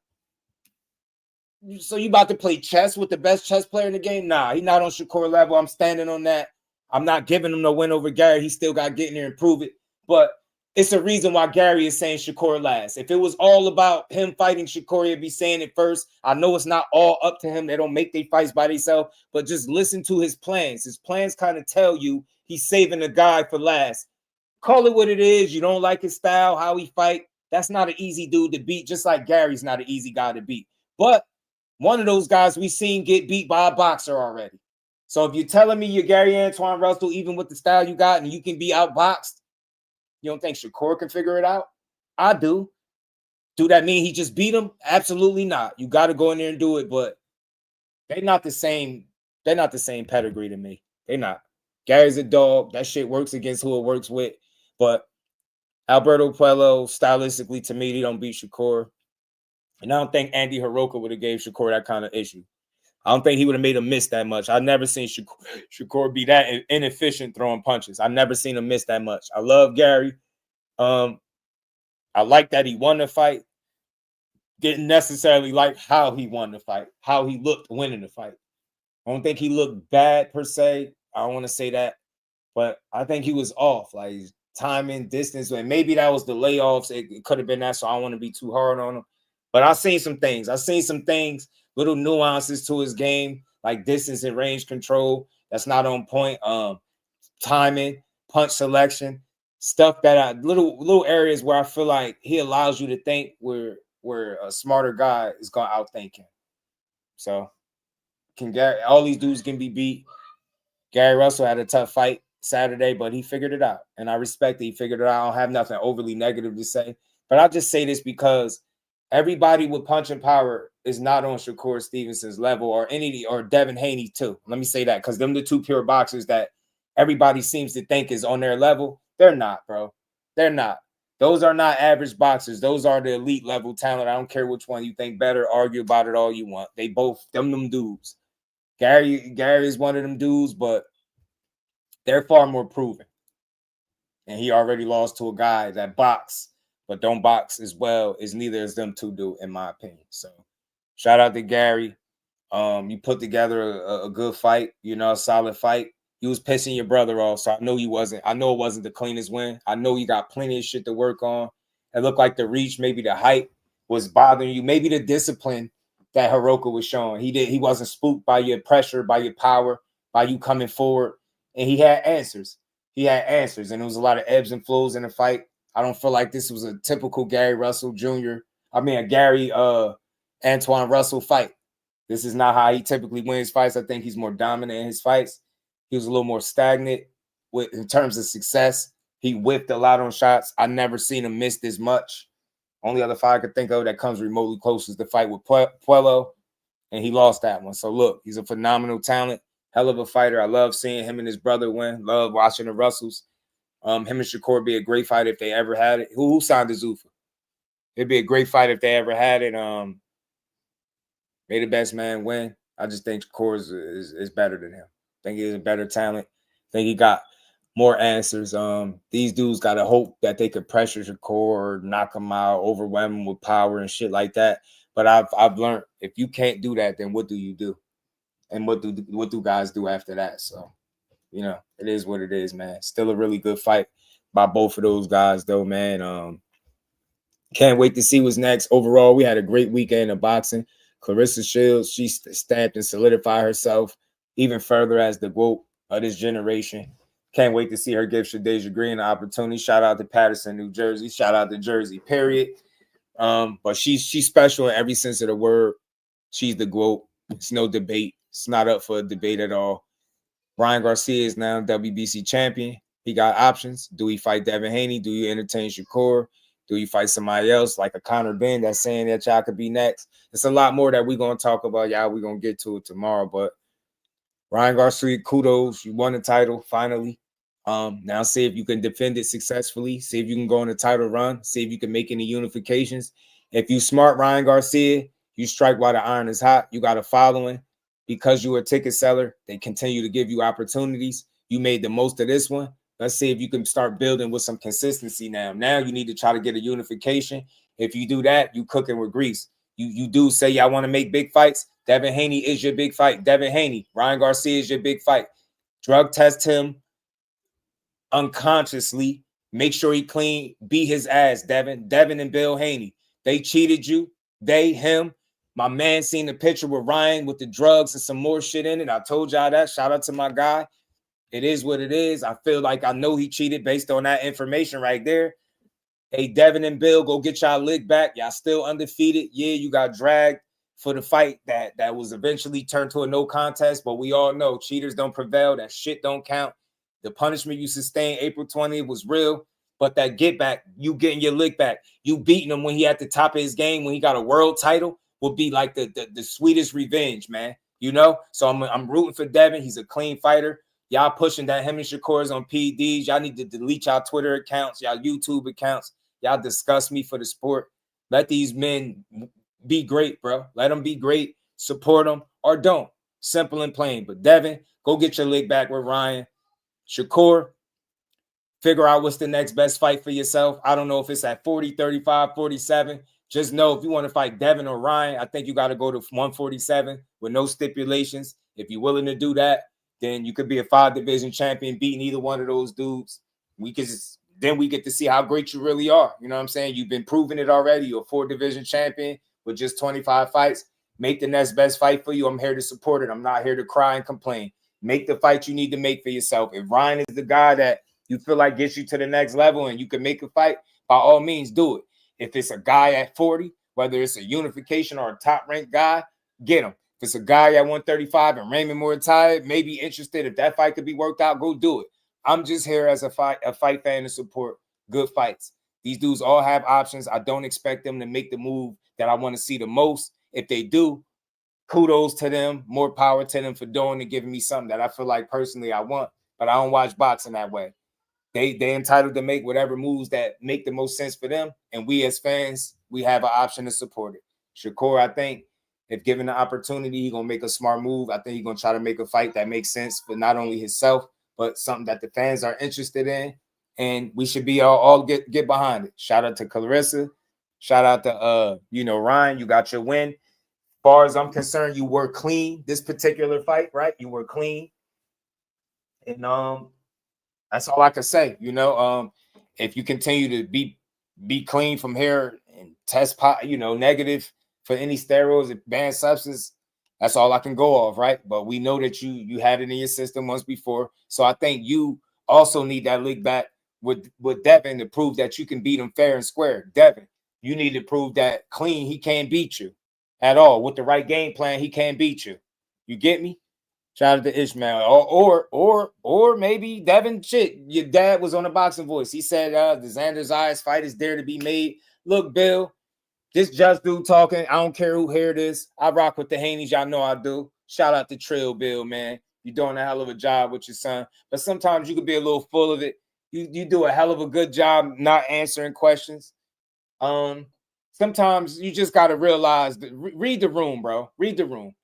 so you about to play chess with the best chess player in the game? Nah, he's not on Shakur level. I'm standing on that. I'm not giving him no win over Gary. He still got to get in there and prove it. But it's a reason why Gary is saying Shakur last. If it was all about him fighting Shakur, he'd be saying it first. I know it's not all up to him. They don't make their fights by themselves. But just listen to his plans. His plans kind of tell you he's saving the guy for last. Call it what it is. You don't like his style, how he fight. That's not an easy dude to beat, just like Gary's not an easy guy to beat. But one of those guys we've seen get beat by a boxer already. So if you're telling me you're Gary Antuanne Russell, even with the style you got, and you can be outboxed, you don't think Shakur can figure it out? I do. Do that mean he just beat him? Absolutely not. You got to go in there and do it, but they're not the same. They're not the same pedigree to me. They're not. Gary's a dog. That shit works against who it works with. But Alberto Puello, stylistically, to me, he don't beat Shakur. And I don't think Andy Hiroka would have gave Shakur that kind of issue. I don't think he would have made him miss that much. I've never seen Shakur be that inefficient throwing punches. I've never seen him miss that much. I love Gary. I like that he won the fight. Didn't necessarily like how he won the fight, how he looked winning the fight. I don't think he looked bad per se. I don't want to say that. But I think he was off. Like timing, distance, and maybe that was the layoffs. It could have been that, so I don't want to be too hard on him. But I've seen some things. Little nuances to his game, like distance and range control. That's not on point. Timing, punch selection, stuff that little areas where I feel like he allows you to think where a smarter guy is gonna outthink him. So all these dudes can be beat. Gary Russell had a tough fight Saturday, but he figured it out. And I respect that he figured it out. I don't have nothing overly negative to say. But I'll just say this because everybody with punching power is not on Shakur Stevenson's level or Devin Haney too. Let me say that because them the two pure boxers that everybody seems to think is on their level. They're not, bro. They're not. Those are not average boxers. Those are the elite level talent. I don't care which one you think better. Argue about it all you want. They both them dudes. Gary is one of them dudes, but they're far more proven. And he already lost to a guy that box, but don't box as well as neither as them two do, in my opinion. So shout out to Gary. You put together a good fight, a solid fight. You was pissing your brother off, so I know it wasn't the cleanest win. I know you got plenty of shit to work on. It looked like the reach, maybe the height was bothering you. Maybe the discipline that Hiroka was showing. He wasn't spooked by your pressure, by your power, by you coming forward. And he had answers. And it was a lot of ebbs and flows in the fight. I don't feel like this was a typical Gary Russell Jr. A Gary Antuanne Russell fight. This is not how he typically wins fights. I think he's more dominant in his fights. He was a little more stagnant. in terms of success. He whiffed a lot on shots. I never seen him miss this much. Only other fight I could think of that comes remotely close is the fight with Puello, and he lost that one. So look, he's a phenomenal talent, hell of a fighter. I love seeing him and his brother win. Love watching the Russells. Him and Shakur be a great fight if they ever had it. Who signed the Zuffa? It'd be a great fight if they ever had it. May the best man win. I just think Shakur is better than him. I think he's a better talent. I think he got more answers. These dudes got to hope that they could pressure Shakur or knock him out, overwhelm him with power and shit like that. But I've learned if you can't do that, then what do you do? And what do guys do after that? So, you know, it is what it is, man. Still a really good fight by both of those guys, though, man. Can't wait to see what's next. Overall, we had a great weekend of boxing. Claressa Shields, she stamped and solidified herself even further as the GWOAT of this generation. Can't wait to see her give Shadeja Green an opportunity. Shout out to Patterson, New Jersey. Shout out to Jersey, period. But she's special in every sense of the word. She's the GWOAT. It's no debate. It's not up for a debate at all. Ryan Garcia is now WBC champion. He got options. Do he fight Devin Haney? Do you entertain Shakur? Do you fight somebody else like a Conor Ben that's saying that y'all could be next? It's a lot more that we're going to talk about. Y'all, we're going to get to it tomorrow. But Ryan Garcia, kudos. You won the title finally. Now see if you can defend it successfully. See if you can go on a title run. See if you can make any unifications. If you smart Ryan Garcia, you strike while the iron is hot. You got a following. Because you're a ticket seller, they continue to give you opportunities. You made the most of this one. Let's see if you can start building with some consistency now. Now you need to try to get a unification. If you do that, you cooking with grease. You do say y'all want to make big fights. Devin Haney is your big fight. Devin Haney, Ryan Garcia is your big fight. Drug test him unconsciously. Make sure he clean. Beat his ass, Devin. Devin and Bill Haney. They cheated you. They, him. My man seen the picture with Ryan with the drugs and some more shit in it. I told y'all that. Shout out to my guy. It is what it is. I feel like I know he cheated based on that information right there. Hey, Devin and Bill, go get y'all lick back. Y'all still undefeated. Yeah, you got dragged for the fight that was eventually turned to a no contest, but we all know cheaters don't prevail. That shit don't count. The punishment you sustained April 20th was real, but that get back, you getting your lick back, you beating him when he at the top of his game, when he got a world title, would be like the sweetest revenge, man. You know? So I'm rooting for Devin. He's a clean fighter. Y'all pushing that him and Shakur's on PDs. Y'all need to delete y'all Twitter accounts, y'all YouTube accounts. Y'all disgust me for the sport. Let these men be great, bro. Let them be great. Support them or don't. Simple and plain. But Devin, go get your leg back with Ryan. Shakur, figure out what's the next best fight for yourself. I don't know if it's at 40, 35, 47. Just know if you want to fight Devin or Ryan, I think you got to go to 147 with no stipulations. If you're willing to do that, then you could be a 5-division champion, beating either one of those dudes. Then we get to see how great you really are. You know what I'm saying? You've been proving it already. You're a 4-division champion with just 25 fights. Make the next best fight for you. I'm here to support it. I'm not here to cry and complain. Make the fight you need to make for yourself. If Ryan is the guy that you feel like gets you to the next level and you can make a fight, by all means, do it. If it's a guy at 40, whether it's a unification or a top-ranked guy, get him. If it's a guy at 135 and Raymond Muay may be interested. If that fight could be worked out, go do it. I'm just here as a fight fan to support good fights. These dudes all have options. I don't expect them to make the move that I want to see the most. If they do, kudos to them. More power to them for doing and giving me something that I feel like personally I want. But I don't watch boxing that way. They entitled to make whatever moves that make the most sense for them. And we as fans, we have an option to support it. Shakur, I think, if given the opportunity, he's going to make a smart move. I think he's going to try to make a fight that makes sense for not only himself, but something that the fans are interested in. And we should be all get behind it. Shout out to Claressa. Shout out to, Ryan. You got your win. As far as I'm concerned, you were clean this particular fight, right? You were clean. And that's all I can say. If you continue to be clean from here and test negative for any steroids or banned substance, that's all I can go off, right? But we know that you had it in your system once before. So I think you also need that leg back with Devin to prove that you can beat him fair and square. Devin, you need to prove that clean he can't beat you at all. With the right game plan, he can't beat you. You get me? Shout out to Ishmael. Or maybe Devin, shit, your dad was on the Boxing Voice. He said the Xander's Eyes fight is there to be made. Look, Bill, this just dude talking. I don't care who hear this. I rock with the Haneys. Y'all know I do. Shout out to Trill Bill, man. You're doing a hell of a job with your son. But sometimes you could be a little full of it. You do a hell of a good job not answering questions. Sometimes you just got to realize that read the room, bro. Read the room.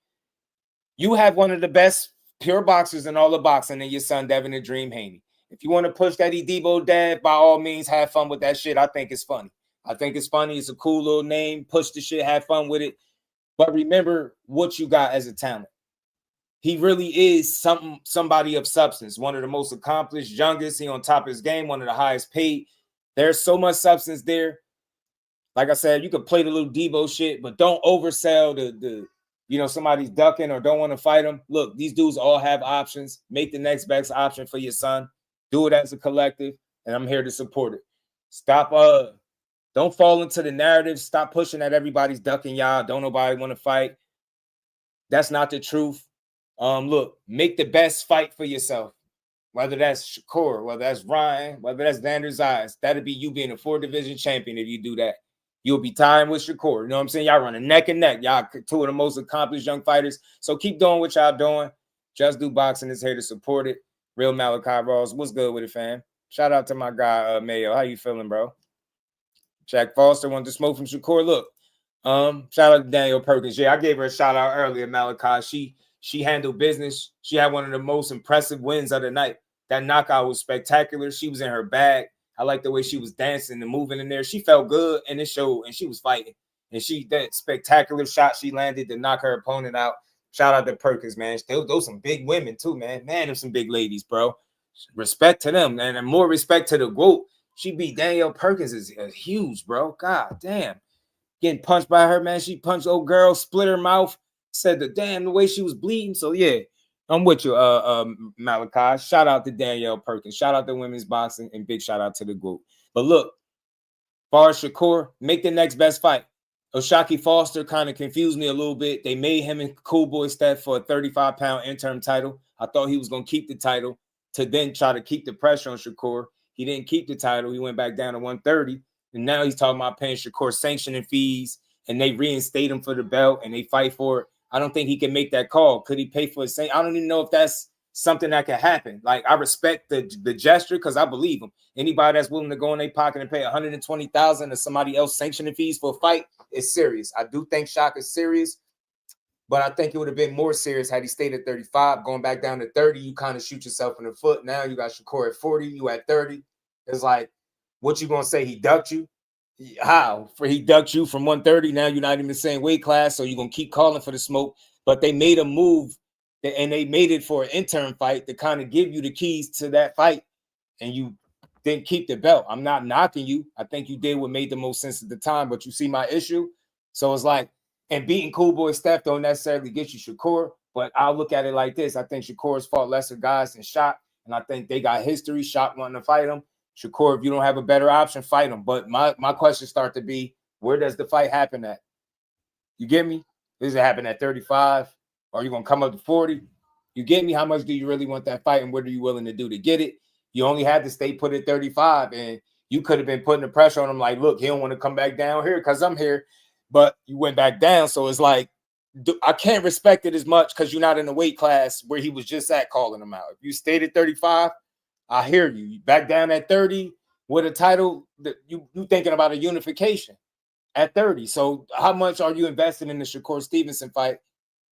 You have one of the best pure boxers in all of boxing in your son, Devin the Dream Haney. If you want to push that Debo dad, by all means, have fun with that shit. I think it's funny. I think it's funny. It's a cool little name. Push the shit, have fun with it. But remember what you got as a talent. He really is somebody of substance. One of the most accomplished, youngest. He on top of his game, one of the highest paid. There's so much substance there. Like I said, you could play the little Debo shit, but don't oversell the somebody's ducking or don't want to fight him. Look, these dudes all have options. Make the next best option for your son. Do it as a collective, and I'm here to support it. Stop, don't fall into the narrative. Stop pushing that everybody's ducking y'all. Don't nobody want to fight. That's not the truth. Look, make the best fight for yourself. Whether that's Shakur, whether that's Ryan, whether that's Xander's Eyes. That'll be you being a 4-division champion if you do that. You'll be tying with Shakur. You know what I'm saying? Y'all running neck and neck. Y'all two of the most accomplished young fighters. So keep doing what y'all doing. Just Do Boxing is here to support it. Real Malachi Ross. What's good with it, fam? Shout out to my guy, Mayo. How you feeling, bro? Jack Foster wanted to smoke from Shakur. Look, shout out to Daniel Perkins. Yeah, I gave her a shout out earlier, Malachi. She handled business. She had one of the most impressive wins of the night. That knockout was spectacular. She was in her bag. I like the way she was dancing and moving in there. She felt good in the show, and she was fighting. And that spectacular shot she landed to knock her opponent out. Shout out to Perkins, man. Those some big women too, man. Man, there's some big ladies, bro. Respect to them, man, and more respect to the GWOAT. She beat Danielle Perkins is huge, bro. God damn. Getting punched by her, man. She punched old girl, split her mouth, said the way she was bleeding. So yeah. I'm with you, Malachi. Shout out to Danielle Perkins. Shout out to women's boxing, and big shout out to the GWOAT. But look, as far as Shakur, make the next best fight. O'Shaquie Foster kind of confused me a little bit. They made him and Cool Boy Steph for a 35-pound interim title. I thought he was going to keep the title to then try to keep the pressure on Shakur. He didn't keep the title. He went back down to 130. And now he's talking about paying Shakur sanctioning fees, and they reinstate him for the belt, and they fight for it. I don't think he can make that call. Could he pay for his sanction? I don't even know if that's something that can happen. Like, I respect the gesture because I believe him. Anybody that's willing to go in their pocket and pay $120,000 to somebody else sanctioning fees for a fight is serious. I do think Shaq is serious, but I think it would have been more serious had he stayed at 35. Going back down to 30, you kind of shoot yourself in the foot. Now you got Shakur at 40, you at 30. It's like, what you gonna say? He ducked you? How? He ducked you from 130. Now you're not in the same weight class, so you're gonna keep calling for the smoke. But they made a move, and they made it for an interim fight to kind of give you the keys to that fight, and you didn't keep the belt. I'm not knocking you. I think you did what made the most sense at the time, but you see my issue. So it's like, and beating Cool Boy Steph don't necessarily get you Shakur, but I'll look at it like this. I think Shakur's fought lesser guys and Shot, and I think they got history. Shot wanting to fight him. Shakur, if you don't have a better option, fight him. But my questions start to be, where does the fight happen at? You get me? Does it happen at 35? Or are you going to come up to 40? You get me? How much do you really want that fight, and what are you willing to do to get it? You only had to stay put at 35, and you could have been putting the pressure on him like, look, he don't want to come back down here because I'm here. But you went back down, so it's like, I can't respect it as much because you're not in the weight class where he was just at calling him out. If you stayed at 35, I hear you. You back down at 30 with a title that you thinking about a unification at 30. So how much are you investing in the Shakur Stevenson fight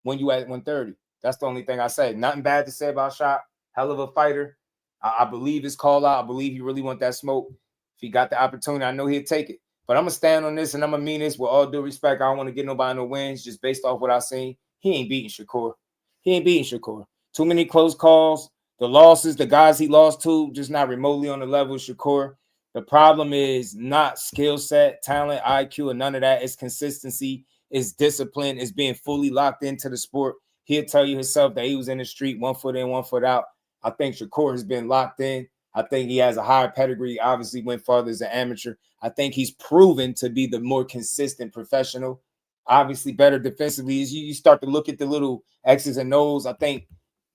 when you at 130? That's the only thing I say. Nothing bad to say about Shot. Hell of a fighter. I believe his call out. I believe he really want that smoke. If he got the opportunity, I know he'll take it. But I'm going to stand on this, and I'm going to mean this with all due respect. I don't want to get nobody no wins just based off what I've seen. He ain't beating Shakur. He ain't beating Shakur. Too many close calls. The losses, the guys he lost to, just not remotely on the level of Shakur. The problem is not skill set, talent, IQ, and none of that. It's consistency, it's discipline, it's being fully locked into the sport. He'll tell you himself that he was in the street, 1 foot in, 1 foot out. I think Shakur has been locked in. I think he has a higher pedigree, obviously went farther as an amateur. I think he's proven to be the more consistent professional. Obviously better defensively. As you start to look at the little X's and O's, I think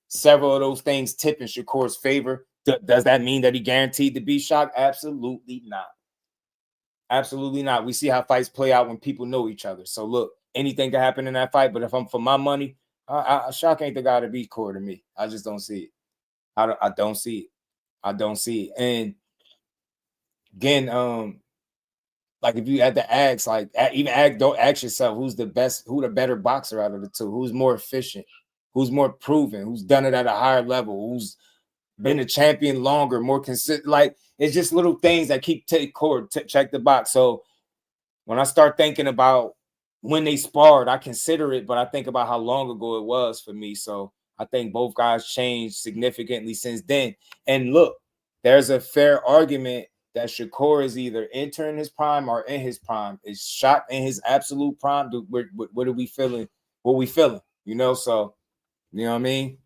several of those things tip in Shakur's favor. Does that mean that he guaranteed to be shocked? Absolutely not. Absolutely not. We see how fights play out when people know each other. So look, anything can happen in that fight. But if I'm for my money, Shock ain't the guy to beat Core to me. I just don't see it. I don't see it. I don't see it. And again, like if you had to ask, like don't ask yourself who the better boxer out of the two, who's more efficient, who's more proven, who's done it at a higher level, who's been a champion longer, more consistent. Like it's just little things that keep check the box. So when I start thinking about when they sparred, I consider it, but I think about how long ago it was for me. So I think both guys changed significantly since then. And look, there's a fair argument that Shakur is either entering his prime or in his prime. Is Shock in his absolute prime? What are we feeling? What we feeling? You know, so you know what I mean?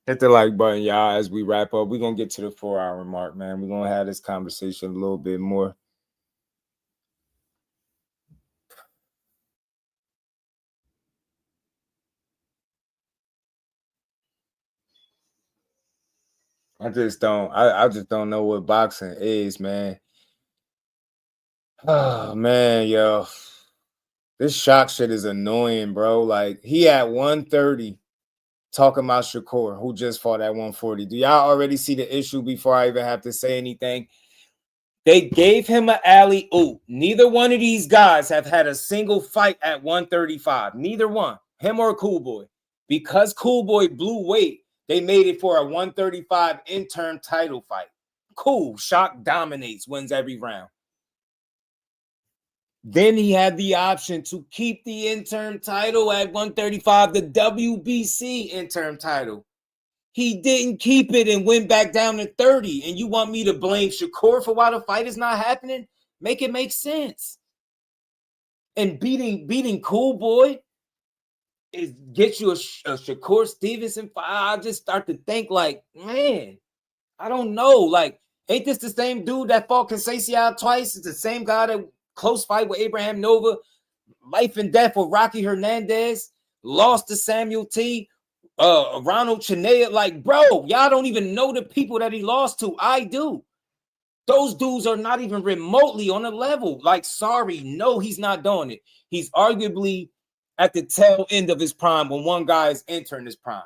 Hit the like button, y'all, as we wrap up. We're going to get to the 4-hour mark, man. We're going to have this conversation a little bit more. I just don't know what boxing is, man. Oh, man, yo. This Shock shit is annoying, bro. Like, he at 130 talking about Shakur, who just fought at 140. Do y'all already see the issue before I even have to say anything? They gave him an alley-oop. Neither one of these guys have had a single fight at 135. Neither one, him or Cool Boy. Because Cool Boy blew weight, they made it for a 135 interim title fight. Cool. Shock dominates, wins every round. Then he had the option to keep the interim title at 135, the WBC interim title. He didn't keep it and went back down to 30. And you want me to blame Shakur for why the fight is not happening? Make it make sense. And beating Cool Boy is get you a Shakur Stevenson fight. I just start to think like, man, I don't know. Like, ain't this the same dude that fought Conceição twice? It's the same guy that close fight with Abraham Nova, life and death with Rocky Hernandez, lost to Samuel T. Ronald Chinea. Like, bro, y'all don't even know the people that he lost to. I do. Those dudes are not even remotely on a level. Like, sorry, no, he's not doing it. He's arguably at the tail end of his prime when one guy is entering his prime.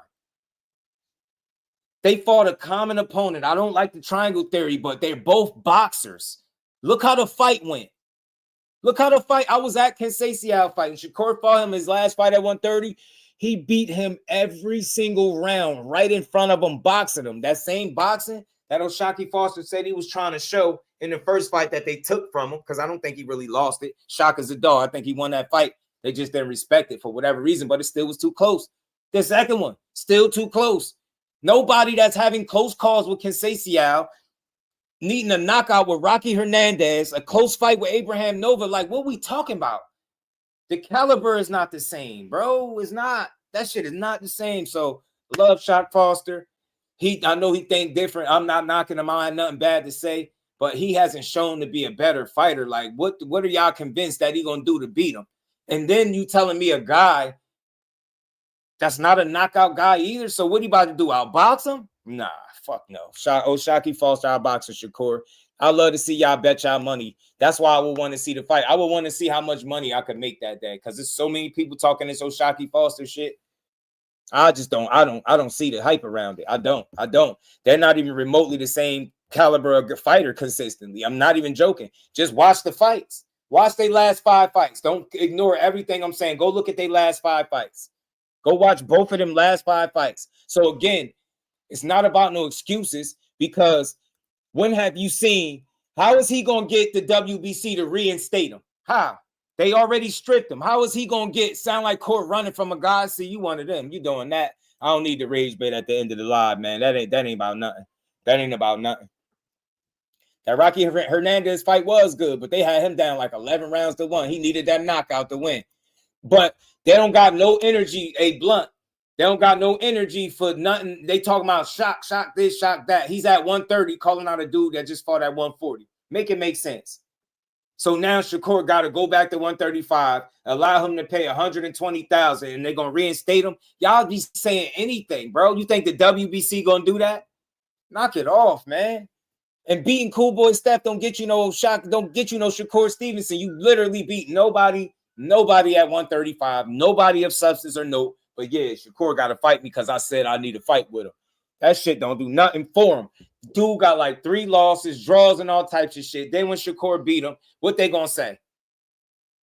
They fought a common opponent. I don't like the triangle theory, but they're both boxers. Look how the fight went. Look how the fight. I was at Conceição fight. When Shakur fought him his last fight at 130, he beat him every single round right in front of him, boxing him. That same boxing that O'Shaquie Foster said he was trying to show in the first fight that they took from him, because I don't think he really lost it. Shock is a dog. I think he won that fight. They just didn't respect it for whatever reason, but it still was too close. The second one, still too close. Nobody that's having close calls with Conceição, needing a knockout with Rocky Hernandez, a close fight with Abraham Nova. Like, what we talking about? The caliber is not the same, bro. It's not. That shit is not the same. So, love Shock Foster. I know he think different. I'm not knocking him. I have nothing bad to say, but he hasn't shown to be a better fighter. Like, what are y'all convinced that he gonna do to beat him? And then you telling me a guy that's not a knockout guy either. So what he about to do? Outbox him? Nah, fuck no. O'Shaquie Foster outboxing Shakur. I love to see y'all bet y'all money. That's why I would want to see the fight. I would want to see how much money I could make that day, because there's so many people talking this O'Shaquie Foster shit. I don't see the hype around it. I don't. They're not even remotely the same caliber of fighter consistently. I'm not even joking. Just watch the fights. Watch their last 5 fights. Don't ignore everything I'm saying. Go look at their last 5 fights. Go watch both of them last 5 fights. So again, it's not about no excuses, because when have you seen, how is he going to get the WBC to reinstate him? How? They already stripped him. How is he going to sound like court running from a guy? See, you one of them. You doing that. I don't need the rage bait at the end of the live, man. That ain't about nothing. That ain't about nothing. That Rocky Hernandez fight was good, but they had him down like 11 rounds to 1. He needed that knockout to win. But they don't got no energy, Blunt. They don't got no energy for nothing. They talking about shock this, shock that. He's at 130 calling out a dude that just fought at 140. Make it make sense. So now Shakur got to go back to 135, allow him to pay $120,000, and they're gonna reinstate him. Y'all be saying anything, bro. You think the WBC gonna do that? Knock it off, man. And beating Cool Boy Steph don't get you no Shakur Stevenson. You literally beat nobody at 135, nobody of substance or note. But yeah, Shakur got to fight me because I said I need to fight with him. That shit don't do nothing for him. Dude got like 3 losses, draws, and all types of shit. Then when Shakur beat him, what they gonna say?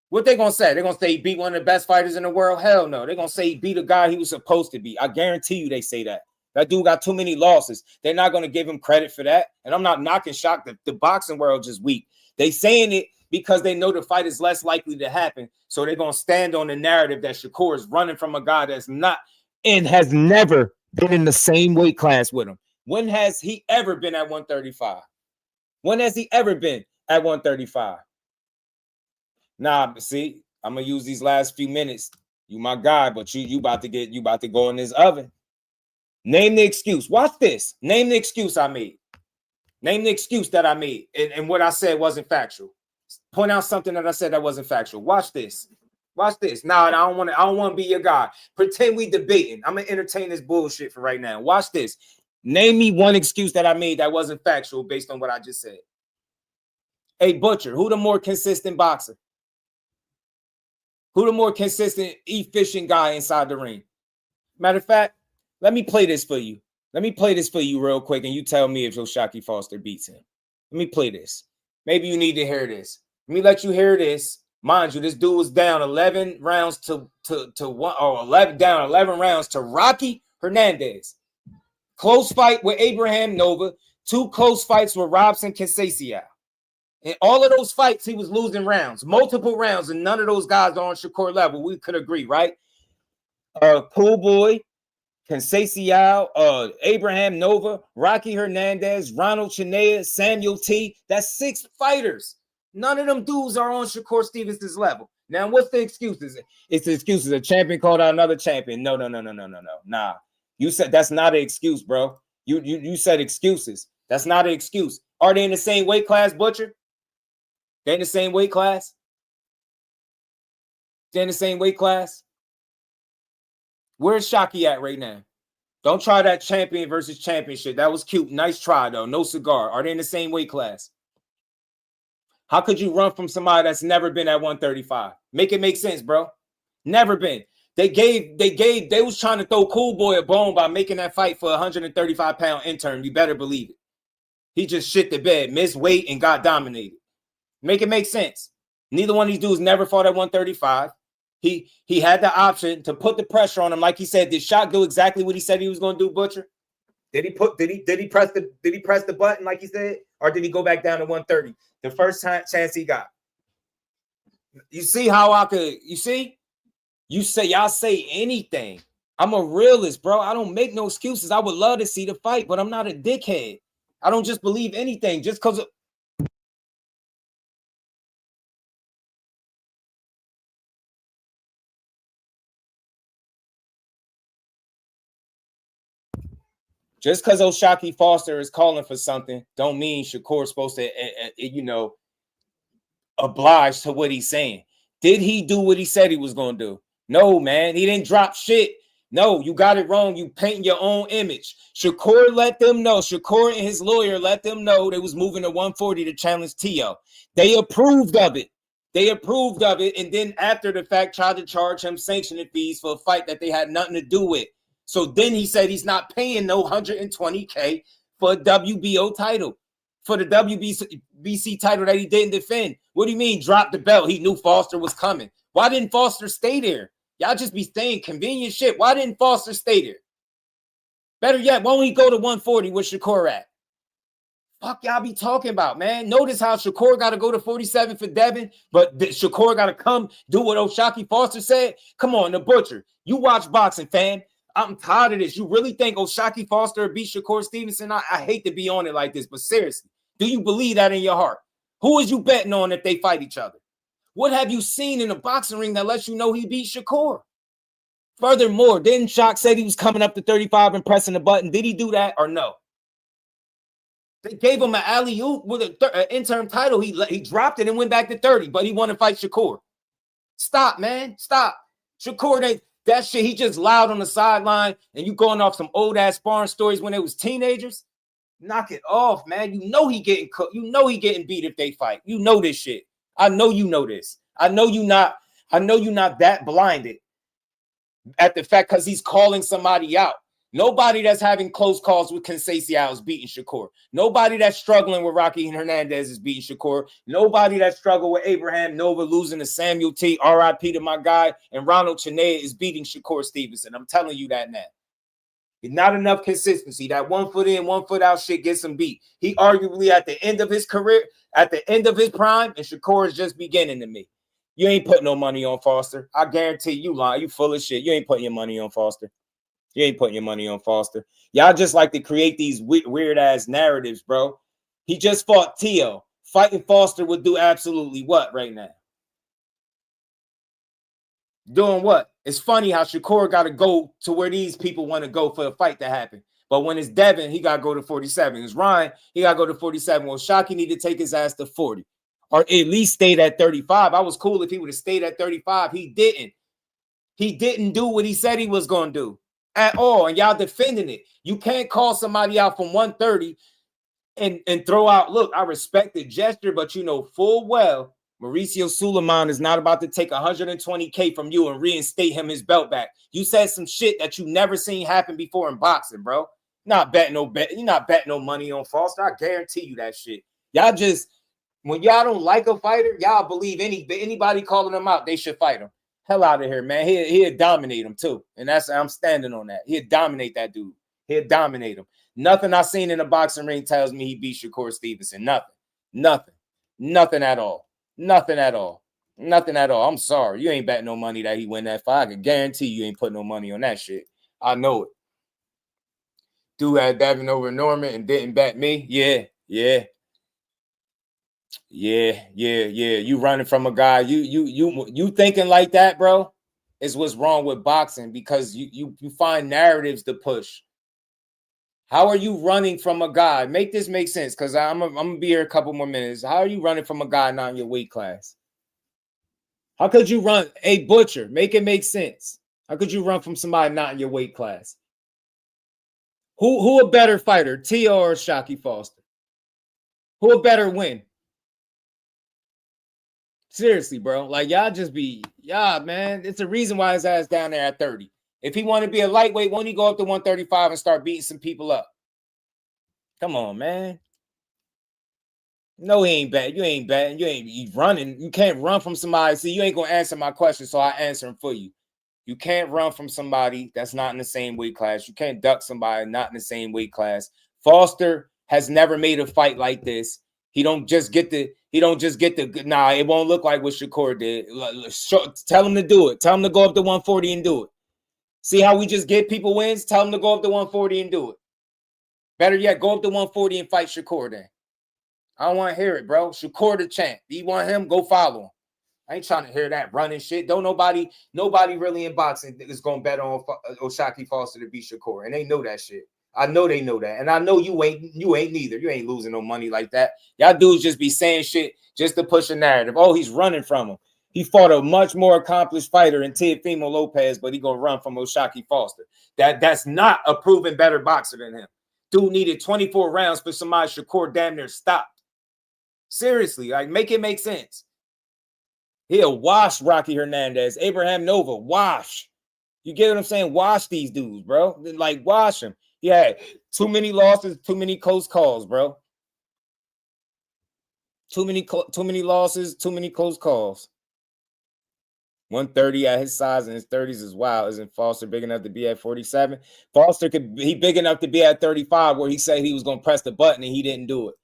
What they gonna say? They're gonna say he beat one of the best fighters in the world? Hell no. They're gonna say he beat a guy he was supposed to beat. I guarantee you they say that. That dude got too many losses. They're not gonna give him credit for that. And I'm not knocking Shaq. The boxing world just weak. They saying it because they know the fight is less likely to happen. So they're gonna stand on the narrative that Shakur is running from a guy that's not and has never been in the same weight class with him. When has he ever been at 135? When has he ever been at 135? Nah, see, I'm gonna use these last few minutes. You my guy, but you about to go in this oven. Name the excuse. Watch this. Name the excuse I made. Name the excuse that I made, and what I said wasn't factual. Point out something that I said that wasn't factual. Watch this. Watch this. Nah, I don't want to be your guy. Pretend we debating. I'm gonna entertain this bullshit for right now. Watch this. Name me one excuse that I made that wasn't factual based on what I just said. Hey, Butcher, who the more consistent boxer? Who the more consistent, efficient guy inside the ring? Matter of fact, let me play this for you. Let me play this for you real quick, and you tell me if O'Shaquie Foster beats him. Let me play this. Maybe you need to hear this. Let me let you hear this. Mind you, this dude was down 11 rounds to 1 or 11 rounds to Rocky Hernandez. Close fight with Abraham Nova. 2 close fights with Robson Conceição. In all of those fights, he was losing rounds, multiple rounds, and none of those guys are on Shakur level. We could agree, right? Cool Boy, Conceição, Abraham Nova, Rocky Hernandez, Ronald Chinea, Samuel T. That's 6 fighters. None of them dudes are on Shakur Stevenson's level. Now, what's the excuses? It's the excuses. A champion called out another champion. No. Nah. You said that's not an excuse, bro. You said excuses. That's not an excuse. Are they in the same weight class, Butcher? They in the same weight class? They in the same weight class? Where's Shockey at right now? Don't try that champion versus championship. That was cute. Nice try, though. No cigar. Are they in the same weight class? How could you run from somebody that's never been at 135? Make it make sense, bro. Never been. They was trying to throw Cool Boy a bone by making that fight for a 135-pound intern. You better believe it. He just shit the bed, missed weight, and got dominated. Make it make sense. Neither one of these dudes never fought at 135. He had the option to put the pressure on him. Like he said, did Shaq do exactly what he said he was going to do, Butcher? Did he press the button like he said? Or did he go back down to 130? The first chance he got. You see how y'all say anything. I'm a realist, bro. I don't make no excuses. I would love to see the fight, but I'm not a dickhead. I don't just believe anything just because just because O'Shaquie Foster is calling for something, don't mean Shakur's supposed to, oblige to what he's saying. Did he do what he said he was going to do? No, man. He didn't drop shit. No, you got it wrong. You painting your own image. Shakur let them know. Shakur and his lawyer let them know they was moving to 140 to challenge Tio. They approved of it. And then after the fact, tried to charge him sanctioning fees for a fight that they had nothing to do with. So then he said he's not paying no $120K for a WBO title, for the WBC title that he didn't defend. What do you mean drop the belt? He knew Foster was coming. Why didn't Foster stay there? Y'all just be saying convenient shit. Why didn't Foster stay there? Better yet, why don't he go to 140 with Shakur at? Fuck y'all be talking about, man. Notice how Shakur got to go to 47 for Devin, but Shakur got to come do what O'Shaquie Foster said? Come on, the Butcher. You watch boxing, fam. I'm tired of this. You really think O'Shaquie Foster beat Shakur Stevenson? I hate to be on it like this, but seriously, do you believe that in your heart? Who is you betting on if they fight each other? What have you seen in a boxing ring that lets you know he beat Shakur? Furthermore, didn't Shock say he was coming up to 35 and pressing the button? Did he do that or no? They gave him an alley-oop with an interim title. He dropped it and went back to 30, but he wanted to fight Shakur. Stop, man. Stop. Shakur, that shit, he just loud on the sideline, and you going off some old-ass sparring stories when they was teenagers? Knock it off, man. You know he getting cooked. You know he getting beat if they fight. You know this shit. I know you know this. I know you not that blinded at the fact because he's calling somebody out. Nobody that's having close calls with Conceição is beating Shakur. Nobody that's struggling with Rocky Hernandez is beating Shakur. Nobody that struggled with Abraham Nova losing to Samuel T, RIP to my guy, and Ronald Cheney is beating Shakur Stevenson. I'm telling you that now. Not enough consistency. That 1 foot in, 1 foot out shit gets him beat. He arguably at the end of his career, at the end of his prime, and Shakur is just beginning to me. You ain't putting no money on Foster. I guarantee you lying. You full of shit. You ain't putting your money on Foster. You ain't putting your money on Foster. Y'all just like to create these weird-ass narratives, bro. He just fought Tio. Fighting Foster would do absolutely what right now? Doing what? It's funny how Shakur got to go to where these people want to go for a fight to happen. But when it's Devin, he got to go to 47. It's Ryan, he got to go to 47. Well, Shockey need to take his ass to 40. Or at least stayed at 35. I was cool if he would have stayed at 35. He didn't. He didn't do what he said he was going to do at all. And y'all defending it. You can't call somebody out from 130 and throw out, look, I respect the gesture, but you know full well Mauricio Suleiman is not about to take $120K from you and reinstate him his belt back. You said some shit that you never seen happen before in boxing, bro. You're not betting no money on Foster. I guarantee you that shit. Y'all just, when y'all don't like a fighter, y'all believe anybody calling him out, they should fight him. Hell out of here, man. He'll dominate him too. And I'm standing on that. He'll dominate that dude. He'll dominate him. Nothing I seen in the boxing ring tells me he beat Shakur Stevenson. Nothing at all. Nothing at all. I'm sorry. You ain't betting no money that he win that fight. I can guarantee you ain't putting no money on that shit. I know it. Dude had Devin over Norman and didn't bet me. Yeah. You running from a guy. You thinking like that, bro, is what's wrong with boxing because you find narratives to push. How are you running from a guy? Make this make sense because I'm gonna be here a couple more minutes. How are you running from a guy not in your weight class? How could you run? Hey, Butcher, make it make sense. How could you run from somebody not in your weight class? Who a better fighter, Tio or Shockey Foster? Who a better win? Seriously, bro. Like, y'all just be, man. It's a reason why his ass down there at 30. If he want to be a lightweight, won't he go up to 135 and start beating some people up? Come on, man. No, he ain't bad. You ain't bad. You running. You can't run from somebody. See, you ain't going to answer my question, so I answer them for you. You can't run from somebody that's not in the same weight class. You can't duck somebody not in the same weight class. Foster has never made a fight like this. He don't just get the, nah, it won't look like what Shakur did. Tell him to do it. Tell him to go up to 140 and do it. See how we just get people wins? Tell him to go up to 140 and do it. Better yet, go up to 140 and fight Shakur then. I don't want to hear it, bro. Shakur the champ. You want him? Go follow him. I ain't trying to hear that running shit. Don't nobody really in boxing is going to bet on Shockey Foster to beat Shakur. And they know that shit. I know they know that. And I know you ain't neither. You ain't losing no money like that. Y'all dudes just be saying shit just to push a narrative. Oh, he's running from him. He fought a much more accomplished fighter in Teofimo Lopez, but he gonna run from Shockey Foster. That's not a proven better boxer than him. Dude needed 24 rounds for somebody Shakur damn near stopped. Seriously, like make it make sense. He'll wash Rocky Hernandez, Abraham Nova, wash. You get what I'm saying? Wash these dudes, bro. Like wash them. Yeah, too many losses, too many close calls, bro. Too many losses, too many close calls. 130 at his size in his 30s is wild. Isn't Foster big enough to be at 47? Foster he big enough to be at 35 where he said he was going to press the button and he didn't do it.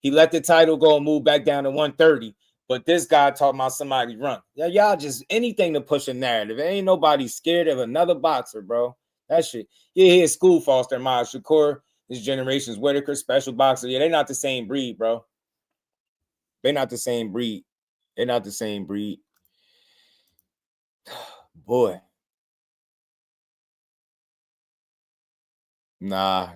He let the title go and move back down to 130. But this guy talking about somebody run. Yeah, y'all just anything to push a narrative. Ain't nobody scared of another boxer, bro. That shit. Yeah, he is school Foster, Miles Shakur, this generation's Whitaker, special boxer. Yeah, they're not the same breed, bro. They're not the same breed. They're not the same breed. Boy. Nah.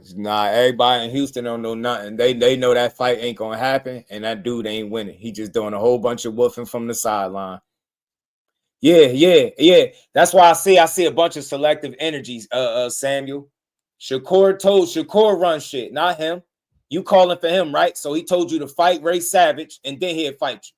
Everybody in Houston don't know nothing. They know that fight ain't gonna happen, and that dude ain't winning. He just doing a whole bunch of woofing from the sideline. Yeah. That's why I see a bunch of selective energies. Samuel. Shakur run shit, not him. You calling for him, right? So he told you to fight Ray Savage, and then he'll fight you.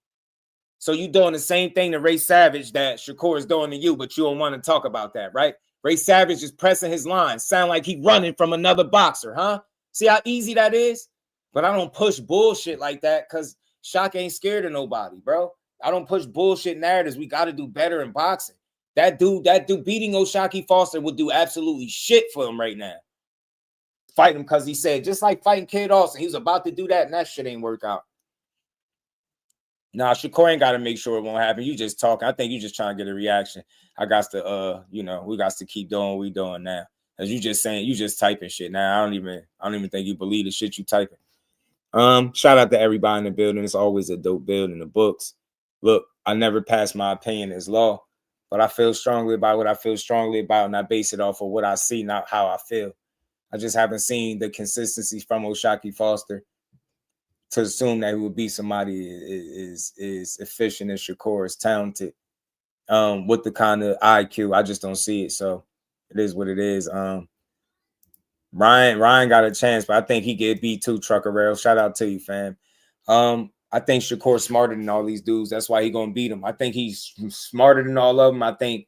So you doing the same thing to Ray Savage that Shakur is doing to you, but you don't want to talk about that, right? Ray Savage is pressing his lines. Sound like he running from another boxer, huh? See how easy that is? But I don't push bullshit like that because Shaq ain't scared of nobody, bro. I don't push bullshit narratives. We got to do better in boxing. That dude beating O'Shaquie Foster would do absolutely shit for him right now. Fight him because he said, just like fighting Kid Austin, he was about to do that, and that shit ain't work out. Nah, Shakur ain't got to make sure it won't happen. You just talking. I think you just trying to get a reaction. I got to, we got to keep doing what we doing now. As you just saying, you just typing shit now. I don't even think you believe the shit you typing. Shout out to everybody in the building. It's always a dope building. The books. Look, I never pass my opinion as law, but I feel strongly about what I feel strongly about, and I base it off of what I see, not how I feel. I just haven't seen the consistency from O'Shaquie Foster to assume that he would be somebody is efficient as Shakur, is talented, with the kind of IQ. I just don't see it. So it is what it is. Ryan got a chance, but I think he get beat too, Truckerero. Shout out to you, fam. I think Shakur's smarter than all these dudes. That's why he gonna beat him. I think he's smarter than all of them. I think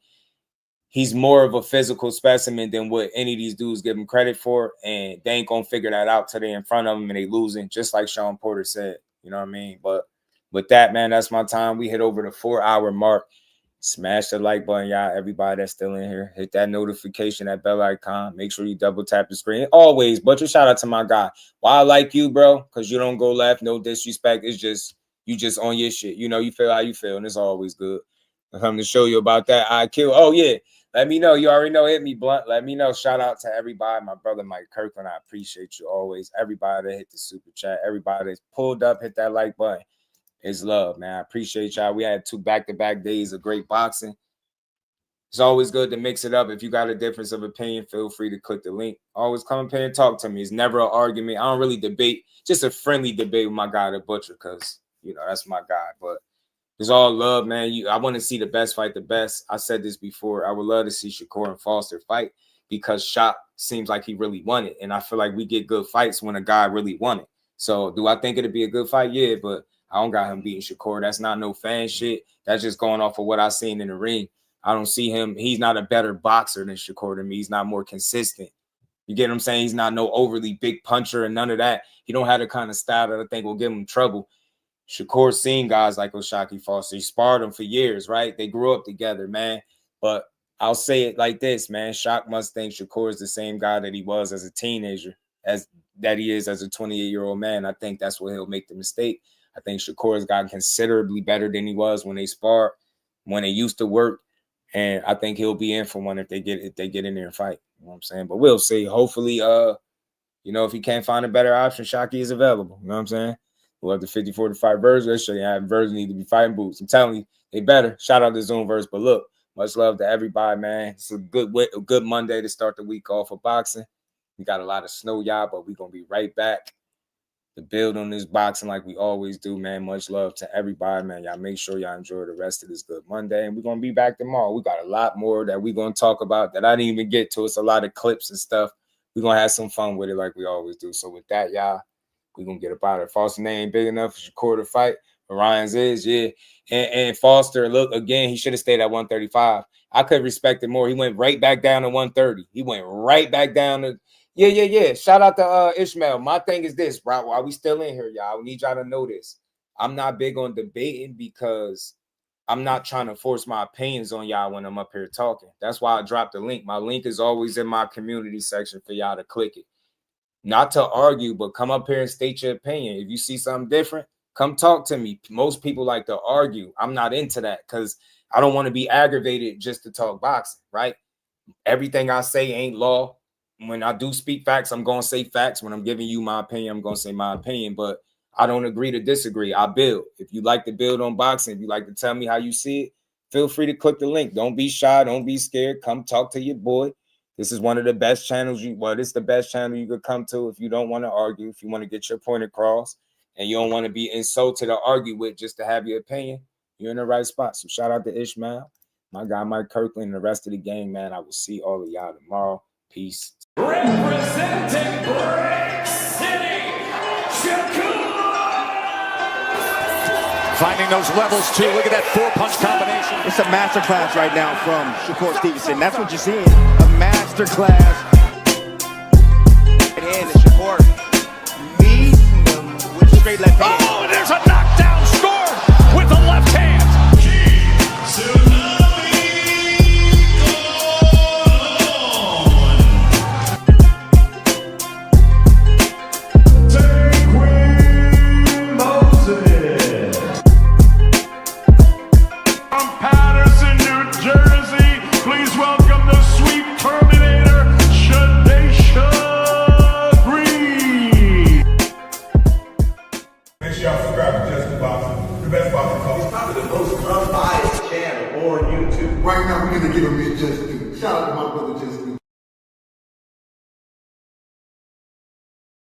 he's more of a physical specimen than what any of these dudes give him credit for, and they ain't gonna figure that out till they in front of him and they losing, just like Sean Porter said. You know what I mean? But with that, man, that's my time. We hit over the 4-hour mark. Smash the like button, y'all. Everybody that's still in here, hit that notification, that bell icon. Make sure you double tap the screen. Always, but your shout out to my guy. Why I like you, bro? Because you don't go left. No disrespect. It's just you just on your shit. You know, you feel how you feel, and it's always good. I'm coming to show you about that IQ. Oh yeah. Let me know. You already know. Hit me blunt. Let me know. Shout out to everybody. My brother Mike Kirkland. I appreciate you always. Everybody that hit the super chat. Everybody that's pulled up, hit that like button. It's love, man. I appreciate y'all. We had 2 back-to-back days of great boxing. It's always good to mix it up. If you got a difference of opinion, feel free to click the link. Always come up here and talk to me. It's never an argument. I don't really debate. Just a friendly debate with my guy, the Butcher, because, that's my guy. But it's all love, man. I want to see the best fight the best. I said this before. I would love to see Shakur and Foster fight because Shaq seems like he really won it. And I feel like we get good fights when a guy really won it. So do I think it'd be a good fight? Yeah, but I don't got him beating Shakur. That's not no fan shit. That's just going off of what I've seen in the ring. I don't see him. He's not a better boxer than Shakur to me. He's not more consistent. You get what I'm saying? He's not no overly big puncher and none of that. He don't have the kind of style that I think will give him trouble. Shakur's seen guys like O'Shaquie Foster. He sparred him for years, right? They grew up together, man. But I'll say it like this, man. Shaq must think Shakur is the same guy that he was as a teenager, as that he is as a 28-year-old man. I think that's where he'll make the mistake. I think Shakur has gotten considerably better than he was when they sparred, when they used to work. And I think he'll be in for one if they get in there and fight. You know what I'm saying? But we'll see. Hopefully, if he can't find a better option, Shockey is available. You know what I'm saying? We'll have the 50-45 version. Let's show you how versions need to be fighting boots. I'm telling you, they better. Shout out to Zoomverse. But look, much love to everybody, man. It's a good Monday to start the week off for boxing. We got a lot of snow, y'all, but we're going to be right back to build on this boxing like we always do, man. Much love to everybody, man. Y'all make sure y'all enjoy the rest of this good Monday. And we're going to be back tomorrow. We got a lot more that we're going to talk about that I didn't even get to. It's a lot of clips and stuff. We're going to have some fun with it like we always do. So with that, y'all, we're going to get up out of it. Foster name big enough for Shakur to fight. Ryan's is, yeah. And Foster, look, again, he should have stayed at 135. I could respect it more. He went right back down to 130. He went right back down to Yeah. Shout out to Ishmael. My thing is this, bro. While we still in here, y'all, we need y'all to know this. I'm not big on debating because I'm not trying to force my opinions on y'all when I'm up here talking. That's why I dropped the link. My link is always in my community section for y'all to click it. Not to argue, but come up here and state your opinion. If you see something different, come talk to me. Most people like to argue. I'm not into that because I don't want to be aggravated just to talk boxing, right? Everything I say ain't law. When I do speak facts, I'm going to say facts. When I'm giving you my opinion, I'm going to say my opinion. But I don't agree to disagree. I build. If you like to build on boxing, if you like to tell me how you see it, feel free to click the link. Don't be shy. Don't be scared. Come talk to your boy. This is one of the best channels this is the best channel you could come to if you don't want to argue, if you want to get your point across, and you don't want to be insulted or argue with just to have your opinion. You're in the right spot. So shout out to Ishmael, my guy Mike Kirkland, and the rest of the gang, man. I will see all of y'all tomorrow. Peace. Representing Brick City, Shakur. Finding those levels too. Look at that 4-punch combination. It's a masterclass right now from Shakur Stevenson. That's what you're seeing. A masterclass. Right hand, and Shakur meeting him with a straight left hand. Oh, there's a knockdown scored with the left hand. Right now, we're going to give him his just due. Shout out to my brother Just Due.